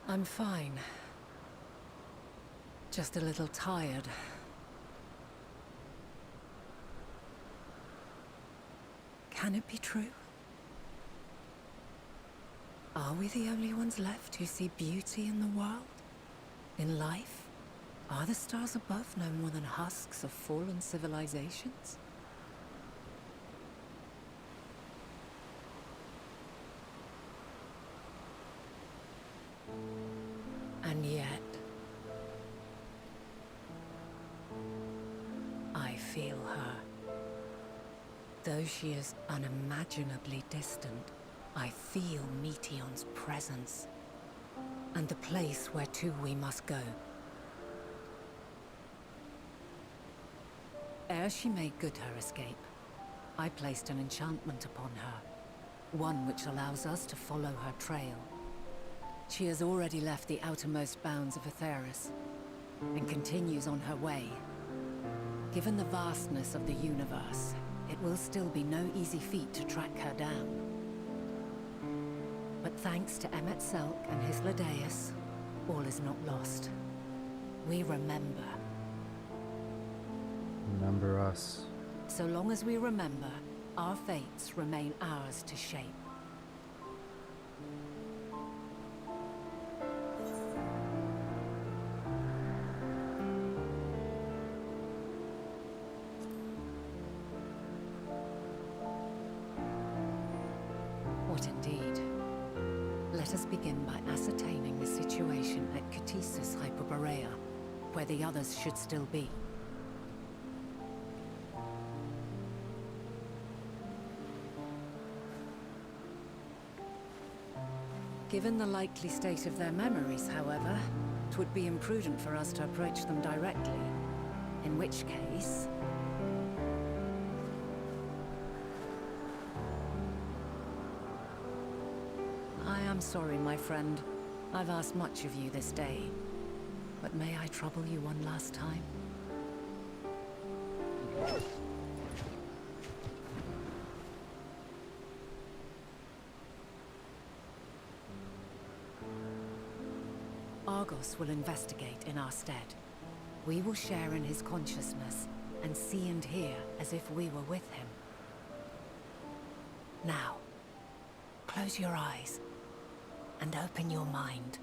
Speaker 10: I'm fine. Just a little tired. Can it be true? Are we the only ones left who see beauty in the world? In life? Are the stars above no more than husks of fallen civilizations? And yet, I feel her. Though she is unimaginably distant, I feel Meteon's presence, and the place where to we must go. Ere she made good her escape, I placed an enchantment upon her, one which allows us to follow her trail. She has already left the outermost bounds of Aetheris, and continues on her way. Given the vastness of the universe, it will still be no easy feat to track her down. But thanks to Emmett Selk and his Ladeus, all is not lost. We remember.
Speaker 1: Remember us.
Speaker 10: So long as we remember, our fates remain ours to shape. What indeed? Let us begin by ascertaining the situation at Katisis Hyperborea, where the others should still be. Given the likely state of their memories, however, 'Twould be imprudent for us to approach them directly. In which case... I am sorry, my friend. I've asked much of you this day. But may I trouble you one last time? Argos will investigate in our stead. We will share in his consciousness and see and hear as if we were with him. Now, close your eyes and open your mind.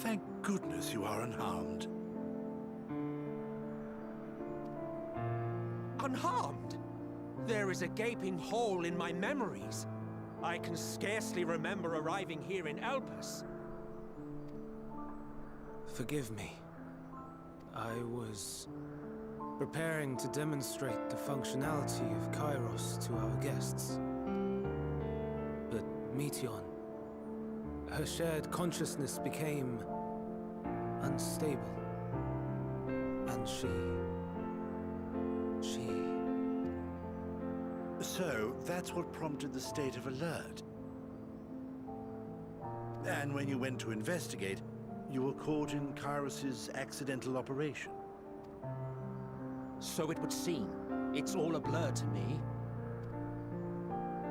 Speaker 12: Thank goodness you are unharmed.
Speaker 5: Unharmed? There is a gaping hole in my memories. I can scarcely remember arriving here in Elpis.
Speaker 6: Forgive me. I was preparing to demonstrate the functionality of Kairos to our guests. But Meteon, her shared consciousness became unstable. And she...
Speaker 12: So, that's what prompted the state of alert. And when you went to investigate, you were caught in Kairos's accidental operation.
Speaker 5: So it would seem. It's all a blur to me.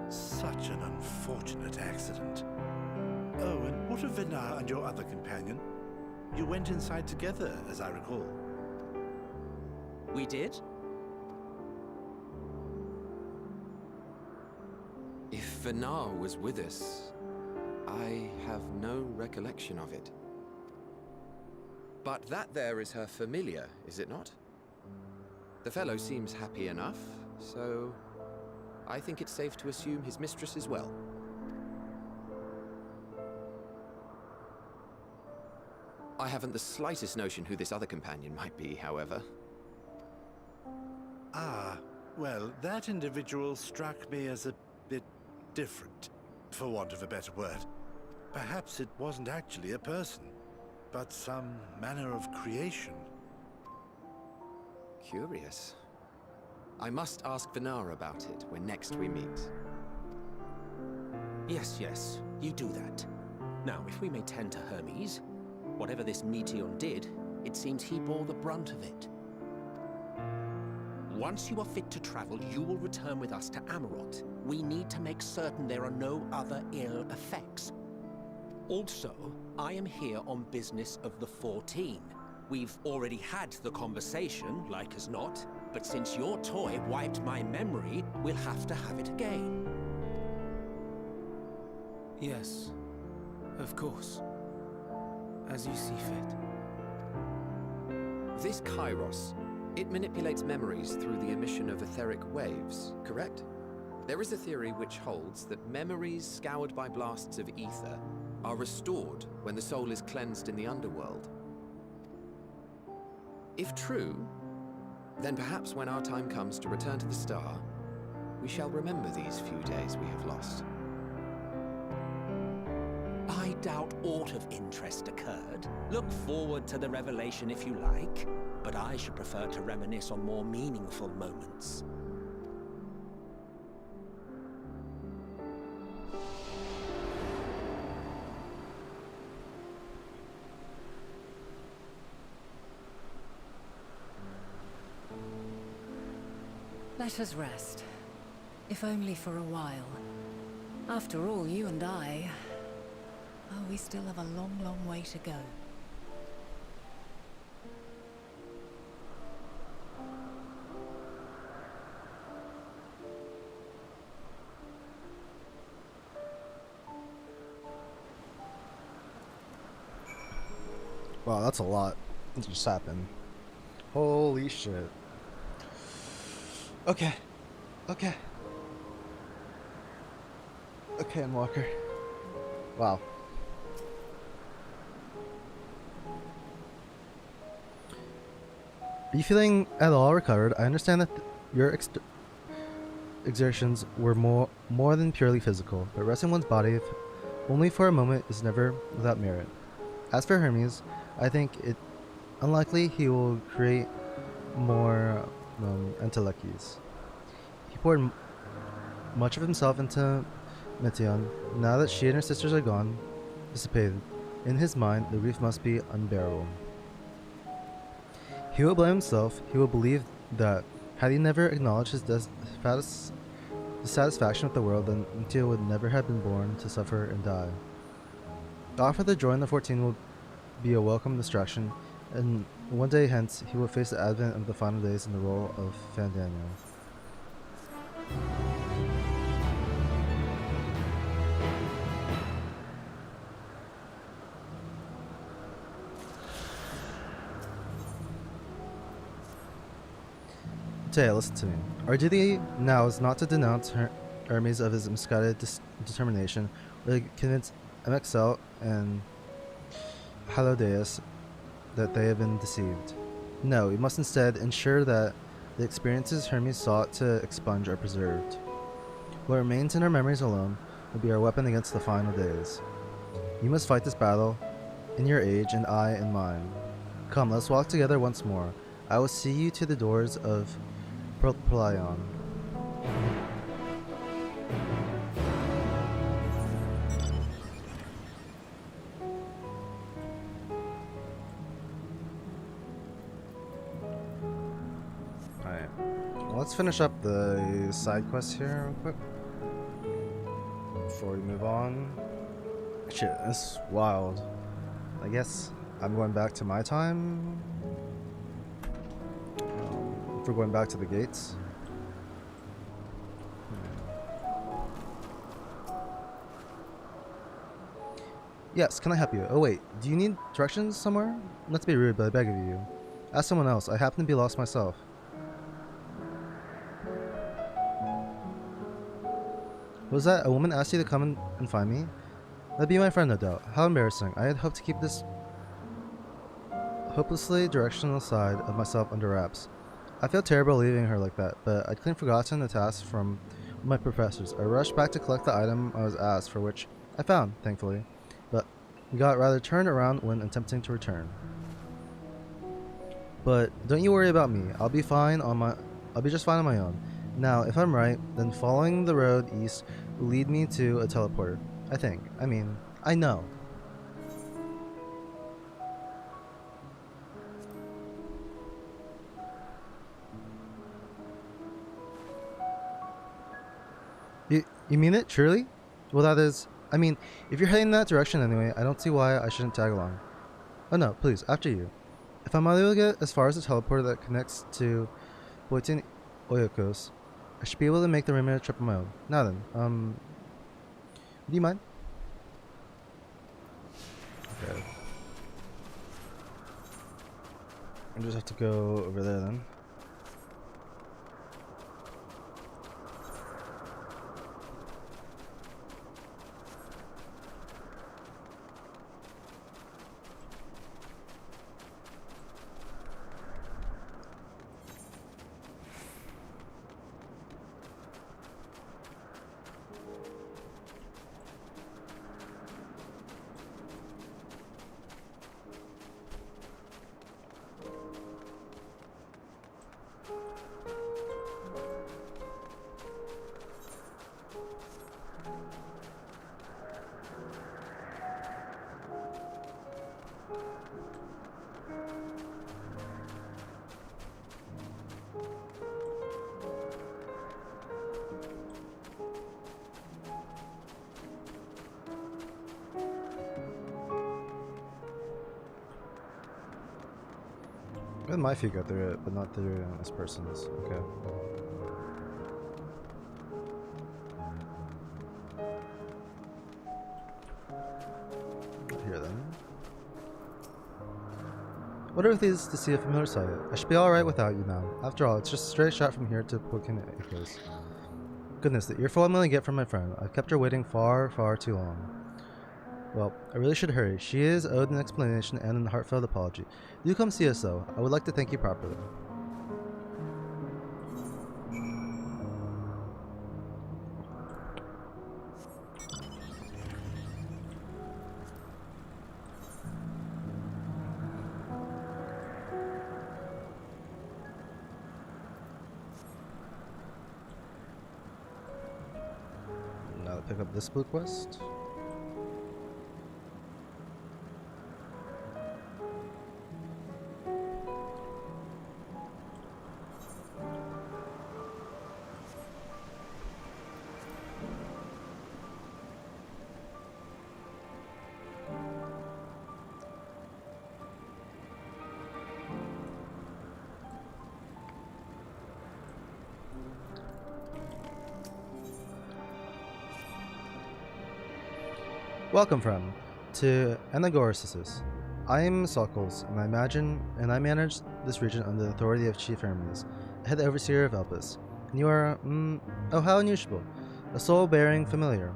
Speaker 12: Such an unfortunate accident. Oh, and what of Venar and your other companion? You went inside together, as I recall.
Speaker 5: We did?
Speaker 4: If Venar was with us, I have no recollection of it. But that there is her familiar, is it not? The fellow seems happy enough, so I think it's safe to assume his mistress as well. I haven't the slightest notion who this other companion might be, however.
Speaker 12: Ah, well, that individual struck me as a bit different, for want of a better word. Perhaps it wasn't actually a person, but some manner of creation.
Speaker 4: Curious. I must ask Venar about it when next we meet.
Speaker 5: Yes, you do that. Now, if we may tend to Hermes, whatever this Meteon did, it seems he bore the brunt of it. Once you are fit to travel, you will return with us to Amarot. We need to make certain there are no other ill effects. Also, I am here on business of the 14. We've already had the conversation, like as not, but since your toy wiped my memory, we'll have to have it again.
Speaker 6: Yes, of course. As you see fit.
Speaker 4: This Kairos, it manipulates memories through the emission of etheric waves, correct? There is a theory which holds that memories scoured by blasts of ether are restored when the soul is cleansed in the underworld. If true, then perhaps when our time comes to return to the star, we shall remember these few days we have lost.
Speaker 5: I doubt aught of interest occurred. Look forward to the revelation if you like, but I should prefer to reminisce on more meaningful moments.
Speaker 10: Let us rest. If only for a while. After all, you and I... Oh, we still have a long, long way to go.
Speaker 1: Wow, that's a lot. That just happened. Holy shit. Okay. Okay, Endwalker. Wow. Are you feeling at all recovered? I understand that your exertions were more than purely physical, but resting one's body, if only for a moment, is never without merit. As for Hermes, I think it unlikely he will create more entelechies. He poured much of himself into Metion. Now that she and her sisters are gone, dissipated, in his mind the grief must be unbearable. He will blame himself. He will believe that had he never acknowledged his dissatisfaction with the world, then Metion would never have been born to suffer and die. God for the joy in the 14 will be a welcome distraction, and one day hence he will face the advent of the final days in the role of Fandaniel. Taya, listen to me. Our duty now is not to denounce Hermes of his misguided determination, or to convince MXL and Halodeus that they have been deceived. No, we must instead ensure that the experiences Hermes sought to expunge are preserved. What remains in our memories alone will be our weapon against the final days. You must fight this battle in your age and I in mine. Come, let's walk together once more. I will see you to the doors of Prolion. Alright, let's finish up the side quest here real quick before we move on. Shit, this is wild. I guess I'm going back to my time. If we're going back to the gates. Yes, can I help you? Oh wait, do you need directions somewhere? Let's be rude, but I beg of you. Ask someone else. I happen to be lost myself. Was that a woman asked you to come and find me? That'd be my friend, no doubt. How embarrassing. I had hoped to keep this hopelessly directional side of myself under wraps. I feel terrible leaving her like that, but I'd clean forgotten the task from my professors. I rushed back to collect the item I was asked for, which I found, thankfully, but got rather turned around when attempting to return. But don't you worry about me. I'll be just fine on my own. Now, if I'm right, then following the road east will lead me to a teleporter. I think. I mean, I know. You mean it? Truly? Well, that is... I mean, if you're heading in that direction anyway, I don't see why I shouldn't tag along. Oh no, please, after you. If I'm able to get as far as the teleporter that connects to Boitin Oyakos, I should be able to make the remainder trip on my own. Now then, do you mind? Okay. I just have to go over there then. Even my feet got through it, but not through this person's. Okay. Here then. Whatever it is to see a familiar sight. I should be alright without you now. After all, it's just a straight shot from here to Pokin Acres. Goodness, the earful I'm gonna get from my friend. I've kept her waiting far, far too long. Well, I really should hurry. She is owed an explanation and a heartfelt apology. Do come see us, though. I would like to thank you properly. Now to pick up this blue quest. Welcome, friend, to Anagorasis. I am Sockles, and I manage this region under the authority of Chief Hermes, head overseer of Elpis. And you are, oh how unusual, a soul-bearing familiar.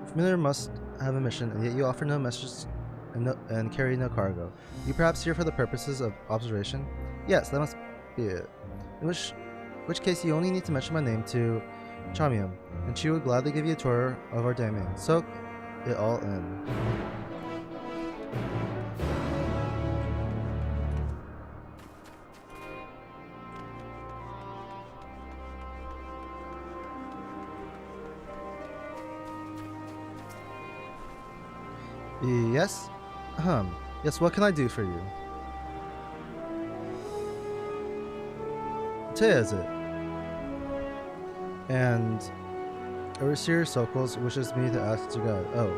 Speaker 1: Familiar must have a mission, and yet you offer no messages and carry no cargo. You perhaps here for the purposes of observation? Yes, that must be it. In which case you only need to mention my name to Chamium, and she would gladly give you a tour of our domain. Soak it all in. Yes? Yes, what can I do for you? Today is it? And Overseer Sockles wishes me to ask to God. Oh.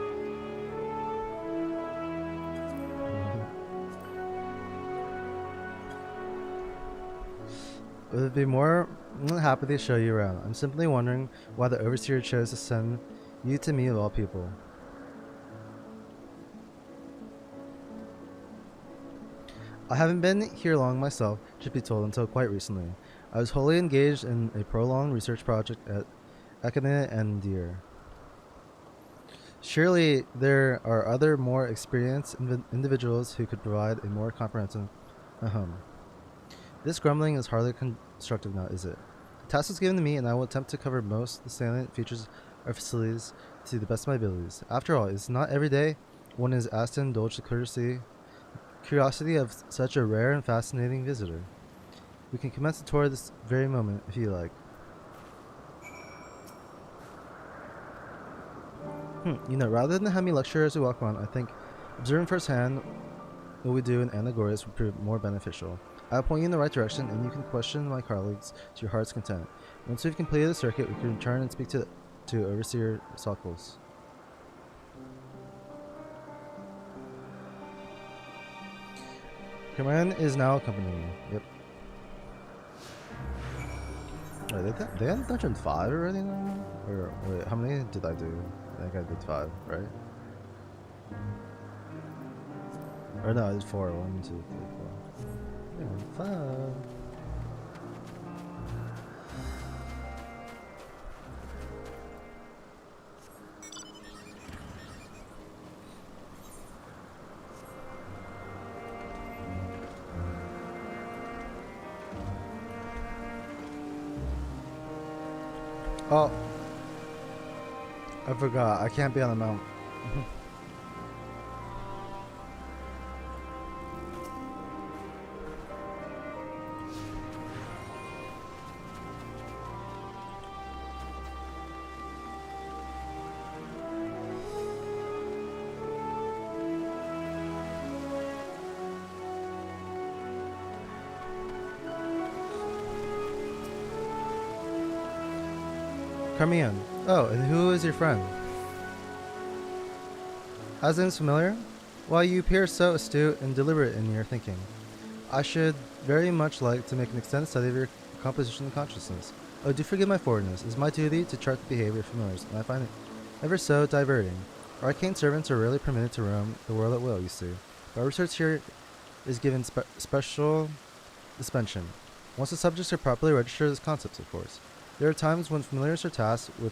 Speaker 1: I would be more than happy to show you around. I'm simply wondering why the Overseer chose to send you to me of all people. I haven't been here long myself, should be told, until quite recently. I was wholly engaged in a prolonged research project at ESKITTITTTTT Endwalker. Surely there are other more experienced individuals who could provide a more comprehensive This grumbling is hardly constructive now, is it? The task was given to me, and I will attempt to cover most of the salient features of facilities to the best of my abilities. After all, it's not every day one is asked to indulge the curiosity of such a rare and fascinating visitor. We can commence the tour this very moment, if you like. You know, rather than have me lecture as we walk on, I think observing firsthand what we do in Anagoras would prove more beneficial. I'll point you in the right direction, and you can question my colleagues to your heart's content. Once we've completed the circuit, we can return and speak to Overseer Sockles. Command is now accompanying me. Yep. Wait, they had dungeon 5 already now? Or wait, how many did I do? I think I did 5, right? Or no, I did 4. 1, 2, 3, 4. Yeah, 5. Oh, I forgot. I can't be on the mount. Carmian. Oh, and who is your friend? As name's familiar? Why, you appear so astute and deliberate in your thinking. I should very much like to make an extended study of your composition and consciousness. Oh, do forgive my forwardness. It is my duty to chart the behavior of familiars, and I find it ever so diverting. Our arcane servants are rarely permitted to roam the world at will, you see. But our research here is given special suspension. Once the subjects are properly registered as concepts, of course. There are times when familiars are tasked with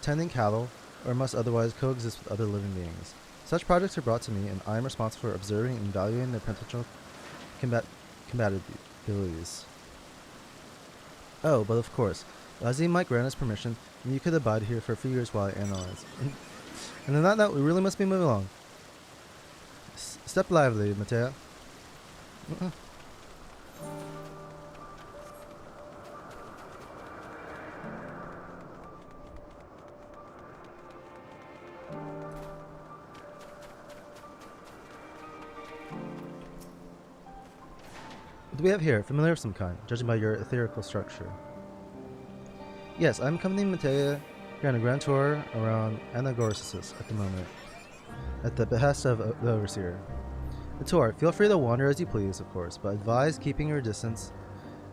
Speaker 1: tending cattle or must otherwise coexist with other living beings. Such projects are brought to me, and I am responsible for observing and evaluating their potential compatibilities. Oh, but of course, Lazzy might grant us permission, and you could abide here for a few years while I analyze. And on that note, we really must be moving along. Step lively, Matea. What do we have here? Familiar of some kind, judging by your etherical structure. Yes, I'm accompanying Matea here on a grand tour around Anagorasis at the moment, at the behest of the Overseer. The tour, feel free to wander as you please, of course, but advise keeping your distance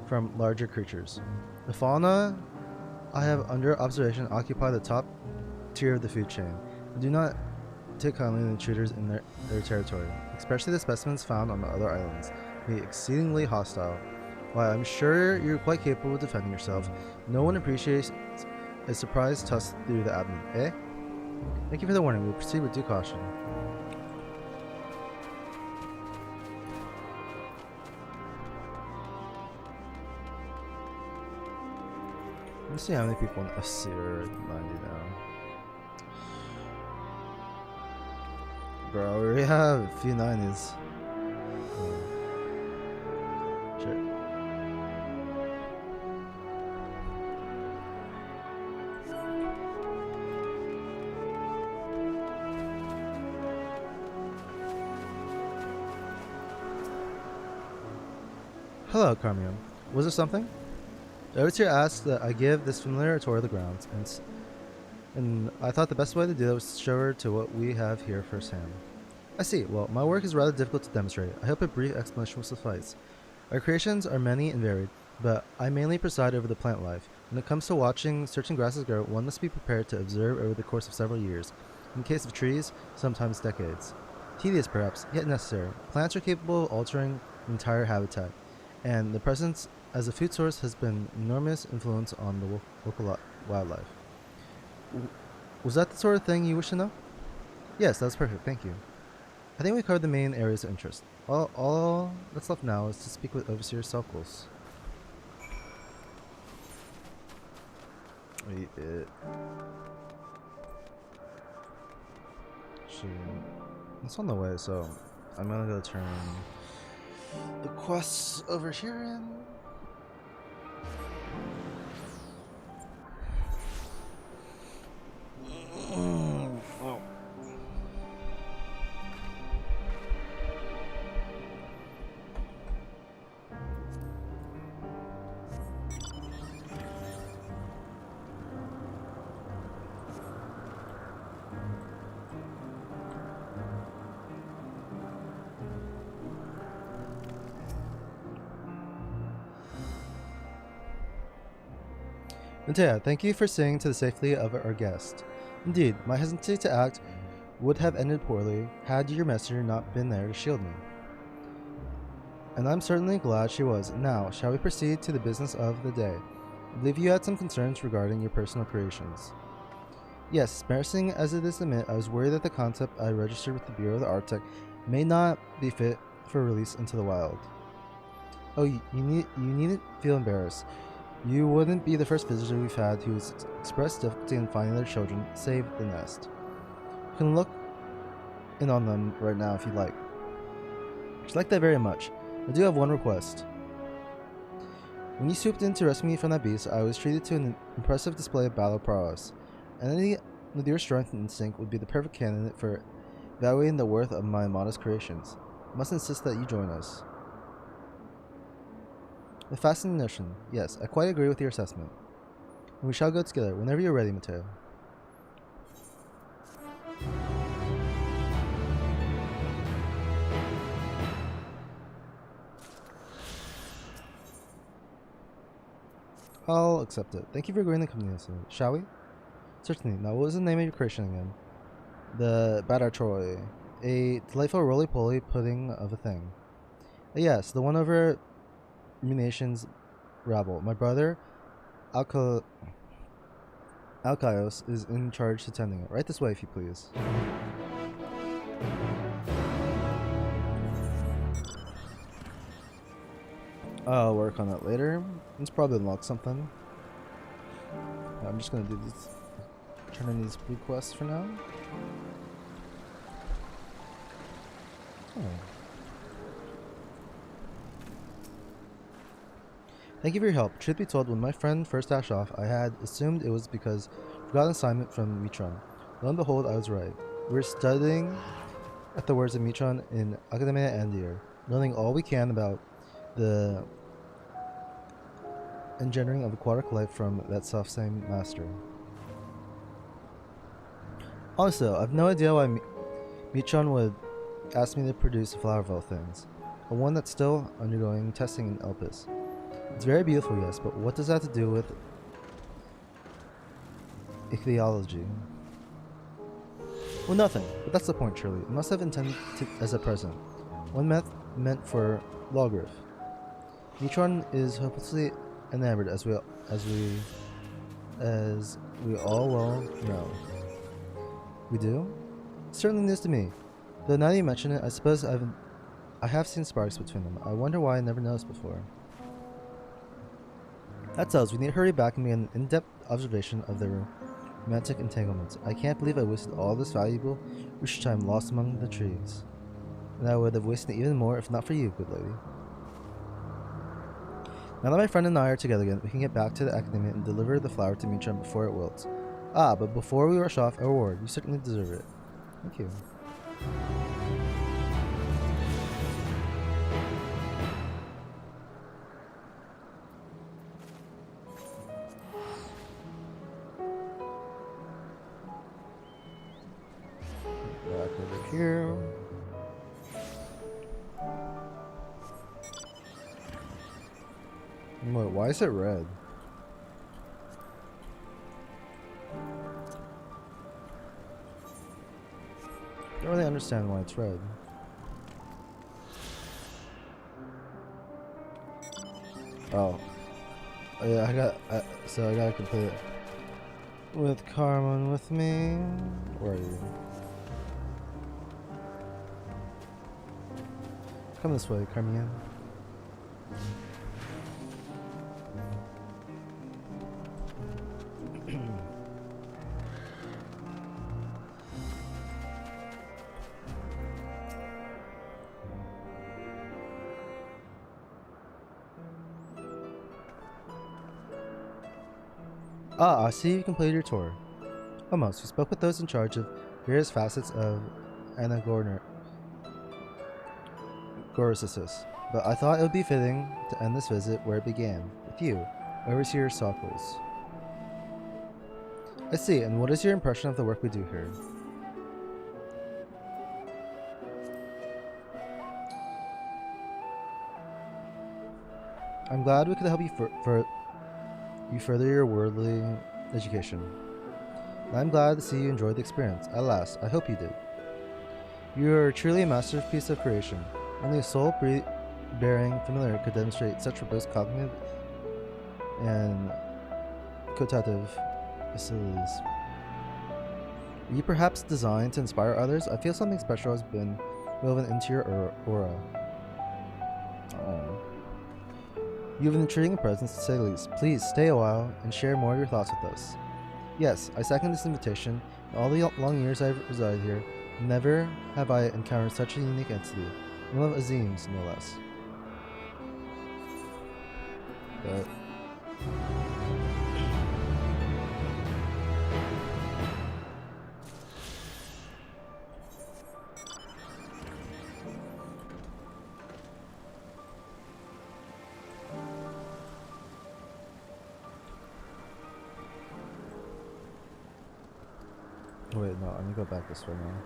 Speaker 1: from larger creatures. The fauna I have under observation occupy the top tier of the food chain, and do not take kindly to intruders in their territory, especially the specimens found on the other islands, be exceedingly hostile. While I'm sure you're quite capable of defending yourself, no one appreciates a surprise tusk through the abdomen, eh? Thank you for the warning. We'll proceed with due caution. Let me see how many people in SC are at 90 now. Bro, we already have a few 90s. Sure. Hello, Carmion. Was there something? The overseer asked that I give this familiar a tour of the grounds, and I thought the best way to do that was to show her to what we have here firsthand. I see. Well, my work is rather difficult to demonstrate. I hope a brief explanation will suffice. Our creations are many and varied, but I mainly preside over the plant life. When it comes to watching certain grasses grow, one must be prepared to observe over the course of several years. In the case of trees, sometimes decades. Tedious perhaps, yet necessary. Plants are capable of altering the entire habitat, and the presence as a food source has been enormous influence on the local wildlife. Was that the sort of thing you wish to know? Yes, that's perfect, thank you. I think we covered the main areas of interest. All that's left now is to speak with Overseer Selkos. Wait it. It's on the way, so I'm gonna go turn the quests over here in. Matea, thank you for seeing to the safety of our guest. Indeed, my hesitancy to act would have ended poorly had your messenger not been there to shield me. And I'm certainly glad she was. Now, shall we proceed to the business of the day? I believe you had some concerns regarding your personal creations. Yes, embarrassing as it is to admit, I was worried that the concept I registered with the Bureau of the Arctic may not be fit for release into the wild. Oh, you needn't feel embarrassed. You wouldn't be the first visitor we've had who has expressed difficulty in finding their children, save the nest. You can look in on them right now if you'd like. I'd like that very much. I do have one request. When you swooped in to rescue me from that beast, I was treated to an impressive display of battle prowess. An entity with your strength and instinct would be the perfect candidate for evaluating the worth of my modest creations. I must insist that you join us. The fascination. Yes, I quite agree with your assessment. And we shall go together whenever you're ready, Matea. I'll accept it. Thank you for agreeing to come to us. Shall we? Certainly. Now, what was the name of your creation again? The Batartroy. A delightful roly-poly pudding of a thing. Yes, the one over Rumination's rabble. My brother Alkaios is in charge of tending it. Right this way, if you please. I'll work on that later. It's probably unlock something. I'm just gonna do these, turn in these blue quests for now. Oh. Thank you for your help. Truth be told, when my friend first dashed off, I had assumed it was because I forgot an assignment from Mitron. Lo and behold, I was right. We're studying at the words of Mitron in Academia Andir, learning all we can about the engendering of aquatic life from that self-same master. Also, I've no idea why Mitron would ask me to produce a flower of all things, a one that's still undergoing testing in Elpis. It's very beautiful, yes, but what does that have to do with ichthyology? Well, nothing, but that's the point, surely. It must have intended as a present, one meant for Lawgriff. Mitron is hopelessly enamored, as we all well know. We do? Certainly news to me. Though now that you mention it, I suppose I have seen sparks between them. I wonder why I never noticed before. That tells we need to hurry back and make an in-depth observation of their romantic entanglements. I can't believe I wasted all this valuable research time lost among the trees. And I would have wasted even more if not for you, good lady. Now that my friend and I are together again, we can get back to the academia and deliver the flower to Mitron before it wilts. Ah, but before we rush off, a reward. You certainly deserve it. Thank you. Back over here. Wait, why is it red? Don't really understand why it's red. Oh. Oh yeah, I gotta complete it. With Carmen with me. Where are you? Come this way, Carmen. Ah, I see you completed your tour. Almost. You spoke with those in charge of various facets of Anagorsis, but I thought it would be fitting to end this visit where it began, with you, Overseer Sockles. I see, and what is your impression of the work we do here? I'm glad we could help you further your worldly education. And I'm glad to see you enjoyed the experience. At last, I hope you did. You are truly a masterpiece of creation. Only a soul-bearing familiar could demonstrate such robust cognitive and qualitative facilities. Were you perhaps designed to inspire others? I feel something special has been woven into your aura. Oh. You have an intriguing presence, to say the least. Please stay a while and share more of your thoughts with us. Yes, I second this invitation. In all the long years I've resided here, never have I encountered such a unique entity. One of Azim's, no less. But wait, no, I'm gonna go back this way now.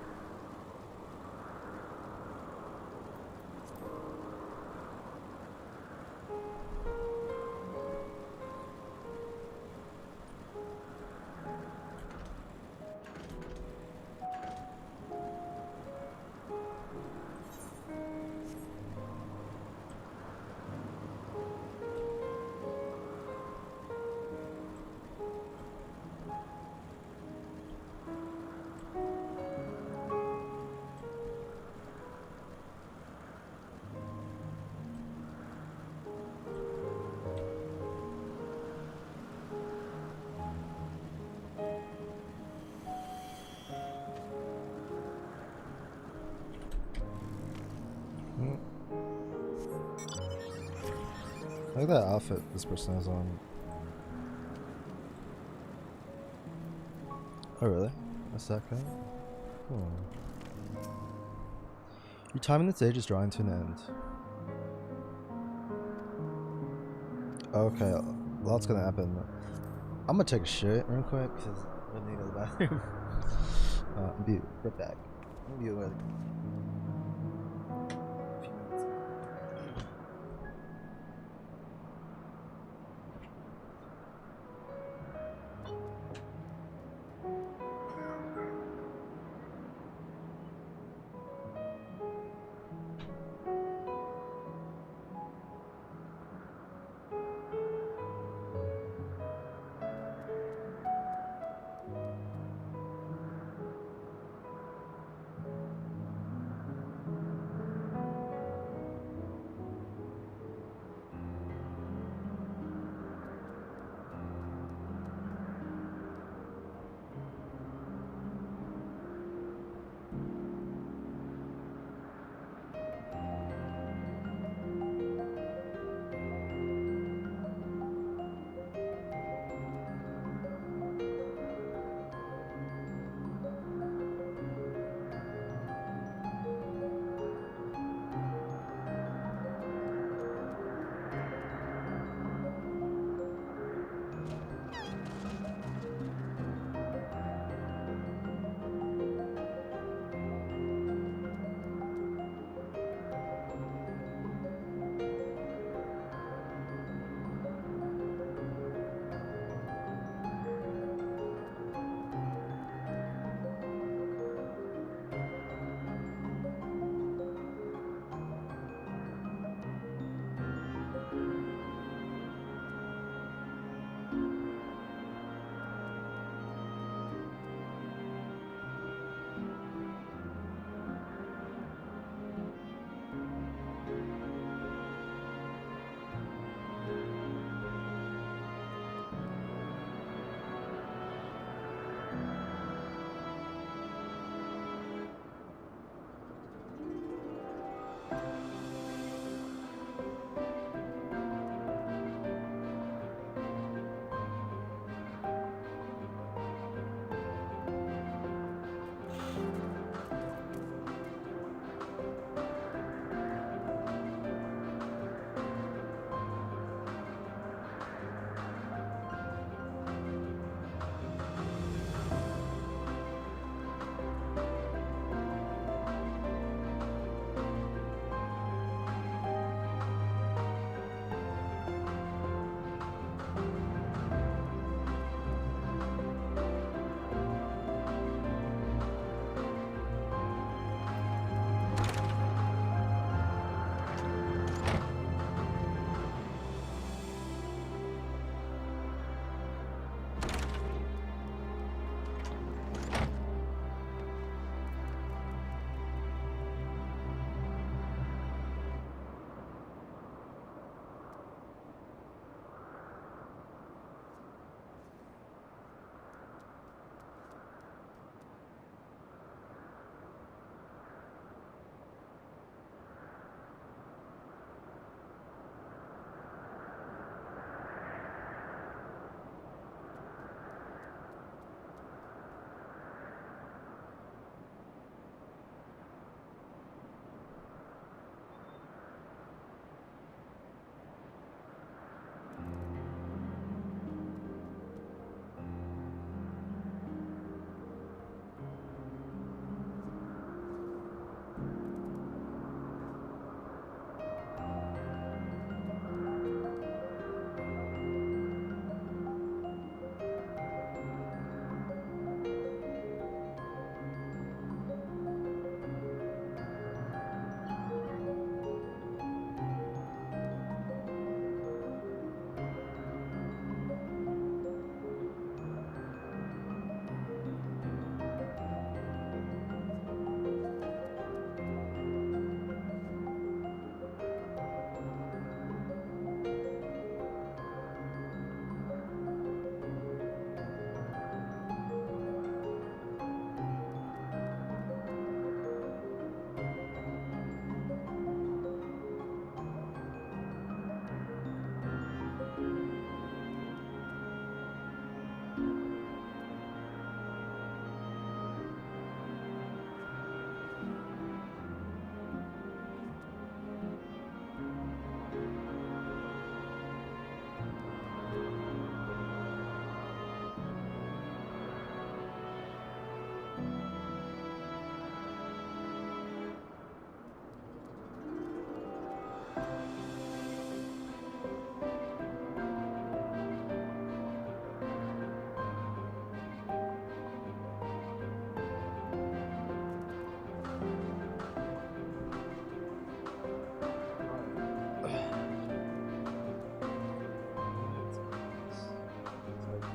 Speaker 1: Look at that outfit this person has on. Oh really? That's that guy? Cool. Your time in this age is drawing to an end. Okay, a lot's gonna happen. I'm gonna take a shit real quick because I need to go to the bathroom. I'll be right back. I'll be like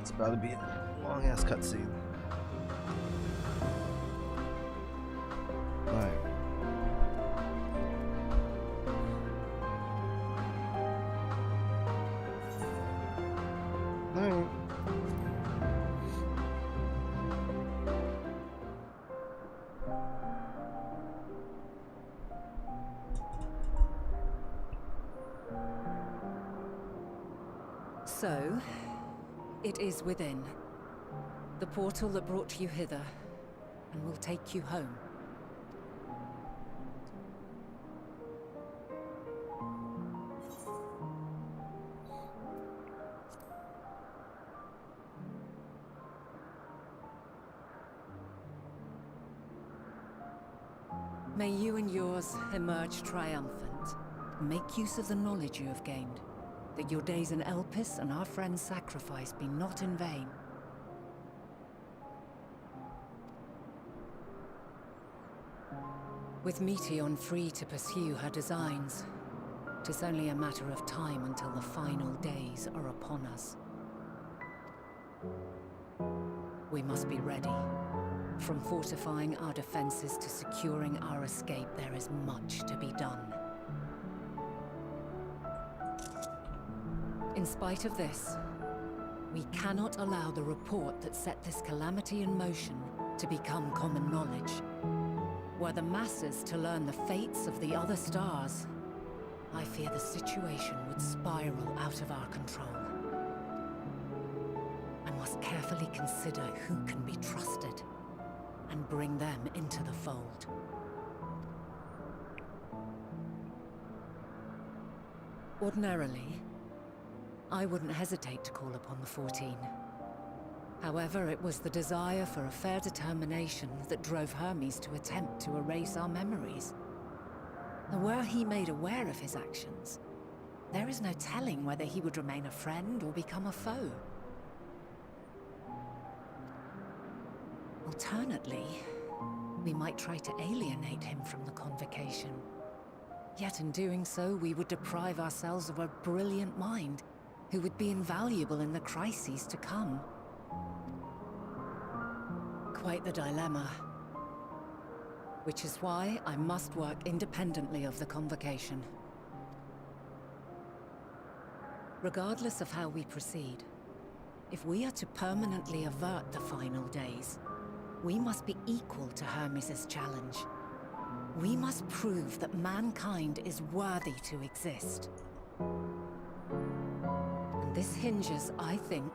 Speaker 1: It's about to be a long ass cutscene. Alright. Alright.
Speaker 10: So, it is within. The portal that brought you hither, and will take you home. May you and yours emerge triumphant. Make use of the knowledge you have gained, that your days in Elpis and our friend's sacrifice be not in vain. With Meteon free to pursue her designs, 'tis only a matter of time until the final days are upon us. We must be ready. From fortifying our defenses to securing our escape, there is much to be done. In spite of this, we cannot allow the report that set this calamity in motion to become common knowledge. Were the masses to learn the fates of the other stars, I fear the situation would spiral out of our control. I must carefully consider who can be trusted and bring them into the fold. Ordinarily, I wouldn't hesitate to call upon the 14. However, it was the desire for a fair determination that drove Hermes to attempt to erase our memories. And were he made aware of his actions, there is no telling whether he would remain a friend or become a foe. Alternately, we might try to alienate him from the convocation. Yet in doing so, we would deprive ourselves of a brilliant mind who would be invaluable in the crises to come. Quite the dilemma. Which is why I must work independently of the convocation. Regardless of how we proceed, if we are to permanently avert the final days, we must be equal to Hermes' challenge. We must prove that mankind is worthy to exist. And this hinges, I think,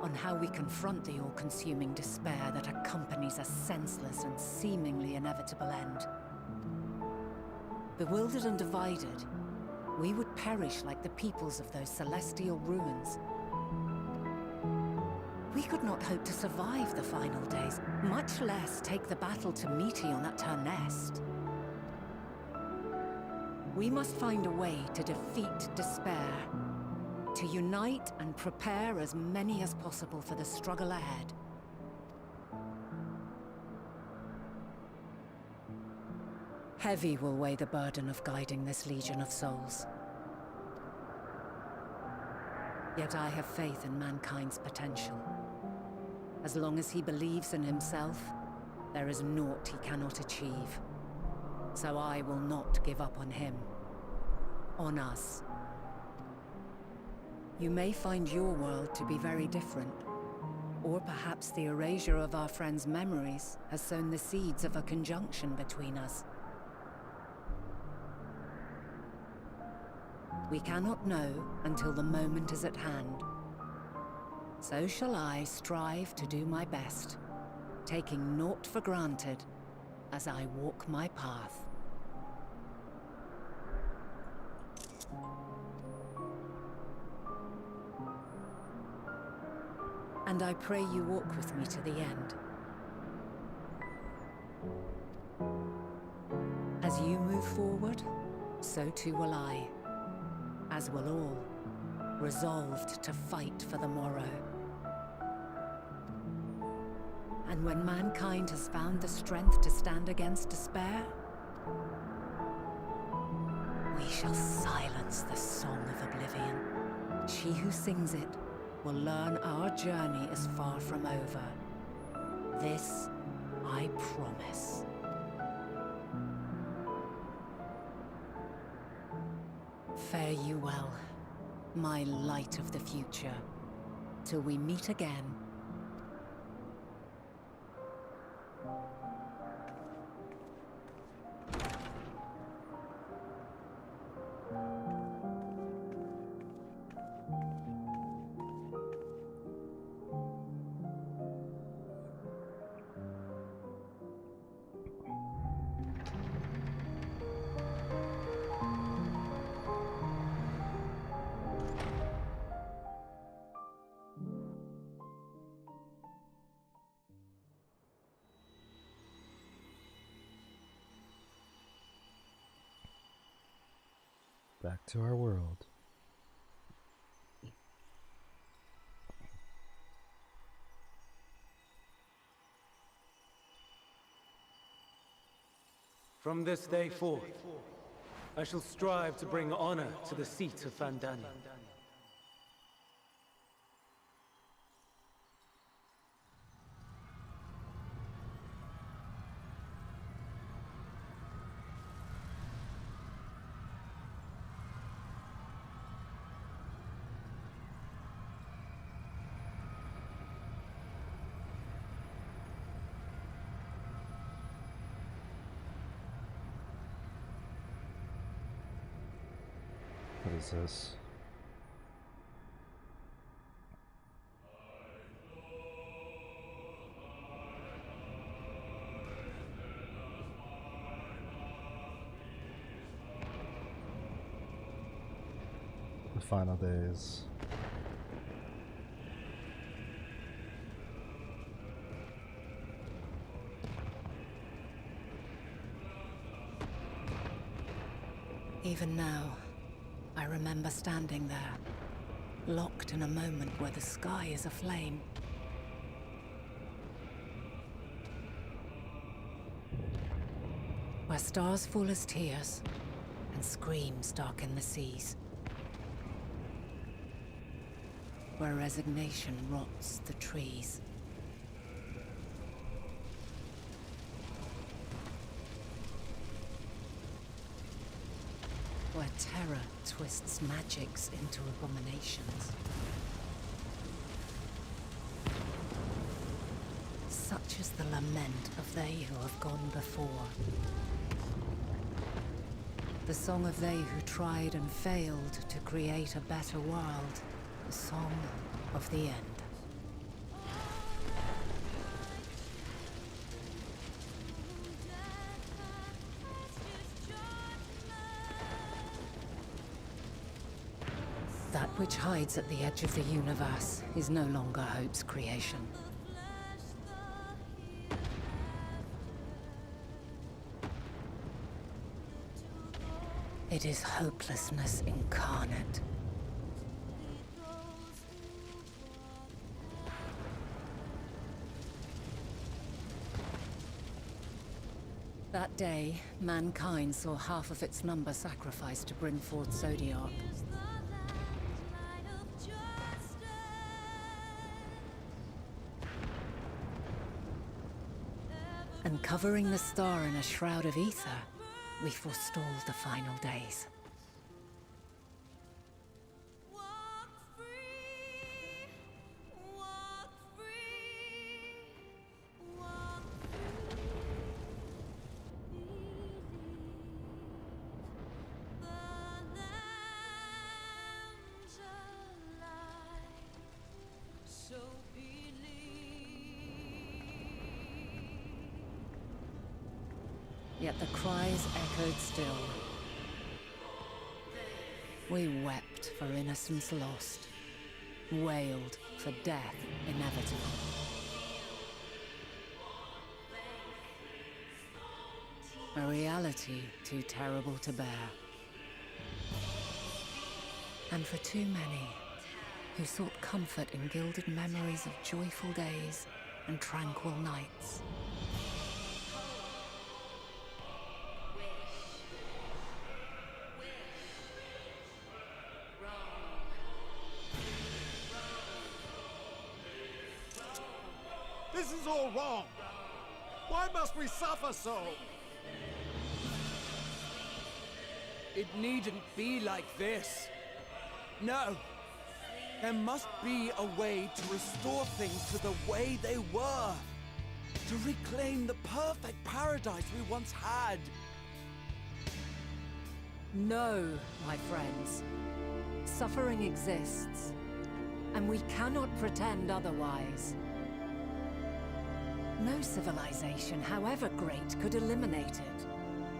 Speaker 10: on how we confront the all-consuming despair that accompanies a senseless and seemingly inevitable end. Bewildered and divided, we would perish like the peoples of those celestial ruins. We could not hope to survive the final days, much less take the battle to Meteon at her nest. We must find a way to defeat despair, to unite and prepare as many as possible for the struggle ahead. Heavy will weigh the burden of guiding this legion of souls. Yet I have faith in mankind's potential. As long as he believes in himself, there is naught he cannot achieve. So I will not give up on him, on us. You may find your world to be very different, or perhaps the erasure of our friend's memories has sown the seeds of a conjunction between us. We cannot know until the moment is at hand. So shall I strive to do my best, taking naught for granted as I walk my path. And I pray you walk with me to the end. As you move forward, so too will I. as will all, resolved to fight for the morrow. And when mankind has found the strength to stand against despair, we shall silence the song of oblivion. She who sings it will learn our journey is far from over. This I promise. Fare you well, my light of the future, till we meet again.
Speaker 1: Back to our world.
Speaker 6: From this day forth, I shall strive to bring honor to the seat of Vandani.
Speaker 1: What is this? The final days.
Speaker 10: Even now, I remember standing there, locked in a moment where the sky is aflame. Where stars fall as tears, and screams darken the seas. Where resignation rots the trees. Where terror twists magics into abominations. Such is the lament of they who have gone before. The song of they who tried and failed to create a better world. The song of the end. That which hides at the edge of the universe is no longer hope's creation. It is hopelessness incarnate. That day, mankind saw half of its number sacrificed to bring forth Zodiac. And covering the star in a shroud of ether, we forestalled the final days. Yet the cries echoed still. We wept for innocence lost, wailed for death inevitable. A reality too terrible to bear. And for too many who sought comfort in gilded memories of joyful days and tranquil nights.
Speaker 15: This is all wrong. Why must we suffer so?
Speaker 16: It needn't be like this. No. There must be a way to restore things to the way they were. To reclaim the perfect paradise we once had.
Speaker 10: No, my friends. Suffering exists, and we cannot pretend otherwise. No civilization, however great, could eliminate it.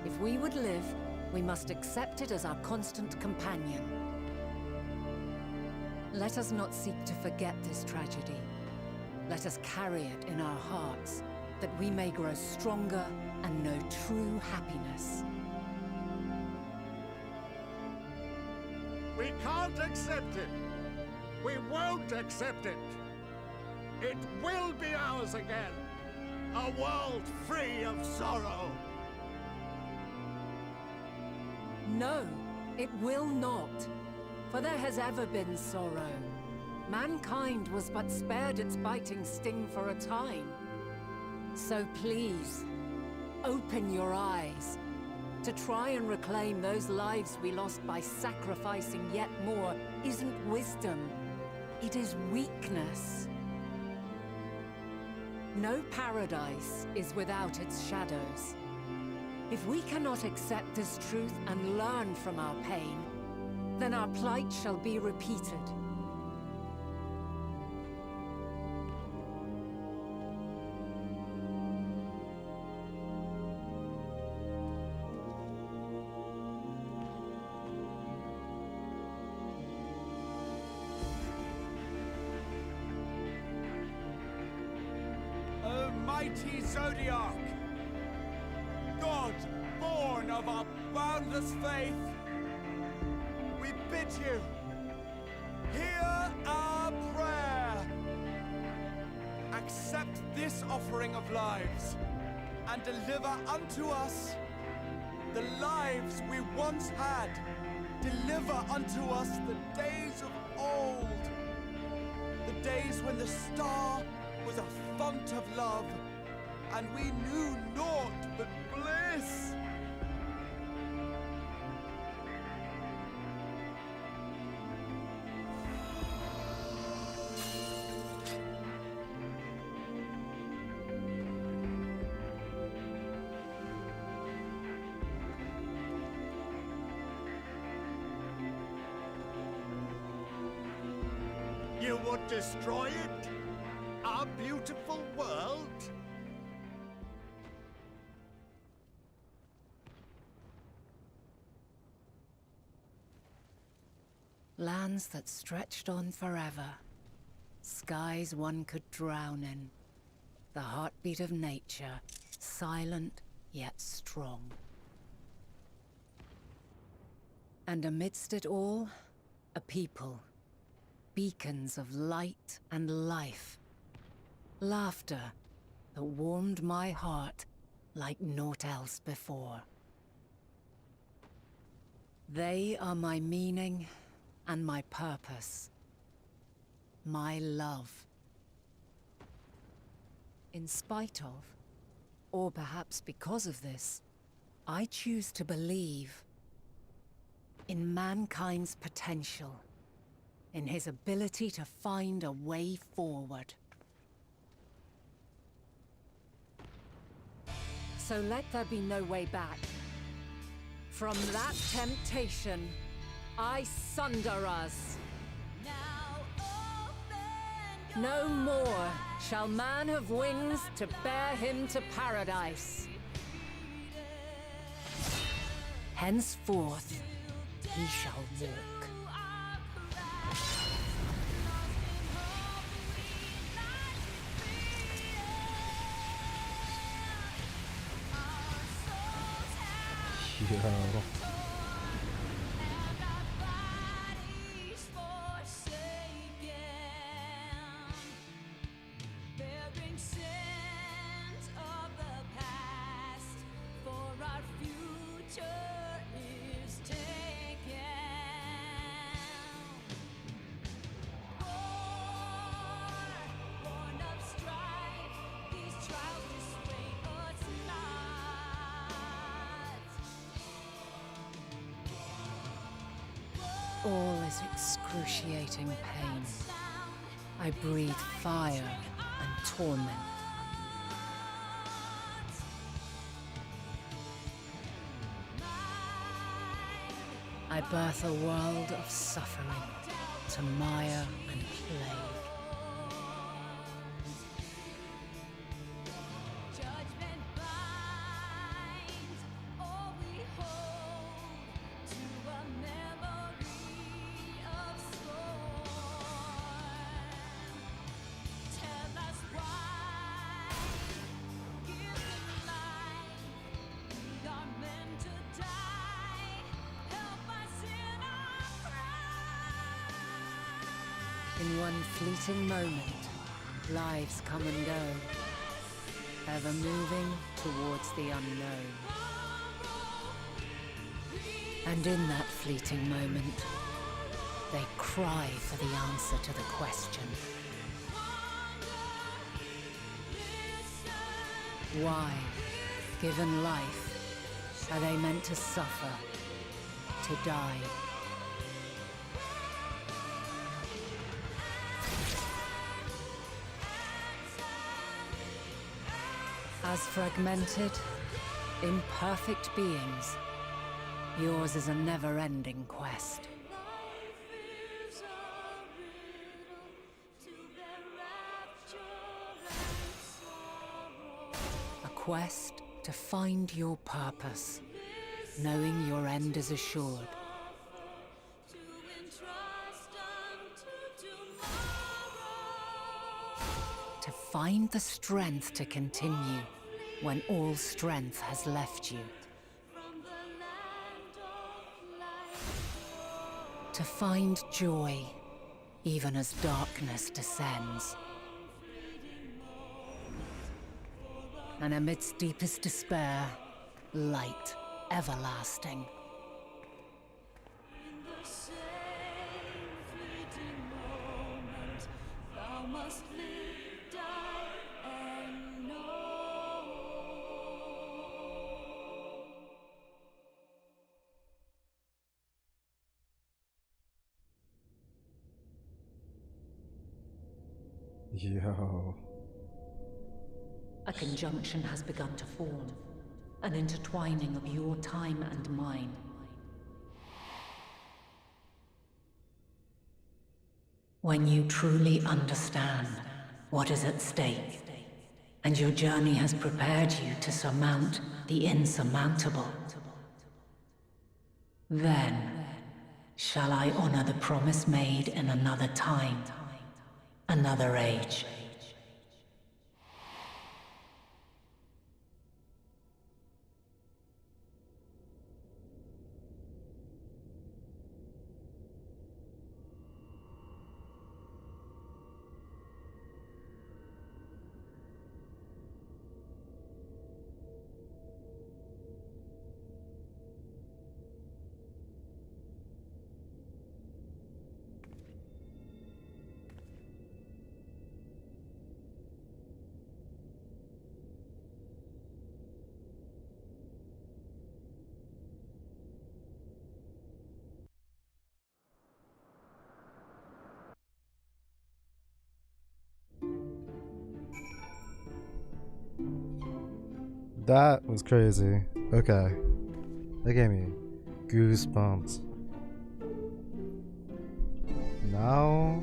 Speaker 10: If we would live, we must accept it as our constant companion. Let us not seek to forget this tragedy. Let us carry it in our hearts, that we may grow stronger and know true happiness.
Speaker 15: We can't accept it. We won't accept it. It will be ours again. A world free of sorrow.
Speaker 10: No, it will not. For there has ever been sorrow. Mankind was but spared its biting sting for a time. So please, open your eyes. To try and reclaim those lives we lost by sacrificing yet more isn't wisdom. It is weakness. No paradise is without its shadows. If we cannot accept this truth and learn from our pain, then our plight shall be repeated.
Speaker 16: O mighty Zodiac! God, born of our boundless faith, we bid you, hear our prayer. Accept this offering of lives, and deliver unto us the lives we once had. Deliver unto us the days of old, the days when the star was a font of love, and we knew naught but bliss.
Speaker 15: You would destroy it? Our beautiful world?
Speaker 10: Lands that stretched on forever. Skies one could drown in. The heartbeat of nature, silent yet strong. And amidst it all, a people. Beacons of light and life. Laughter that warmed my heart like naught else before. They are my meaning and my purpose. My love. In spite of, or perhaps because of this, I choose to believe in mankind's potential, in his ability to find a way forward. So let there be no way back. From that temptation, I sunder us. No more shall man have wings to bear him to paradise. Henceforth, he shall walk.
Speaker 1: Yo.
Speaker 10: all is excruciating pain. I breathe fire and torment. I birth a world of suffering to mire and plague. In one fleeting moment, lives come and go, ever moving towards the unknown. And in that fleeting moment, they cry for the answer to the question. Why, given life, are they meant to suffer, to die? As fragmented, imperfect beings, yours is a never-ending quest. A quest to find your purpose, knowing your end is assured. To find the strength to continue when all strength has left you. To find joy even as darkness descends. And amidst deepest despair, light everlasting.
Speaker 1: Yo.
Speaker 17: A conjunction has begun to form, an intertwining of your time and mine. When you truly understand what is at stake, and your journey has prepared you to surmount the insurmountable, then shall I honor the promise made in another time, another age.
Speaker 1: That was crazy. Okay. That gave me goosebumps. Now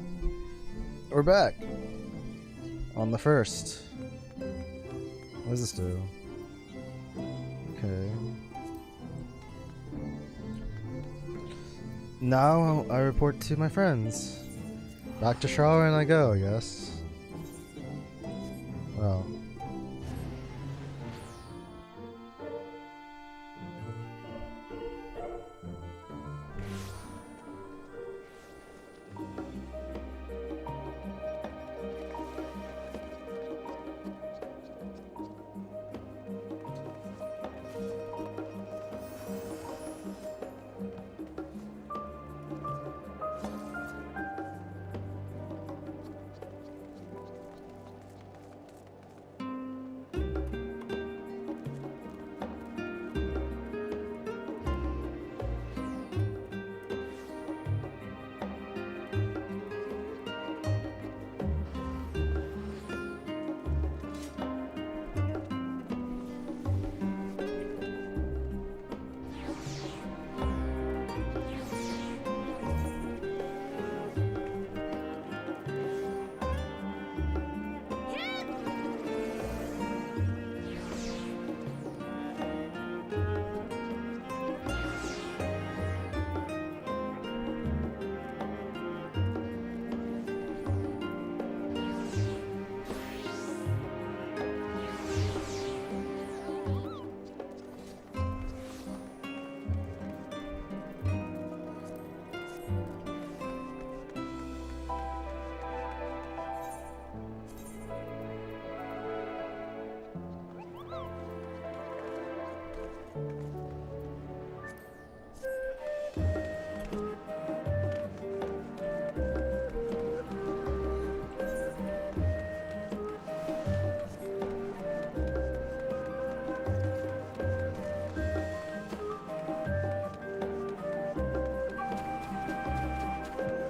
Speaker 1: we're back on the first. What does this do? Okay. Now I report to my friends. Back to shower and I go, I guess. Well.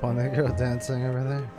Speaker 1: Bunny girl dancing over there.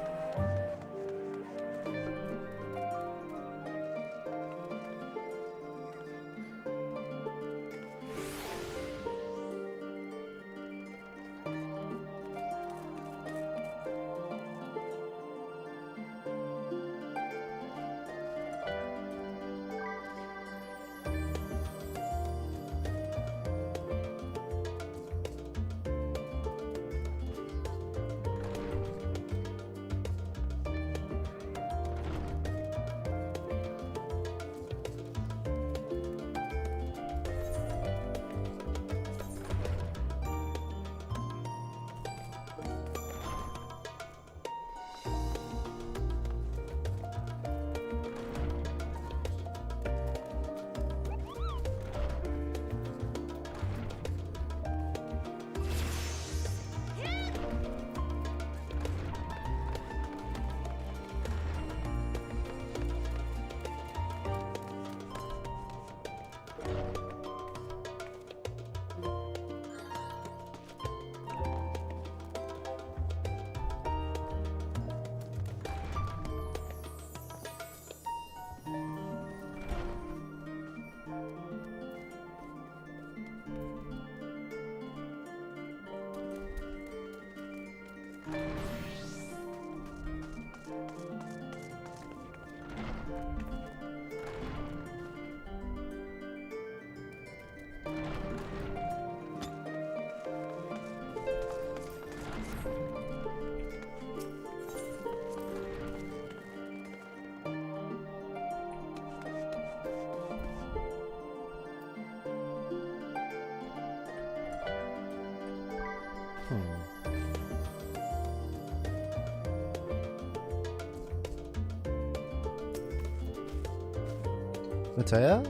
Speaker 1: Matea?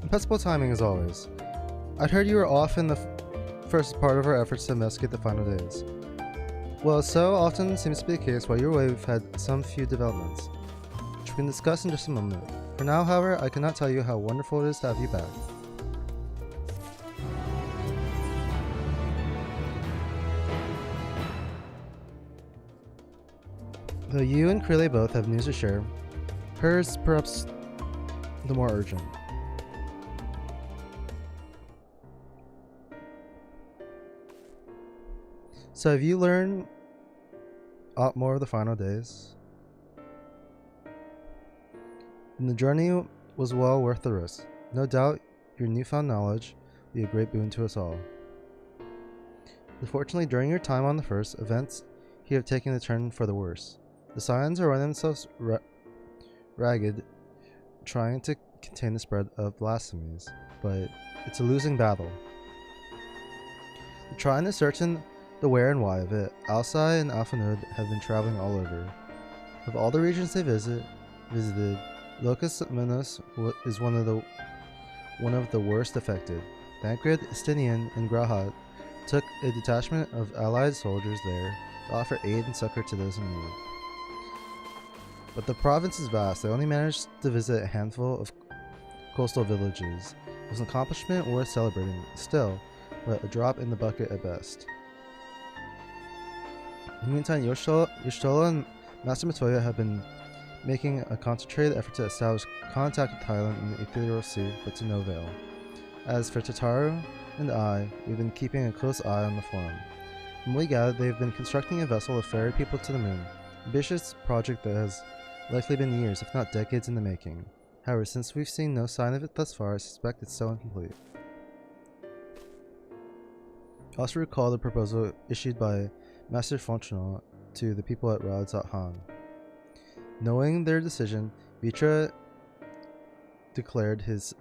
Speaker 1: Impeccable timing as always. I'd heard you were off in the first part of our efforts to investigate the final days. Well, so often seems to be the case, while you're away we've had some few developments, which we can discuss in just a moment. For now, however, I cannot tell you how wonderful it is to have you back. Though you and Krile both have news to share, hers perhaps the more urgent. So have you learned a lot more of the final days? And the journey was well worth the risk. No doubt your newfound knowledge will be a great boon to us all. Unfortunately, during your time on the first, events here have taken a turn for the worse. The Scions are running themselves ragged, trying to contain the spread of blasphemies, but it's a losing battle. They're trying to ascertain the where and why of it. Alcai and Alphanode have been traveling all over. Of all the regions they visited, Locus Minos is one of the worst affected. Thancred, Estinian, and Grahat took a detachment of allied soldiers there to offer aid and succor to those in need. But the province is vast. They only managed to visit a handful of coastal villages. It was an accomplishment worth celebrating, still, but a drop in the bucket at best. In the meantime, Yoshitola and Master Matoya have been making a concentrated effort to establish contact with Thailand in the Ethereal Sea, but to no avail. As for Tataru and I, we've been keeping a close eye on the forum. From what we gathered, they've been constructing a vessel to ferry people to the moon, an ambitious project that has likely been years, if not decades, in the making. However, since we've seen no sign of it thus far, I suspect it's still incomplete. I also recall the proposal issued by Master Fonchnal to the people at Radzat Han. Knowing their decision, Vitra declared his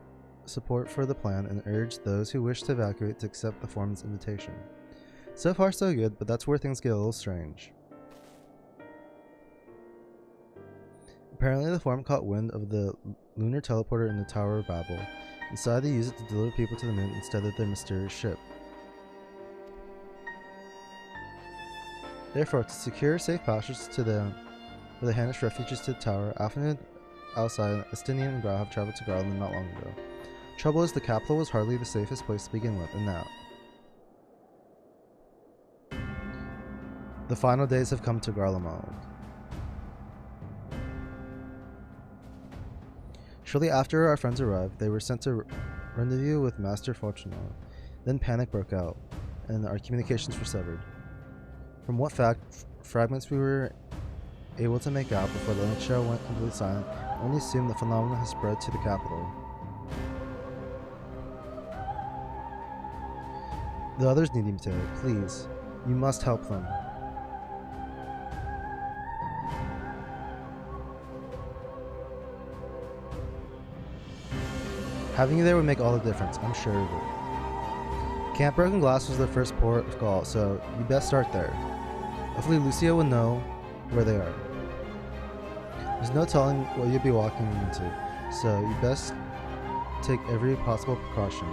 Speaker 1: support for the plan and urged those who wished to evacuate to accept the forum's invitation. So far so good, but that's where things get a little strange. Apparently the forum caught wind of the lunar teleporter in the Tower of Babel and decided to use it to deliver people to the moon instead of their mysterious ship. Therefore, to secure safe passage to the Hanish refugees to the tower, Alphanid, Alcai, Estinian, and Grau have traveled to Garland not long ago. Trouble is, the capital was hardly the safest place to begin with, and now. The final days have come to Garlemald. Shortly after our friends arrived, they were sent to rendezvous with Master Fortunato. Then panic broke out, and our communications were severed. From what fragments we were able to make out before the link show went completely silent, I only assumed the phenomenon has spread to the capital. The others need me today. Please, you must help them. Having you there would make all the difference, I'm sure of it. Camp Broken Glass was their first port of call, so you best start there. Hopefully Lucio will know where they are. There's no telling what you'll be walking into, so you best take every possible precaution.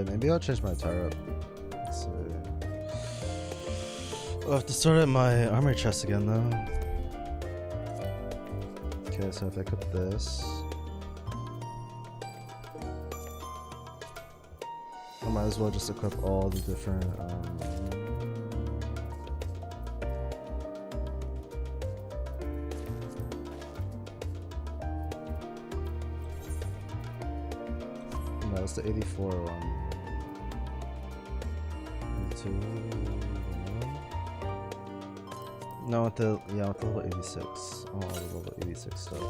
Speaker 1: Maybe I'll change my attire up. Let's see. I'll have to start at my armory chest again though. Okay, so if I equip this, I might as well just equip all the different no, it's the 84 one. 82, no, with the level 86. Oh, the level 86 stuff.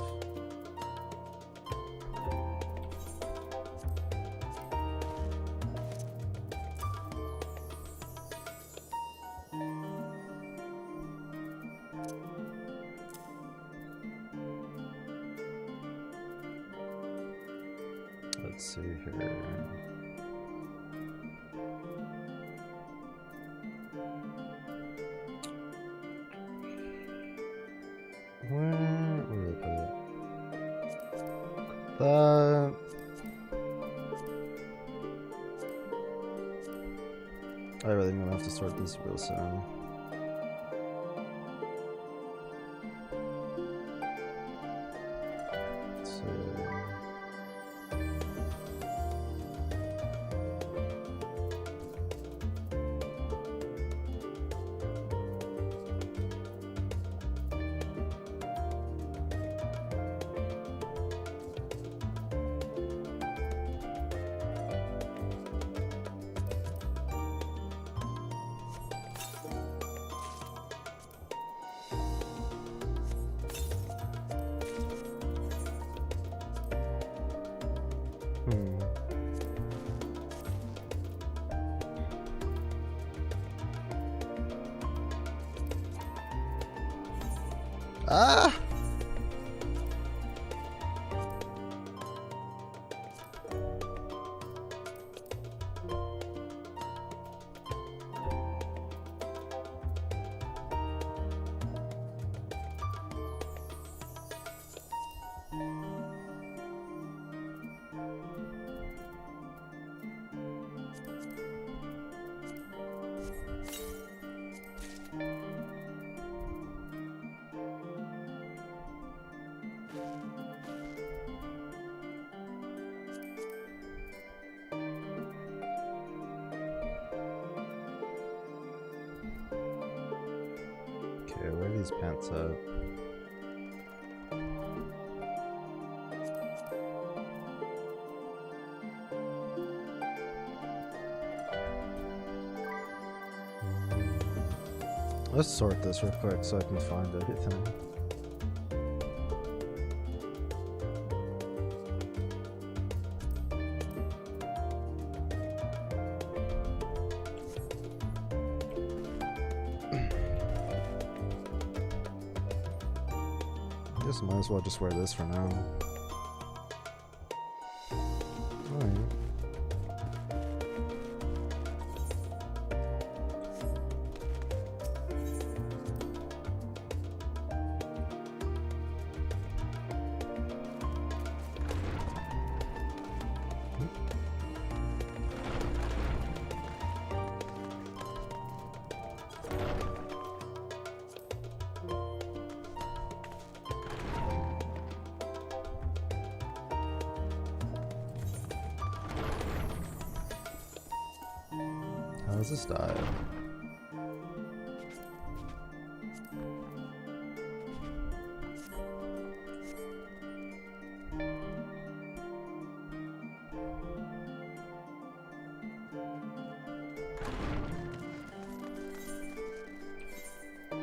Speaker 1: Let's see here. Where did I put it? That. I really am gonna have to start this real soon. Let's see. Ah! Okay, where are these pants at? Let's sort this real quick so I can find everything. I guess I might as well just wear this for now. Alright. Let's just dive.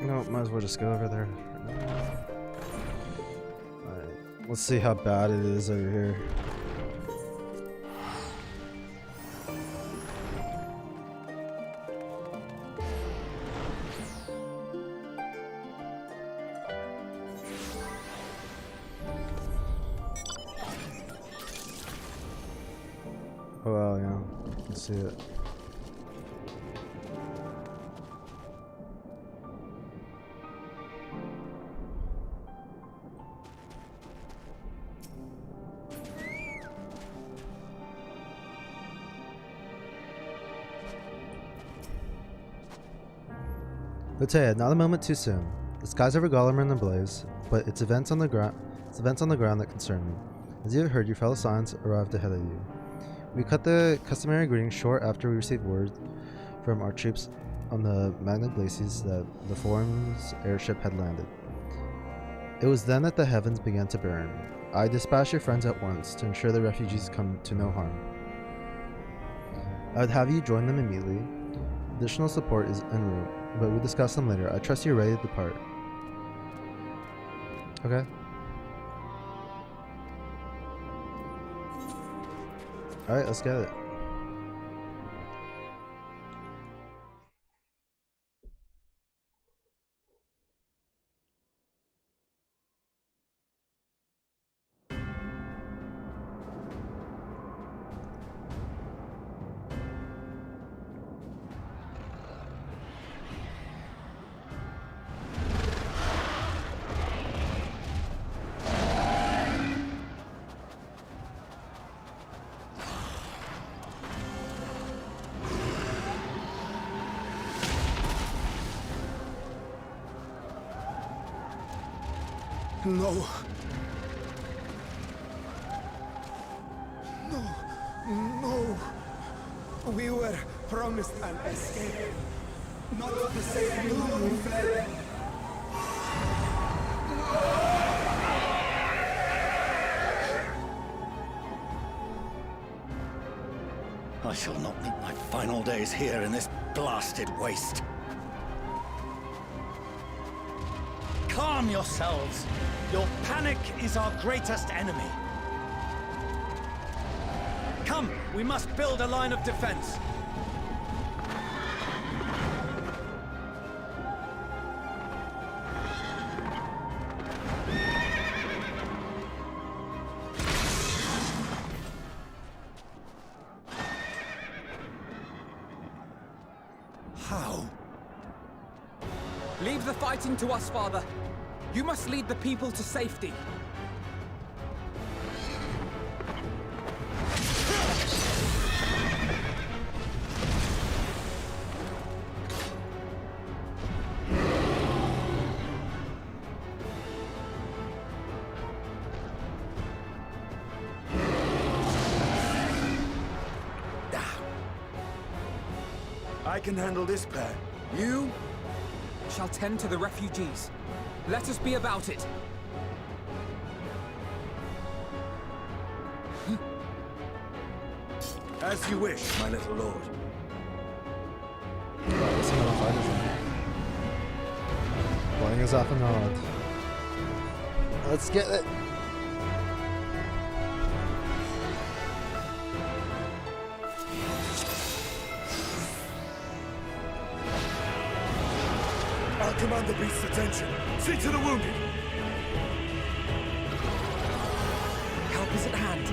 Speaker 1: No, might as well just go over there. Alright, let's see how bad it is over here. Oh well, yeah, you can see it. Batea, not a moment too soon. The skies over Gollum are in a blaze, but it's events on the ground that concern me. As you have heard, your fellow Scions arrived ahead of you. We cut the customary greeting short after we received word from our troops on the Magna Glacies that the Forum's airship had landed. It was then that the heavens began to burn. I dispatched your friends at once to ensure the refugees come to no harm. I would have you join them immediately. Additional support is en route, but we'll discuss them later. I trust you're ready to depart. Okay. Alright, let's get it.
Speaker 16: No. No. We were promised an escape. Not the same moon we fled.
Speaker 12: I shall not meet my final days here in this blasted waste. Calm yourselves. Your panic is our greatest enemy. Come, we must build a line of defense.
Speaker 16: How?
Speaker 18: Leave the fighting to us, Father. You must lead the people to safety.
Speaker 16: I can handle this pair.
Speaker 18: You shall tend to the refugees. Let us be about it.
Speaker 16: As you wish, my little lord.
Speaker 1: Let's see how the fight is in. Playing us off and on. Let's get it.
Speaker 16: I'll command the beast's attention. See to the wounded.
Speaker 18: Help is at hand.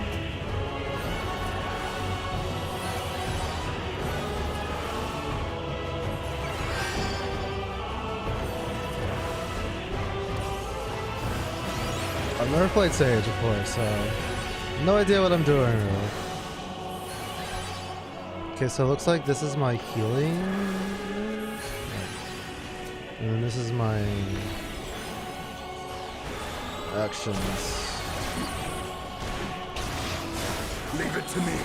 Speaker 1: I've never played Sage before, so no idea what I'm doing really. Okay, so it looks like this is my healing. And then this is my actions.
Speaker 16: Leave it to me.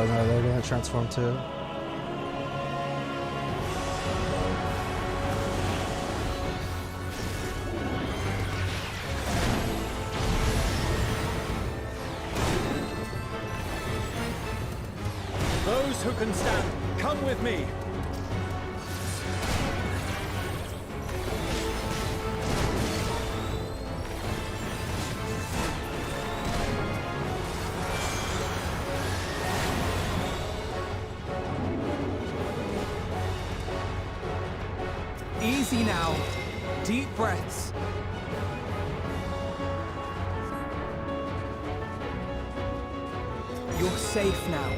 Speaker 1: Oh no, they're gonna transform too.
Speaker 19: Those who can stand, come with me. Easy now. Deep breaths. You're safe now.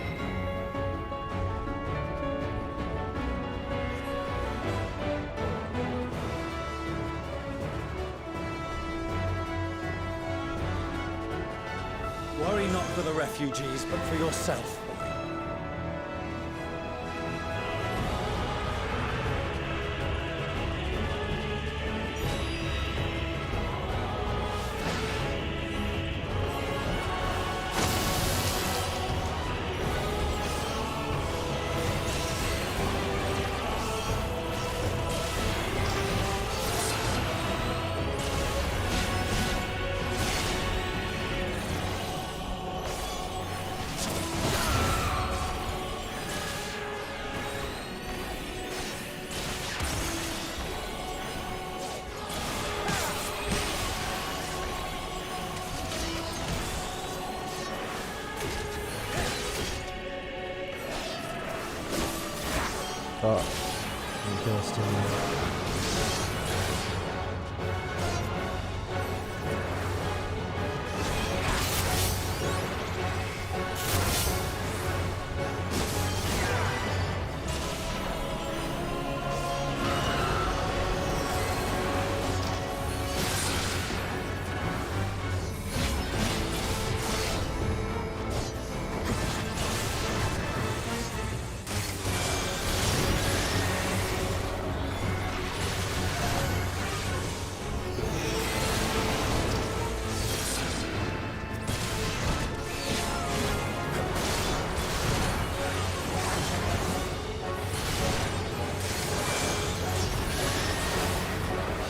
Speaker 19: Worry not for the refugees, but for yourself.
Speaker 1: Oh, I'm just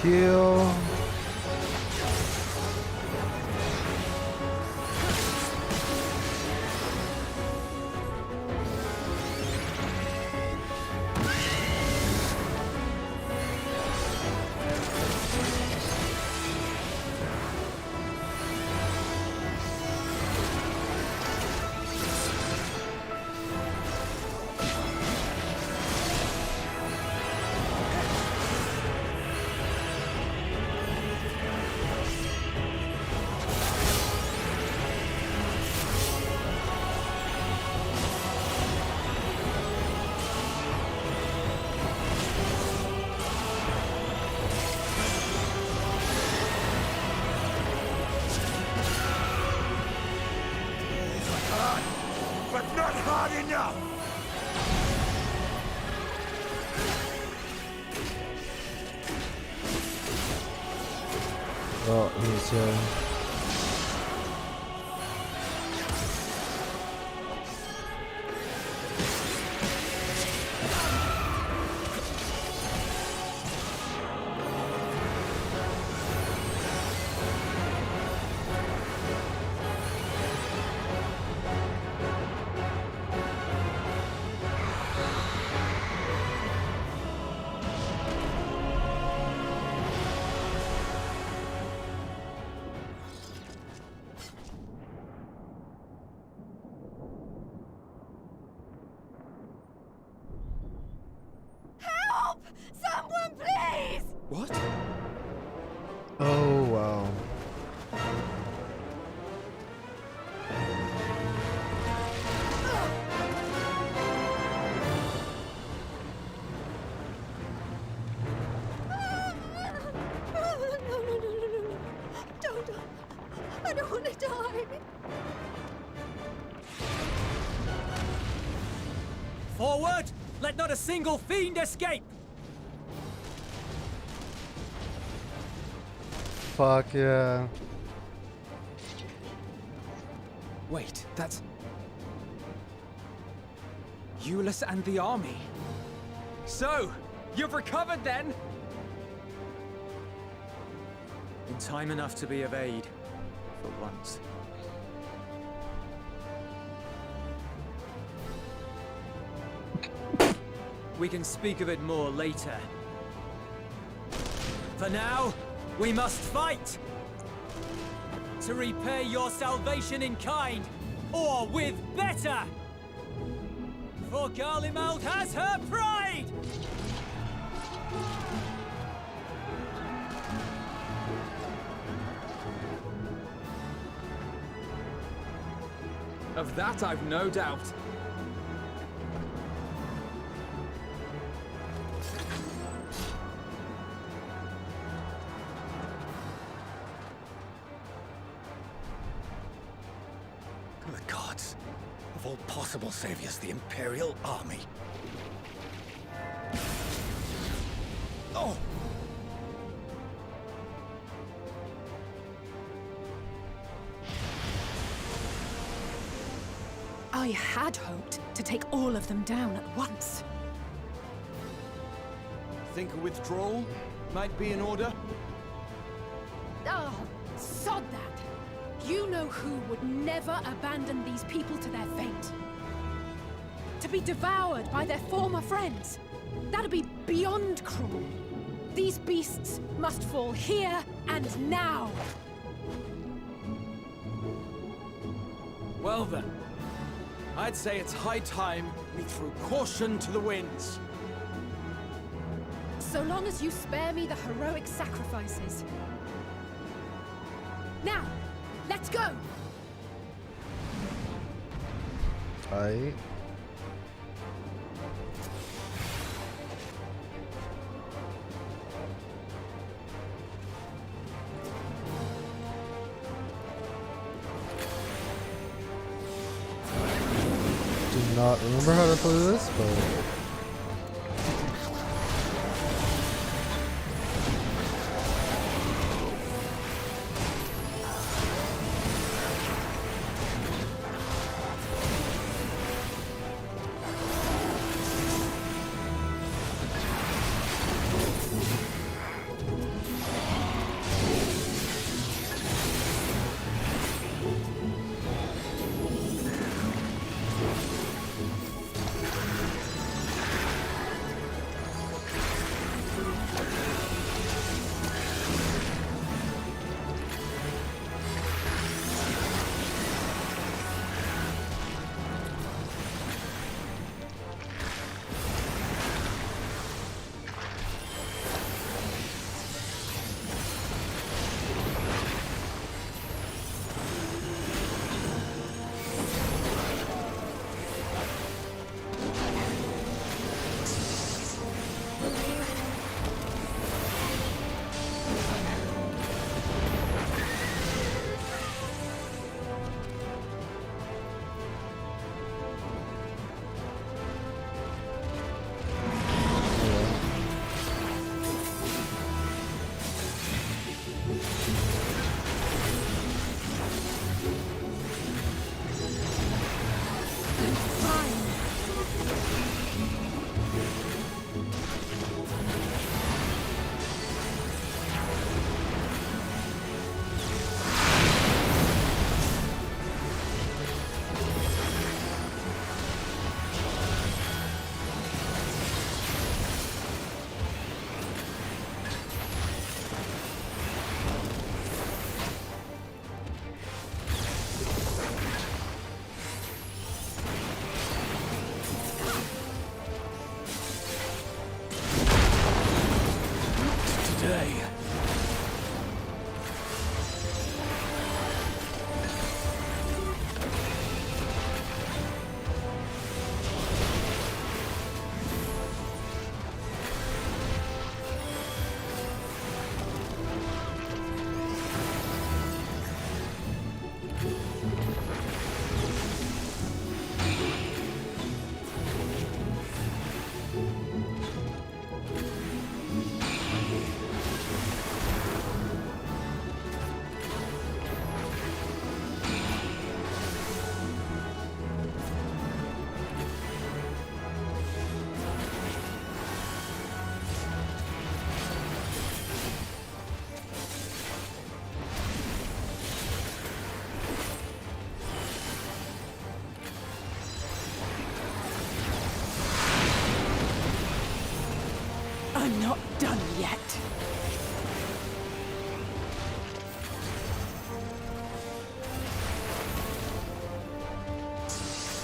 Speaker 1: heal.
Speaker 15: But not hard enough!
Speaker 1: Oh, he's here.
Speaker 11: Help! Someone, please!
Speaker 9: What?
Speaker 1: Oh, wow.
Speaker 11: No. Don't. I don't want to die.
Speaker 19: Forward! Let not a single fiend escape!
Speaker 1: Fuck yeah.
Speaker 19: Wait, that's... Euless and the army. So, you've recovered then? In time enough to be of aid, for once. We can speak of it more later. For now, we must fight! To repay your salvation in kind, or with better! For Garlemald has her pride! Of that I've no doubt.
Speaker 9: The gods. Of all possible saviors, the Imperial Army. Oh!
Speaker 20: I had hoped to take all of them down at once.
Speaker 16: Think a withdrawal might be in order?
Speaker 20: Oh, sod that! You know who would never abandon these people to their fate. To be devoured by their former friends. That'd be beyond cruel. These beasts must fall here and now.
Speaker 16: Well then, I'd say it's high time we threw caution to the winds.
Speaker 20: So long as you spare me the heroic sacrifices. Now, let's go!
Speaker 1: I... do not remember how to play this, but...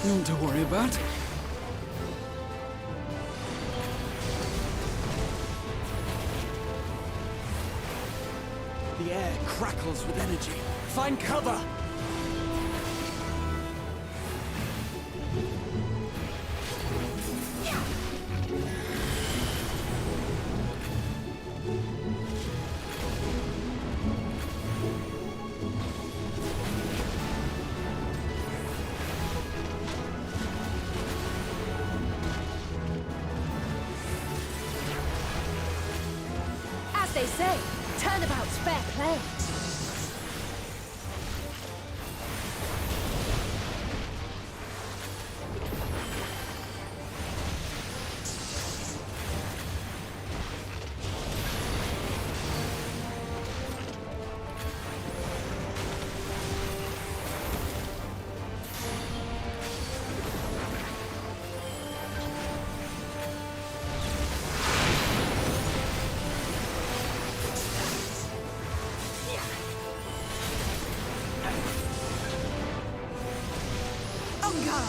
Speaker 18: None to worry about. The air crackles with energy. Find cover!
Speaker 13: As they say, turnabout's fair play.
Speaker 1: There we go.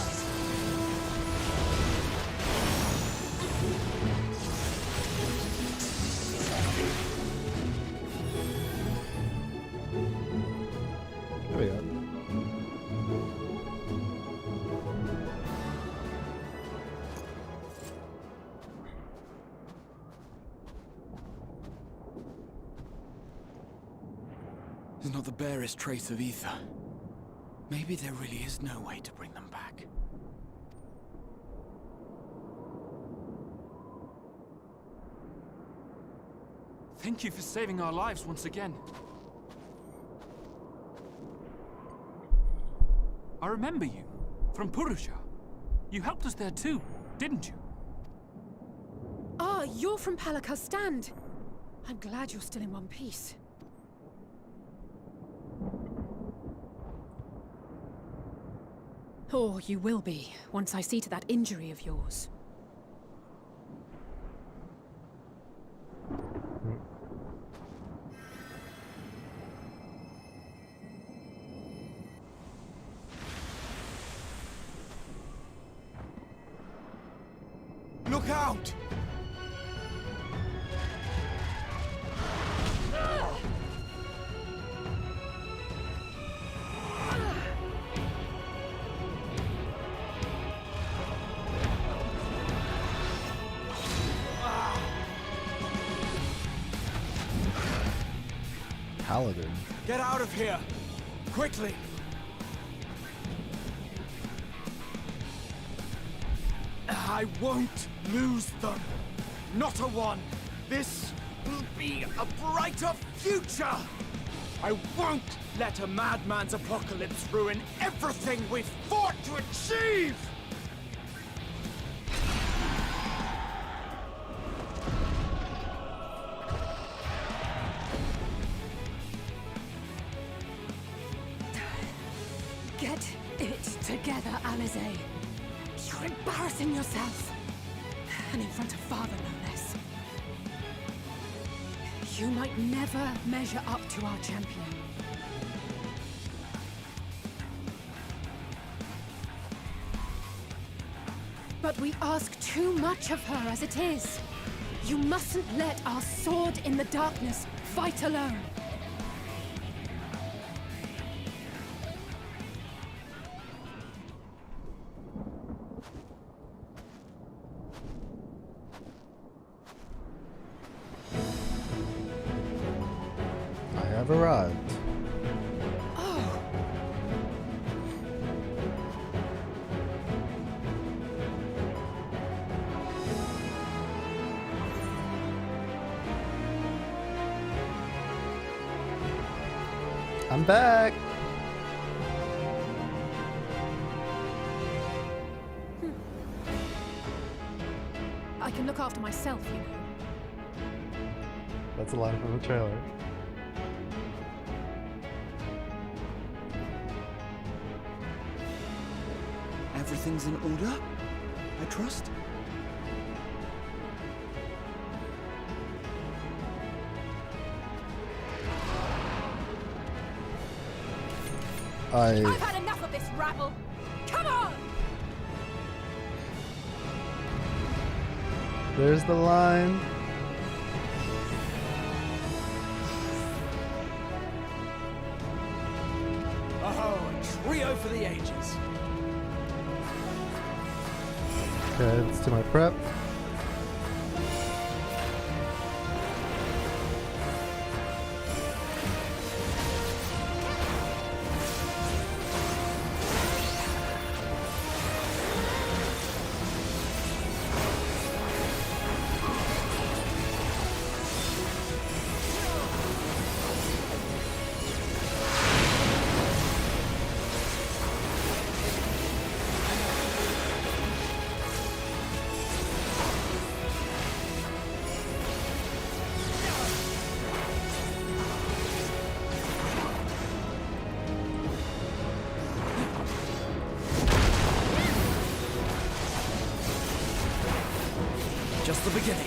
Speaker 18: There's not the barest trace of ether. Maybe there really is no way to bring them back. Thank you for saving our lives once again. I remember you, from Purusha. You helped us there too, didn't you?
Speaker 10: Ah, you're from Palaka's stand. I'm glad you're still in one piece. Or you will be, once I see to that injury of yours.
Speaker 18: Look out!
Speaker 1: Paladin.
Speaker 18: Get out of here! Quickly! I won't lose them. Not a one. This will be a brighter future. I won't let a madman's apocalypse ruin everything we've fought to achieve!
Speaker 10: Get it together, Alizé. You're embarrassing yourself. And in front of Father, no less. You might never measure up to our champion. But we ask too much of her as it is. You mustn't let our sword in the darkness fight alone.
Speaker 1: I have arrived.
Speaker 10: Oh.
Speaker 1: I'm back.
Speaker 10: I can look after myself, you know.
Speaker 1: That's a line from the trailer.
Speaker 18: Everything's in order, I trust?
Speaker 10: I've had enough of this rabble! Come on!
Speaker 1: There's the line.
Speaker 19: Oh, a trio for the ages.
Speaker 1: Okay, let's do my prep.
Speaker 19: Just the beginning.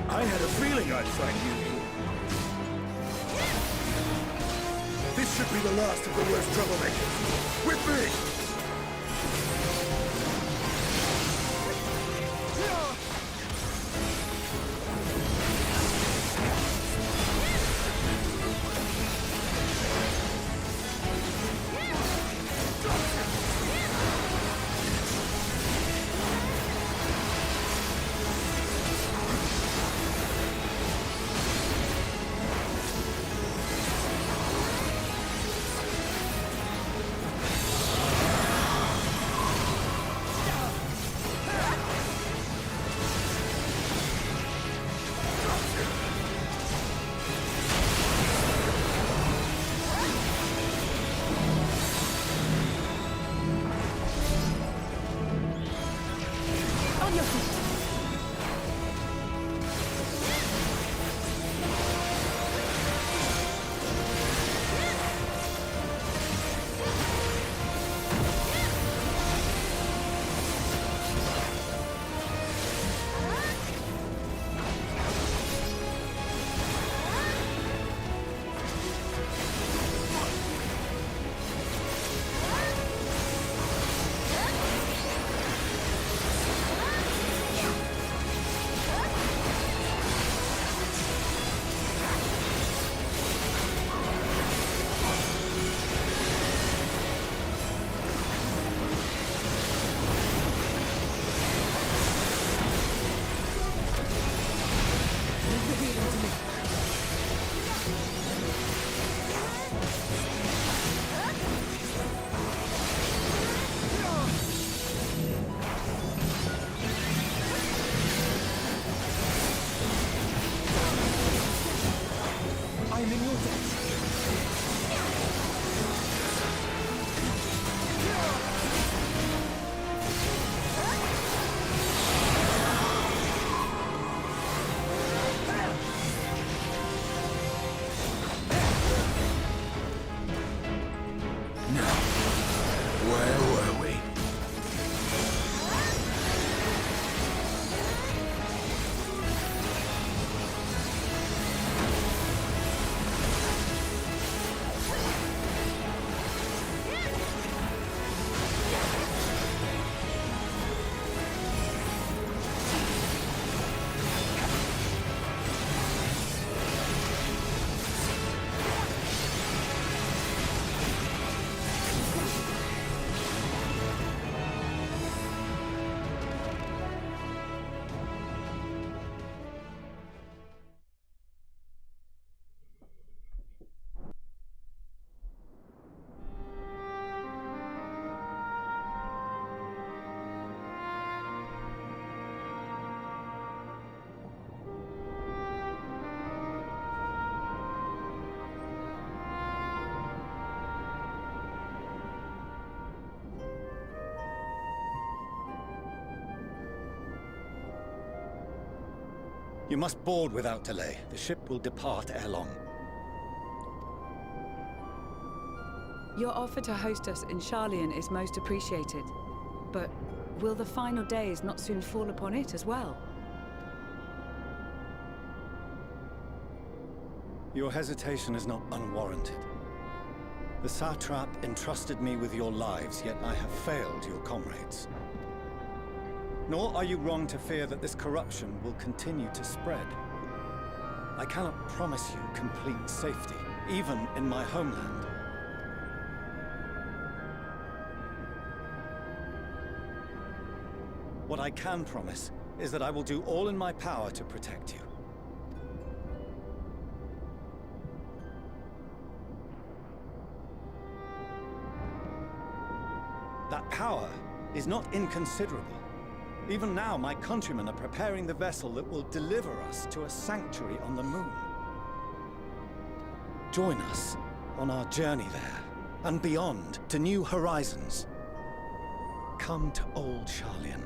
Speaker 12: I had a feeling I'd find you here. This should be the last of the worst troublemakers. With me!
Speaker 9: You must board without delay. The ship will depart ere long.
Speaker 21: Your offer to host us in Sharlayan is most appreciated, but
Speaker 2: Will the final days not soon fall upon it as well?
Speaker 9: Your hesitation is not unwarranted. The satrap entrusted me with your lives, yet I have failed your comrades. Nor are you wrong to fear that this corruption will continue to spread. I cannot promise you complete safety, even in my homeland. What I can promise is that I will do all in my power to protect you. That power is not inconsiderable. Even now, my countrymen are preparing the vessel that will deliver us to a sanctuary on the moon. Join us on our journey there, and beyond, to new horizons. Come to Old Sharlayan.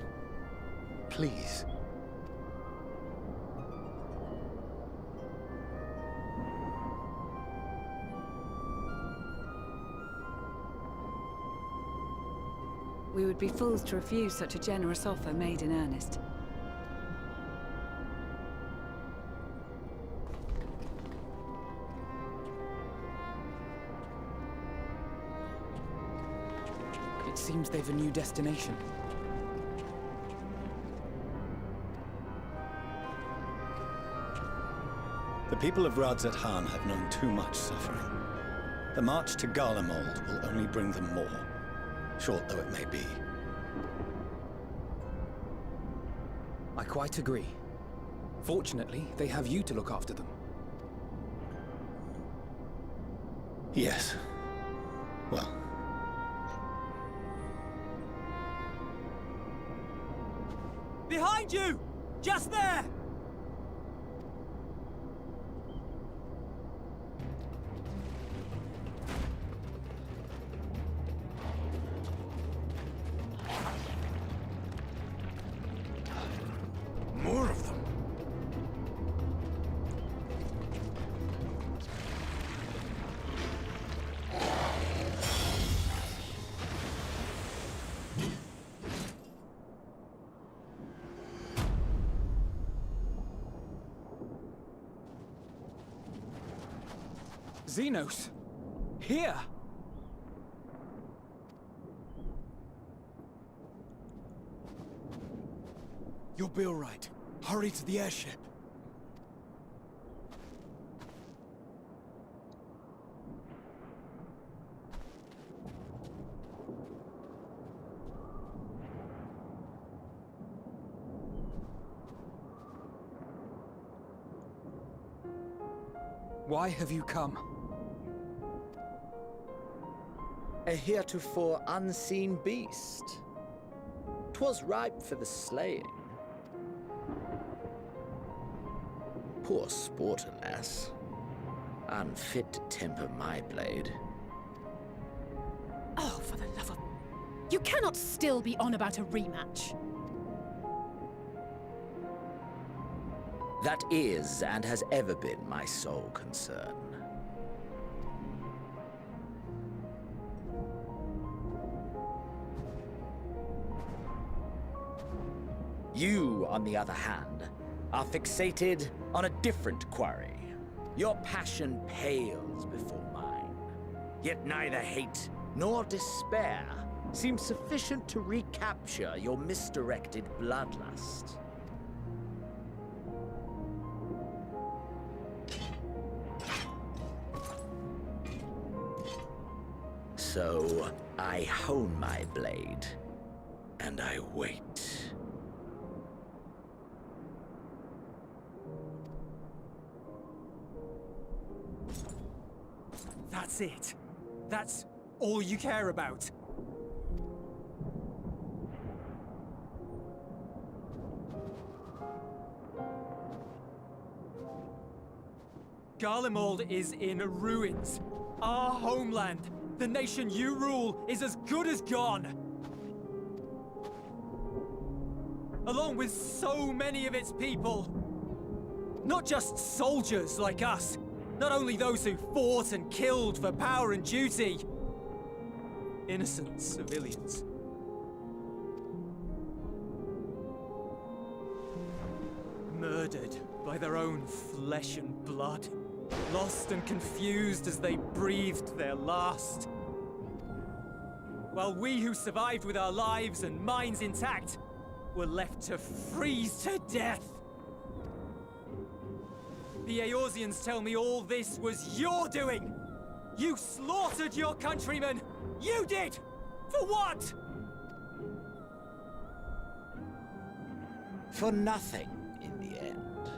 Speaker 9: Please.
Speaker 2: We would be fools to refuse such a generous offer made in earnest.
Speaker 19: It seems they've a new destination.
Speaker 9: The people of Radzat Han have known too much suffering. The march to Garlemald will only bring them more, short though it may be.
Speaker 19: I quite agree. Fortunately, they have you to look after them.
Speaker 9: Yes. Well.
Speaker 19: Behind you! Just there!
Speaker 15: More of them.
Speaker 19: Xenos! Here!
Speaker 18: You'll be all right. Hurry to the airship.
Speaker 19: Why have you come?
Speaker 21: A heretofore unseen beast. 'Twas ripe for the slaying. Poor sport, alas. Unfit to temper my blade.
Speaker 20: Oh, for the love of... You cannot still be on about a rematch.
Speaker 21: That is, and has ever been, my sole concern. You, on the other hand, are fixated on a different quarry. Your passion pales before mine. Yet neither hate nor despair seems sufficient to recapture your misdirected bloodlust. So, I hone my blade, and I wait.
Speaker 19: That's it. That's all you care about. Garlemald is in ruins. Our homeland, the nation you rule, is as good as gone. Along with so many of its people. Not just soldiers like us. Not only those who fought and killed for power and duty. Innocent civilians. murdered by their own flesh and blood, lost and confused as they breathed their last. While we who survived with our lives and minds intact were left to freeze to death. The Eorzeans tell me all this was your doing! You slaughtered your countrymen! You did! For what?
Speaker 21: For nothing, in the end.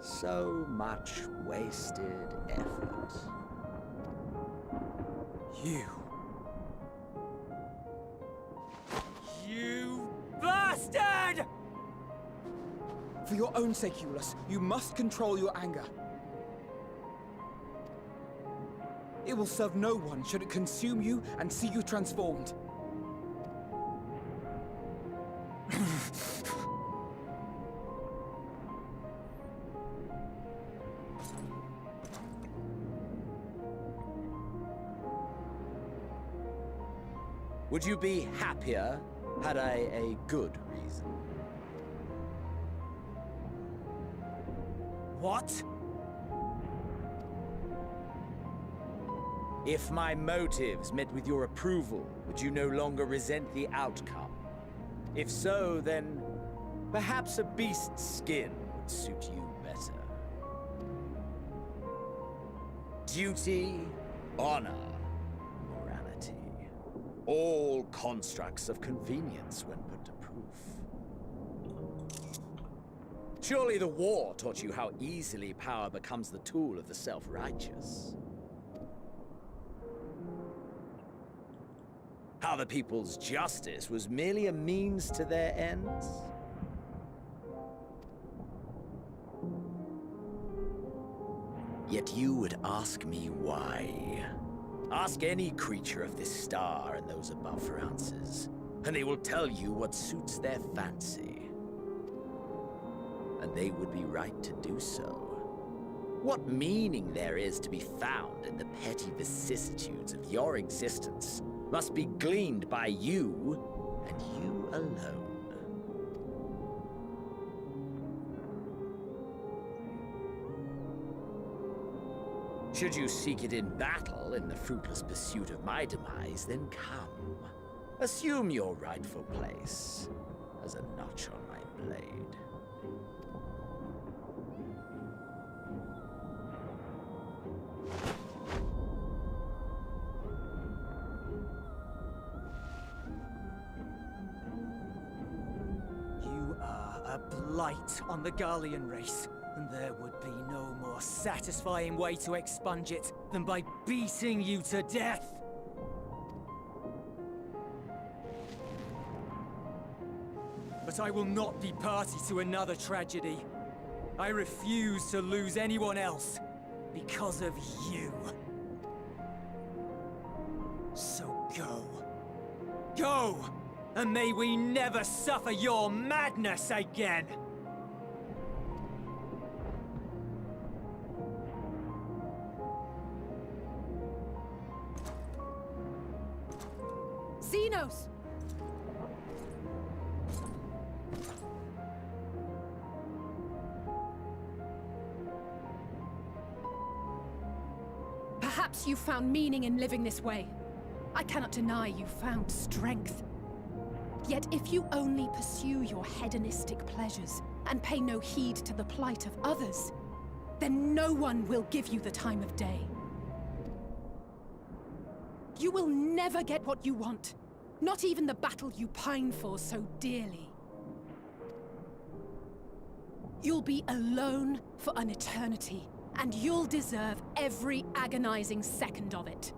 Speaker 21: So much wasted effort.
Speaker 19: You bastard!
Speaker 18: For your own sake, Eulus, you must control your anger. It will serve no one should it consume you and see you transformed.
Speaker 21: Would you be happier had I a good reason?
Speaker 19: What?
Speaker 21: If my motives met with your approval, would you no longer resent the outcome? If so, then perhaps a beast's skin would suit you better. Duty, honor, morality. All constructs of convenience when put to proof. Surely the war taught you how easily power becomes the tool of the self-righteous. How the people's justice was merely a means to their ends? Yet you would ask me why. Ask any creature of this star and those above for answers, and they will tell you what suits their fancy. And they would be right to do so. What meaning there is to be found in the petty vicissitudes of your existence must be gleaned by you, and you alone. Should you seek it in battle in the fruitless pursuit of my demise, then come. Assume your rightful place as a notch on my blade.
Speaker 19: You are a blight on the Garlean race, and there would be no more satisfying way to expunge it than by beating you to death. But I will not be party to another tragedy. I refuse to lose anyone else because of you. So go. Go! And may we never suffer your madness again!
Speaker 10: Xenos! Perhaps you found meaning in living this way. I cannot deny you found strength. Yet if you only pursue your hedonistic pleasures and pay no heed to the plight of others, then no one will give you the time of day. You will never get what you want. Not even the battle you pine for so dearly. You'll be alone for an eternity, and you'll deserve every agonizing second of it.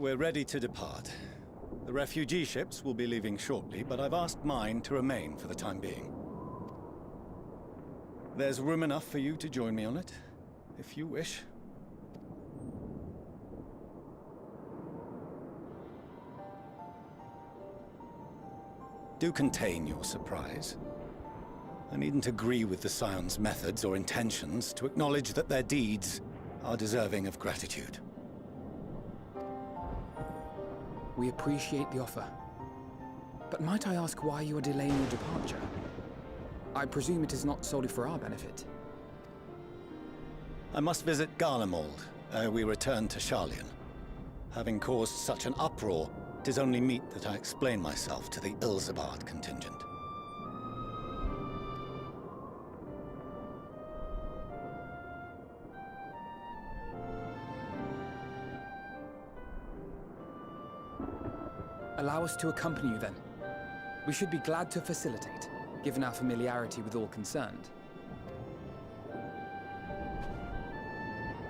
Speaker 9: We're ready to depart. The refugee ships will be leaving shortly, but I've asked mine to remain for the time being. There's room enough for you to join me on it, if you wish. Do contain your surprise. I needn't agree with the Scion's methods or intentions to acknowledge that their deeds are deserving of gratitude.
Speaker 3: We appreciate the offer. But might I ask why you are delaying your departure? I presume it is not solely for our benefit.
Speaker 9: I must visit Garlemald ere we return to Sharlayan. Having caused such an uproar, it is only meet that I explain myself to the Ilzabard contingent.
Speaker 3: Allow us to accompany you then. We should be glad to facilitate, given our familiarity with all concerned.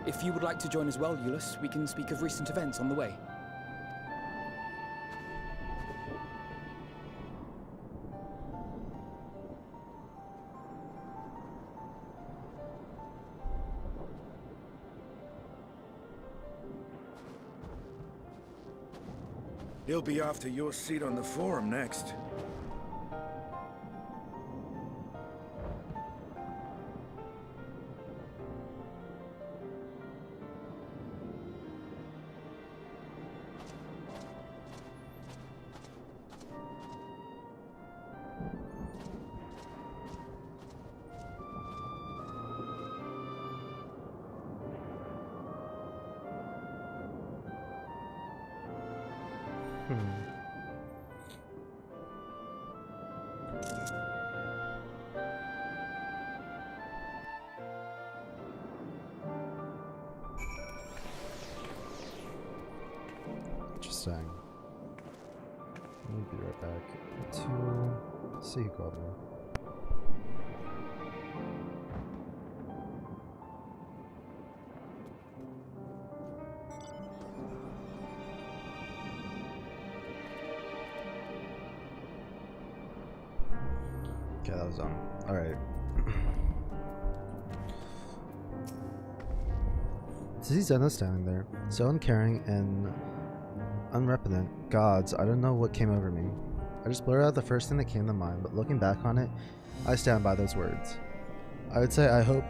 Speaker 3: If you would like to join as well, Eulus, we can speak of recent events on the way.
Speaker 22: He'll be after your seat on the forum next.
Speaker 1: Interesting. I'll be right back to Sea Goblin. Okay, that was on. Alright. Zizi Zena standing there, so uncaring and unrepentant. Gods, I don't know what came over me. I just blurted out the first thing that came to mind, but looking back on it, I stand by those words. I would say I hope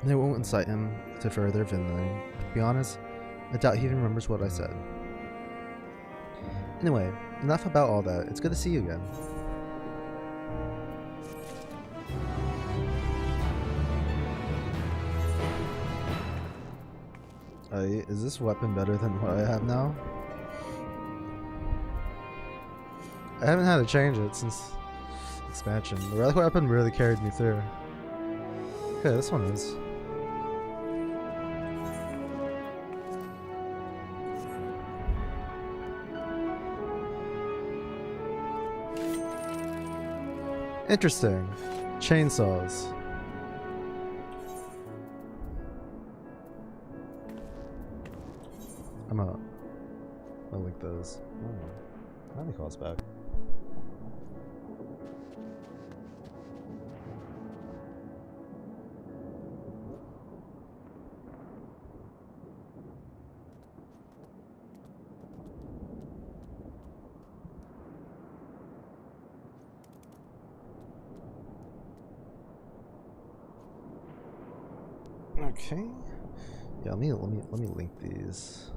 Speaker 1: they won't incite him to further villainy. To be honest, I doubt he even remembers what I said. Anyway, enough about all that. It's good to see you again. Is this weapon better than what I have now? I haven't had to change it since expansion. The relic weapon really carried me through. Okay, this one is. Interesting. Chainsaws. I'll link those. How many calls back? Okay. Yeah, let me link these.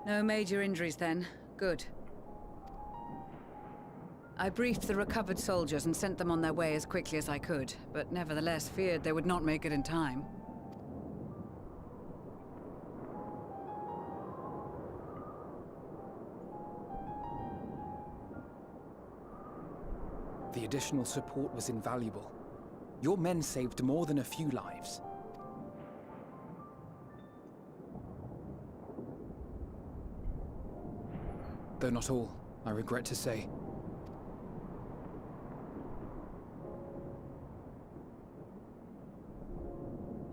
Speaker 2: No major injuries then. Good. I briefed the recovered soldiers and sent them on their way as quickly as I could, but nevertheless feared they would not make it in time.
Speaker 3: The additional support was invaluable. Your men saved more than a few lives. Though not all, I regret to say.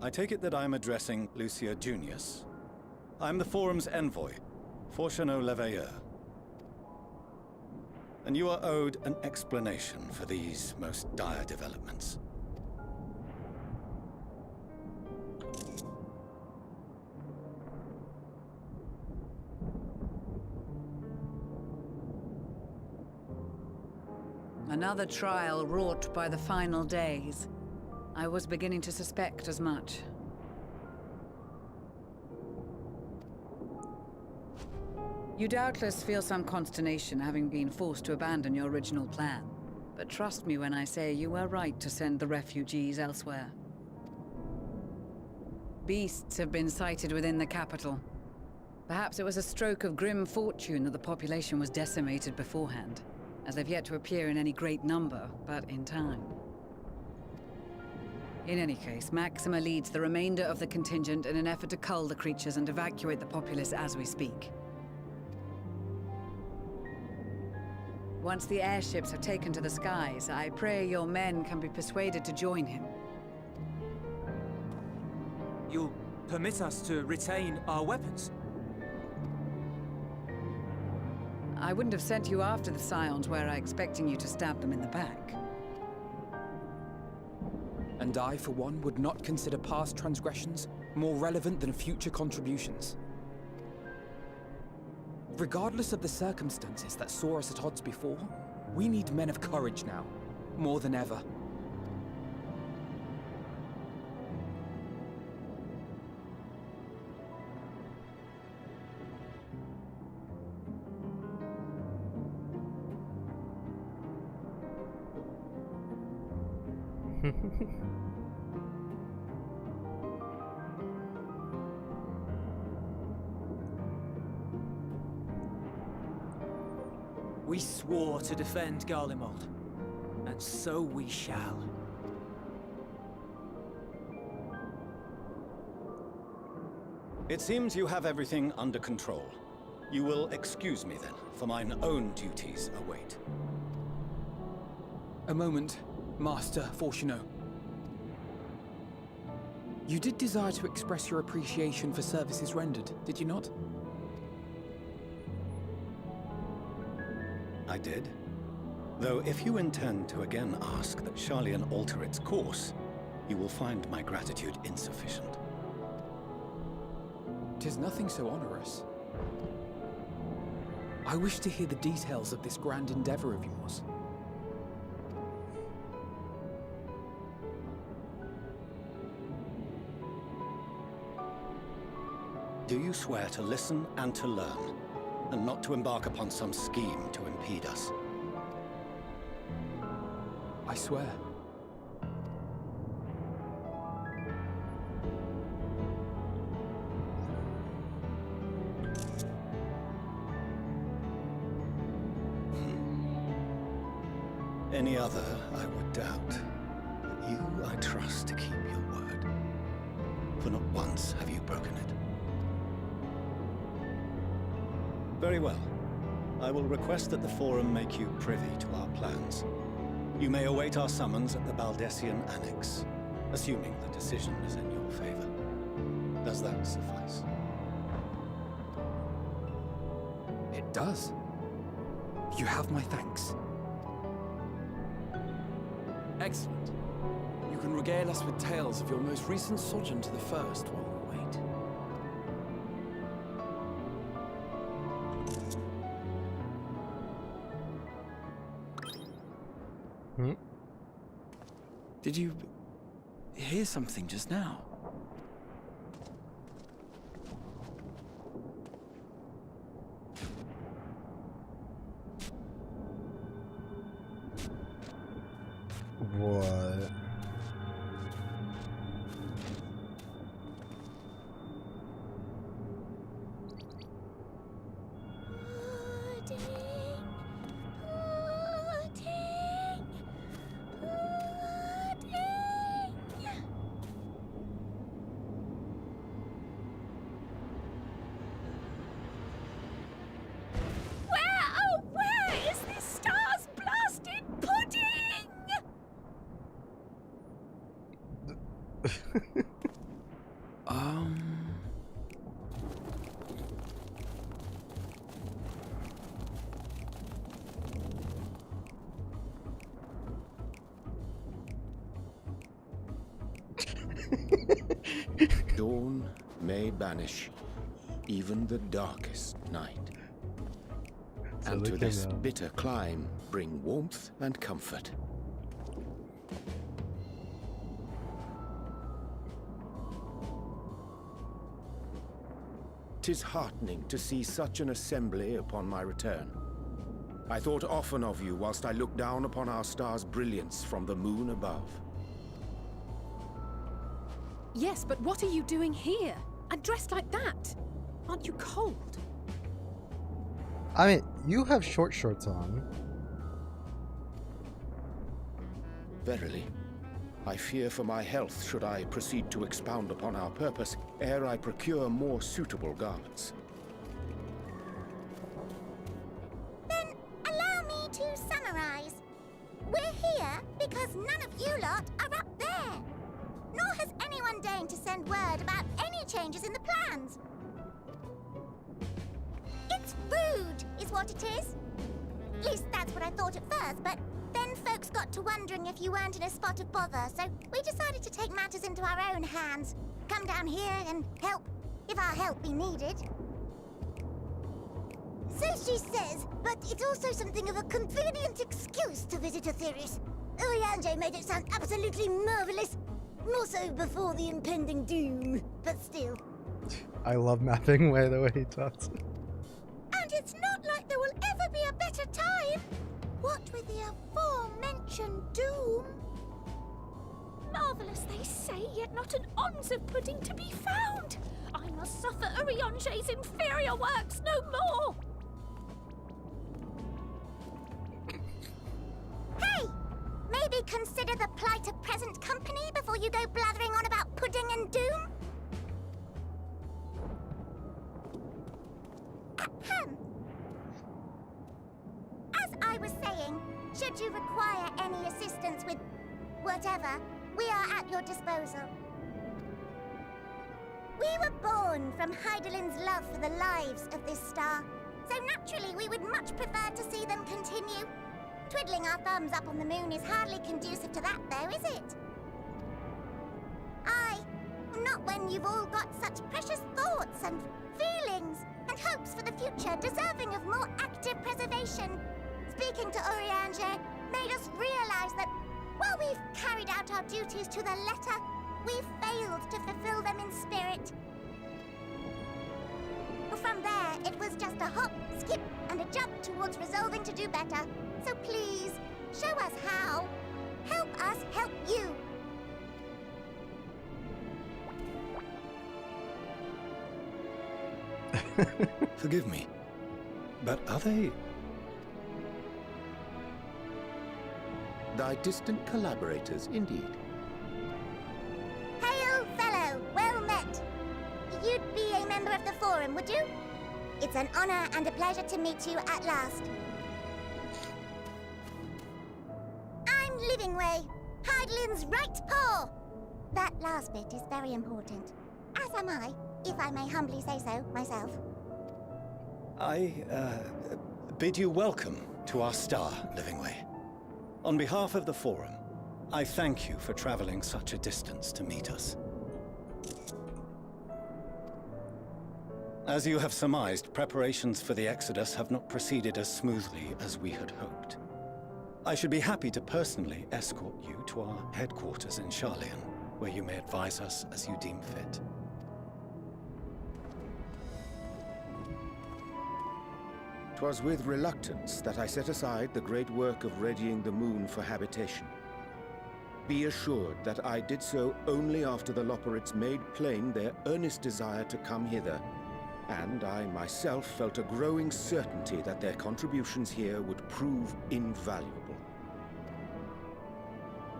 Speaker 9: I take it that I'm addressing Lucia Junius. I'm the Forum's envoy, Fortuneau Leveilleur. And you are owed an explanation for these most dire developments.
Speaker 2: Another trial wrought by the final days. I was beginning to suspect as much. You doubtless feel some consternation having been forced to abandon your original plan. But trust me when I say you were right to send the refugees elsewhere. Beasts have been sighted within the capital. Perhaps it was a stroke of grim fortune that the population was decimated beforehand, as they've yet to appear in any great number, but in time. In any case, Maxima leads the remainder of the contingent in an effort to cull the creatures and evacuate the populace as we speak. Once the airships have taken to the skies, I pray your men can be persuaded to join him.
Speaker 19: You'll permit us to retain our weapons?
Speaker 2: I wouldn't have sent you after the Scions were I expecting you to stab them in the back.
Speaker 3: And I, for one, would not consider past transgressions more relevant than future contributions. Regardless of the circumstances that saw us at odds before, we need men of courage now, more than ever.
Speaker 19: We swore to defend Garlemald, and so we shall.
Speaker 9: It seems you have everything under control. You will excuse me then, for mine own duties await.
Speaker 3: A moment, Master Fortuneau. You did desire to express your appreciation for services rendered, did you not?
Speaker 9: I did. Though if you intend to again ask that Charlian alter its course, you will find my gratitude insufficient.
Speaker 3: 'Tis nothing so onerous. I wish to hear the details of this grand endeavor of yours.
Speaker 9: Do you swear to listen and to learn, and not to embark upon some scheme to impede us?
Speaker 3: I swear.
Speaker 9: Any other, I would doubt. But you, I trust to keep your word. For not once have you broken it. Very well. I will request that the Forum make you privy to our plans. You may await our summons at the Baldessian Annex, assuming the decision is in your favor. Does that suffice?
Speaker 3: It does. You have my thanks.
Speaker 16: Excellent. You can regale us with tales of your most recent sojourn to the First while we wait. Did you hear something just now?
Speaker 22: Dawn may banish even the darkest night.
Speaker 1: So
Speaker 22: And
Speaker 1: they
Speaker 22: to
Speaker 1: came
Speaker 22: this
Speaker 1: out.
Speaker 22: bitter clime bring warmth and comfort. "'Tis heartening to see such an assembly upon my return. I thought often of you whilst I looked down upon our star's brilliance from the moon above.
Speaker 7: Yes, but what are you doing here? And dressed like that? Aren't you cold?
Speaker 1: I mean, you have short shorts on.
Speaker 22: Verily, I fear for my health should I proceed to expound upon our purpose ere I procure more suitable garments.
Speaker 13: Then allow me to summarize. We're here because none of you lot are up there. Nor has anyone deigned to send word about any changes in the plans. It's rude, is what it is. At least that's what I thought at first, but then folks got to wondering if you weren't in a spot of bother, so we decided to take matters into our own hands. Come down here and help, if our help be needed. So she says, but it's also something of a convenient excuse to visit Aetherius. Urianger made it sound absolutely marvelous. More so before the impending doom, but still.
Speaker 1: I love mapping way the way he talks.
Speaker 13: And it's not like there will ever be a better time. What with the aforementioned doom? Marvelous, they say, yet not an ounce of pudding to be found. I must suffer Urianger's inferior works no more. Hey! Maybe consider the plight of present company before you go blathering on about pudding and doom? Ahem. As I was saying, should you require any assistance with whatever, we are at your disposal. We were born from Hydaelyn's love for the lives of this star, so naturally we would much prefer to see them continue. Twiddling our thumbs up on the moon is hardly conducive to that, though, is it? Aye, not when you've all got such precious thoughts and feelings and hopes for the future deserving of more active preservation. Speaking to Urianger made us realize that while we've carried out our duties to the letter, we've failed to fulfill them in spirit. From there, it was just a hop, skip, and a jump towards resolving to do better. So please, show us how. Help us help you.
Speaker 9: Forgive me, but are they...
Speaker 22: Thy distant collaborators, indeed.
Speaker 13: Hail, fellow, well met. You'd be a member of the Forum, would you? It's an honor and a pleasure to meet you at last. I'm Livingway, Hydaelyn's right paw. That last bit is very important. As am I, if I may humbly say so myself.
Speaker 9: I bid you welcome to our star, Livingway. On behalf of the Forum, I thank you for traveling such a distance to meet us. As you have surmised, preparations for the Exodus have not proceeded as smoothly as we had hoped. I should be happy to personally escort you to our headquarters in Sharlayan, where you may advise us as you deem fit.
Speaker 22: 'Twas with reluctance that I set aside the great work of readying the moon for habitation. Be assured that I did so only after the Loperids made plain their earnest desire to come hither, and I myself felt a growing certainty that their contributions here would prove invaluable.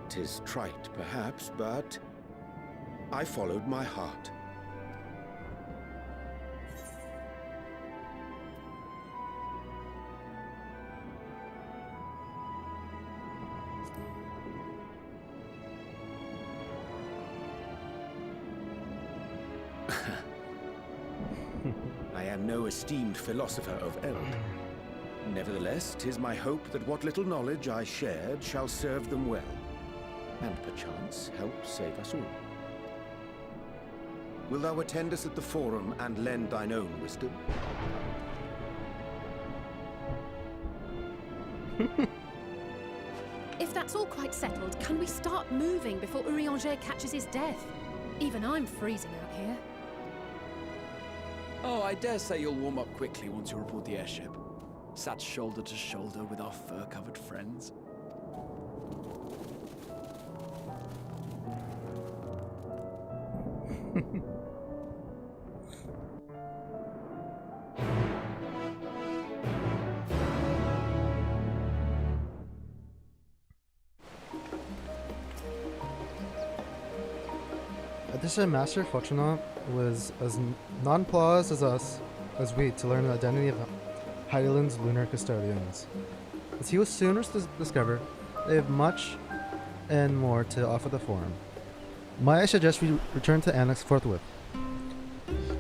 Speaker 22: 'Tis trite, perhaps, but I followed my heart. I am no esteemed philosopher of Eld. Nevertheless, 'tis my hope that what little knowledge I shared shall serve them well, and perchance help save us all. Wilt thou attend us at the Forum and lend thine own wisdom?
Speaker 7: If that's all quite settled, can we start moving before Urianger catches his death? Even I'm freezing out here.
Speaker 3: Oh, I dare say you'll warm up quickly once you report the airship. Sat shoulder to shoulder with our fur-covered friends.
Speaker 1: Addition Master Fortunato was as nonplussed as we to learn the identity of Hydaelyn's lunar custodians. As he was soon to discover, they have much and more to offer the Forum. Might I suggest we return to Annex forthwith?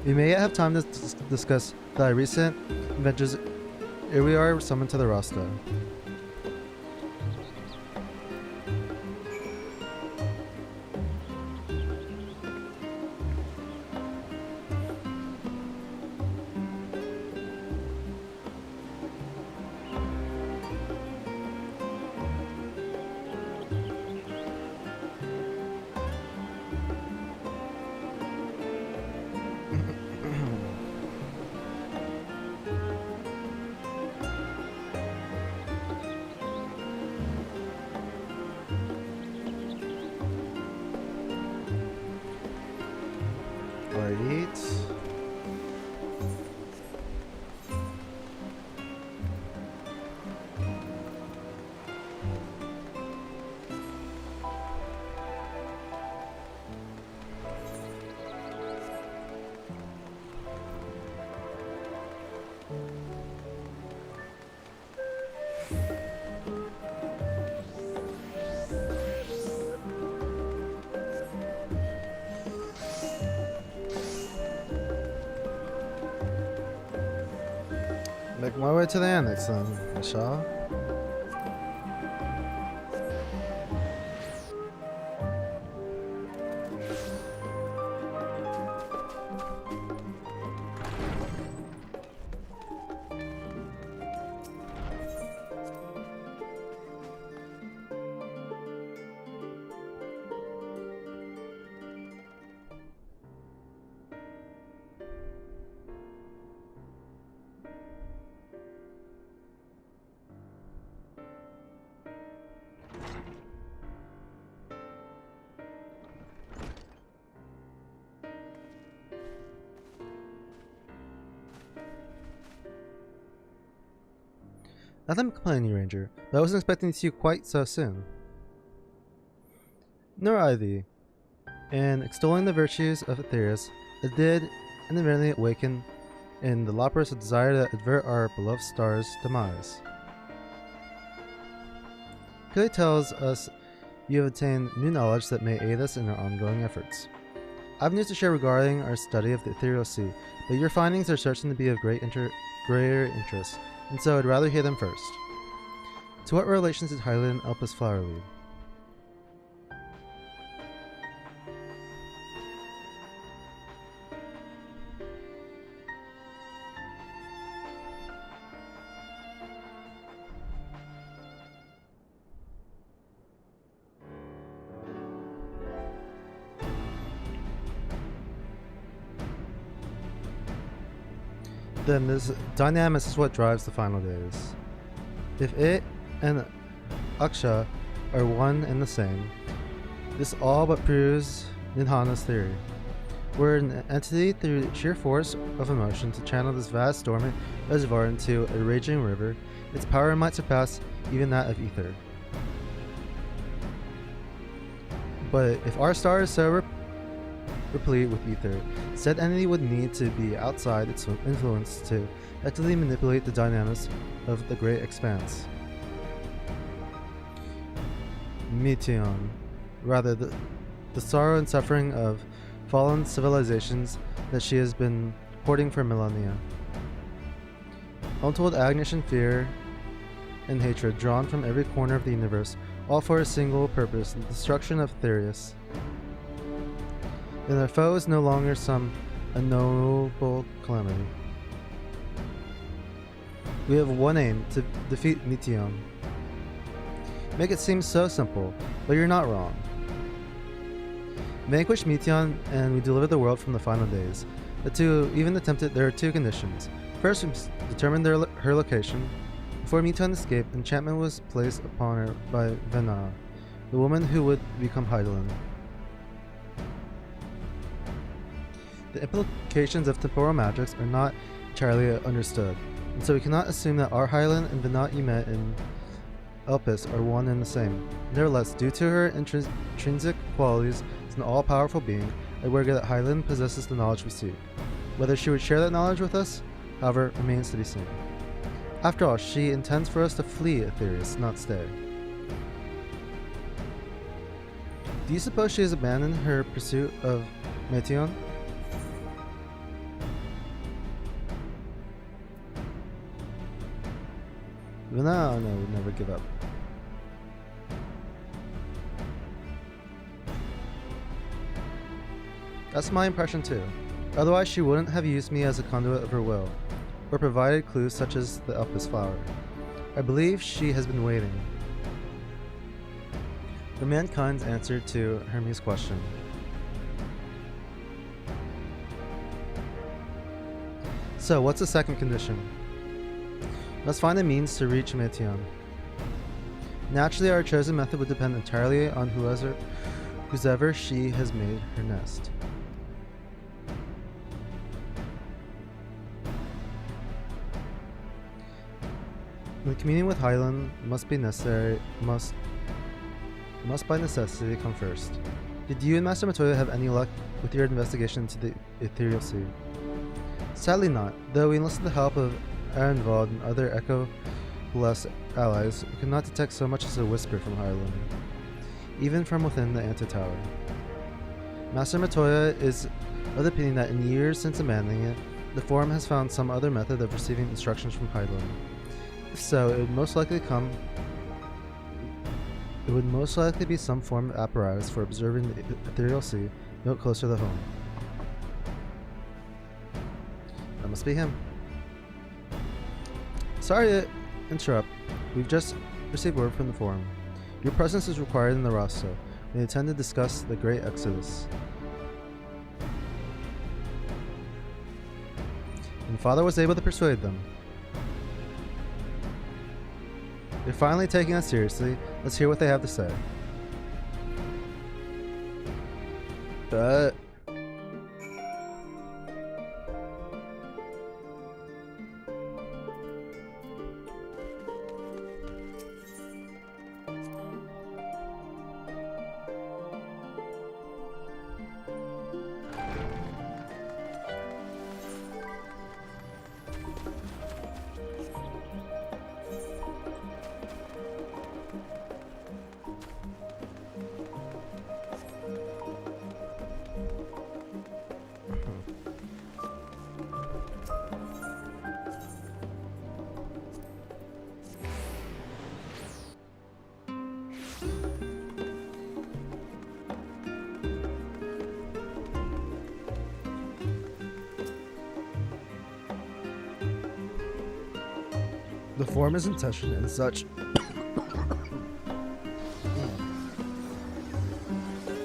Speaker 1: We may yet have time to discuss thy recent adventures ere we are summoned to the Rasta. Make my way to the Annex then, I shall. Nothing complaining, Ranger, but I wasn't expecting to see you quite so soon. Nor I thee. In extolling the virtues of Aetherius, it did inadvertently awaken in the Loppers a desire to avert our beloved star's demise. Clearly tells us you have obtained new knowledge that may aid us in our ongoing efforts. I have news to share regarding our study of the Ethereal Sea, but your findings are certain to be of greater interest, and so I'd rather hear them first. To what relations did Hydaelyn Elpis Flower lead? Then this dynamics is what drives the final days. If it and Aksha are one and the same, this all but proves Ninhana's theory. We're an entity through sheer force of emotion to channel this vast dormant reservoir into a raging river. Its power might surpass even that of ether. But if our star is so replete with ether, said entity would need to be outside its influence to actively manipulate the dynamics of the great expanse. Meteon, rather the sorrow and suffering of fallen civilizations that she has been hoarding for millennia. Untold agony and fear and hatred drawn from every corner of the universe, all for a single purpose, the destruction of Therius. And their foe is no longer some unknowable calamity. We have one aim, to defeat Meteion. Make it seem so simple, but you're not wrong. Vanquish Meteion and we deliver the world from the final days. But to even attempt it, there are two conditions. First, we must determine her location. Before Meteion escaped, enchantment was placed upon her by Vena, the woman who would become Hydaelyn. The implications of temporal magics are not entirely understood, and so we cannot assume that our Hydaelyn and Vena you met in Elpis are one and the same. Nevertheless, due to her intrinsic qualities as an all-powerful being, I wager that Hydaelyn possesses the knowledge we seek. Whether she would share that knowledge with us, however, remains to be seen. After all, she intends for us to flee Aetherius, not stay. Do you suppose she has abandoned her pursuit of Meteion? No, would never give up. That's my impression too. Otherwise she wouldn't have used me as a conduit of her will, or provided clues such as the Elpis flower. I believe she has been waiting for mankind's answer to Hermes' question. So, what's the second condition? Must find a means to reach Meteion. Naturally, our chosen method would depend entirely on whoever she has made her nest. The communion with Hydaelyn must by necessity come first. Did you and Master Matoya have any luck with your investigation into the Ethereal Sea? Sadly not, though we enlisted the help of Arenvald and other Echo-blessed allies, we could not detect so much as a whisper from Hydaelyn, even from within the Antitower. Master Matoya is of the opinion that in years since abandoning it, the Forum has found some other method of receiving instructions from Hydaelyn. If so, it would most likely be some form of apparatus for observing the Ethereal Sea, no closer to home. That must be him. Sorry to interrupt. We've just received word from the Forum. Your presence is required in the Rasta. We intend to discuss the Great Exodus. And Father was able to persuade them. They're finally taking us seriously. Let's hear what they have to say. The Forum is in session and such.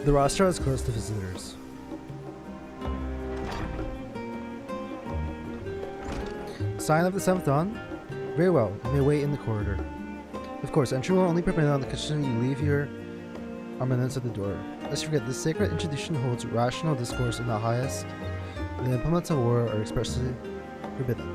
Speaker 1: The rostrum is closed to visitors. Sign of the 7th dawn? Very well, you may wait in the corridor. Of course, entry will only be permitted on the condition you leave your armaments at the door. Let's forget, this sacred institution holds rational discourse in the highest. The implements of war are expressly forbidden.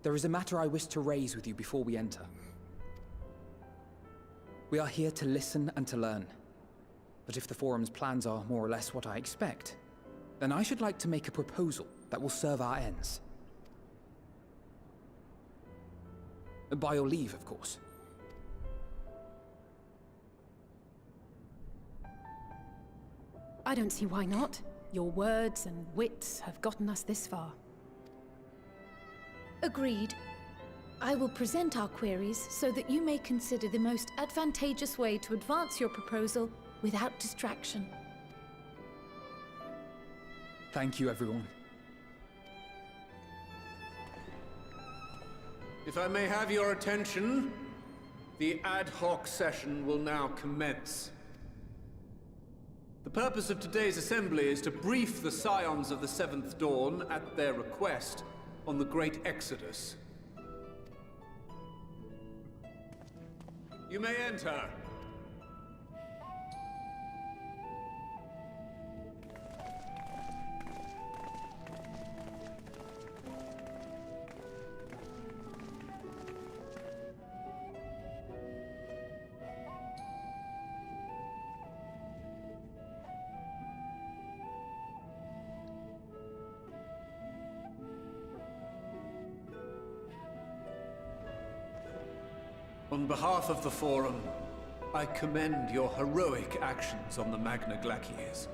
Speaker 3: There is a matter I wish to raise with you before we enter. We are here to listen and to learn. But if the Forum's plans are more or less what I expect, then I should like to make a proposal that will serve our ends. By your leave, of course.
Speaker 7: I don't see why not. Your words and wits have gotten us this far.
Speaker 13: Agreed. I will present our queries so that you may consider the most advantageous way to advance your proposal without distraction.
Speaker 3: Thank you, everyone.
Speaker 8: If I may have your attention, the ad hoc session will now commence. The purpose of today's assembly is to brief the Scions of the Seventh Dawn, at their request, on the Great Exodus. You may enter. On behalf of the Forum, I commend your heroic actions on the Magna Glacies.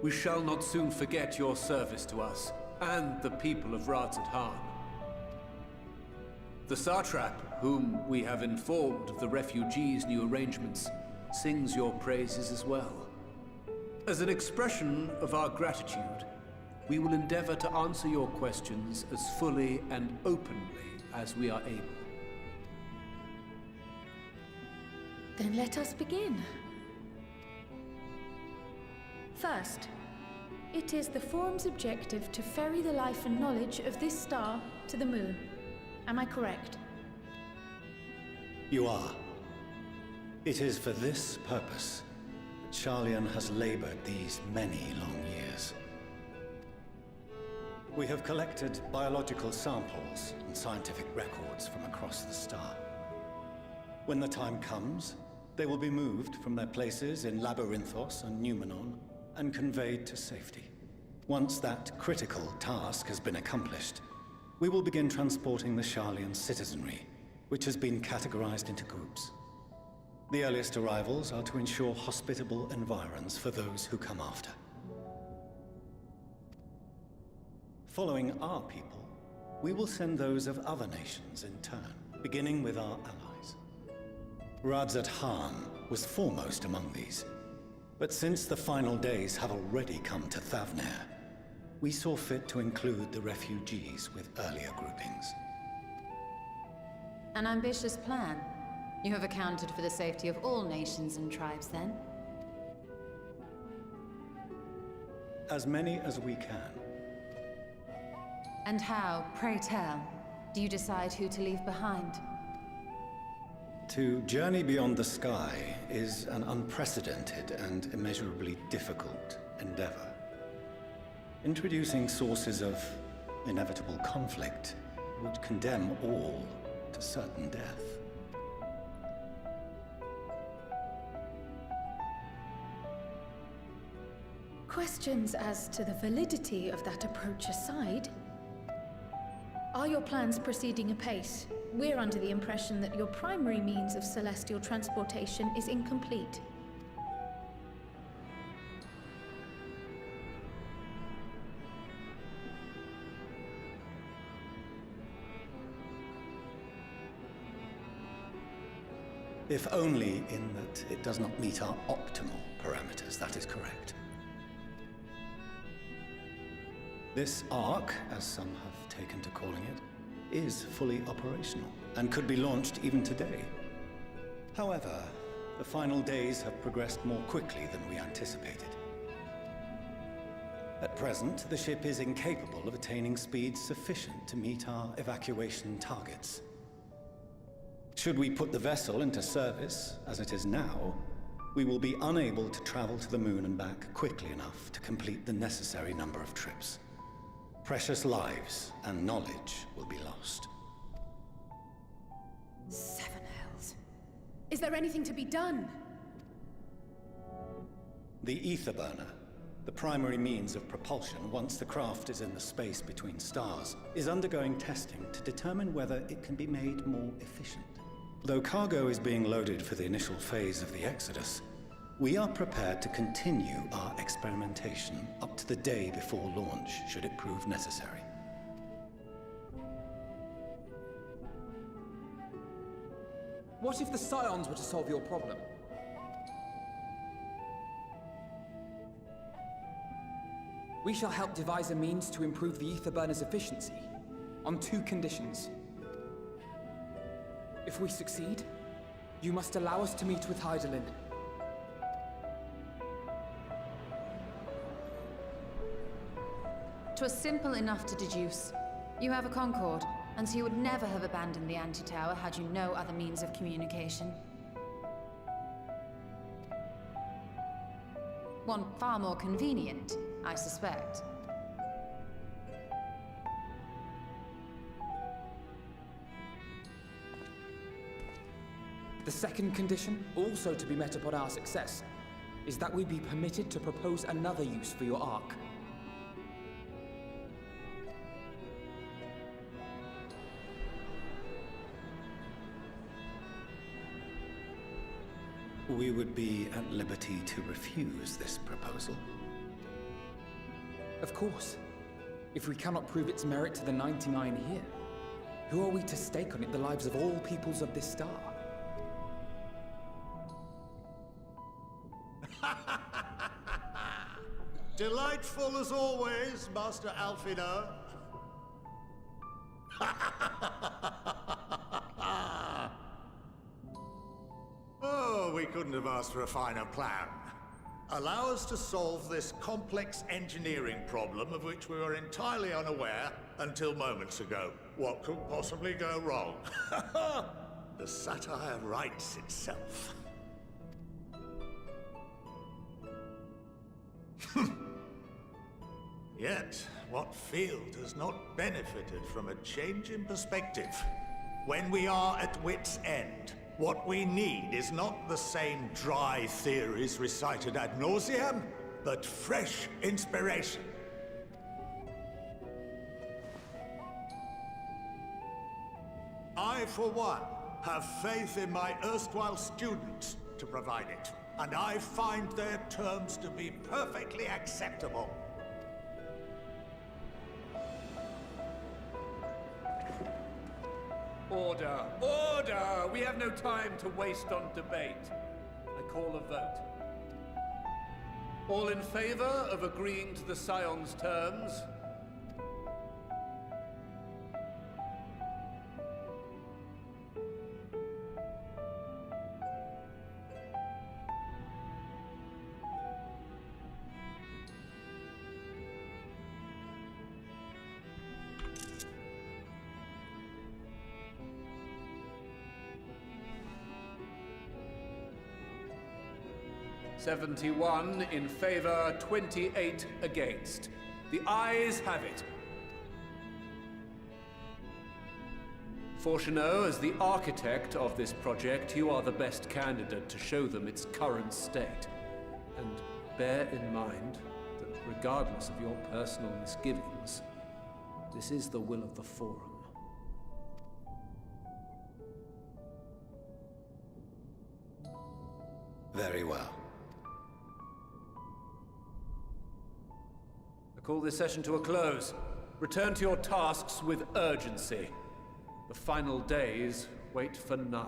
Speaker 8: We shall not soon forget your service to us, and the people of Radzat-Han. The Satrap, whom we have informed of the refugees' new arrangements, sings your praises as well. As an expression of our gratitude, we will endeavor to answer your questions as fully and openly as we are able.
Speaker 13: Then let us begin. First, it is the Forum's objective to ferry the life and knowledge of this star to the moon. Am I correct?
Speaker 9: You are. It is for this purpose that Sharlayan has labored these many long years. We have collected biological samples and scientific records from across the star. When the time comes, they will be moved from their places in Labyrinthos and Numenon and conveyed to safety. Once that critical task has been accomplished, we will begin transporting the Sharlayan citizenry, which has been categorized into groups. The earliest arrivals are to ensure hospitable environs for those who come after. Following our people, we will send those of other nations in turn, beginning with our allies. Radzat-Han was foremost among these, but since the final days have already come to Thavnair, we saw fit to include the refugees with earlier groupings.
Speaker 14: An ambitious plan. You have accounted for the safety of all nations and tribes, then?
Speaker 9: As many as we can.
Speaker 14: And how, pray tell, do you decide who to leave behind?
Speaker 9: To journey beyond the sky is an unprecedented and immeasurably difficult endeavor. Introducing sources of inevitable conflict would condemn all to certain death.
Speaker 13: Questions as to the validity of that approach aside, are your plans proceeding apace? We're under the impression that your primary means of celestial transportation is incomplete.
Speaker 9: If only in that it does not meet our optimal parameters, that is correct. This Ark, as some have taken to calling it, is fully operational and could be launched even today. However, the final days have progressed more quickly than we anticipated. At present, the ship is incapable of attaining speeds sufficient to meet our evacuation targets. Should we put the vessel into service, as it is now, we will be unable to travel to the moon and back quickly enough to complete the necessary number of trips. Precious lives and knowledge will be lost.
Speaker 7: Seven hells. Is there anything to be done?
Speaker 9: The ether burner, the primary means of propulsion once the craft is in the space between stars, is undergoing testing to determine whether it can be made more efficient. Though cargo is being loaded for the initial phase of the Exodus, we are prepared to continue our experimentation up to the day before launch, should it prove necessary.
Speaker 3: What if the Scions were to solve your problem? We shall help devise a means to improve the ether burner's efficiency, on 2 conditions. If we succeed, you must allow us to meet with Hydaelyn.
Speaker 14: "'Twas simple enough to deduce. You have a Concord, and so you would never have abandoned the anti-tower had you no other means of communication. One far more convenient, I suspect.
Speaker 3: The second condition, also to be met upon our success, is that we be permitted to propose another use for your Ark.
Speaker 9: We would be at liberty to refuse this proposal.
Speaker 3: Of course. If we cannot prove its merit to the 99 here, who are we to stake on it the lives of all peoples of this star?
Speaker 15: Delightful as always, Master Alfino. Oh, we couldn't have asked for a finer plan. Allow us to solve this complex engineering problem of which we were entirely unaware until moments ago. What could possibly go wrong? The satire writes itself. Yet, what field has not benefited from a change in perspective? When we are at wit's end, what we need is not the same dry theories recited ad nauseam, but fresh inspiration. I, for one, have faith in my erstwhile students to provide it, and I find their terms to be perfectly acceptable.
Speaker 8: Order! Order! We have no time to waste on debate. I call a vote. All in favor of agreeing to the Scion's terms? "71 in favor, 28 against. The ayes have it. Fortuneau, as the architect of this project, you are the best candidate to show them its current state. And bear in mind that regardless of your personal misgivings, this is the will of the Forum.
Speaker 9: Very well.
Speaker 8: Call this session to a close. Return to your tasks with urgency. The final days wait for none.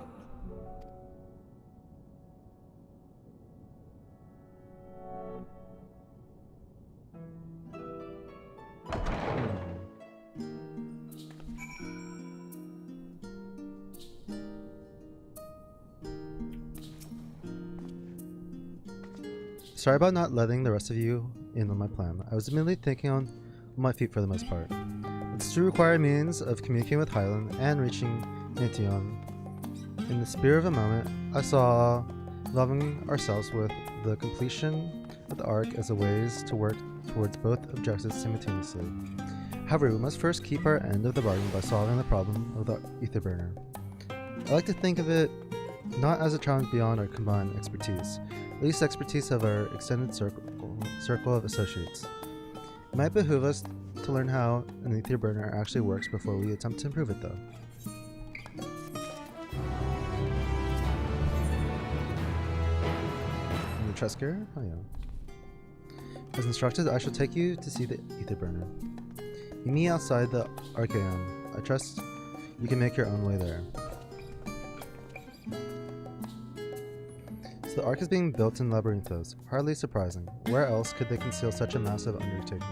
Speaker 1: Sorry about not letting the rest of you in on my plan. I was immediately thinking on my feet for the most part. It's to require means of communicating with Hydaelyn and reaching Nation. In the spirit of the moment, I saw loving ourselves with the completion of the Ark as a ways to work towards both objectives simultaneously. However, we must first keep our end of the bargain by solving the problem of the ether burner. I like to think of it not as a challenge beyond our combined expertise, at least expertise of our extended circle of associates. It might behoove us to learn how an ether burner actually works before we attempt to improve it, though. In the Tresker? Oh yeah. As instructed, I shall take you to see the ether burner. Meet me outside the Archaeon. I trust you can make your own way there. So the Ark is being built in Labyrinthos. Hardly surprising. Where else could they conceal such a massive undertaking?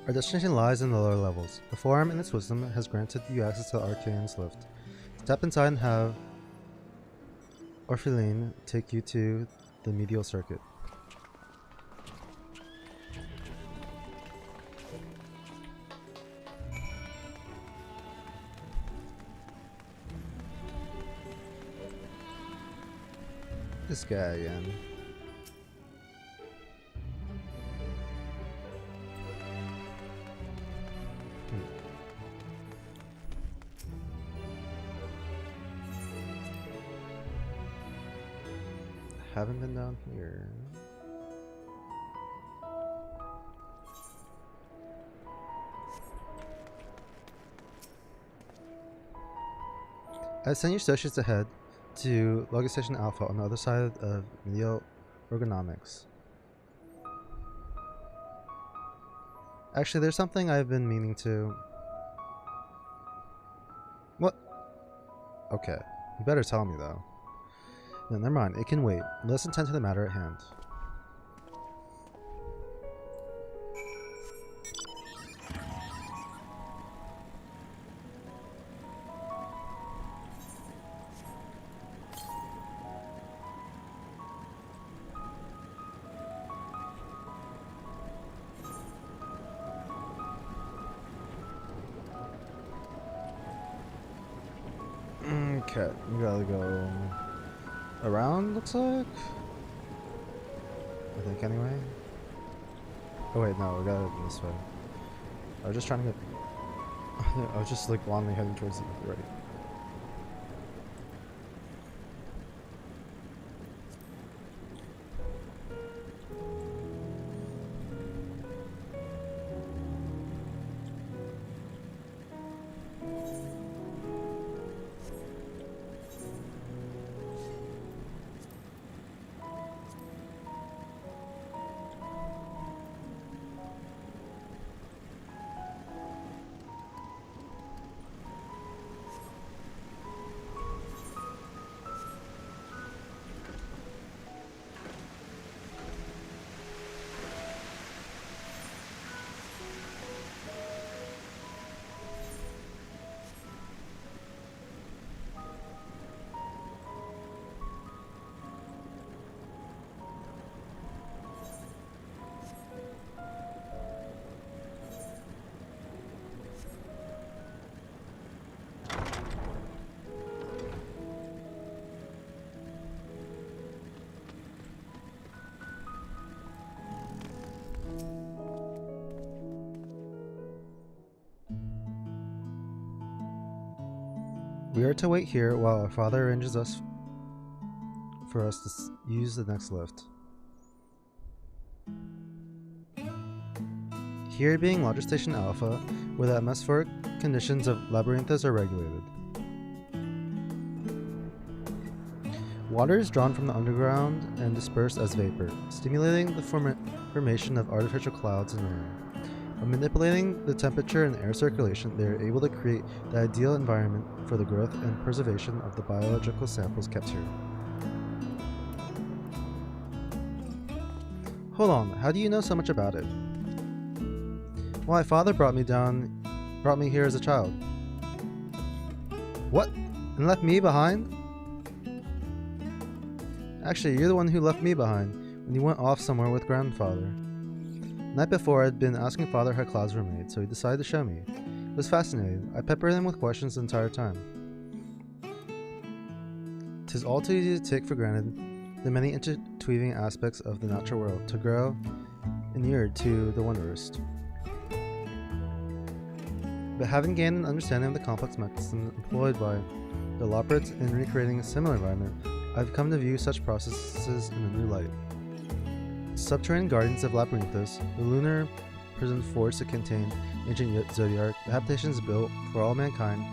Speaker 1: Our destination lies in the lower levels. The Forum, in its wisdom, has granted you access to the Archaeon's lift. Step inside and have Orpheline take you to the medial circuit. This guy again. Haven't been down here. I send your associates ahead to Logos Station Alpha on the other side of Neo Ergonomics. Actually, there's something I've been meaning to... What? Okay, you better tell me though. No, never mind, it can wait. Let's attend to the matter at hand. Okay, we gotta go around, looks like? I think, anyway. Oh wait, no, we gotta go this way. I was just trying to get... I was just like blindly heading towards the right. We are to wait here while our father arranges for us to use the next lift. Here being Logos Station Alpha, where the atmospheric conditions of Labyrinthos are regulated. Water is drawn from the underground and dispersed as vapor, stimulating the formation of artificial clouds and rain. By manipulating the temperature and air circulation, they are able to create the ideal environment for the growth and preservation of the biological samples kept here. Hold on, how do you know so much about it? Why, father brought me here as a child. What? And left me behind? Actually, you're the one who left me behind when you went off somewhere with grandfather. The night before, I'd been asking father how clouds were made, so he decided to show me. I was fascinated. I peppered him with questions the entire time. 'Tis all too easy to take for granted the many interweaving aspects of the natural world, to grow inured to the wondrous. But having gained an understanding of the complex mechanisms employed by the Loporrits in recreating a similar environment, I've come to view such processes in a new light. Subterranean gardens of Labyrinthos, the lunar prison forged to contain ancient Zodiarch, the habitations built for all mankind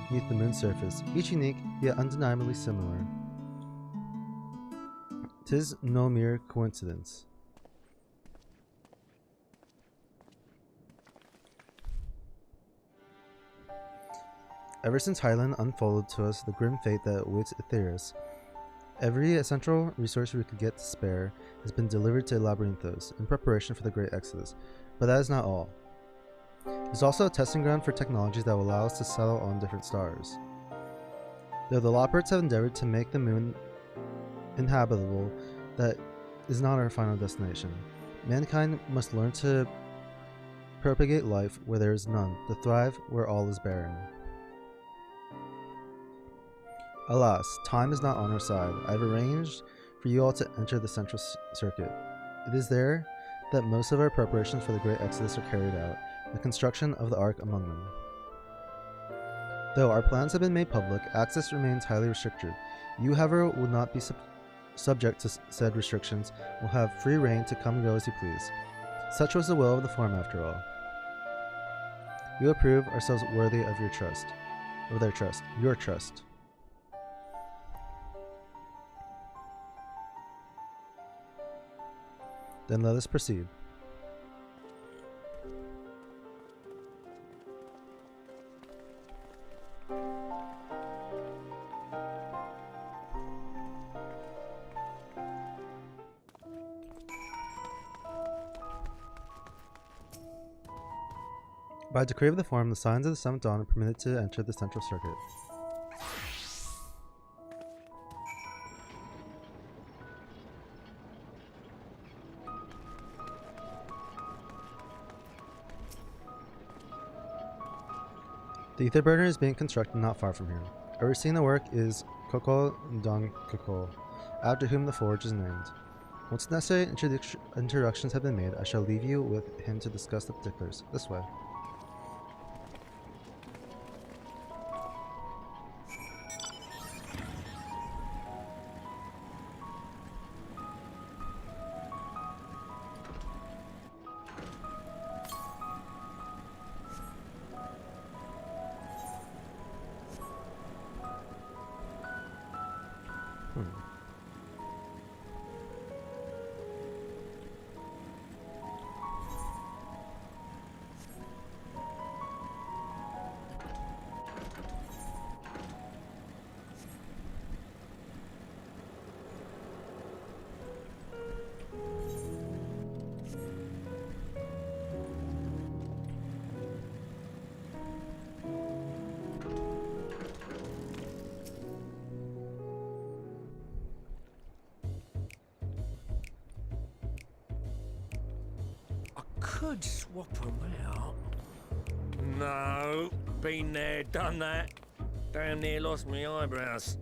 Speaker 1: beneath the moon's surface, each unique yet undeniably similar. 'Tis no mere coincidence. Ever since Highland unfolded to us the grim fate that awaits Aetheris, every essential resource we could get to spare has been delivered to Labyrinthos in preparation for the Great Exodus, but that is not all. There's also a testing ground for technologies that will allow us to settle on different stars. Though the Loporrits have endeavored to make the moon inhabitable, that is not our final destination. Mankind must learn to propagate life where there is none, to thrive where all is barren. Alas, time is not on our side. I have arranged for you all to enter the central circuit. It is there that most of our preparations for the Great Exodus are carried out, the construction of the Ark among them. Though our plans have been made public, access remains highly restricted. You, however, will not be subject to said restrictions, will have free reign to come and go as you please. Such was the will of the Forum after all. We will prove ourselves worthy of your trust. Your trust. Then let us proceed. By decree of the Forum, the Signs of the Seventh Dawn are permitted to enter the central circuit. The ether burner is being constructed not far from here. Overseeing the work is Kokol Don Kokol, after whom the forge is named. Once necessary introductions have been made, I shall leave you with him to discuss the particulars. This way.
Speaker 12: Could swap them out. No, been there, done that. Damn near lost me eyebrows.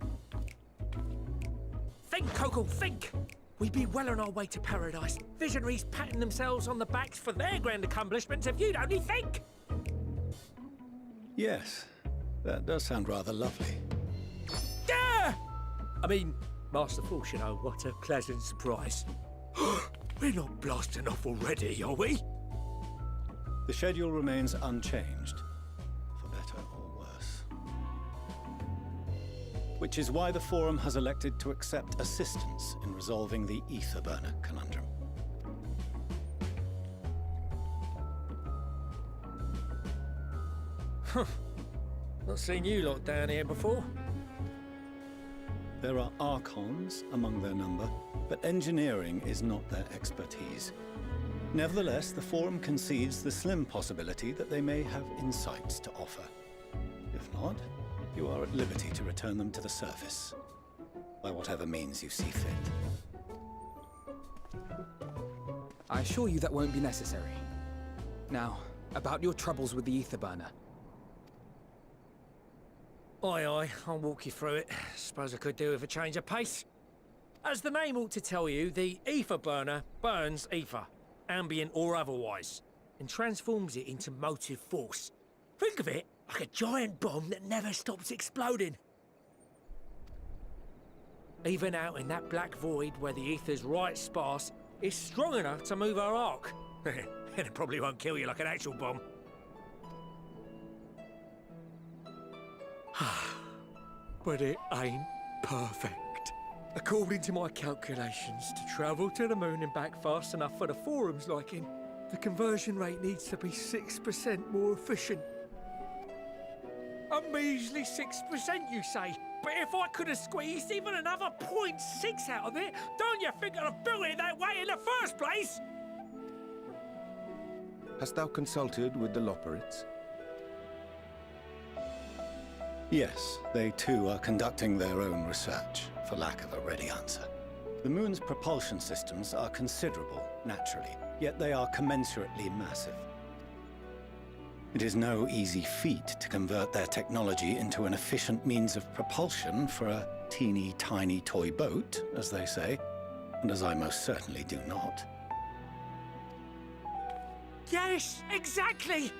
Speaker 4: Think, Coco, think! We'd be well on our way to paradise. Visionaries patting themselves on the backs for their grand accomplishments if you'd only think!
Speaker 9: Yes, that does sound rather lovely.
Speaker 4: Yeah! I mean, Master Force, you know, what a pleasant surprise. We're not blasting off already, are we?
Speaker 9: The schedule remains unchanged, for better or worse. Which is why the Forum has elected to accept assistance in resolving the ether burner conundrum.
Speaker 12: Not seen you lot down here before.
Speaker 9: There are Archons among their number, but engineering is not their expertise. Nevertheless, the Forum concedes the slim possibility that they may have insights to offer. If not, you are at liberty to return them to the surface, by whatever means you see fit.
Speaker 3: I assure you that won't be necessary. Now, about your troubles with the ether burner.
Speaker 4: Aye, I'll walk you through it. Suppose I could do with a change of pace. As the name ought to tell you, the ether burner burns ether, ambient or otherwise, and transforms it into motive force. Think of it like a giant bomb that never stops exploding. Even out in that black void where the ether's right sparse, it's strong enough to move our arc. And it probably won't kill you like an actual bomb. But it ain't perfect. According to my calculations, to travel to the moon and back fast enough for the Forum's liking, the conversion rate needs to be 6% more efficient. A measly 6%, you say? But if I could have squeezed even another 0.6 out of it, don't you think I'd have built it that way in the first place?
Speaker 22: Hast thou consulted with the Loperids?
Speaker 9: Yes, they too are conducting their own research, for lack of a ready answer. The moon's propulsion systems are considerable, naturally, yet they are commensurately massive. It is no easy feat to convert their technology into an efficient means of propulsion for a teeny tiny toy boat, as they say, and as I most certainly do not.
Speaker 4: Yes, exactly!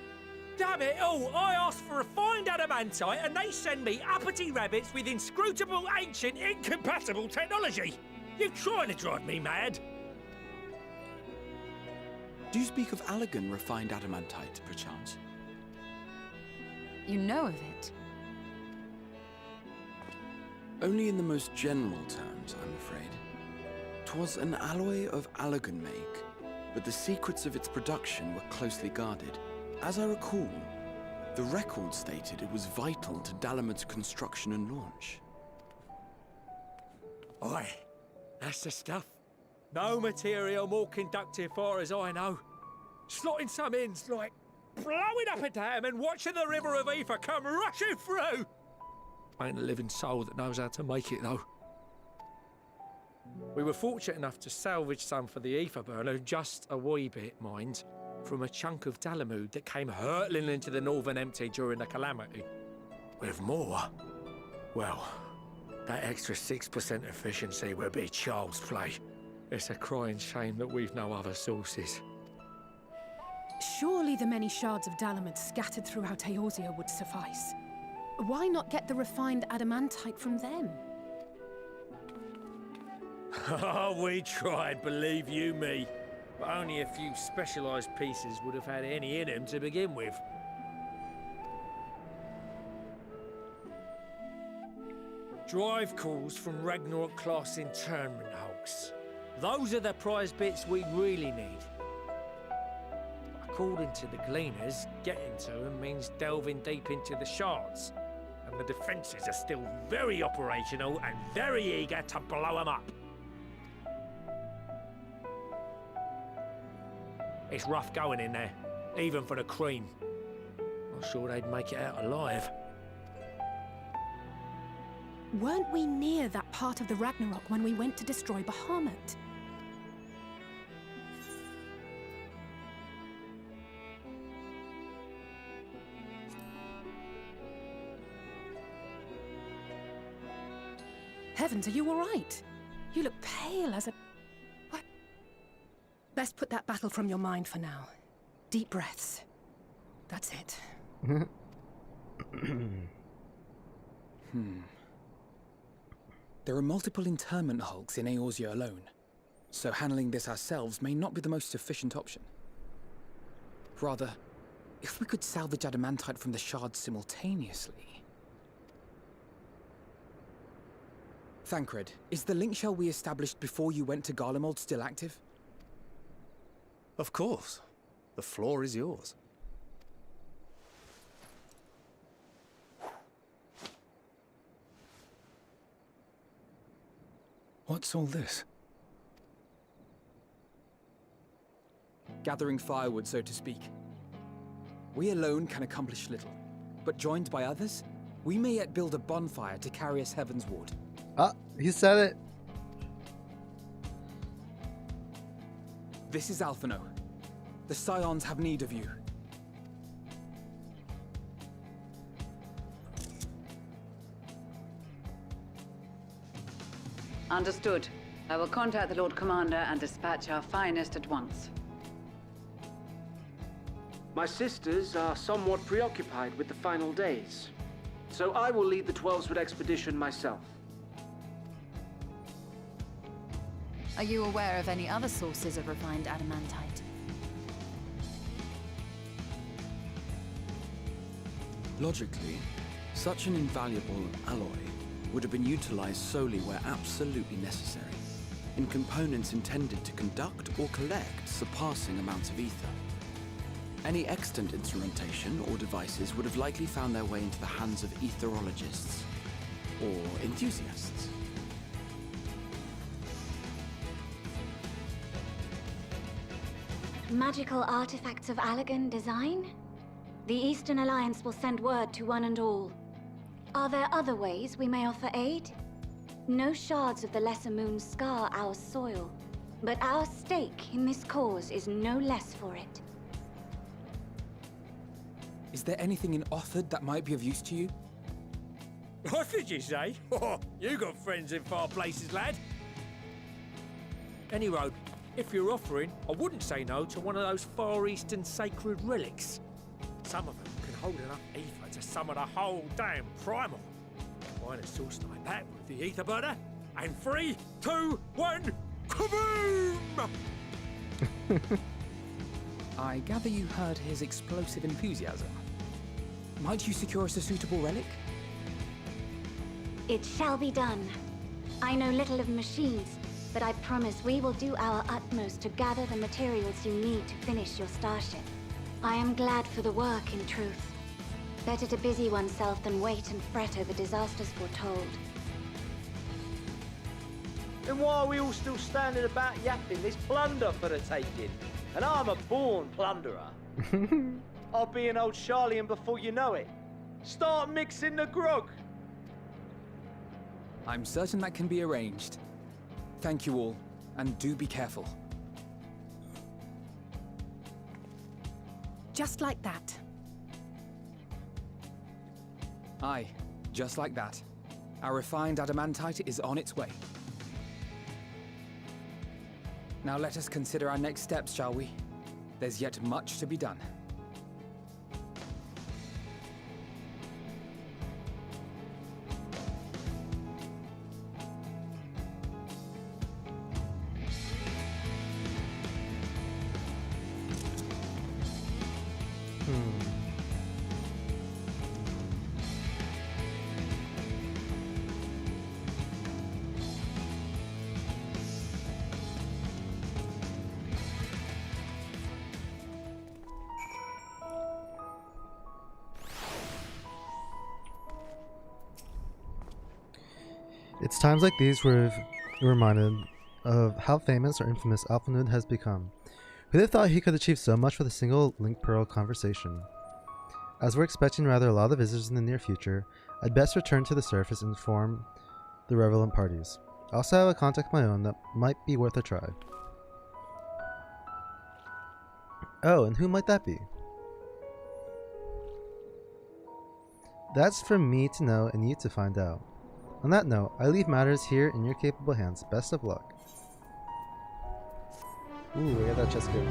Speaker 4: Damn it all, I asked for refined adamantite and they send me uppity rabbits with inscrutable, ancient, incompatible technology! You're trying to drive me mad!
Speaker 16: Do you speak of Allegan refined adamantite, perchance?
Speaker 14: You know of it?
Speaker 16: Only in the most general terms, I'm afraid. 'Twas an alloy of Allegan make, but the secrets of its production were closely guarded. As I recall, the record stated it was vital to Dalamud's construction and launch.
Speaker 4: Aye, that's the stuff. No material more conductive far as I know. Slotting some ends like blowing up a dam and watching the river of ether come rushing through. Ain't a living soul that knows how to make it though. We were fortunate enough to salvage some for the ether burner, just a wee bit, mind, from a chunk of Dalamud that came hurtling into the Northern Empty during the calamity. With more, well, that extra 6% efficiency would be child's play. It's a crying shame that we've no other sources.
Speaker 7: Surely the many shards of Dalamud scattered throughout Eorzea would suffice. Why not get the refined adamantite from them?
Speaker 4: Oh, we tried, believe you me. But only a few specialised pieces would have had any in them to begin with. Drive calls from Ragnarok-class internment hulks. Those are the prize bits we really need. According to the Gleaners, getting to them means delving deep into the shards. And the defences are still very operational and very eager to blow them up. It's rough going in there, even for the cream. Not sure they'd make it out alive.
Speaker 7: Weren't we near that part of the Ragnarok when we went to destroy Bahamut? Heavens, are you all right? You look pale as a... What? Best put that battle from your mind for now. Deep breaths. That's it.
Speaker 3: There are multiple internment hulks in Eorzea alone, so handling this ourselves may not be the most efficient option. Rather, if we could salvage adamantite from the shards simultaneously... Thancred, is the link shell we established before you went to Garlemald still active?
Speaker 5: Of course. The floor is yours.
Speaker 9: What's all this?
Speaker 3: gathering firewood, so to speak. We alone can accomplish little, but joined by others, we may yet build a bonfire to carry us heavenward.
Speaker 1: Ah, he said it.
Speaker 3: This is Alphino. The Scions have need of you.
Speaker 2: Understood. I will contact the Lord Commander and dispatch our finest at once.
Speaker 6: My sisters are somewhat preoccupied with the final days, so I will lead the 12-Sword expedition myself.
Speaker 14: Are you aware of any other sources of refined adamantite?
Speaker 3: Logically, such an invaluable alloy would have been utilized solely where absolutely necessary, in components intended to conduct or collect surpassing amounts of ether. Any extant instrumentation or devices would have likely found their way into the hands of etherologists or enthusiasts.
Speaker 17: Magical artifacts of Allagan design? The Eastern Alliance will send word to one and all. Are there other ways we may offer aid? No shards of the Lesser Moon scar our soil, but our stake in this cause is no less for it.
Speaker 3: Is there anything in Othard that might be of use to you?
Speaker 4: What did you say? Oh, you got friends in far places, lad. Anyway, if you're offering, I wouldn't say no to one of those Far Eastern sacred relics. Some of them can hold enough ether to summon a whole damn primal. Find a source like that with the ether burner, and 3, 2, 1, kaboom!
Speaker 3: I gather you heard his explosive enthusiasm. Might you secure us a suitable relic?
Speaker 17: It shall be done. I know little of machines, but I promise we will do our utmost to gather the materials you need to finish your starship. I am glad for the work, in truth. Better to busy oneself than wait and fret over disasters foretold.
Speaker 6: Then why are we all still standing about yapping? There's plunder for the taking, and I'm a born plunderer. I'll be an old Charlian before you know it. Start mixing the grog.
Speaker 3: I'm certain that can be arranged. Thank you all, and do be careful.
Speaker 7: Just like that.
Speaker 3: Aye, just like that. Our refined adamantite is on its way. Now let us consider our next steps, shall we? There's yet much to be done.
Speaker 1: It's times like these where you're reminded of how famous or infamous Alphinood has become. Who'd have thought he could achieve so much with a single Link Pearl conversation? As we're expecting rather a lot of visitors in the near future, I'd best return to the surface and inform the relevant parties. I also have a contact of my own that might be worth a try. Oh, and who might that be? That's for me to know and you to find out. On that note, I leave matters here in your capable hands. Best of luck. Ooh, I got that chest good.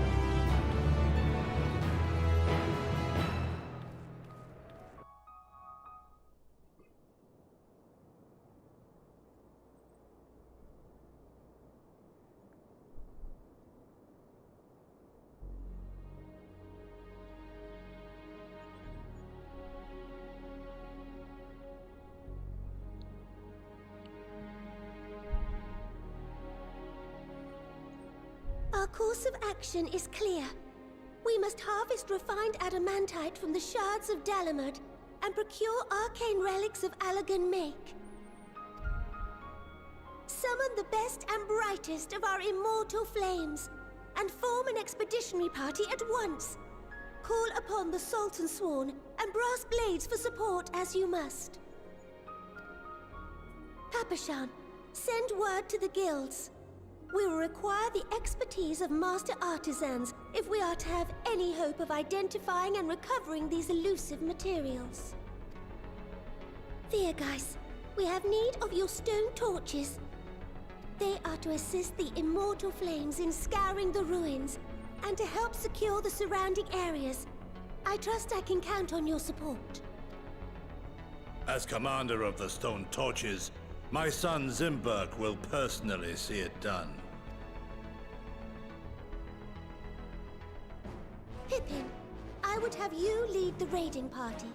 Speaker 13: Our course of action is clear. We must harvest refined adamantite from the shards of Dalamud and procure arcane relics of Allagan make. Summon the best and brightest of our immortal flames
Speaker 11: and form an expeditionary party at once. Call upon the Sultan Sworn and Brass Blades for support as you must. Papashan, send word to the guilds. We will require the expertise of master artisans if we are to have any hope of identifying and recovering these elusive materials. Viergeist, we have need of your stone torches. They are to assist the immortal flames in scouring the ruins and to help secure the surrounding areas. I trust I can count on your support.
Speaker 15: As commander of the Stone Torches, my son Zimberk will personally see it done.
Speaker 11: Pippin, I would have you lead the raiding party.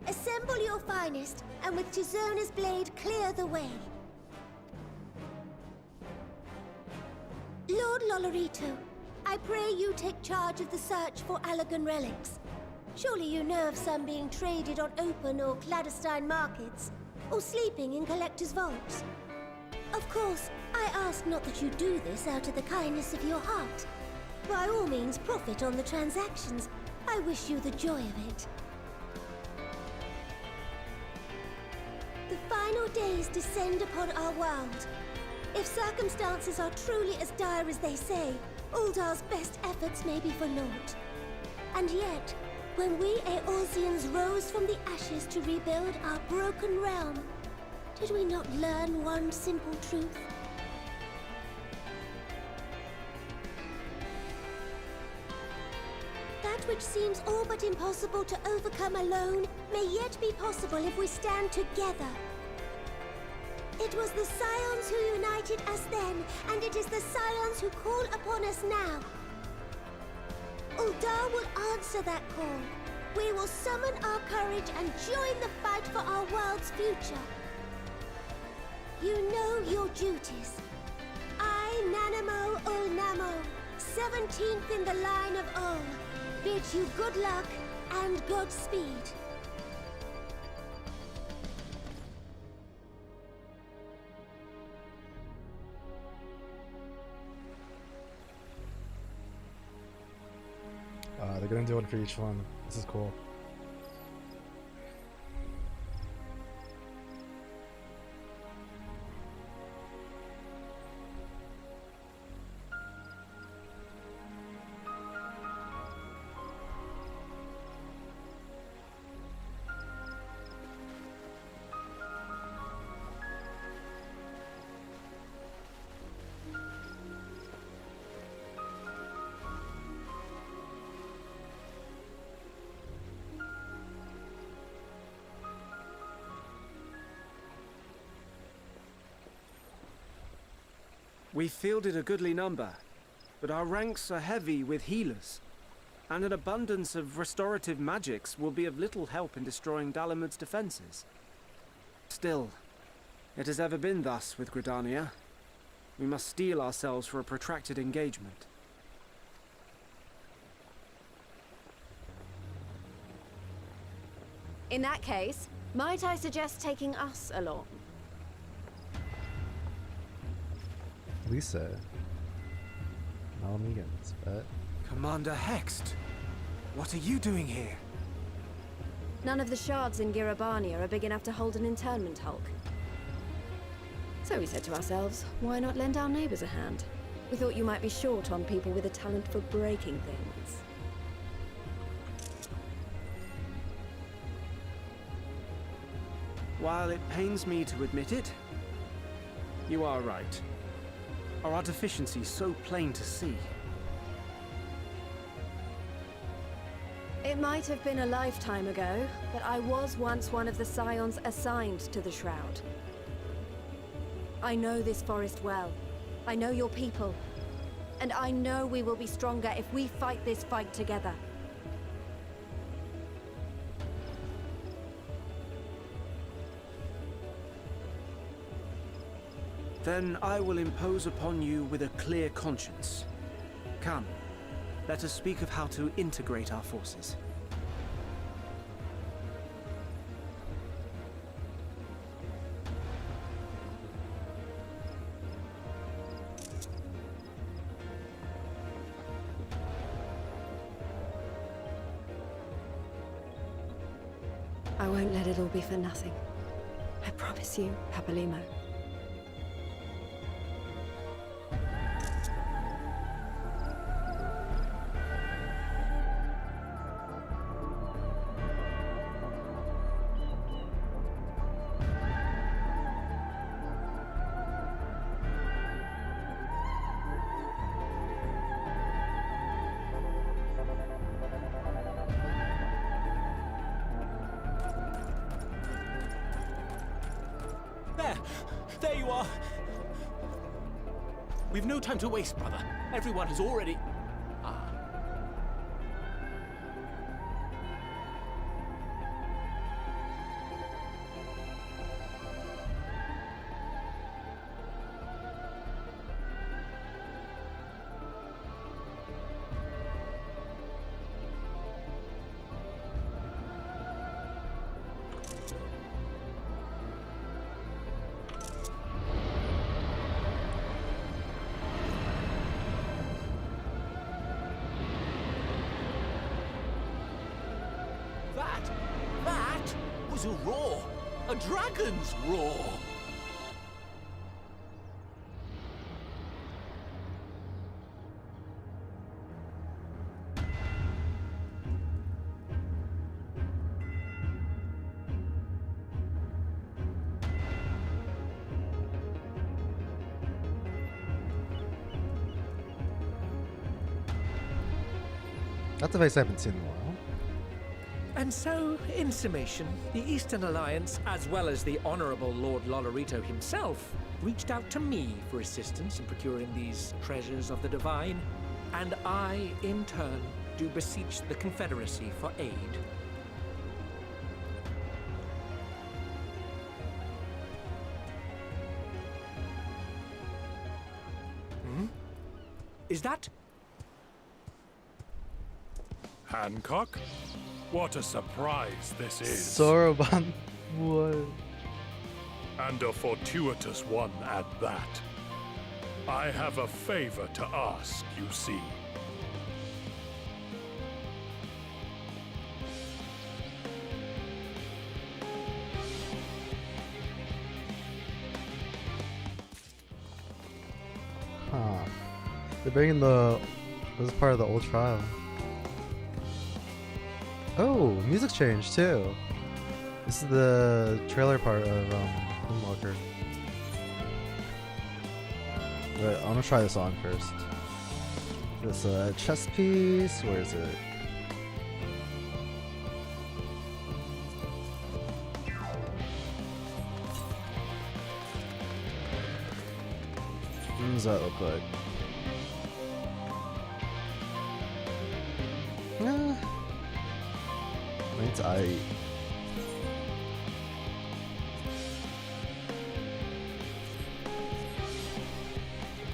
Speaker 11: Assemble your finest, and with Tizona's blade, clear the way. Lord Lolorito, I pray you take charge of the search for Allagan relics. Surely you know of some being traded on open or clandestine markets, or sleeping in collectors' vaults. Of course, I ask not that you do this out of the kindness of your heart. By all means, profit on the transactions. I wish you the joy of it. The final days descend upon our world. If circumstances are truly as dire as they say, Uldar's best efforts may be for naught. And yet, when we Eorzeans rose from the ashes to rebuild our broken realm, did we not learn one simple truth? That which seems all but impossible to overcome alone may yet be possible if we stand together. It was the Scions who united us then, and it is the Scions who call upon us now. Uldar will answer that call. We will summon our courage and join the fight for our world's future. You know your duties. I, Nanamo Ulnamo, 17th in the line of Ul, bid you good luck and Godspeed.
Speaker 20: They're gonna do one for each one. This is cool.
Speaker 18: We fielded a goodly number, but our ranks are heavy with healers, and an abundance of restorative magics will be of little help in destroying Dalamud's defenses. Still, it has ever been thus with Gridania. We must steel ourselves for a protracted engagement.
Speaker 23: In that case, might I suggest taking us along?
Speaker 20: Lisa. Malamigans, but...
Speaker 18: Commander Hext, what are you doing here?
Speaker 23: None of the shards in Girabania are big enough to hold an internment hulk. So we said to ourselves, why not lend our neighbors a hand? We thought you might be short on people with a talent for breaking things.
Speaker 18: While it pains me to admit it, you are right. Our deficiencies so plain to see.
Speaker 23: It might have been a lifetime ago, but I was once one of the Scions assigned to the Shroud. I know this forest well. I know your people. And I know we will be stronger if we fight this fight together.
Speaker 18: Then I will impose upon you with a clear conscience. Come, let us speak of how to integrate our forces.
Speaker 23: I won't let it all be for nothing. I promise you, Papalimo.
Speaker 12: There you are! We've no time to waste, brother. Everyone has already... Ah. That was a roar! A dragon's roar!
Speaker 1: That's a face I haven't seen in a while.
Speaker 4: And so, in summation, the Eastern Alliance, as well as the Honorable Lord Lolorito himself, reached out to me for assistance in procuring these treasures of the divine, and I, in turn, do beseech the Confederacy for aid. Hmm? Is that...
Speaker 10: Hancock? What a surprise this is.
Speaker 1: Soroban. What?
Speaker 10: And a fortuitous one at that. I have a favor to ask, you see.
Speaker 1: Huh. They're bringing the... This is part of the old trial. Oh, music's changed too. This is the trailer part of Endwalker. Right, I'm gonna try this on first. This chess piece, where is it? What does that look like?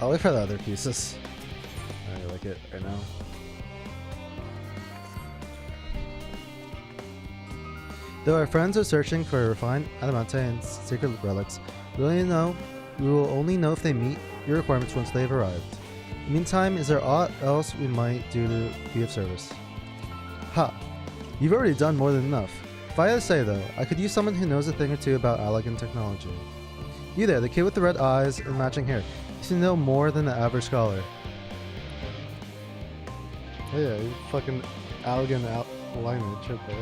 Speaker 1: I'll wait for the other pieces. I like it right now. Though our friends are searching for refined adamante and sacred relics, we will only know if they meet your requirements once they've arrived. In the meantime, is there aught else we might do to be of service? Ha! You've already done more than enough. If I had to say though, I could use someone who knows a thing or two about Allegan technology. You there, the kid with the red eyes and matching hair. You seem to know more than the average scholar. Oh yeah, you fucking Allegan alignment shit there.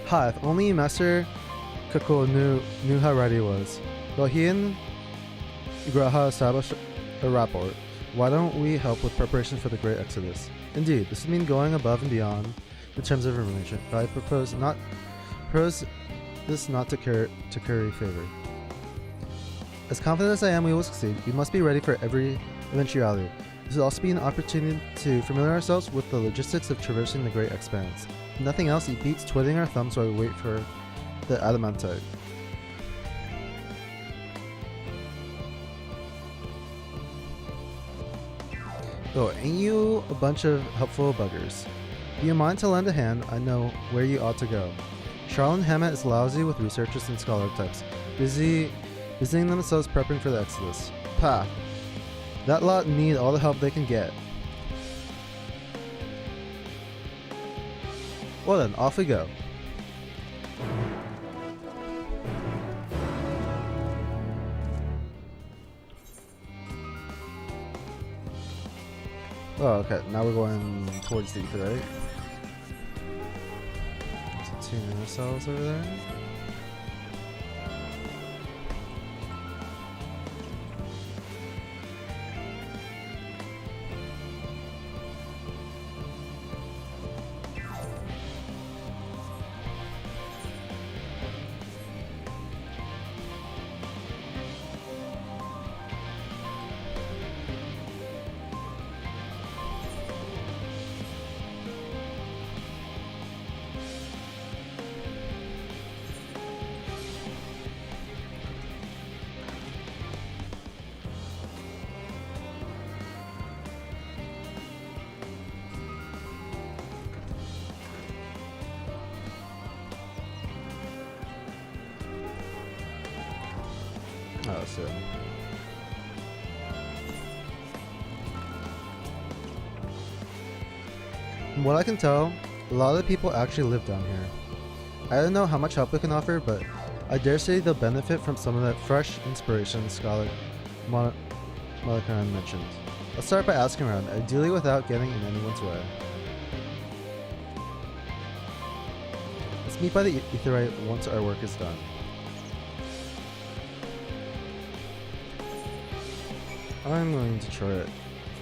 Speaker 1: Ha, if only Master Kako knew how right he was. Well, he and Graha established a rapport. Why don't we help with preparations for the Great Exodus? Indeed, this would mean going above and beyond in terms of information, but I propose this not to curry favor. As confident as I am we will succeed, we must be ready for every eventuality. This will also be an opportunity to familiar ourselves with the logistics of traversing the Great Expanse. If nothing else, it beats twiddling our thumbs while we wait for the adamantite. Oh, ain't you a bunch of helpful buggers? Be in mind to lend a hand, I know where you ought to go. Charles and Hammett is lousy with researchers and scholar types, busying themselves prepping for the Exodus. Pah! That lot need all the help they can get. Well then, off we go. Oh, okay. Now we're going towards the ether, right? Tune ourselves over there. Oh, so. From what I can tell, a lot of the people actually live down here. I don't know how much help we can offer, but I dare say they'll benefit from some of that fresh inspiration Scholar Malakan mentioned. Let's start by asking around, ideally without getting in anyone's way. Let's meet by the Aetheryte once our work is done. I'm going to try to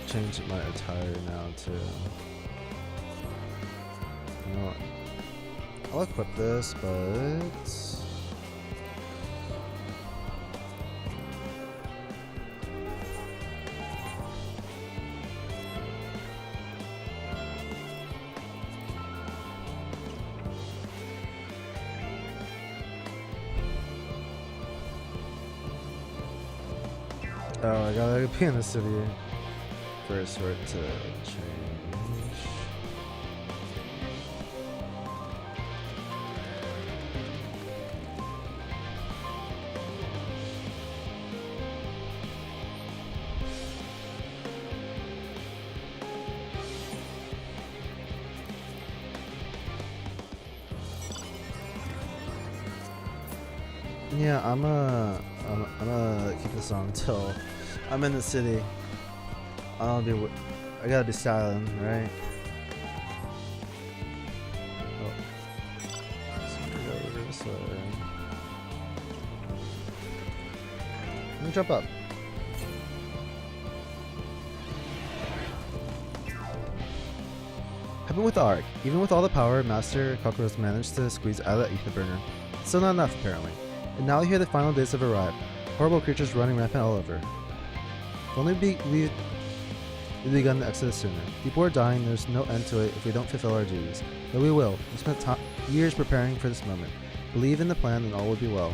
Speaker 1: change my attire now too. You know what? I'll equip this, but oh, I gotta be in the city first for it to change. Yeah, I'm gonna keep this on until I'm in the city. I gotta be styling, right? Oh, so we go over this way. Let me jump up. Happened with the Ark. Even with all the power Master Cockroach managed to squeeze out of that ether burner, it's still not enough apparently. And now here the final days have arrived. Horrible creatures running rampant all over. If only we'd begun the exodus sooner. People are dying, there's no end to it if we don't fulfill our duties. But we will. We spent years preparing for this moment. Believe in the plan and all will be well.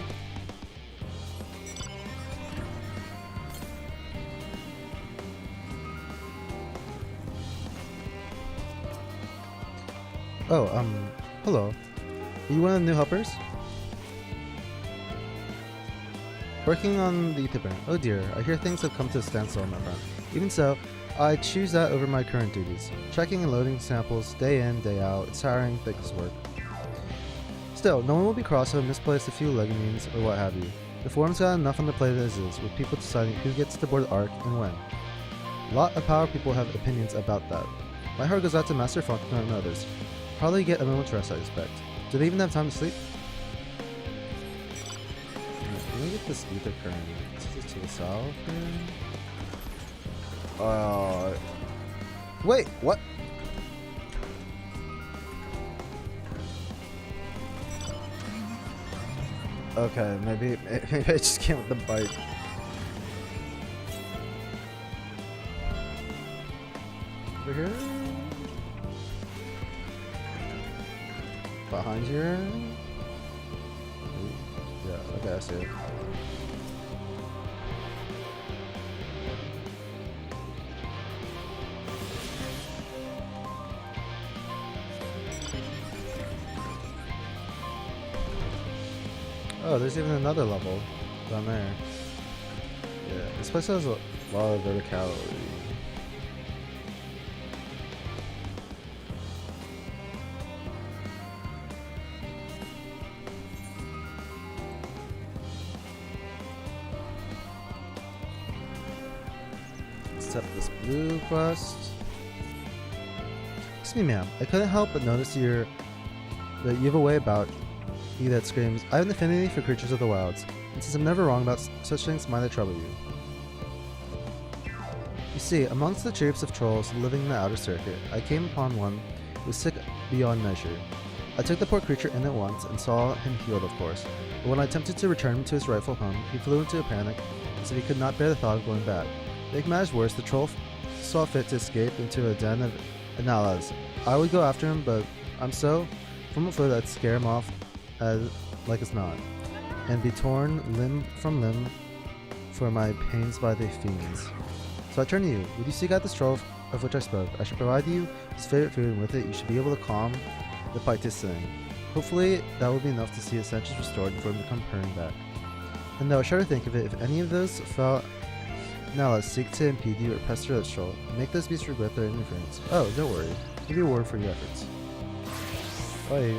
Speaker 1: Oh, hello. Are you one of the new helpers? Working on the ether burner. Oh dear, I hear things have come to a standstill on that front. Even so, I choose that over my current duties. Checking and loading samples day in, day out. It's tiring, thankless work. Still, no one will be cross if I misplace a few legumes or what have you. The forum's got enough on the plate as is, with people deciding who gets to board the Ark and when. A lot of power people have opinions about that. My heart goes out to Master Faulkner and others. Hardly get a moment's rest, I expect. Do they even have time to sleep? Let me get this ether current to the south here. Wait, what? Okay, maybe I just came with the bike. Over here? Behind here? Yeah, okay, I see it. Oh, there's even another level down there. Yeah, this place has a lot of verticality. accept this blue quest. Excuse me, ma'am. I couldn't help but notice that you have a way about you that screams, I have an affinity for creatures of the wilds, and since I'm never wrong about such things, might I trouble you? You see, amongst the troops of trolls living in the outer circuit, I came upon one who was sick beyond measure. I took the poor creature in at once and saw him healed, of course, but when I attempted to return him to his rightful home, he flew into a panic as if he could not bear the thought of going back. To make matters worse, the troll saw fit to escape into a den of Analas. I would go after him, but I'm so from a foot I'd scare him off like as not, and be torn limb from limb for my pains by the fiends. So I turn to you. Would you seek out this troll of which I spoke? I should provide you his favorite food, and with it you should be able to calm the Pictus thing. Hopefully that will be enough to see his senses restored and for him to come purring back. And though I shudder to think of it, if any of those foul Nalas seek to impede you or pester this troll, make those beasts regret their interference. Oh, don't worry. I'll give you a reward for your efforts. Bye.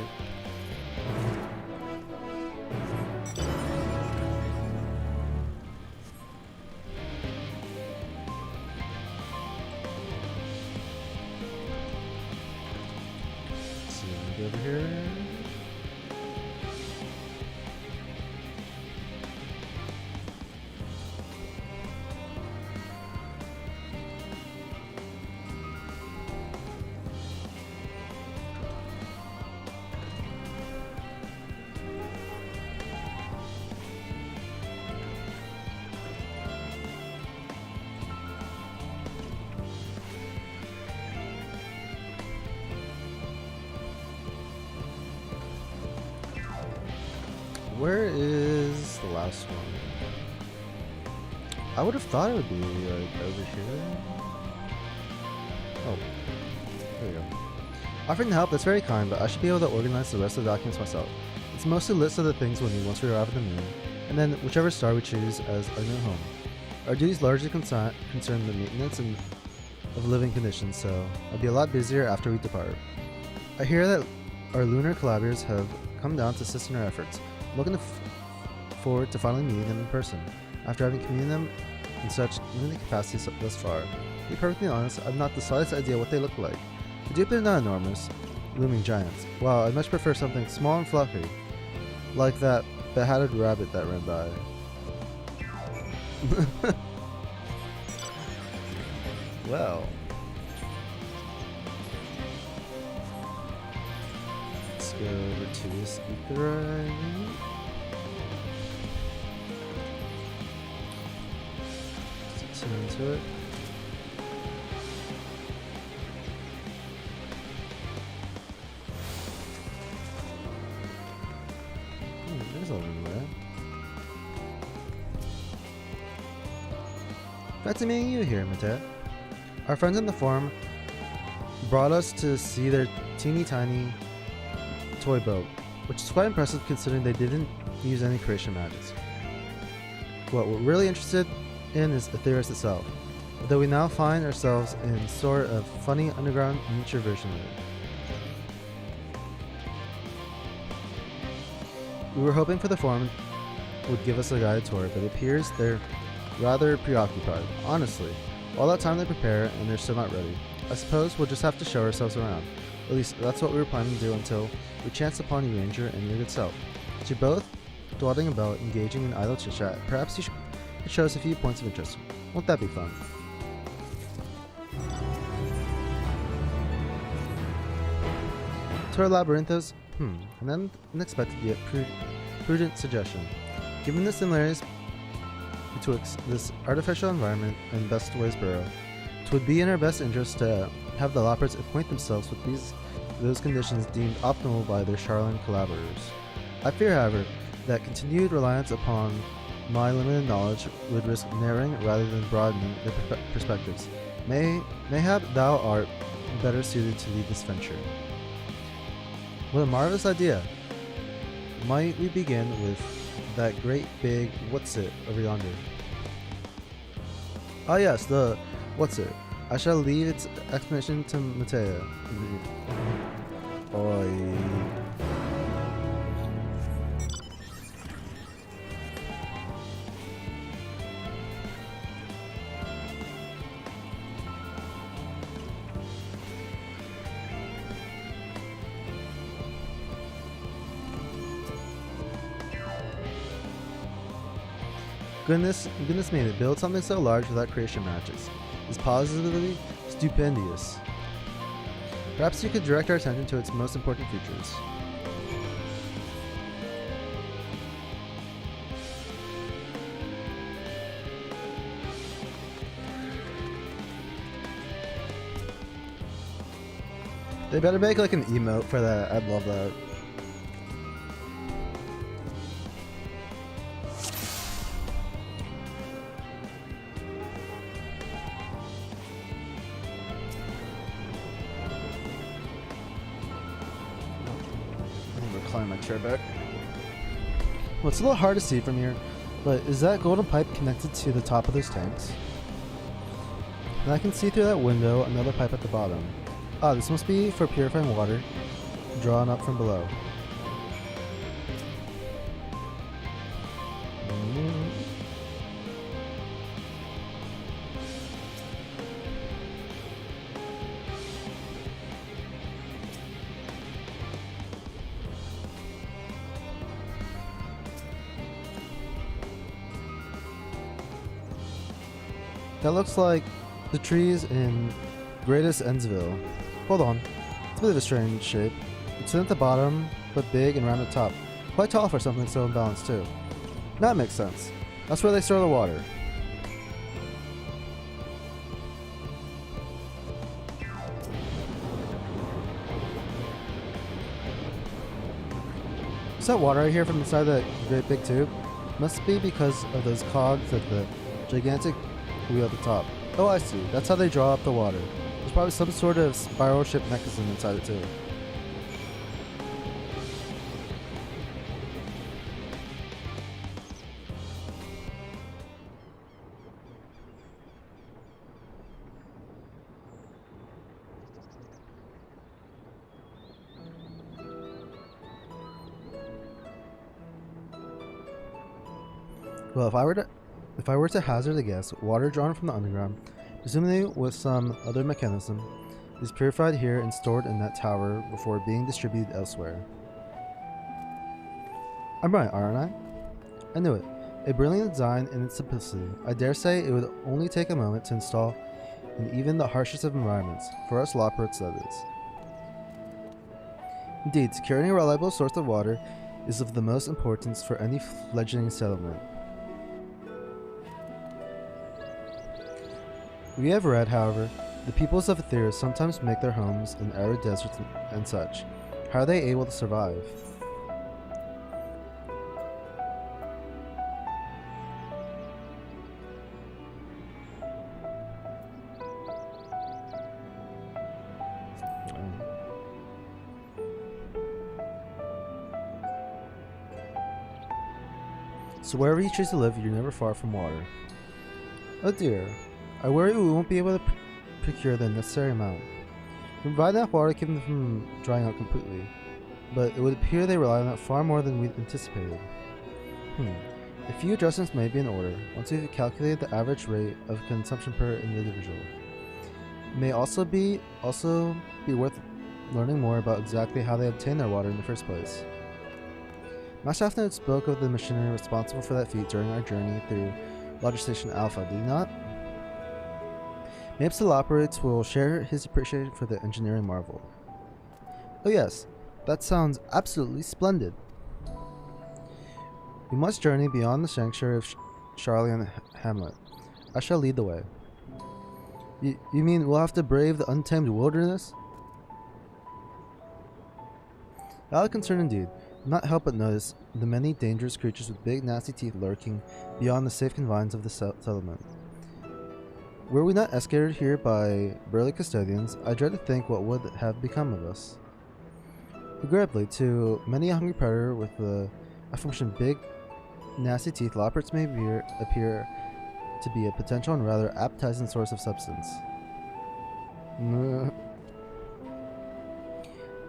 Speaker 1: Over here. Where is the last one? I would have thought it would be like over here. Oh, there we go. Offering to help, that's very kind, but I should be able to organize the rest of the documents myself. It's mostly lists of the things we'll need once we arrive at the moon, and then whichever star we choose as our new home. Our duties largely concern the maintenance of living conditions, so I'll be a lot busier after we depart. I hear that our lunar collaborators have come down to assist in our efforts. Looking forward to finally meeting them in person, after having communed them in such limited capacities thus far. To be perfectly honest, I've not the slightest idea what they look like. I do, they're not enormous, looming giants. Wow, I'd much prefer something small and fluffy, like that behatted rabbit that ran by. Well. Let's go over to this ESKITTITTTT. Let's tune into it. There's a little there. Fancy meeting you here, Mate. Our friends in the forum brought us to see their teeny tiny toy boat, which is quite impressive considering they didn't use any creation magics. What we're really interested in is Aetheris itself, though we now find ourselves in sort of funny underground miniature version of it. We were hoping for the forum would give us a guided tour, but it appears they're rather preoccupied. Honestly, all that time they prepare and they're still not ready. I suppose we'll just have to show ourselves around. At least that's what we were planning to do until we chanced upon you, Ranger, and your good self. As you're both dawdling about, engaging in idle chit-chat, perhaps you should show us a few points of interest. Won't that be fun? To our labyrinthos? An unexpected yet prudent suggestion. Given the similarities betwixt this artificial environment and Bestway's burrow, it would be in our best interest to have the Loppers acquaint themselves with those conditions deemed optimal by their Charlan collaborators. I fear, however, that continued reliance upon my limited knowledge would risk narrowing rather than broadening their perspectives. Mayhap thou art better suited to lead this venture. What a marvelous idea! Might we begin with that great big what's-it over yonder? Ah yes, the what's-it. I shall leave its explanation to Matea. Oi. Goodness me, to build something so large without creation matches is positively stupendous. Perhaps you could direct our attention to its most important features. They better make like an emote for that. I'd love that. Recline my chair back. Well, it's a little hard to see from here, but is that golden pipe connected to the top of those tanks? And I can see through that window another pipe at the bottom. Ah, this must be for purifying water drawn up from below. That looks like the trees in Greatest Endsville. Hold on, it's a bit of a strange shape. It's thin at the bottom, but big and round at the top. Quite tall for something so imbalanced too. That makes sense. That's where they store the water. Is that water I hear from inside that great big tube? Must be because of those cogs at the gigantic wheel at the top. Oh, I see. That's how they draw up the water. There's probably some sort of spiral ship mechanism inside it too. Well, if I were to hazard a guess, water drawn from the underground, presumably with some other mechanism, is purified here and stored in that tower before being distributed elsewhere. I'm right, aren't I? I knew it. A brilliant design in its simplicity. I dare say it would only take a moment to install in even the harshest of environments, for us Loporrits that is. Indeed, securing a reliable source of water is of the most importance for any fledgling settlement. We have read, however, the peoples of Etheria sometimes make their homes in arid deserts and such. How are they able to survive? So wherever you choose to live, you're never far from water. Oh dear. I worry we won't be able to procure the necessary amount. We provide enough water to keep them from drying out completely, but it would appear they rely on that far more than we anticipated. A few adjustments may be in order, once we've calculated the average rate of consumption per individual. It may also be worth learning more about exactly how they obtain their water in the first place. Master Afternoon spoke of the machinery responsible for that feat during our journey through Lodger Station Alpha, did he not? Maybe the Loporrits will share his appreciation for the engineering marvel. Oh yes, that sounds absolutely splendid. We must journey beyond the sanctuary of Charlian Hamlet. I shall lead the way. You mean we'll have to brave the untamed wilderness? Valid concern indeed. Not help but notice the many dangerous creatures with big nasty teeth lurking beyond the safe confines of the settlement. Were we not escorted here by burly custodians, I dread to think what would have become of us. Regrettably, to many a hungry predator with the aforementioned big, nasty teeth, Loporrits may appear to be a potential and rather appetizing source of substance.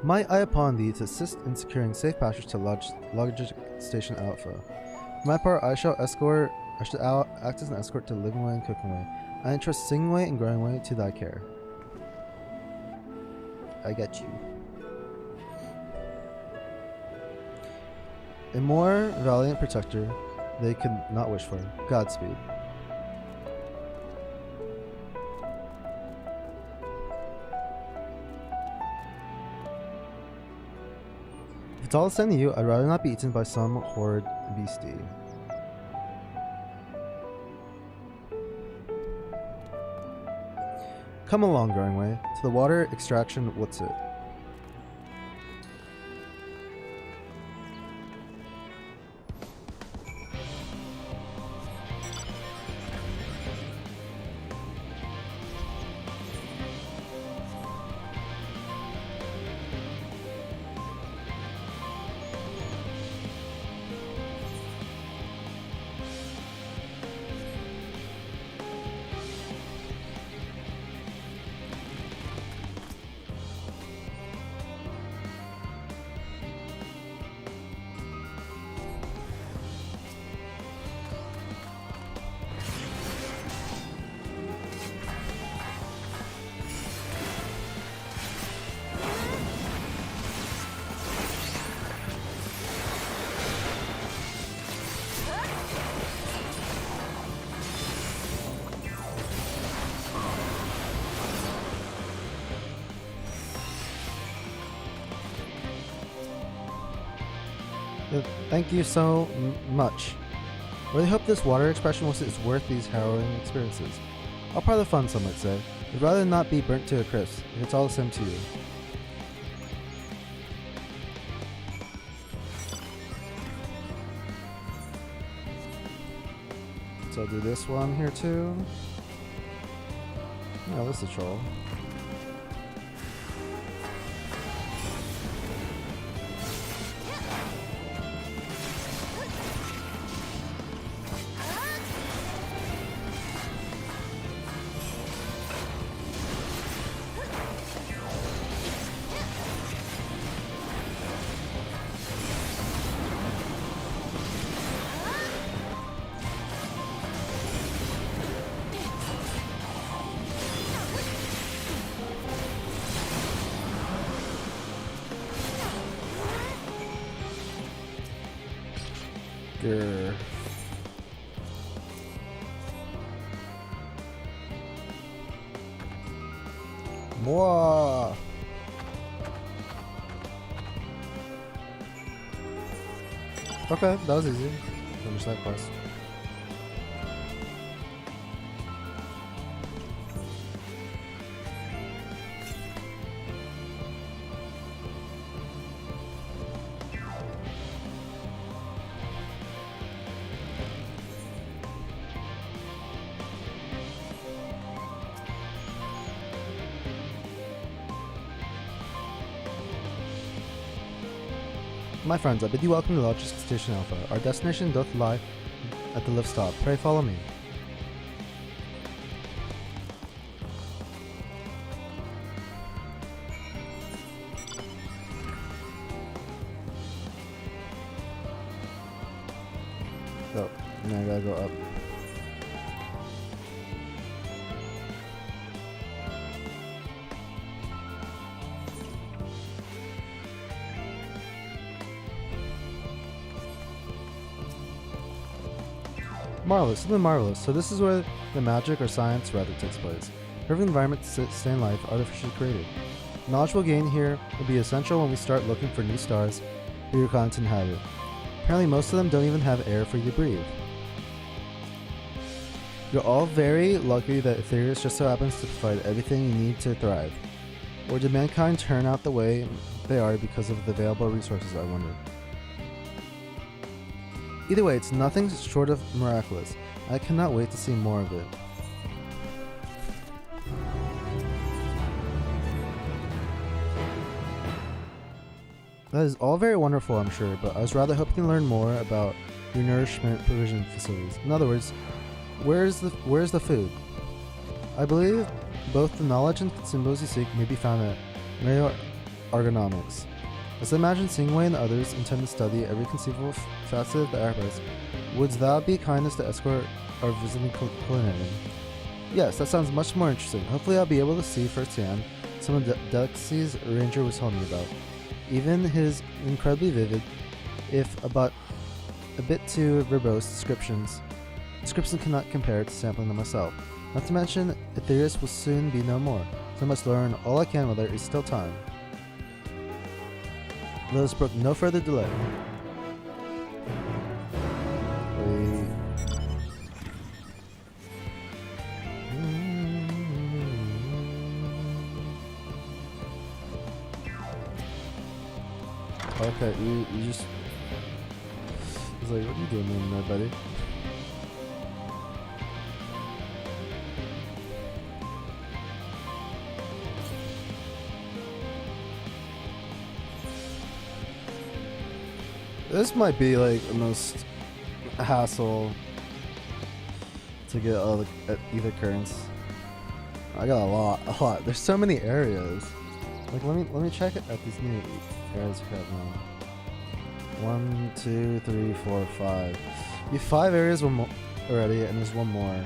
Speaker 1: Might I upon thee to assist in securing safe passage to Lodger Station Alpha. For my part, I shall act as an escort to Living Way and Cooking Way. I entrust Singing Way and Growing Way to thy care. I get you. A more valiant protector they could not wish for. Godspeed. If it's all the same to you, I'd rather not be eaten by some horrid beastie. Come along, Growingway. To the water extraction, what's it? Thank you so much. I really hope this water expression is worth these harrowing experiences. All part of the fun, some might say. I'd rather not be burnt to a crisp, if it's all the same to you. So I'll do this one here too. Oh, this is a troll. Grr. Mwah. Okay, that was easy. Finish that quest. My friends, I bid you welcome to Logistics Station Alpha. Our destination doth lie at the lift stop. Pray follow me. Oh, now I gotta go up. Marvelous, something marvelous. So this is where the magic or science rather takes place. Perfect environment to sustain life artificially created. Knowledge we'll gain here will be essential when we start looking for new stars for your continent to inhabit. Apparently most of them don't even have air for you to breathe. You're all very lucky that Aetherius just so happens to provide everything you need to thrive. Or did mankind turn out the way they are because of the available resources, I wonder? Either way, it's nothing short of miraculous. I cannot wait to see more of it. That is all very wonderful, I'm sure, but I was rather hoping to learn more about your nourishment provision facilities. In other words, where's the food? I believe both the knowledge and consumables you seek may be found at Mayo Ergonomics. As I imagine Singway and others intend to study every conceivable facet of the apparatus, wouldst thou be kindness to escort our visiting culinarian? Yes, that sounds much more interesting. Hopefully I'll be able to see firsthand some of the delicacies Ranger was telling me about. Even his incredibly vivid, if about a bit too verbose descriptions. Descriptions cannot compare to sampling them myself. Not to mention, Aetherius will soon be no more, so I must learn all I can while there is still time. Let us brook no further delay. Okay, you just... He's like, what are you doing in there, buddy? This might be like the most hassle to get all the ether currents. I got a lot. There's so many areas. Like let me check at these new areas we have now. 1, 2, 3, 4, 5. You have 5 areas already, and there's one more.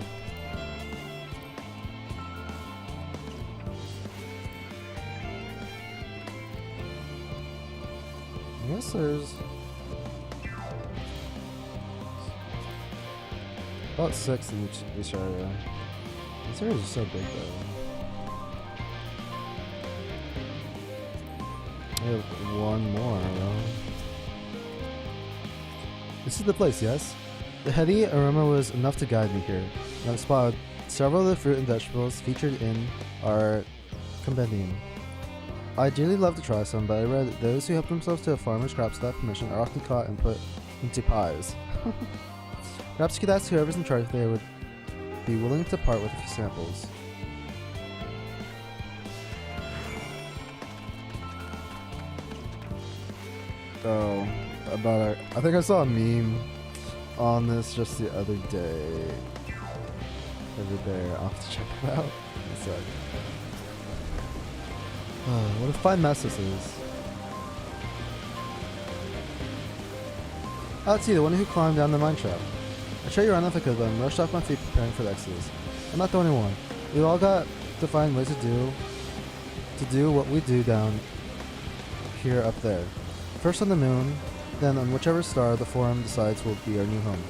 Speaker 1: I guess there's about 6 in each area. These areas are so big though. I have one more. This is the place, yes? The heady aroma was enough to guide me here. And I've spotted several of the fruit and vegetables featured in our compendium. I dearly love to try some, but I read that those who help themselves to a farmer's crops without permission are often caught and put into pies. Perhaps you could ask whoever's in charge if they would be willing to part with a few samples. Oh, about I think I saw a meme on this just the other day. Over there, I'll have to check it out. What a fine mess this is. Oh, it's you, the one who climbed down the mine shaft. I'd show you around if I could, but I'm rushed off my feet preparing for the Exodus. I'm not the only one. We've all got to find ways to do what we do down here up there. First on the moon, then on whichever star the Forum decides will be our new home.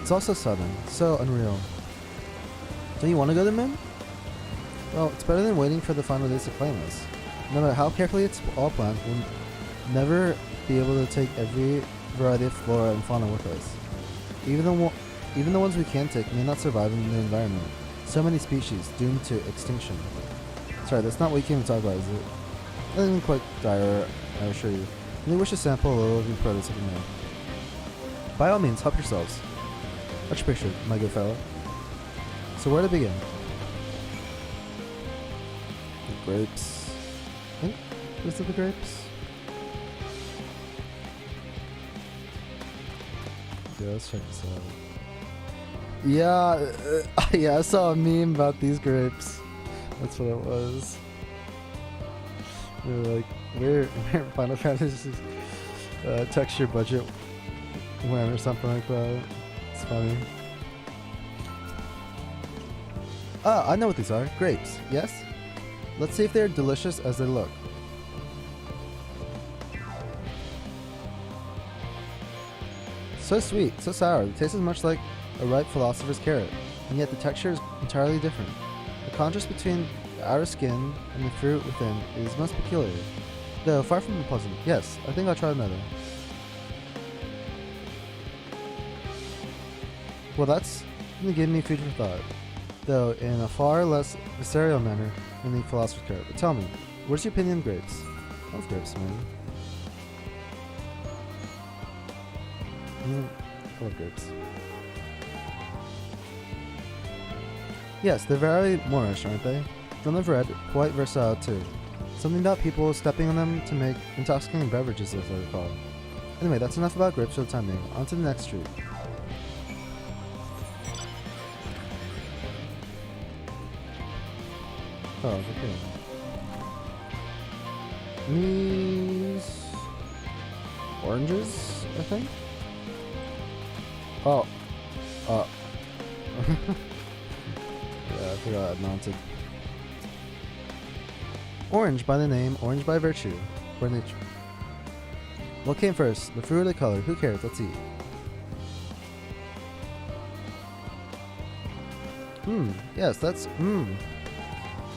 Speaker 1: It's also sudden, so unreal. Don't you want to go to the moon? Well, it's better than waiting for the final days to claim us. No matter how carefully it's all planned, we'll never be able to take every variety of flora and fauna with us. Even the ones we can take may not survive in the environment. So many species doomed to extinction. Sorry, that's not what you came to talk about, is it? Nothing quite dire, I assure you. I only wish to sample a little of your produce if you may. By all means, help yourselves. Much appreciated, my good fellow. So where to begin? The grapes. I think those are the grapes. Yeah, let's check this out. Yeah, yeah, I saw a meme about these grapes. That's what it was. They were like, where Final Fantasy's texture budget went or something like that. It's funny. Ah, I know what these are. Grapes, yes? Let's see if they're delicious as they look. So sweet, so sour. It tastes as much like a ripe philosopher's carrot, and yet the texture is entirely different. The contrast between the outer skin and the fruit within is most peculiar, though far from unpleasant. Yes, I think I'll try another. Well, that's going to give me food for thought, though in a far less visceral manner than the philosopher's carrot. But tell me, what's your opinion on grapes? I love grapes, man. I love grapes. Yes, they're very Moorish, aren't they? From the red, quite versatile too. Something about people stepping on them to make intoxicating beverages, as I recall. Anyway, that's enough about grapes for the time being. On to the next street. Oh, okay. These oranges, I think. Oh. Yeah, I forgot I mounted. Orange by the name, orange by virtue, or nature. What came first, the fruit or the color? Who cares? Let's eat. Yes, that's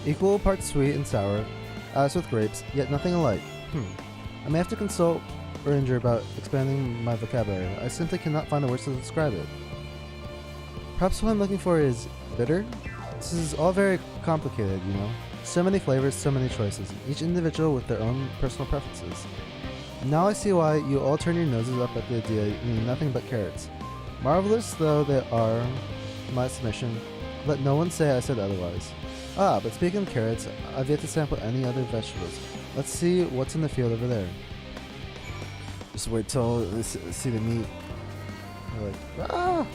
Speaker 1: equal parts sweet and sour, as with grapes, yet nothing alike. I may have to consult Ranger about expanding my vocabulary. I simply cannot find the words to describe it. Perhaps what I'm looking for is bitter? This is all very complicated, you know. So many flavors, so many choices, each individual with their own personal preferences. Now I see why you all turn your noses up at the idea of eating nothing but carrots. Marvelous though they are, my submission, let no one say I said otherwise. Ah, but speaking of carrots, I've yet to sample any other vegetables. Let's see what's in the field over there. Just wait till they see the meat. They're like, ah!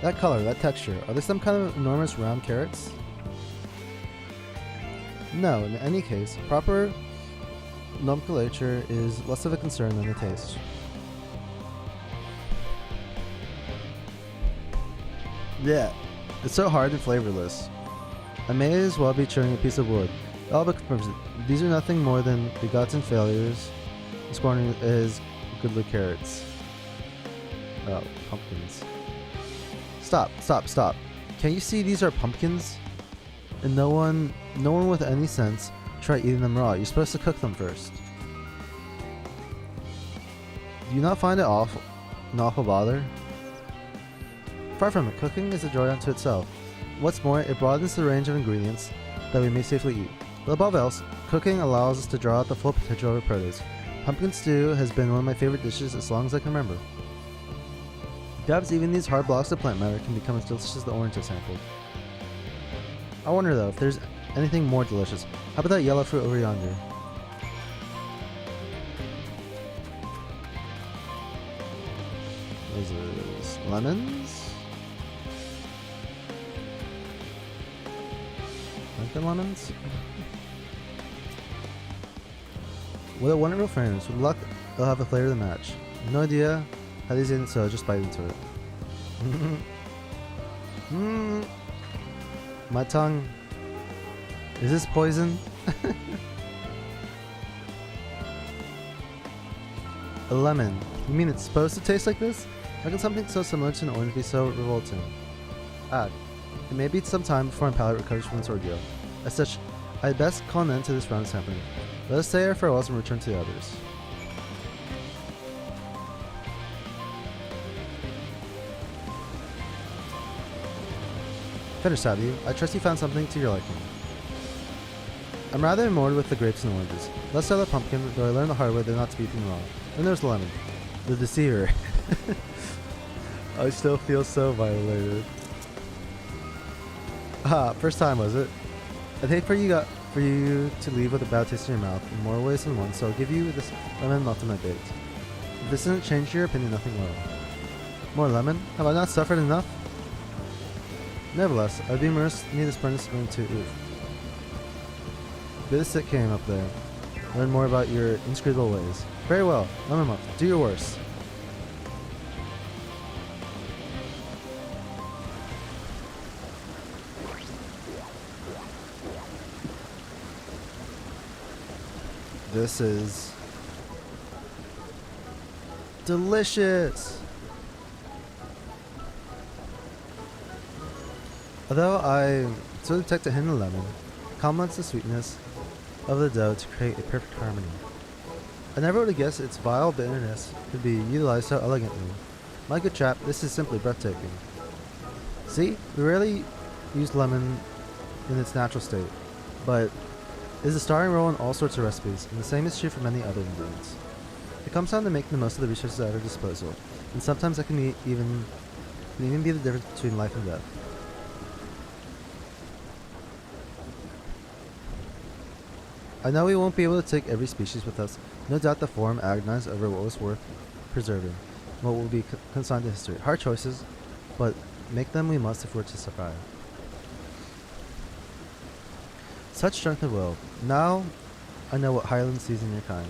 Speaker 1: That color, that texture, are they some kind of enormous round carrots? No, in any case, proper nomenclature is less of a concern than the taste. Yeah, it's so hard and flavorless. I may as well be chewing a piece of wood. All but confirms it. These are nothing more than begotten failures, scorning as goodly carrots. Oh, pumpkins. Stop, stop, stop. Can't you see these are pumpkins? And no one with any sense try eating them raw. You're supposed to cook them first. Do you not find it an awful bother? Far from it, cooking is a joy unto itself. What's more, it broadens the range of ingredients that we may safely eat. But above else, cooking allows us to draw out the full potential of our produce. Pumpkin stew has been one of my favorite dishes as long as I can remember. Perhaps even these hard blocks of plant matter can become as delicious as the orange I sampled. I wonder though, if there's anything more delicious. How about that yellow fruit over yonder? What is this? Lemons? Lincoln lemons? With a wonderful fragrance, with luck, they'll have a flavor to match. No idea how these didn't, so just bite into it. My tongue. Is this poison? A lemon. You mean it's supposed to taste like this? How can something so similar to an orange be so revolting? Ah, it may be some time before my palate recovers from this ordeal. As such, I had best call an end to this round of sampling. Let us say our farewells and return to the others. Finish, have you? I trust you found something to your liking. I'm rather enamored with the grapes and oranges. Let's start the pumpkin, though I learned the hard way they're not to be eaten raw. Then there's the lemon. The deceiver. I still feel so violated. Ah, first time was it? I'd hate for you to leave with a bad taste in your mouth in more ways than one, so I'll give you this lemon melted my baked. If this doesn't change your opinion, nothing will. More lemon? Have I not suffered enough? Nevertheless, I'd be immersed in this burning spoon to oof. Bit of sick came up there. Learn more about your inscrutable ways. Very well, lemon muff, do your worst. This is delicious. Although I still detect a hint of lemon, it complements the sweetness of the dough to create a perfect harmony. I never would have guessed its vile bitterness could be utilized so elegantly. My good chap, this is simply breathtaking. See, we rarely use lemon in its natural state, but it is a starring role in all sorts of recipes, and the same is true for many other ingredients. It comes down to making the most of the resources at our disposal, and sometimes that can even be the difference between life and death. I know we won't be able to take every species with us. No doubt the forum agonized over what was worth preserving, what will be consigned to history. Hard choices, but make them we must if we're to survive. Such strength of will. Now I know what Highland sees in your kind.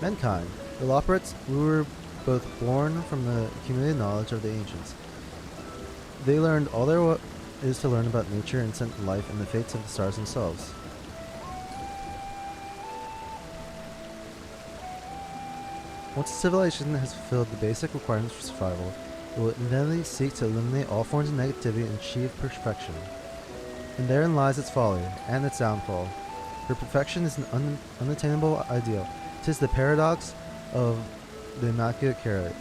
Speaker 1: Mankind. The Loperates, we were both born from the accumulated knowledge of the ancients. They learned all there is to learn about nature and sentient life and the fates of the stars themselves. Once a civilization has fulfilled the basic requirements for survival, it will inevitably seek to eliminate all forms of negativity and achieve perfection. And therein lies its folly, and its downfall. For perfection is an unattainable ideal. 'Tis the paradox of the immaculate carrot.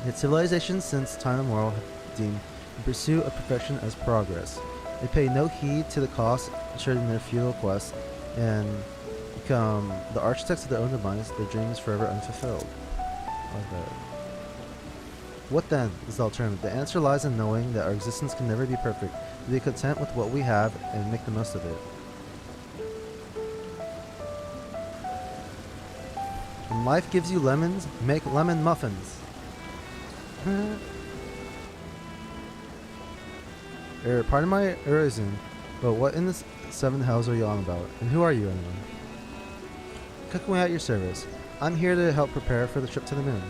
Speaker 1: Yet civilizations since time immemorial have deemed the pursuit of perfection as progress. They pay no heed to the cost ensured in their futile quest, and become the architects of their own demise, their dreams forever unfulfilled. Okay. What then is the alternative? The answer lies in knowing that our existence can never be perfect, to be content with what we have and make the most of it. When life gives you lemons, make lemon muffins. Pardon my erosion, but what in the seven hells are you on about? And who are you anyway? Cook me at your service. I'm here to help prepare for the trip to the moon.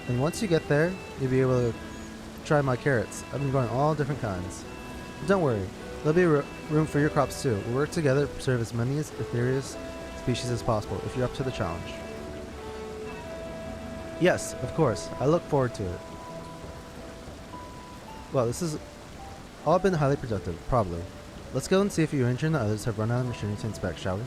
Speaker 1: And once you get there, you'll be able to try my carrots. I've been growing all different kinds. Don't worry, there'll be room for your crops too. We'll work together to preserve as many ethereal species as possible, if you're up to the challenge. Yes, of course. I look forward to it. Well, this has all been highly productive, probably. Let's go and see if you Ranger and the others have run out of machinery to inspect, shall we?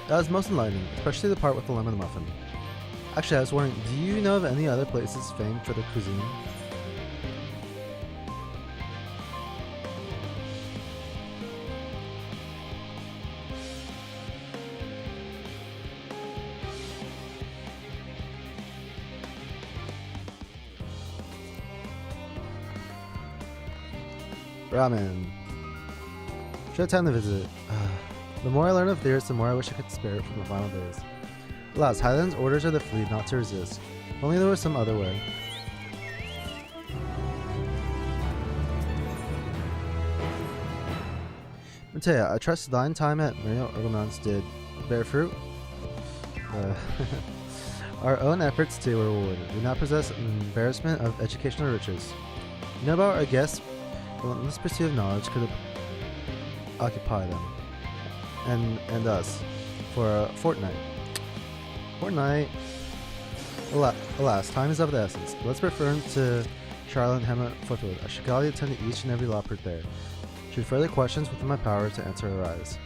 Speaker 1: That was most enlightening, especially the part with the lemon muffin. Actually, I was wondering, do you know of any other places famed for their cuisine? Ramen. Should have time to visit. The more I learn of theirs, the more I wish I could spare it from the final days. Alas, Highland's orders are the fleet not to resist. If only there was some other way. Matea, I trust thine time at Mario Ergomon's did bear fruit? Our own efforts too were rewarded. We now possess an embarrassment of educational riches. You know about our guests' relentless pursuit of knowledge could occupy them. And us for a fortnight. Alas, time is of the essence. Let's refer to Charlotte and Hema forthwith. I should gladly attend to each and every Loppert there. Should further questions within my power to answer arise.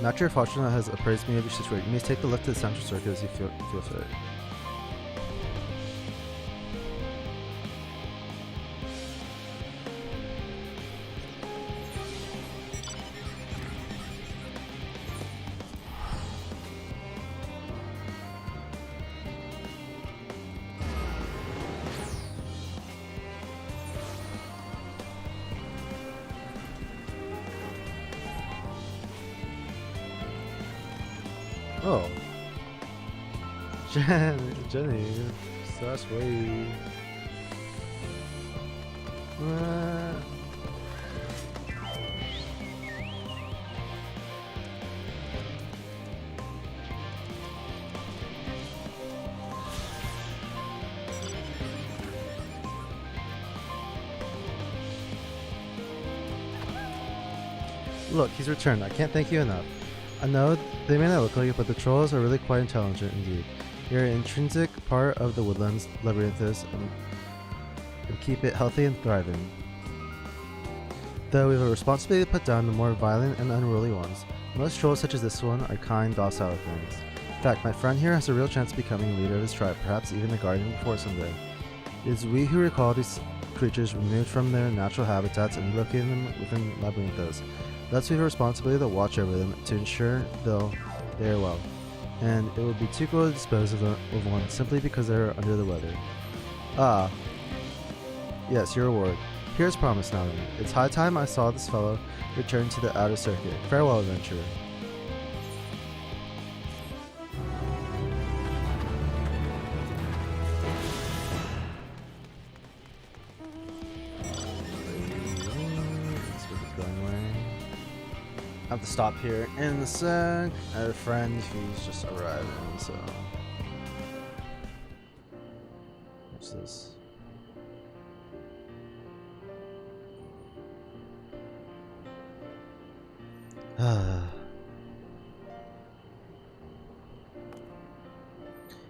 Speaker 1: Master Fortuna has appraised me of your situation. You may take the left to the central circuit as you feel fit. Oh. Jenny, so sweet. Look, he's returned. I can't thank you enough. I know they may not look like it, but the trolls are really quite intelligent indeed. You're an intrinsic part of the woodlands labyrinthus and keep it healthy and thriving. Though we have a responsibility to put down the more violent and unruly ones. Most trolls such as this one are kind, docile things. In fact, my friend here has a real chance of becoming a leader of his tribe, perhaps even a guardian before someday. It is we who recall these creatures removed from their natural habitats and relocating them within labyrinthos. Thus we have a responsibility to watch over them to ensure they are well. And it would be too cruel to dispose of one simply because they are under the weather. Ah. Yes, your reward. Here's promise now then. It's high time I saw this fellow return to the outer circuit. Farewell, adventurer. I have to stop here in a sec. I have a friend who's just arriving, so. What's this?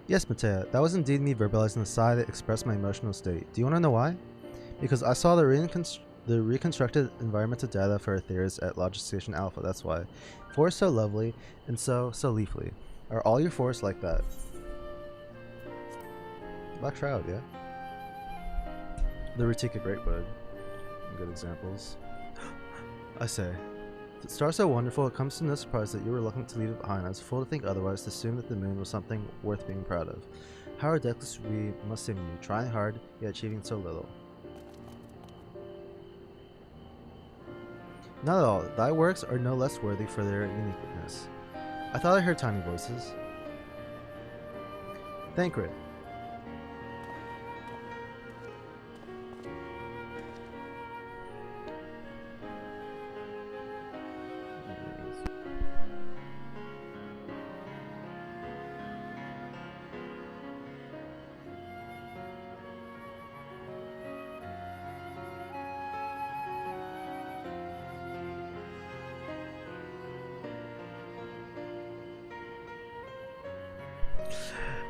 Speaker 1: Yes, Matea, that was indeed me verbalizing the sigh that expressed my emotional state. Do you want to know why? Because I saw the reconstructed environmental data for our theorists at Logic Station Alpha, that's why. Forests so lovely, and so leafly. Are all your forests like that? Black Shroud, yeah? The Rutica Greatwood. Good examples. I say. The star so wonderful, it comes to no surprise that you were looking to leave it behind. I was fool to think otherwise, to assume that the moon was something worth being proud of. How ridiculous we must seem to you, trying hard, yet achieving so little. Not at all. Thy works are no less worthy for their uniqueness. I thought I heard tiny voices. Thancred.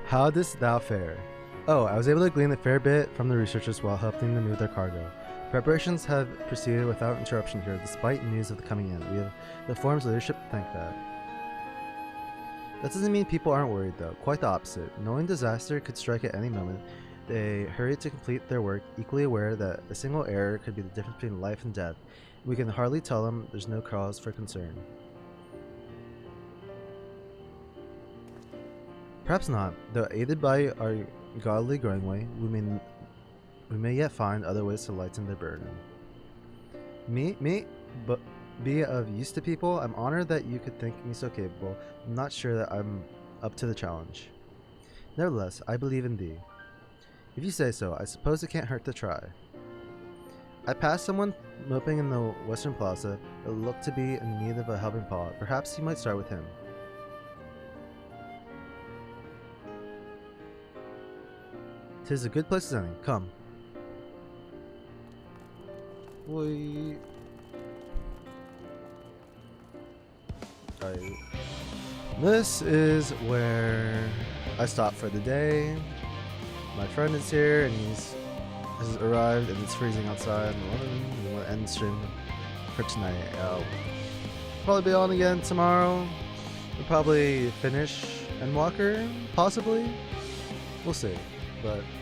Speaker 1: How didst thou fare? Oh, I was able to glean a fair bit from the researchers while helping them move their cargo. Preparations have proceeded without interruption here, despite news of the coming end. We have the forum's leadership to thank that. That doesn't mean people aren't worried though, quite the opposite. Knowing disaster could strike at any moment, they hurry to complete their work, equally aware that a single error could be the difference between life and death. We can hardly tell them there's no cause for concern. Perhaps not, though aided by our godly growing way, we may yet find other ways to lighten their burden. But be of use to people, I'm honored that you could think me so capable. I'm not sure that I'm up to the challenge. Nevertheless, I believe in thee. If you say so, I suppose it can't hurt to try. I passed someone moping in the Western Plaza that looked to be in need of a helping paw. Perhaps you might start with him. Tis a good place as any. Come. Wait. Alright. This is where I stop for the day. My friend is here and has arrived and it's freezing outside. We want to end the stream for tonight. I'll probably be on again tomorrow. We'll probably finish Endwalker, possibly. We'll see. But